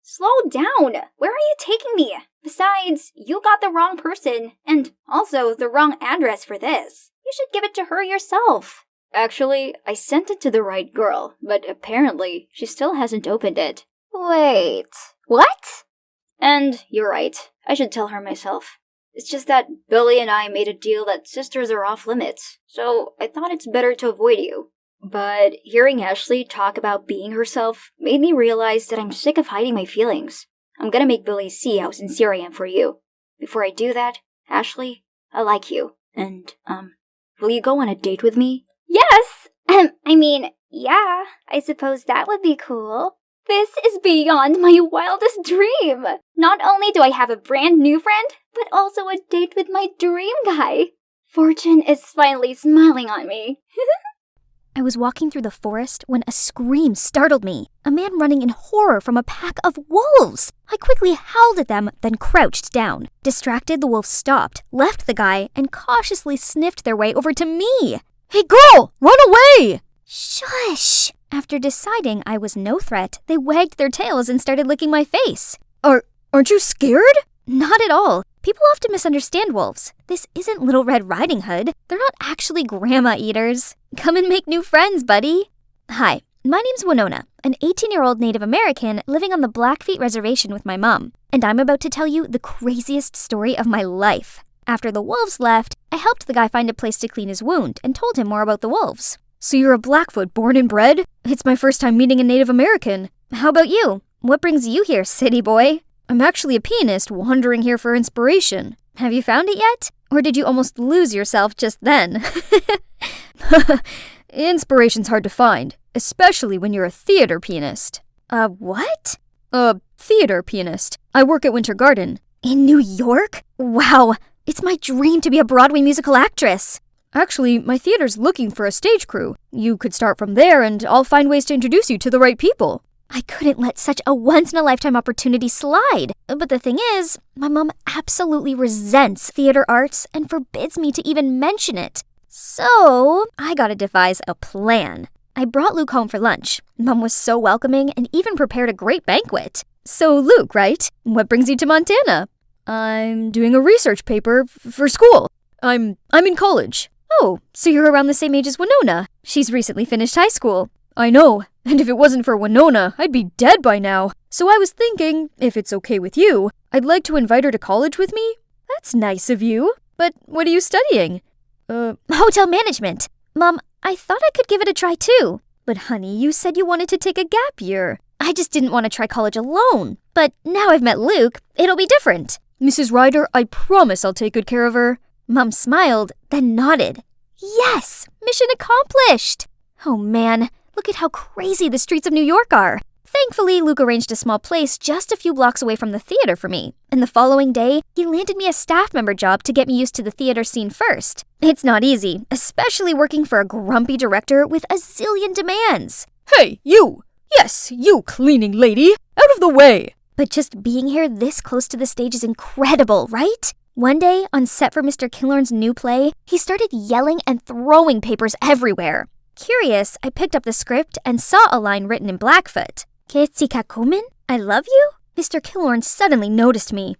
[SPEAKER 12] Slow down! Where are you taking me? Besides, you got the wrong person, and also the wrong address for this. You should give it to her yourself. Actually, I sent it to the right girl, but apparently she still hasn't opened it. Wait, what? And you're right, I should tell her myself. It's just that Billy and I made a deal that sisters are off limits, so I thought it's better to avoid you. But hearing Ashley talk about being herself made me realize that I'm sick of hiding my feelings. I'm gonna make Billy see how sincere I am for you. Before I do that, Ashley, I like you. And, will you go on a date with me?
[SPEAKER 1] Yes! Yeah, I suppose that would be cool. This is beyond my wildest dream! Not only do I have a brand new friend, but also a date with my dream guy. Fortune is finally smiling on me.
[SPEAKER 8] I was walking through the forest when a scream startled me. A man running in horror from a pack of wolves. I quickly howled at them, then crouched down. Distracted, the wolves stopped, left the guy, and cautiously sniffed their way over to me. "Hey girl, run away!" "Shush!" After deciding I was no threat, they wagged their tails and started licking my face. Aren't you scared?" "Not at all. People often misunderstand wolves. This isn't Little Red Riding Hood. They're not actually grandma eaters. Come and make new friends, buddy." Hi, my name's Winona, an 18-year-old Native American living on the Blackfeet Reservation with my mom, and I'm about to tell you the craziest story of my life. After the wolves left, I helped the guy find a place to clean his wound and told him more about the wolves. "So you're a Blackfoot born and bred? It's my first time meeting a Native American. How about you? What brings you here, city boy?" "I'm actually a pianist wandering here for inspiration." "Have you found it yet? Or did you almost lose yourself just then?"
[SPEAKER 7] Inspiration's hard to find, especially when you're a theater pianist.
[SPEAKER 8] What?
[SPEAKER 7] A theater pianist. I work at Winter Garden.
[SPEAKER 8] In New York? Wow, it's my dream to be a Broadway musical actress.
[SPEAKER 7] Actually, my theater's looking for a stage crew. You could start from there and I'll find ways to introduce you to the right people.
[SPEAKER 8] I couldn't let such a once-in-a-lifetime opportunity slide. But the thing is, my mom absolutely resents theater arts and forbids me to even mention it. So, I gotta devise a plan. I brought Luke home for lunch. Mom was so welcoming and even prepared a great banquet.
[SPEAKER 7] "So Luke, right? What brings you to Montana?" "I'm doing a research paper for school. I'm in college."
[SPEAKER 8] "Oh, so you're around the same age as Winona. She's recently finished high school."
[SPEAKER 7] "I know, and if it wasn't for Winona, I'd be dead by now. So I was thinking, if it's okay with you, I'd like to invite her to college with me."
[SPEAKER 8] "That's nice of you.
[SPEAKER 7] But what are you studying?"
[SPEAKER 8] Hotel management. Mom, I thought I could give it a try too. But honey, you said you wanted to take a gap year. I just didn't want to try college alone. But now I've met Luke, it'll be different."
[SPEAKER 7] "Mrs. Ryder, I promise I'll take good care of her."
[SPEAKER 8] Mom smiled, then nodded. Yes! Mission accomplished! Oh man, look at how crazy the streets of New York are. Thankfully, Luke arranged a small place just a few blocks away from the theater for me. And the following day, he landed me a staff member job to get me used to the theater scene first. It's not easy, especially working for a grumpy director with a zillion demands.
[SPEAKER 7] "Hey, you! Yes, you cleaning lady! Out of the way!"
[SPEAKER 8] But just being here this close to the stage is incredible, right? One day, on set for Mr. Killorn's new play, he started yelling and throwing papers everywhere. Curious, I picked up the script and saw a line written in Blackfoot. "Ketzikakumen? I love you?" Mr. Killorn suddenly noticed me.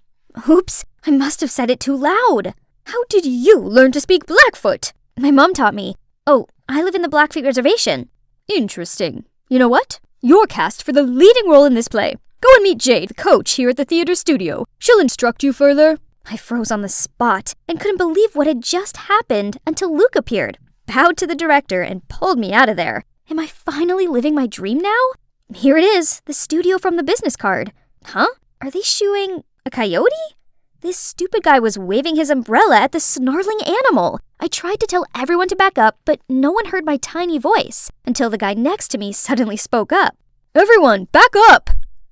[SPEAKER 8] Oops, I must have said it too loud.
[SPEAKER 7] "How did you learn to speak Blackfoot?"
[SPEAKER 8] My mom taught me. Oh, I live in the Blackfeet Reservation.
[SPEAKER 7] "Interesting. You know what? You're cast for the leading role in this play. Go and meet Jade, the coach here at the theater studio. She'll instruct you further."
[SPEAKER 8] I froze on the spot and couldn't believe what had just happened until Luke appeared, bowed to the director, and pulled me out of there. Am I finally living my dream now? Here it is, the studio from the business card. Huh? Are they shooing a coyote? This stupid guy was waving his umbrella at the snarling animal. I tried to tell everyone to back up, but no one heard my tiny voice until the guy next to me suddenly spoke up.
[SPEAKER 7] "Everyone, back up!"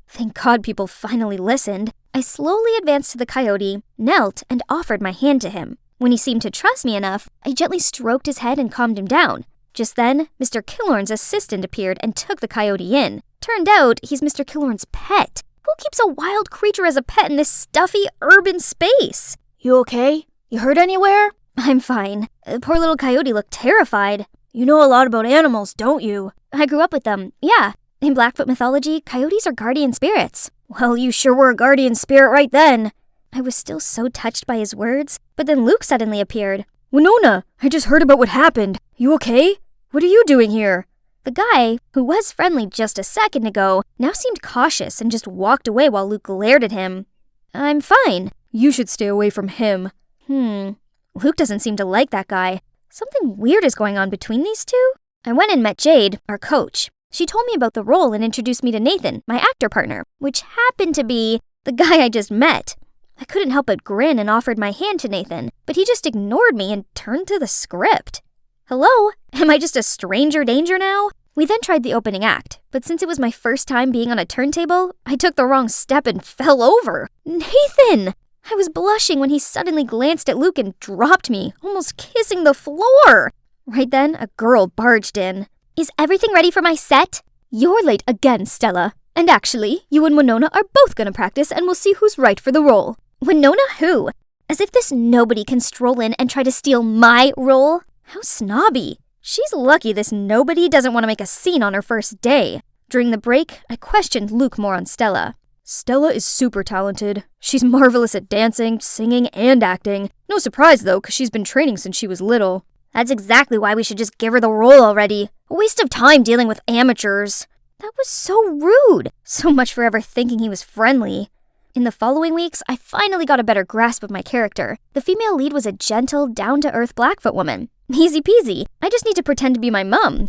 [SPEAKER 8] Thank God people finally listened. I slowly advanced to the coyote, knelt, and offered my hand to him. When he seemed to trust me enough, I gently stroked his head and calmed him down. Just then, Mr. Killorn's assistant appeared and took the coyote in. Turned out, he's Mr. Killorn's pet. Who keeps a wild creature as a pet in this stuffy, urban space?
[SPEAKER 7] "You okay? You hurt anywhere?"
[SPEAKER 8] I'm fine. The poor little coyote looked terrified.
[SPEAKER 7] "You know a lot about animals, don't you?"
[SPEAKER 8] I grew up with them, yeah. In Blackfoot mythology, coyotes are guardian spirits.
[SPEAKER 7] "Well, you sure were a guardian spirit right then."
[SPEAKER 8] I was still so touched by his words, but then Luke suddenly appeared.
[SPEAKER 7] "Winona, I just heard about what happened. You okay? What are you doing here?"
[SPEAKER 8] The guy, who was friendly just a second ago, now seemed cautious and just walked away while Luke glared at him. "I'm fine."
[SPEAKER 7] "You should stay away from him."
[SPEAKER 8] Luke doesn't seem to like that guy. Something weird is going on between these two. I went and met Jade, our coach. She told me about the role and introduced me to Nathan, my actor partner, which happened to be the guy I just met. I couldn't help but grin and offered my hand to Nathan, but he just ignored me and turned to the script. Hello? Am I just a stranger danger now? We then tried the opening act, but since it was my first time being on a turntable, I took the wrong step and fell over. Nathan! I was blushing when he suddenly glanced at Luke and dropped me, almost kissing the floor. Right then, a girl barged in.
[SPEAKER 4] Is everything ready for my set?
[SPEAKER 8] You're late again, Stella. And actually, you and Winona are both gonna practice and we'll see who's right for the role.
[SPEAKER 4] Winona who? As if this nobody can stroll in and try to steal my role.
[SPEAKER 8] How snobby. She's lucky this nobody doesn't want to make a scene on her first day. During the break, I questioned Luke more on Stella. Stella is super talented. She's marvelous at dancing, singing, and acting. No surprise though, because she's been training since she was little.
[SPEAKER 4] That's exactly why we should just give her the role already. A waste of time dealing with amateurs.
[SPEAKER 8] That was so rude. So much for ever thinking he was friendly. In the following weeks, I finally got a better grasp of my character. The female lead was a gentle, down-to-earth Blackfoot woman. Easy peasy. I just need to pretend to be my mum.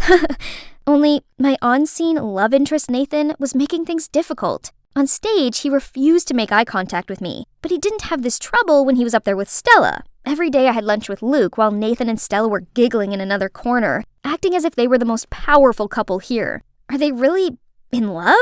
[SPEAKER 8] Only, my on-scene love interest Nathan was making things difficult. On stage, he refused to make eye contact with me, but he didn't have this trouble when he was up there with Stella. Every day I had lunch with Luke while Nathan and Stella were giggling in another corner, acting as if they were the most powerful couple here. Are they really in love?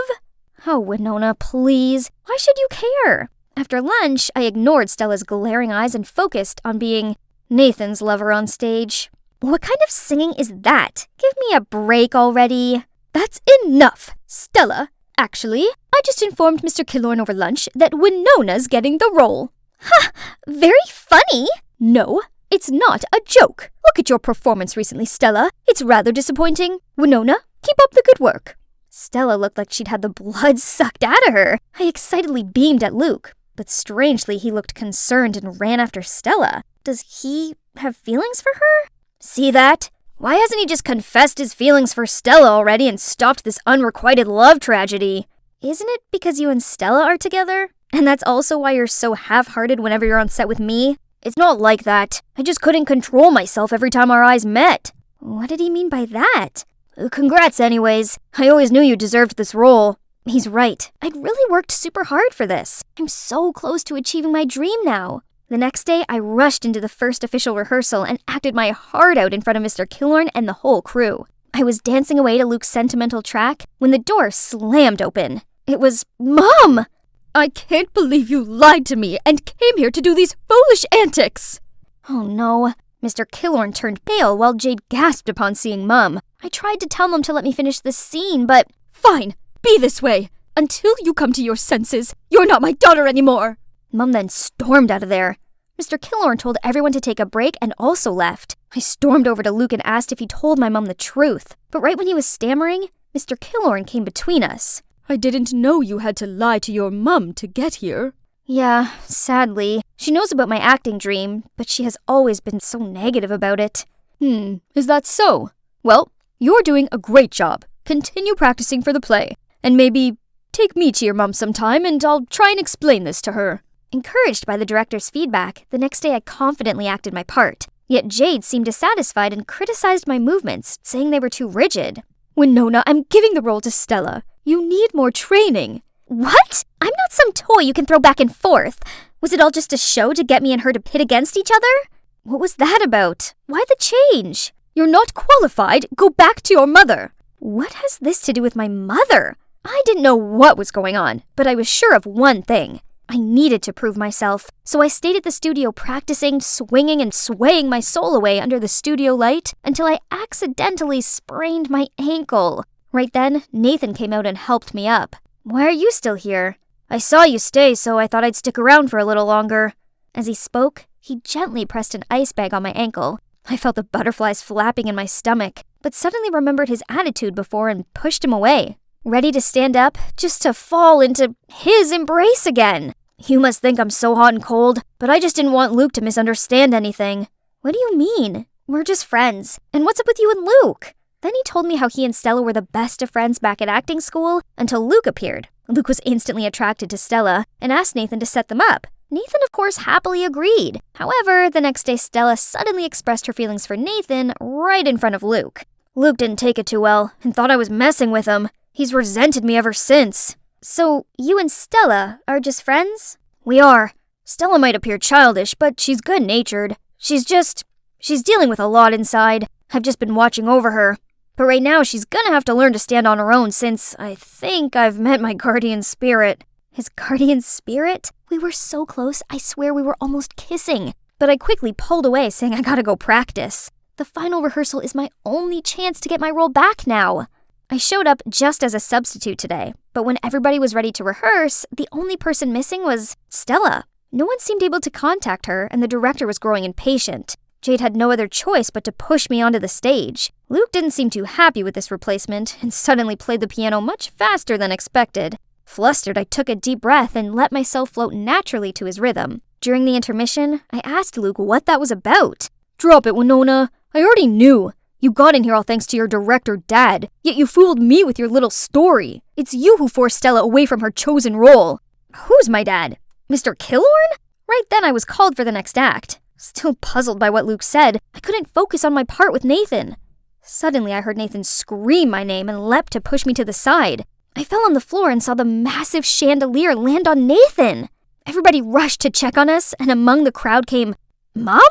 [SPEAKER 8] Oh, Winona, please. Why should you care? After lunch, I ignored Stella's glaring eyes and focused on being Nathan's lover on stage. What kind of singing is that? Give me a break already. That's enough, Stella. Actually, I just informed Mr. Killorn over lunch that Winona's getting the role.
[SPEAKER 4] Ha! Very funny.
[SPEAKER 8] No, it's not a joke. Look at your performance recently, Stella. It's rather disappointing. Winona, keep up the good work. Stella looked like she'd had the blood sucked out of her. I excitedly beamed at Luke, but strangely he looked concerned and ran after Stella. Does he have feelings for her? See that? Why hasn't he just confessed his feelings for Stella already and stopped this unrequited love tragedy? Isn't it because you and Stella are together? And that's also why you're so half-hearted whenever you're on set with me? It's not like that. I just couldn't control myself every time our eyes met. What did he mean by that? Congrats anyways. I always knew you deserved this role. He's right. I'd really worked super hard for this. I'm so close to achieving my dream now. The next day, I rushed into the first official rehearsal and acted my heart out in front of Mr. Killorn and the whole crew. I was dancing away to Luke's sentimental track when the door slammed open. It was Mom! I can't believe you lied to me and came here to do these foolish antics! Oh no. Mr. Killorn turned pale while Jade gasped upon seeing Mum. I tried to tell Mum to let me finish the scene, but fine, be this way. Until you come to your senses, you're not my daughter anymore. Mum then stormed out of there. Mr. Killorn told everyone to take a break and also left. I stormed over to Luke and asked if he told my mum the truth. But right when he was stammering, Mr. Killorn came between us. I didn't know you had to lie to your mum to get here. Yeah, sadly. She knows about my acting dream, but she has always been so negative about it. Is that so? Well, you're doing a great job. Continue practicing for the play. And maybe take me to your mum sometime and I'll try and explain this to her. Encouraged by the director's feedback, the next day I confidently acted my part. Yet Jade seemed dissatisfied and criticized my movements, saying they were too rigid. Winona, I'm giving the role to Stella. You need more training.
[SPEAKER 4] What? I'm not some toy you can throw back and forth. Was it all just a show to get me and her to pit against each other?
[SPEAKER 8] What was that about? Why the change? You're not qualified. Go back to your mother. What has this to do with my mother? I didn't know what was going on, but I was sure of one thing. I needed to prove myself, so I stayed at the studio practicing, swinging and swaying my soul away under the studio light until I accidentally sprained my ankle. Right then, Nathan came out and helped me up. Why are you still here? I saw you stay, so I thought I'd stick around for a little longer. As he spoke, he gently pressed an ice bag on my ankle. I felt the butterflies flapping in my stomach, but suddenly remembered his attitude before and pushed him away. Ready to stand up, just to fall into his embrace again. You must think I'm so hot and cold, but I just didn't want Luke to misunderstand anything. What do you mean? We're just friends. And what's up with you and Luke? Then he told me how he and Stella were the best of friends back at acting school until Luke appeared. Luke was instantly attracted to Stella and asked Nathan to set them up. Nathan, of course, happily agreed. However, the next day Stella suddenly expressed her feelings for Nathan right in front of Luke. Luke didn't take it too well and thought I was messing with him. He's resented me ever since. So, you and Stella are just friends? We are. Stella might appear childish, but she's good-natured. She's dealing with a lot inside. I've just been watching over her. But right now, she's gonna have to learn to stand on her own since I think I've met my guardian spirit. His guardian spirit? We were so close, I swear we were almost kissing. But I quickly pulled away, saying I gotta go practice. The final rehearsal is my only chance to get my role back now. I showed up just as a substitute today, but when everybody was ready to rehearse, the only person missing was Stella. No one seemed able to contact her, and the director was growing impatient. Jade had no other choice but to push me onto the stage. Luke didn't seem too happy with this replacement and suddenly played the piano much faster than expected. Flustered, I took a deep breath and let myself float naturally to his rhythm. During the intermission, I asked Luke what that was about. "Drop it, Winona. I already knew. You got in here all thanks to your director dad, yet you fooled me with your little story. It's you who forced Stella away from her chosen role." "Who's my dad? Mr. Killorn?" Right then I was called for the next act. Still puzzled by what Luke said, I couldn't focus on my part with Nathan. Suddenly I heard Nathan scream my name and leapt to push me to the side. I fell on the floor and saw the massive chandelier land on Nathan. Everybody rushed to check on us, and among the crowd came, "Mom?"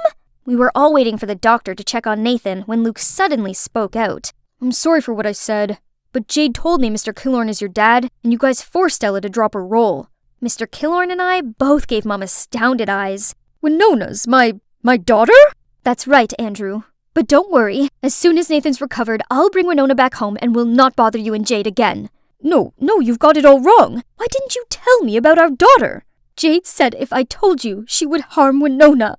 [SPEAKER 8] We were all waiting for the doctor to check on Nathan when Luke suddenly spoke out. "I'm sorry for what I said, but Jade told me Mr. Killorn is your dad, and you guys forced Stella to drop her role." Mr. Killorn and I both gave Mom astounded eyes. "Winona's my daughter?" "That's right, Andrew. But don't worry, as soon as Nathan's recovered, I'll bring Winona back home and will not bother you and Jade again." No, you've got it all wrong. Why didn't you tell me about our daughter?" "Jade said if I told you, she would harm Winona."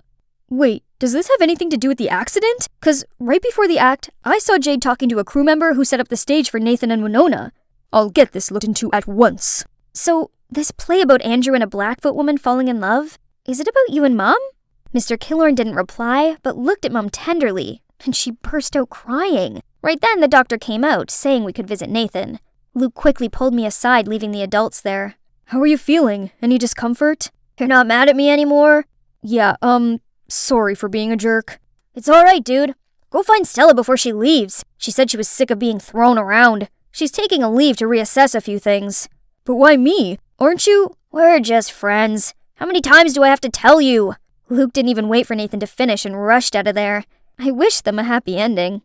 [SPEAKER 8] "Wait, does this have anything to do with the accident? 'Cause right before the act, I saw Jade talking to a crew member who set up the stage for Nathan and Winona. I'll get this looked into at once." "So, this play about Andrew and a Blackfoot woman falling in love, is it about you and Mom?" Mr. Killorn didn't reply, but looked at Mom tenderly, and she burst out crying. Right then, the doctor came out, saying we could visit Nathan. Luke quickly pulled me aside, leaving the adults there. "How are you feeling? Any discomfort? You're not mad at me anymore?" "Yeah, sorry for being a jerk." "It's alright, dude. Go find Stella before she leaves. She said she was sick of being thrown around. She's taking a leave to reassess a few things." "But why me? Aren't you—" "We're just friends. How many times do I have to tell you?" Luke didn't even wait for Nathan to finish and rushed out of there. I wished them a happy ending.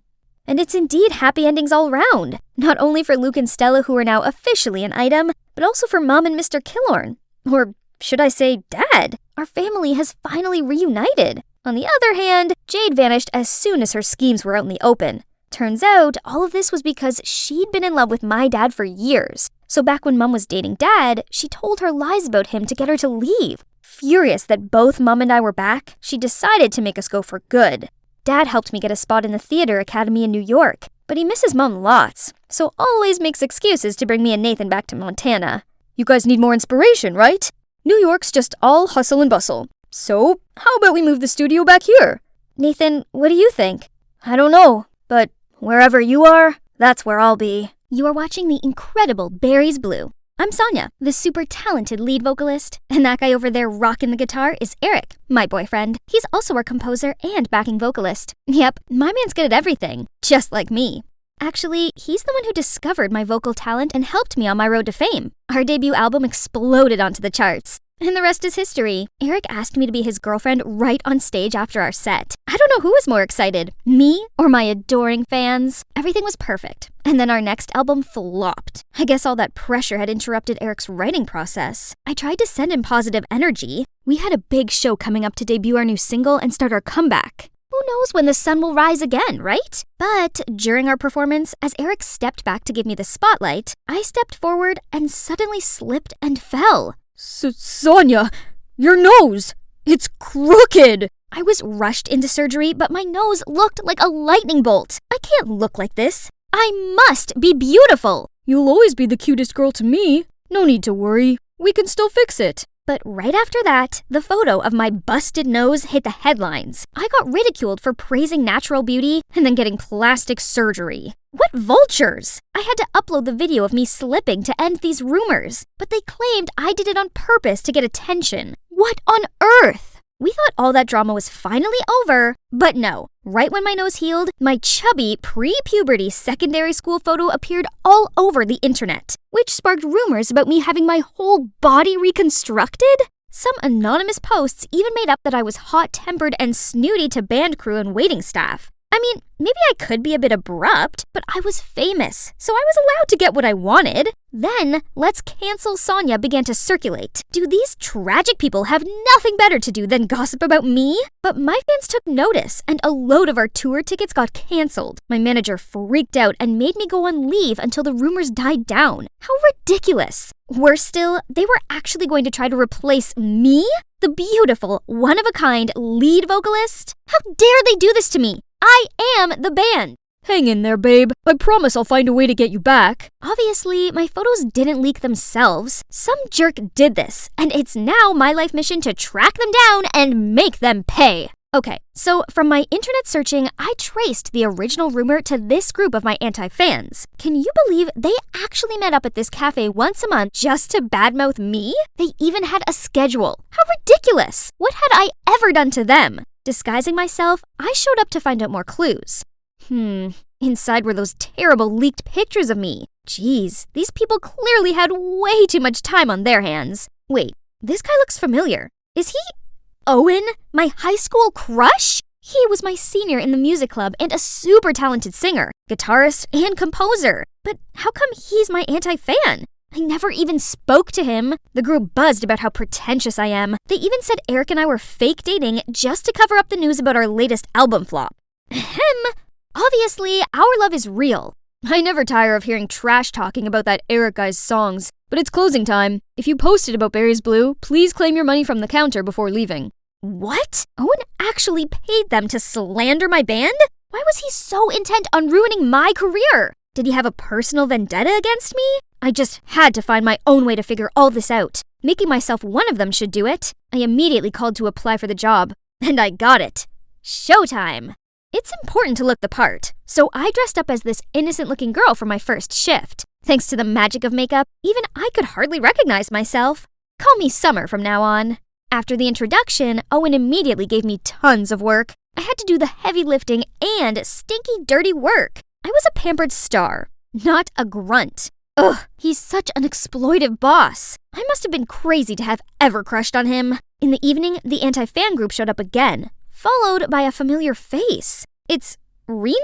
[SPEAKER 8] And it's indeed happy endings all round. Not only for Luke and Stella, who are now officially an item, but also for Mom and Mr. Killorn. Or should I say Dad? Our family has finally reunited. On the other hand, Jade vanished as soon as her schemes were out in the open. Turns out, all of this was because she'd been in love with my dad for years. So back when Mom was dating Dad, she told her lies about him to get her to leave. Furious that both Mom and I were back, she decided to make us go for good. Dad helped me get a spot in the theater academy in New York, but he misses Mom lots, so always makes excuses to bring me and Nathan back to Montana. "You guys need more inspiration, right? New York's just all hustle and bustle. So, how about we move the studio back here?" "Nathan, what do you think?" "I don't know, but wherever you are, that's where I'll be." You are watching the incredible Berries Blue. I'm Sonia, the super talented lead vocalist, and that guy over there rocking the guitar is Eric, my boyfriend. He's also our composer and backing vocalist. Yep, my man's good at everything, just like me. Actually, he's the one who discovered my vocal talent and helped me on my road to fame. Our debut album exploded onto the charts. And the rest is history. Eric asked me to be his girlfriend right on stage after our set. I don't know who was more excited, me or my adoring fans. Everything was perfect. And then our next album flopped. I guess all that pressure had interrupted Eric's writing process. I tried to send him positive energy. We had a big show coming up to debut our new single and start our comeback. Who knows when the sun will rise again, right? But during our performance, as Eric stepped back to give me the spotlight, I stepped forward and suddenly slipped and fell. Sonia, your nose, it's crooked. I was rushed into surgery, but my nose looked like a lightning bolt. I can't look like this. I must be beautiful. You'll always be the cutest girl to me. No need to worry. We can still fix it. But right after that, the photo of my busted nose hit the headlines. I got ridiculed for praising natural beauty and then getting plastic surgery. What vultures! I had to upload the video of me slipping to end these rumors, but they claimed I did it on purpose to get attention. What on earth? We thought all that drama was finally over, but no. Right when my nose healed, my chubby, pre-puberty secondary school photo appeared all over the internet, which sparked rumors about me having my whole body reconstructed. Some anonymous posts even made up that I was hot-tempered and snooty to band crew and waiting staff. I mean, maybe I could be a bit abrupt, but I was famous, so I was allowed to get what I wanted. Then, "Let's cancel Sonya" began to circulate. Do these tragic people have nothing better to do than gossip about me? But my fans took notice, and a load of our tour tickets got canceled. My manager freaked out and made me go on leave until the rumors died down. How ridiculous! Worse still, they were actually going to try to replace me? The beautiful, one-of-a-kind lead vocalist? How dare they do this to me? I am the band.
[SPEAKER 7] Hang in there, babe. I promise I'll find a way to get you back.
[SPEAKER 8] Obviously, my photos didn't leak themselves. Some jerk did this, and it's now my life mission to track them down and make them pay. Okay, so from my internet searching, I traced the original rumor to this group of my anti-fans. Can you believe they actually met up at this cafe once a month just to badmouth me? They even had a schedule. How ridiculous! What had I ever done to them? Disguising myself, I showed up to find out more clues. Inside were those terrible leaked pictures of me. Jeez, these people clearly had way too much time on their hands. Wait, this guy looks familiar. Is he Owen, my high school crush? He was my senior in the music club and a super talented singer, guitarist, and composer. But how come he's my anti-fan? I never even spoke to him. The group buzzed about how pretentious I am. They even said Eric and I were fake dating just to cover up the news about our latest album flop. Ahem. Obviously, our love is real.
[SPEAKER 7] I never tire of hearing trash talking about that Eric guy's songs. But it's closing time. If you posted about Barry's Blue, please claim your money from the counter before leaving.
[SPEAKER 8] What? Owen actually paid them to slander my band? Why was he so intent on ruining my career? Did he have a personal vendetta against me? I just had to find my own way to figure all this out. Making myself one of them should do it. I immediately called to apply for the job. And I got it. Showtime! It's important to look the part, so I dressed up as this innocent-looking girl for my first shift. Thanks to the magic of makeup, even I could hardly recognize myself. Call me Summer from now on. After the introduction, Owen immediately gave me tons of work. I had to do the heavy lifting and stinky, dirty work. I was a pampered star, not a grunt. Ugh, he's such an exploitive boss. I must have been crazy to have ever crushed on him. In the evening, the anti-fan group showed up again, followed by a familiar face. It's Rena?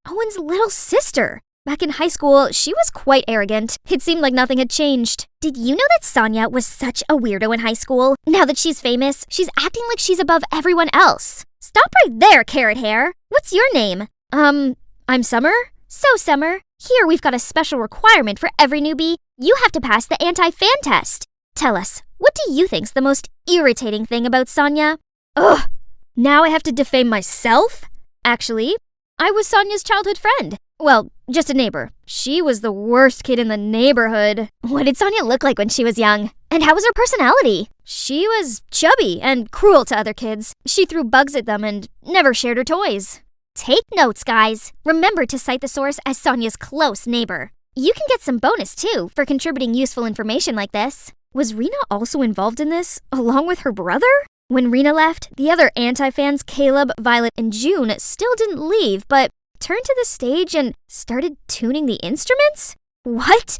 [SPEAKER 8] Owen's little sister. Back in high school, she was quite arrogant. It seemed like nothing had changed. Did you know that Sonya was such a weirdo in high school? Now that she's famous, she's acting like she's above everyone else. Stop right there, carrot hair. What's your name? I'm Summer? So, Summer, here we've got a special requirement for every newbie. You have to pass the anti-fan test. Tell us, what do you think's the most irritating thing about Sonya?
[SPEAKER 7] Ugh! Now I have to defame myself?
[SPEAKER 8] Actually, I was Sonya's childhood friend. Well, just a neighbor. She was the worst kid in the neighborhood. What did Sonya look like when she was young? And how was her personality? She was chubby and cruel to other kids. She threw bugs at them and never shared her toys. Take notes, guys. Remember to cite the source as Sonya's close neighbor. You can get some bonus, too, for contributing useful information like this. Was Rena also involved in this, along with her brother? When Rena left, the other anti-fans, Caleb, Violet, and June, still didn't leave, but turned to the stage and started tuning the instruments? What?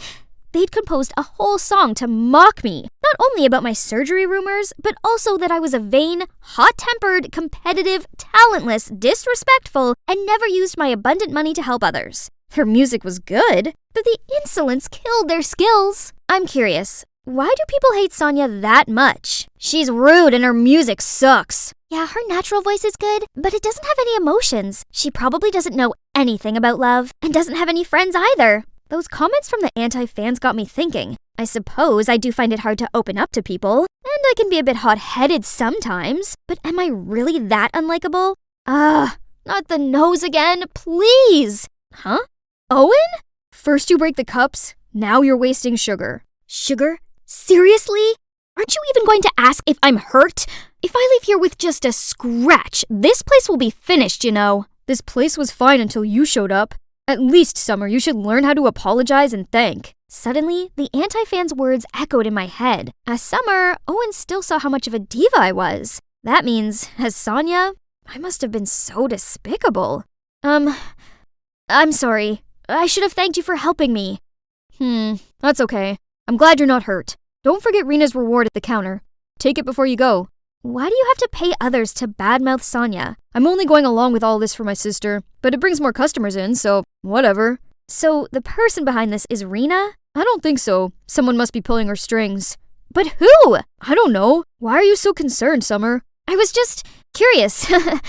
[SPEAKER 8] They'd composed a whole song to mock me, not only about my surgery rumors, but also that I was a vain, hot-tempered, competitive, talentless, disrespectful, and never used my abundant money to help others. Her music was good, but the insolence killed their skills. I'm curious, why do people hate Sonya that much? She's rude and her music sucks. Yeah, her natural voice is good, but it doesn't have any emotions. She probably doesn't know anything about love, and doesn't have any friends either. Those comments from the anti-fans got me thinking. I suppose I do find it hard to open up to people, and I can be a bit hot-headed sometimes, but am I really that unlikable? Not the nose again, please! Huh? Owen?
[SPEAKER 7] First you break the cups, now you're wasting sugar.
[SPEAKER 8] Sugar? Seriously? Aren't you even going to ask if I'm hurt? If I leave here with just a scratch, this place will be finished, you know.
[SPEAKER 7] This place was fine until you showed up. At least, Summer, you should learn how to apologize and thank.
[SPEAKER 8] Suddenly, the anti-fans' words echoed in my head. As Summer, Owen still saw how much of a diva I was. That means, as Sonya, I must have been so despicable. I'm sorry. I should have thanked you for helping me.
[SPEAKER 7] That's okay. I'm glad you're not hurt. Don't forget Rena's reward at the counter. Take it before you go.
[SPEAKER 8] Why do you have to pay others to badmouth Sonya? I'm only going along with all this for my sister, but it brings more customers in, so whatever. So the person behind this is Rena? I don't think so. Someone must be pulling her strings. But who? I don't know. Why are you so concerned, Summer? I was just curious. I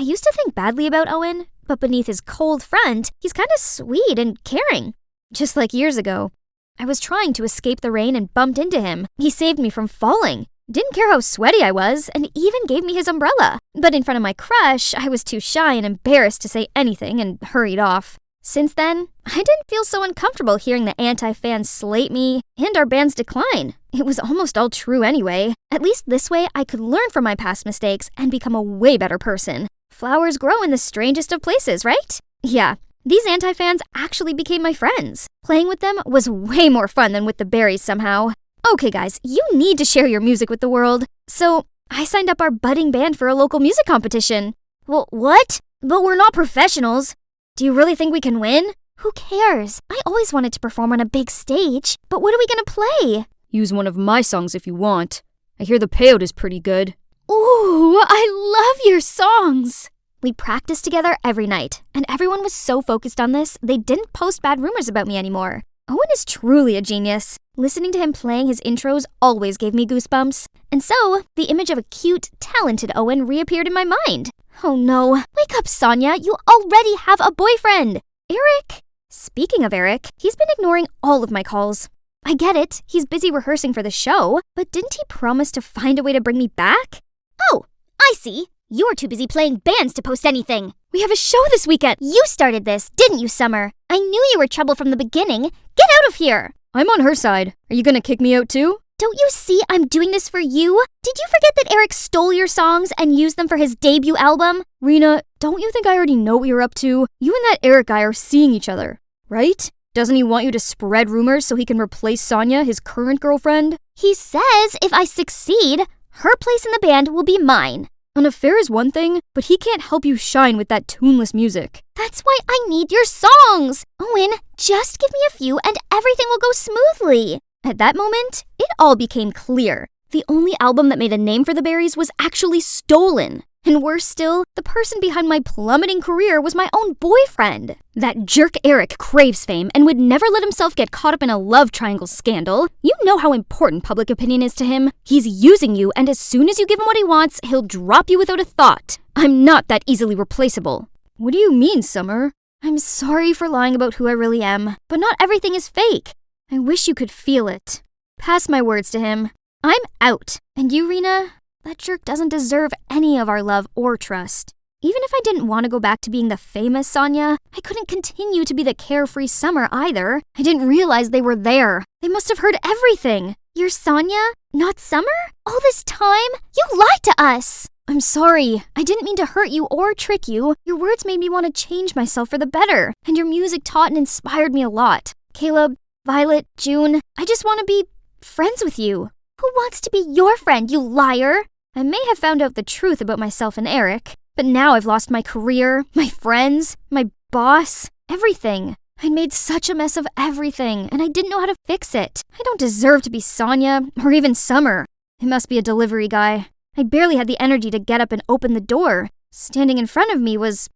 [SPEAKER 8] used to think badly about Owen, but beneath his cold front, he's kind of sweet and caring. Just like years ago. I was trying to escape the rain and bumped into him. He saved me from falling. Didn't care how sweaty I was, and even gave me his umbrella. But in front of my crush, I was too shy and embarrassed to say anything and hurried off. Since then, I didn't feel so uncomfortable hearing the anti-fans slate me and our band's decline. It was almost all true anyway. At least this way, I could learn from my past mistakes and become a way better person. Flowers grow in the strangest of places, right? Yeah, these anti-fans actually became my friends. Playing with them was way more fun than with the berries somehow. Okay guys, you need to share your music with the world. So, I signed up our budding band for a local music competition. Well, what? But we're not professionals. Do you really think we can win?
[SPEAKER 4] Who cares? I always wanted to perform on a big stage. But what are we gonna play?
[SPEAKER 7] Use one of my songs if you want. I hear the payout is pretty good.
[SPEAKER 8] Ooh, I love your songs! We practiced together every night, and everyone was so focused on this, they didn't post bad rumors about me anymore. Owen is truly a genius. Listening to him playing his intros always gave me goosebumps. And so, the image of a cute, talented Owen reappeared in my mind. Oh no, wake up, Sonya, you already have a boyfriend! Eric! Speaking of Eric, he's been ignoring all of my calls. I get it, he's busy rehearsing for the show, but didn't he promise to find a way to bring me back?
[SPEAKER 4] Oh, I see. You're too busy playing bands to post anything.
[SPEAKER 8] We have a show this weekend!
[SPEAKER 4] You started this, didn't you, Summer? I knew you were trouble from the beginning. Get out of here!
[SPEAKER 7] I'm on her side. Are you gonna kick me out too?
[SPEAKER 4] Don't you see I'm doing this for you? Did you forget that Eric stole your songs and used them for his debut album?
[SPEAKER 7] Rena, don't you think I already know what you're up to? You and that Eric guy are seeing each other, right? Doesn't he want you to spread rumors so he can replace Sonya, his current girlfriend?
[SPEAKER 4] He says if I succeed, her place in the band will be mine.
[SPEAKER 7] An affair is one thing, but he can't help you shine with that tuneless music.
[SPEAKER 4] That's why I need your songs! Owen, just give me a few and everything will go smoothly.
[SPEAKER 8] At that moment, it all became clear. The only album that made a name for the Berries was actually stolen. And worse still, the person behind my plummeting career was my own boyfriend. That jerk Eric craves fame and would never let himself get caught up in a love triangle scandal. You know how important public opinion is to him. He's using you, and as soon as you give him what he wants, he'll drop you without a thought. I'm not that easily replaceable.
[SPEAKER 7] What do you mean, Summer?
[SPEAKER 8] I'm sorry for lying about who I really am, but not everything is fake. I wish you could feel it. Pass my words to him. I'm out. And you, Rena? That jerk doesn't deserve any of our love or trust. Even if I didn't want to go back to being the famous Sonya, I couldn't continue to be the carefree Summer either. I didn't realize they were there. They must have heard everything.
[SPEAKER 4] You're Sonya, not Summer? All this time? You lied to us!
[SPEAKER 8] I'm sorry. I didn't mean to hurt you or trick you. Your words made me want to change myself for the better, and your music taught and inspired me a lot. Caleb, Violet, June, I just want to be friends with you.
[SPEAKER 4] Who wants to be your friend, you liar?
[SPEAKER 8] I may have found out the truth about myself and Eric, but now I've lost my career, my friends, my boss, everything. I made such a mess of everything, and I didn't know how to fix it. I don't deserve to be Sonya, or even Summer. It must be a delivery guy. I barely had the energy to get up and open the door. Standing in front of me was...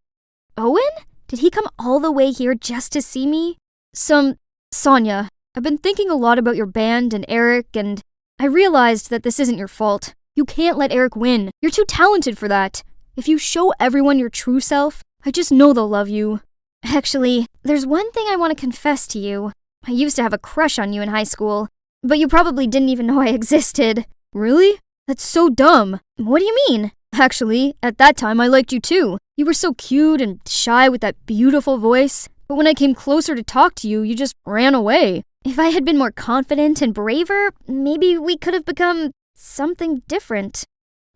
[SPEAKER 8] Owen? Did he come all the way here just to see me? Sonya, I've been thinking a lot about your band and Eric, and I realized that this isn't your fault. You can't let Eric win. You're too talented for that. If you show everyone your true self, I just know they'll love you. Actually, there's one thing I want to confess to you. I used to have a crush on you in high school, but you probably didn't even know I existed. Really? That's so dumb. What do you mean? Actually, at that time I liked you too. You were so cute and shy with that beautiful voice, but when I came closer to talk to you, you just ran away. If I had been more confident and braver, maybe we could have become something different.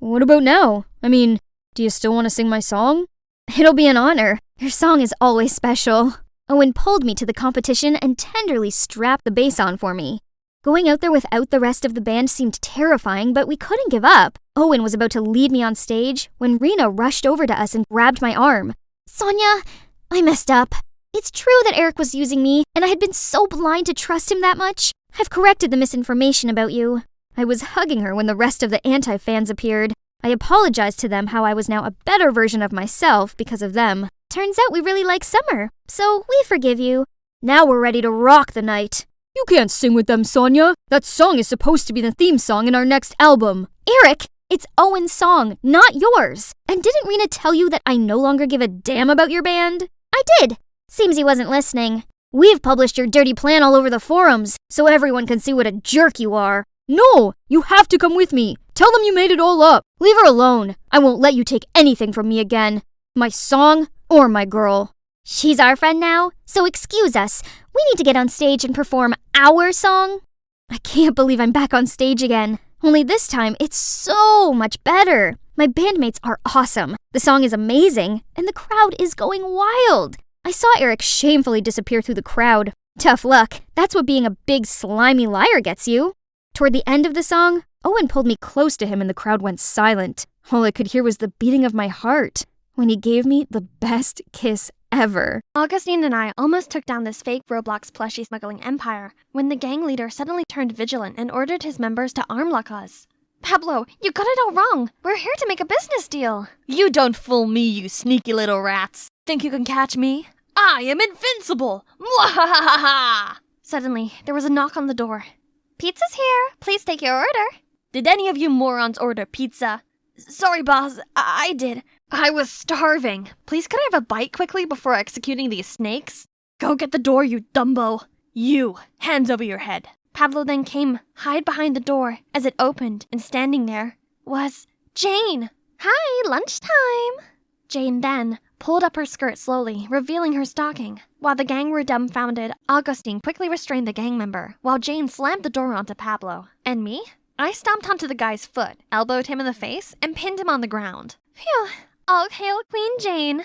[SPEAKER 8] What about now? I mean, do you still want to sing my song? It'll be an honor. Your song is always special. Owen pulled me to the competition and tenderly strapped the bass on for me. Going out there without the rest of the band seemed terrifying, but we couldn't give up. Owen was about to lead me on stage when Rena rushed over to us and grabbed my arm.
[SPEAKER 4] Sonya, I messed up. It's true that Eric was using me, and I had been so blind to trust him that much. I've corrected the misinformation about you.
[SPEAKER 8] I was hugging her when the rest of the anti-fans appeared. I apologized to them how I was now a better version of myself because of them. Turns out we really like Summer, so we forgive you. Now we're ready to rock the night.
[SPEAKER 7] You can't sing with them, Sonia. That song is supposed to be the theme song in our next album.
[SPEAKER 8] Eric, it's Owen's song, not yours. And didn't Rena tell you that I no longer give a damn about your band? I did. Seems he wasn't listening. We've published your dirty plan all over the forums, so everyone can see what a jerk you are.
[SPEAKER 7] No, you have to come with me. Tell them you made it all up.
[SPEAKER 8] Leave her alone. I won't let you take anything from me again. My song or my girl. She's our friend now, so excuse us. We need to get on stage and perform our song. I can't believe I'm back on stage again. Only this time, it's so much better. My bandmates are awesome. The song is amazing, and the crowd is going wild. I saw Eric shamefully disappear through the crowd. Tough luck. That's what being a big slimy liar gets you. Toward the end of the song, Owen pulled me close to him and the crowd went silent. All I could hear was the beating of my heart when he gave me the best kiss ever.
[SPEAKER 4] Augustine and I almost took down this fake Roblox plushie smuggling empire when the gang leader suddenly turned vigilant and ordered his members to arm-lock us. Pablo, you got it all wrong. We're here to make a business deal.
[SPEAKER 5] You don't fool me, you sneaky little rats. Think you can catch me? I am invincible! Mwahaha!
[SPEAKER 4] Suddenly, there was a knock on the door. Pizza's here. Please take your order.
[SPEAKER 5] Did any of you morons order pizza? Sorry, boss. I did. I was starving. Please could I have a bite quickly before executing these snakes? Go get the door, you dumbo. You, hands over your head.
[SPEAKER 4] Pablo then came, hide behind the door as it opened, and standing there was Jane. Hi, lunchtime. Jane then pulled up her skirt slowly, revealing her stocking. While the gang were dumbfounded, Augustine quickly restrained the gang member, while Jane slammed the door onto Pablo. And me? I stomped onto the guy's foot, elbowed him in the face, and pinned him on the ground. Phew, all hail Queen Jane.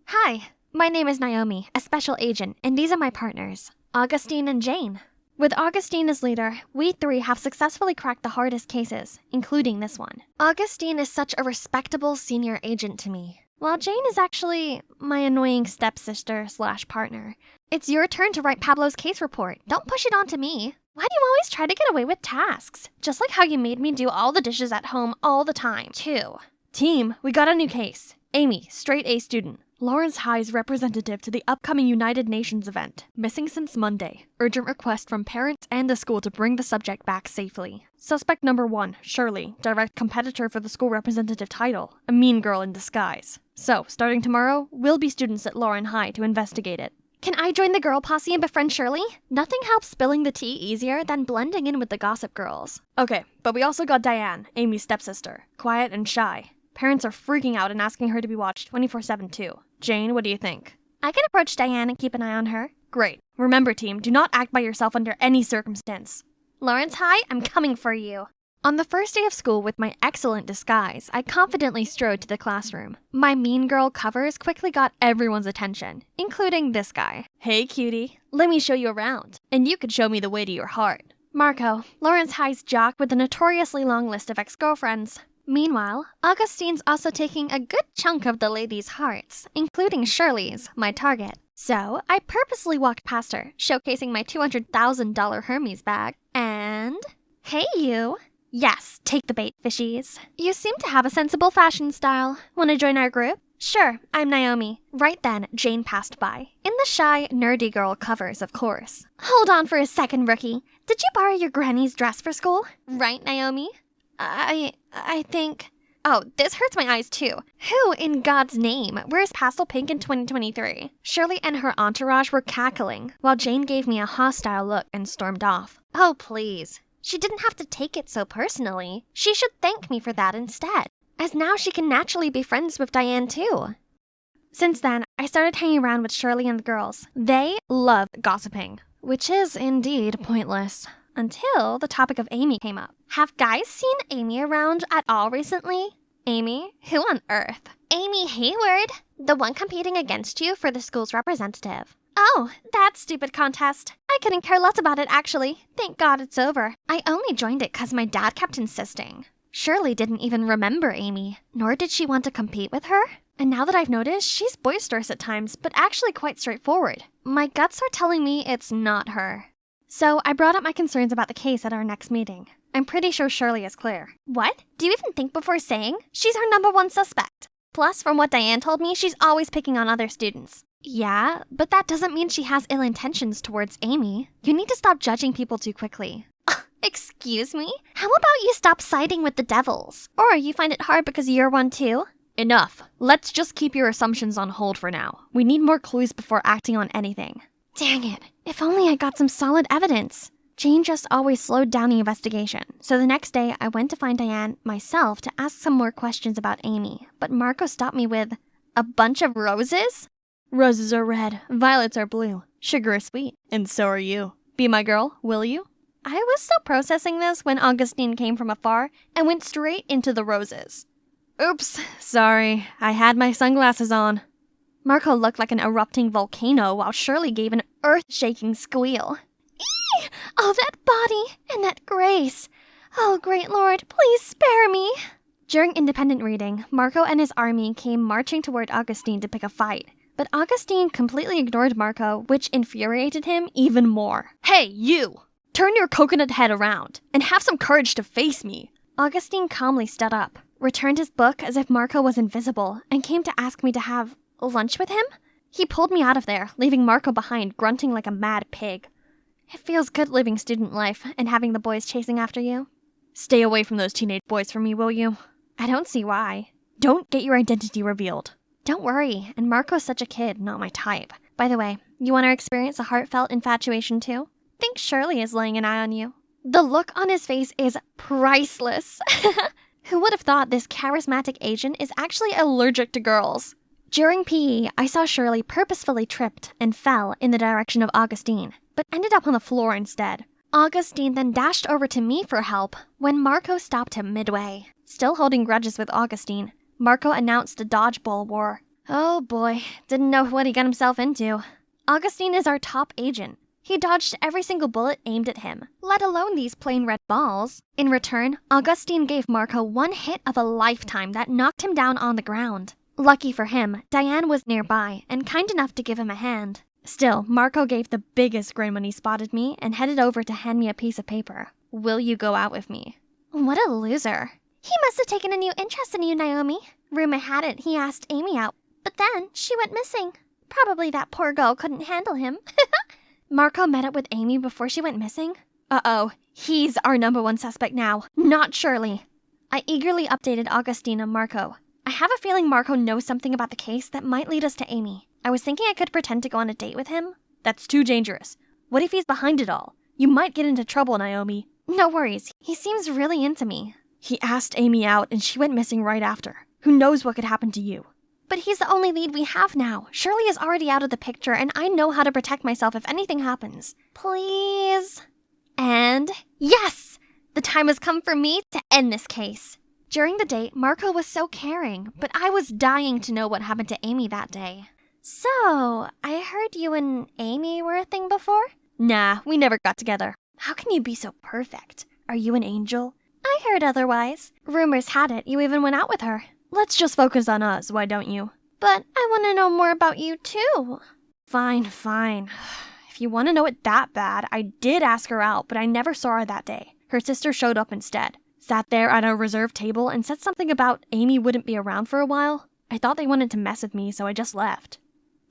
[SPEAKER 4] Hi, my name is Naomi, a special agent, and these are my partners, Augustine and Jane. With Augustine as leader, we three have successfully cracked the hardest cases, including this one. Augustine is such a respectable senior agent to me, while Jane is actually my annoying stepsister/partner. It's your turn to write Pablo's case report. Don't push it onto me. Why do you always try to get away with tasks? Just like how you made me do all the dishes at home all the time, too.
[SPEAKER 5] Team, we got a new case. Amy, straight A student. Lawrence High's representative to the upcoming United Nations event. Missing since Monday. Urgent request from parents and the school to bring the subject back safely. Suspect number 1, Shirley, direct competitor for the school representative title. A mean girl in disguise. So, starting tomorrow, we'll be students at Lauren High to investigate it.
[SPEAKER 4] Can I join the girl posse and befriend Shirley? Nothing helps spilling the tea easier than blending in with the gossip girls.
[SPEAKER 5] Okay, but we also got Diane, Amy's stepsister. Quiet and shy. Parents are freaking out and asking her to be watched 24/7 too. Jane, what do you think?
[SPEAKER 4] I can approach Diane and keep an eye on her.
[SPEAKER 5] Great. Remember, team, do not act by yourself under any circumstance.
[SPEAKER 4] Lawrence High, I'm coming for you. On the first day of school with my excellent disguise, I confidently strode to the classroom. My mean girl covers quickly got everyone's attention, including this guy.
[SPEAKER 5] Hey, cutie. Let me show you around, and you could show me the way to your heart.
[SPEAKER 4] Marco, Lawrence High's jock with a notoriously long list of ex-girlfriends. Meanwhile, Augustine's also taking a good chunk of the ladies' hearts, including Shirley's, my target. So, I purposely walked past her, showcasing my $200,000 Hermes bag, and... Hey, you! Yes, take the bait, fishies. You seem to have a sensible fashion style. Want to join our group? Sure, I'm Naomi. Right then, Jane passed by. In the shy, nerdy girl covers, of course. Hold on for a second, rookie. Did you borrow your granny's dress for school? Right, Naomi? I think... Oh, this hurts my eyes too. Who, in God's name, wears pastel pink in 2023? Shirley and her entourage were cackling, while Jane gave me a hostile look and stormed off. Oh, please. She didn't have to take it so personally. She should thank me for that instead, as now she can naturally be friends with Diane too. Since then, I started hanging around with Shirley and the girls. They love gossiping, which is indeed pointless. Until the topic of Amy came up. Have guys seen Amy around at all recently? Amy? Who on earth? Amy Hayward, the one competing against you for the school's representative. Oh, that stupid contest. I couldn't care less about it, actually. Thank God it's over. I only joined it because my dad kept insisting. Shirley didn't even remember Amy, nor did she want to compete with her. And now that I've noticed, she's boisterous at times, but actually quite straightforward. My guts are telling me it's not her. So I brought up my concerns about the case at our next meeting.
[SPEAKER 5] I'm pretty sure Shirley is clear.
[SPEAKER 4] What? Do you even think before saying? She's our number one suspect. Plus, from what Diane told me, she's always picking on other students.
[SPEAKER 5] Yeah, but that doesn't mean she has ill intentions towards Amy. You need to stop judging people too quickly.
[SPEAKER 4] Excuse me? How about you stop siding with the devils? Or you find it hard because you're one too?
[SPEAKER 5] Enough. Let's just keep your assumptions on hold for now. We need more clues before acting on anything. Dang it. If only I got some solid evidence. Jane just always slowed down the investigation, so the next day I went to find Diane myself to ask some more questions about Amy, but Marco stopped me with, a bunch of roses? Roses are red, violets are blue, sugar is sweet, and so are you. Be my girl, will you? I was still processing this when Augustine came from afar and went straight into the roses. Oops, sorry, I had my sunglasses on. Marco looked like an erupting volcano while Shirley gave an earth-shaking squeal. Eee! Oh, that body and that grace. Oh, great Lord, please spare me. During independent reading, Marco and his army came marching toward Augustine to pick a fight. But Augustine completely ignored Marco, which infuriated him even more. Hey, you! Turn your coconut head around and have some courage to face me. Augustine calmly stood up, returned his book as if Marco was invisible, and came to ask me to have lunch with him. He pulled me out of there, leaving Marco behind, grunting like a mad pig. It feels good living student life and having the boys chasing after you. Stay away from those teenage boys from me, will you? I don't see why. Don't get your identity revealed. Don't worry, and Marco's such a kid, not my type. By the way, you want to experience a heartfelt infatuation too? Think Shirley is laying an eye on you. The look on his face is priceless. Who would have thought this charismatic agent is actually allergic to girls? During PE, I saw Shirley purposefully tripped and fell in the direction of Augustine, but ended up on the floor instead. Augustine then dashed over to me for help when Marco stopped him midway. Still holding grudges with Augustine, Marco announced a dodgeball war. Oh boy, didn't know what he got himself into. Augustine is our top agent. He dodged every single bullet aimed at him, let alone these plain red balls. In return, Augustine gave Marco one hit of a lifetime that knocked him down on the ground. Lucky for him, Diane was nearby and kind enough to give him a hand. Still, Marco gave the biggest grin when he spotted me and headed over to hand me a piece of paper. Will you go out with me?
[SPEAKER 4] What a loser. He must have taken a new interest in you, Naomi. Rumor had it he asked Amy out, but then she went missing. Probably that poor girl couldn't handle him.
[SPEAKER 5] Marco met up with Amy before she went missing? Uh-oh, he's our number one suspect now, not Shirley. I eagerly updated Augustine on Marco. I have a feeling Marco knows something about the case that might lead us to Amy. I was thinking I could pretend to go on a date with him. That's too dangerous. What if he's behind it all? You might get into trouble, Naomi. No worries, he seems really into me. He asked Amy out and she went missing right after. Who knows what could happen to you? But he's the only lead we have now. Shirley is already out of the picture and I know how to protect myself if anything happens. Please? And yes! The time has come for me to end this case. During the date, Marco was so caring, but I was dying to know what happened to Amy that day.
[SPEAKER 4] So, I heard you and Amy were a thing before?
[SPEAKER 5] Nah, we never got together. How can you be so perfect? Are you an angel?
[SPEAKER 4] I heard otherwise. Rumors had it you even went out with her.
[SPEAKER 5] Let's just focus on us, why don't you?
[SPEAKER 4] But I want to know more about you too.
[SPEAKER 5] Fine. If you want to know it that bad, I did ask her out, but I never saw her that day. Her sister showed up instead. Sat there at a reserved table and said something about Amy wouldn't be around for a while. I thought they wanted to mess with me, so I just left.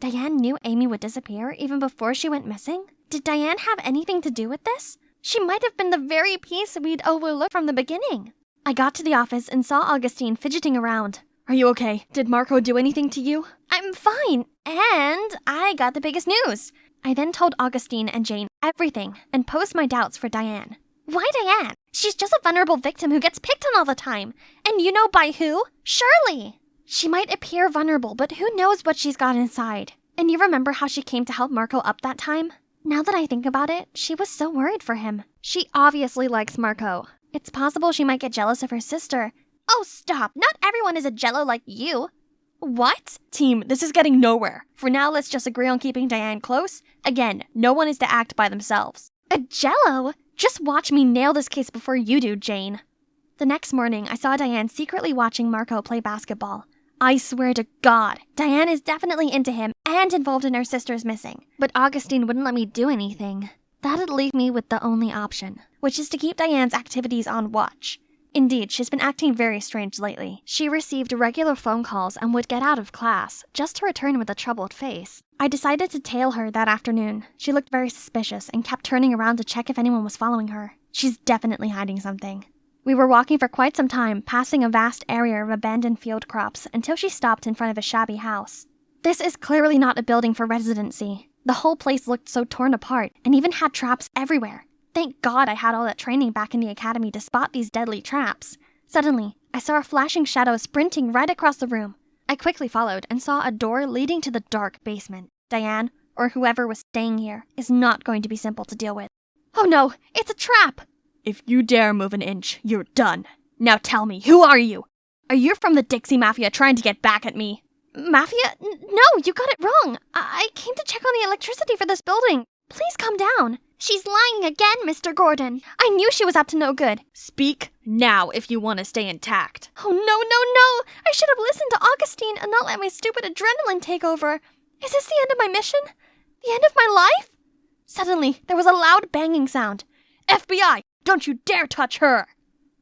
[SPEAKER 4] Diane knew Amy would disappear even before she went missing? Did Diane have anything to do with this? She might have been the very piece we'd overlooked from the beginning.
[SPEAKER 5] I got to the office and saw Augustine fidgeting around. Are you okay? Did Marco do anything to you?
[SPEAKER 4] I'm fine, and I got the biggest news.
[SPEAKER 5] I then told Augustine and Jane everything and posed my doubts for Diane.
[SPEAKER 4] Why Diane? She's just a vulnerable victim who gets picked on all the time. And you know by who? Shirley!
[SPEAKER 5] She might appear vulnerable, but who knows what she's got inside. And you remember how she came to help Marco up that time? Now that I think about it, she was so worried for him. She obviously likes Marco. It's possible she might get jealous of her sister.
[SPEAKER 4] Oh, stop. Not everyone is a jello like you.
[SPEAKER 5] What? Team, this is getting nowhere. For now, let's just agree on keeping Diane close. Again, no one is to act by themselves.
[SPEAKER 4] A jello?
[SPEAKER 5] Just watch me nail this case before you do, Jane. The next morning, I saw Diane secretly watching Marco play basketball. I swear to God, Diane is definitely into him and involved in her sister's missing. But Augustine wouldn't let me do anything. That'd leave me with the only option, which is to keep Diane's activities on watch. Indeed, she's been acting very strange lately. She received regular phone calls and would get out of class, just to return with a troubled face. I decided to tail her that afternoon. She looked very suspicious and kept turning around to check if anyone was following her. She's definitely hiding something. We were walking for quite some time, passing a vast area of abandoned field crops, until she stopped in front of a shabby house. This is clearly not a building for residency. The whole place looked so torn apart, and even had traps everywhere. Thank God I had all that training back in the academy to spot these deadly traps. Suddenly, I saw a flashing shadow sprinting right across the room. I quickly followed and saw a door leading to the dark basement. Diane, or whoever was staying here, is not going to be simple to deal with. Oh no, it's a trap! If you dare move an inch, you're done. Now tell me, who are you? Are you from the Dixie Mafia trying to get back at me?
[SPEAKER 4] Mafia? No, you got it wrong. I came to check on the electricity for this building. Please calm down. She's lying again, Mr. Gordon. I knew she was up to no good.
[SPEAKER 5] Speak now if you want to stay intact.
[SPEAKER 4] Oh, no. I should have listened to Augustine and not let my stupid adrenaline take over. Is this the end of my mission? The end of my life?
[SPEAKER 5] Suddenly, there was a loud banging sound. FBI, don't you dare touch her!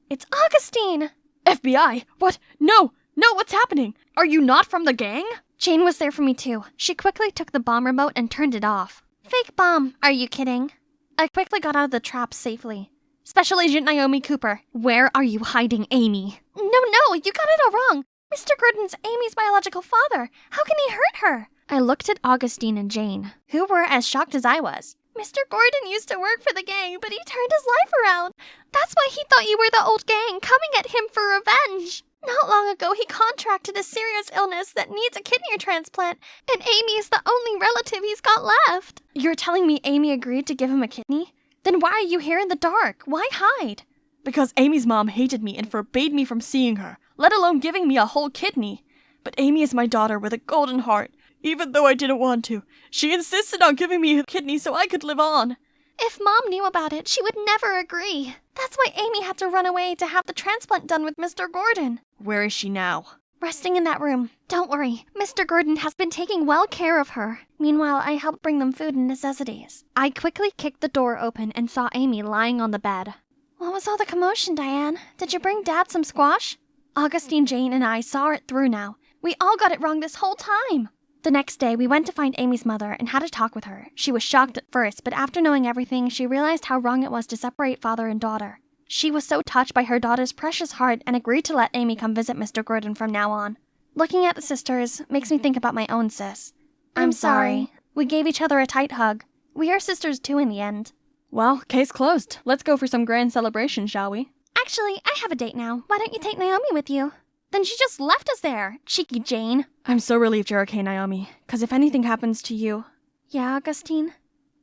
[SPEAKER 4] It's Augustine!
[SPEAKER 5] FBI? What? No, what's happening? Are you not from the gang?
[SPEAKER 4] Jane was there for me too. She quickly took the bomb remote and turned it off. Fake bomb, are you kidding?
[SPEAKER 5] I quickly got out of the trap safely. Special Agent Naomi Cooper, where are you hiding Amy?
[SPEAKER 4] No, you got it all wrong. Mr. Gordon's Amy's biological father. How can he hurt her?
[SPEAKER 5] I looked at Augustine and Jane, who were as shocked as I was.
[SPEAKER 4] Mr. Gordon used to work for the gang, but he turned his life around. That's why he thought you were the old gang coming at him for revenge. Not long ago, he contracted a serious illness that needs a kidney transplant, and Amy is the only relative he's got left.
[SPEAKER 5] You're telling me Amy agreed to give him a kidney? Then why are you here in the dark? Why hide? Because Amy's mom hated me and forbade me from seeing her, let alone giving me a whole kidney. But Amy is my daughter with a golden heart. Even though I didn't want to, she insisted on giving me a kidney so I could live on.
[SPEAKER 4] If Mom knew about it, she would never agree. That's why Amy had to run away to have the transplant done with Mr. Gordon.
[SPEAKER 5] Where is she now?
[SPEAKER 4] Resting in that room. Don't worry, Mr. Gordon has been taking well care of her. Meanwhile, I helped bring them food and necessities.
[SPEAKER 5] I quickly kicked the door open and saw Amy lying on the bed.
[SPEAKER 4] What was all the commotion, Diane? Did you bring Dad some squash?
[SPEAKER 5] Augustine, Jane, and I saw it through now.
[SPEAKER 4] We all got it wrong this whole time.
[SPEAKER 5] The next day, we went to find Amy's mother and had a talk with her. She was shocked at first, but after knowing everything, she realized how wrong it was to separate father and daughter. She was so touched by her daughter's precious heart and agreed to let Amy come visit Mr. Gordon from now on. Looking at the sisters makes me think about my own sis.
[SPEAKER 4] I'm sorry.
[SPEAKER 5] We gave each other a tight hug. We are sisters too in the end. Well, case closed. Let's go for some grand celebration, shall we?
[SPEAKER 4] Actually, I have a date now. Why don't you take Naomi with you? Then she just left us there. Cheeky Jane.
[SPEAKER 5] I'm so relieved you're okay, Naomi. Because if anything happens to you...
[SPEAKER 4] Yeah, Augustine?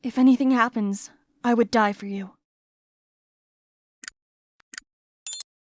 [SPEAKER 5] If anything happens, I would die for you.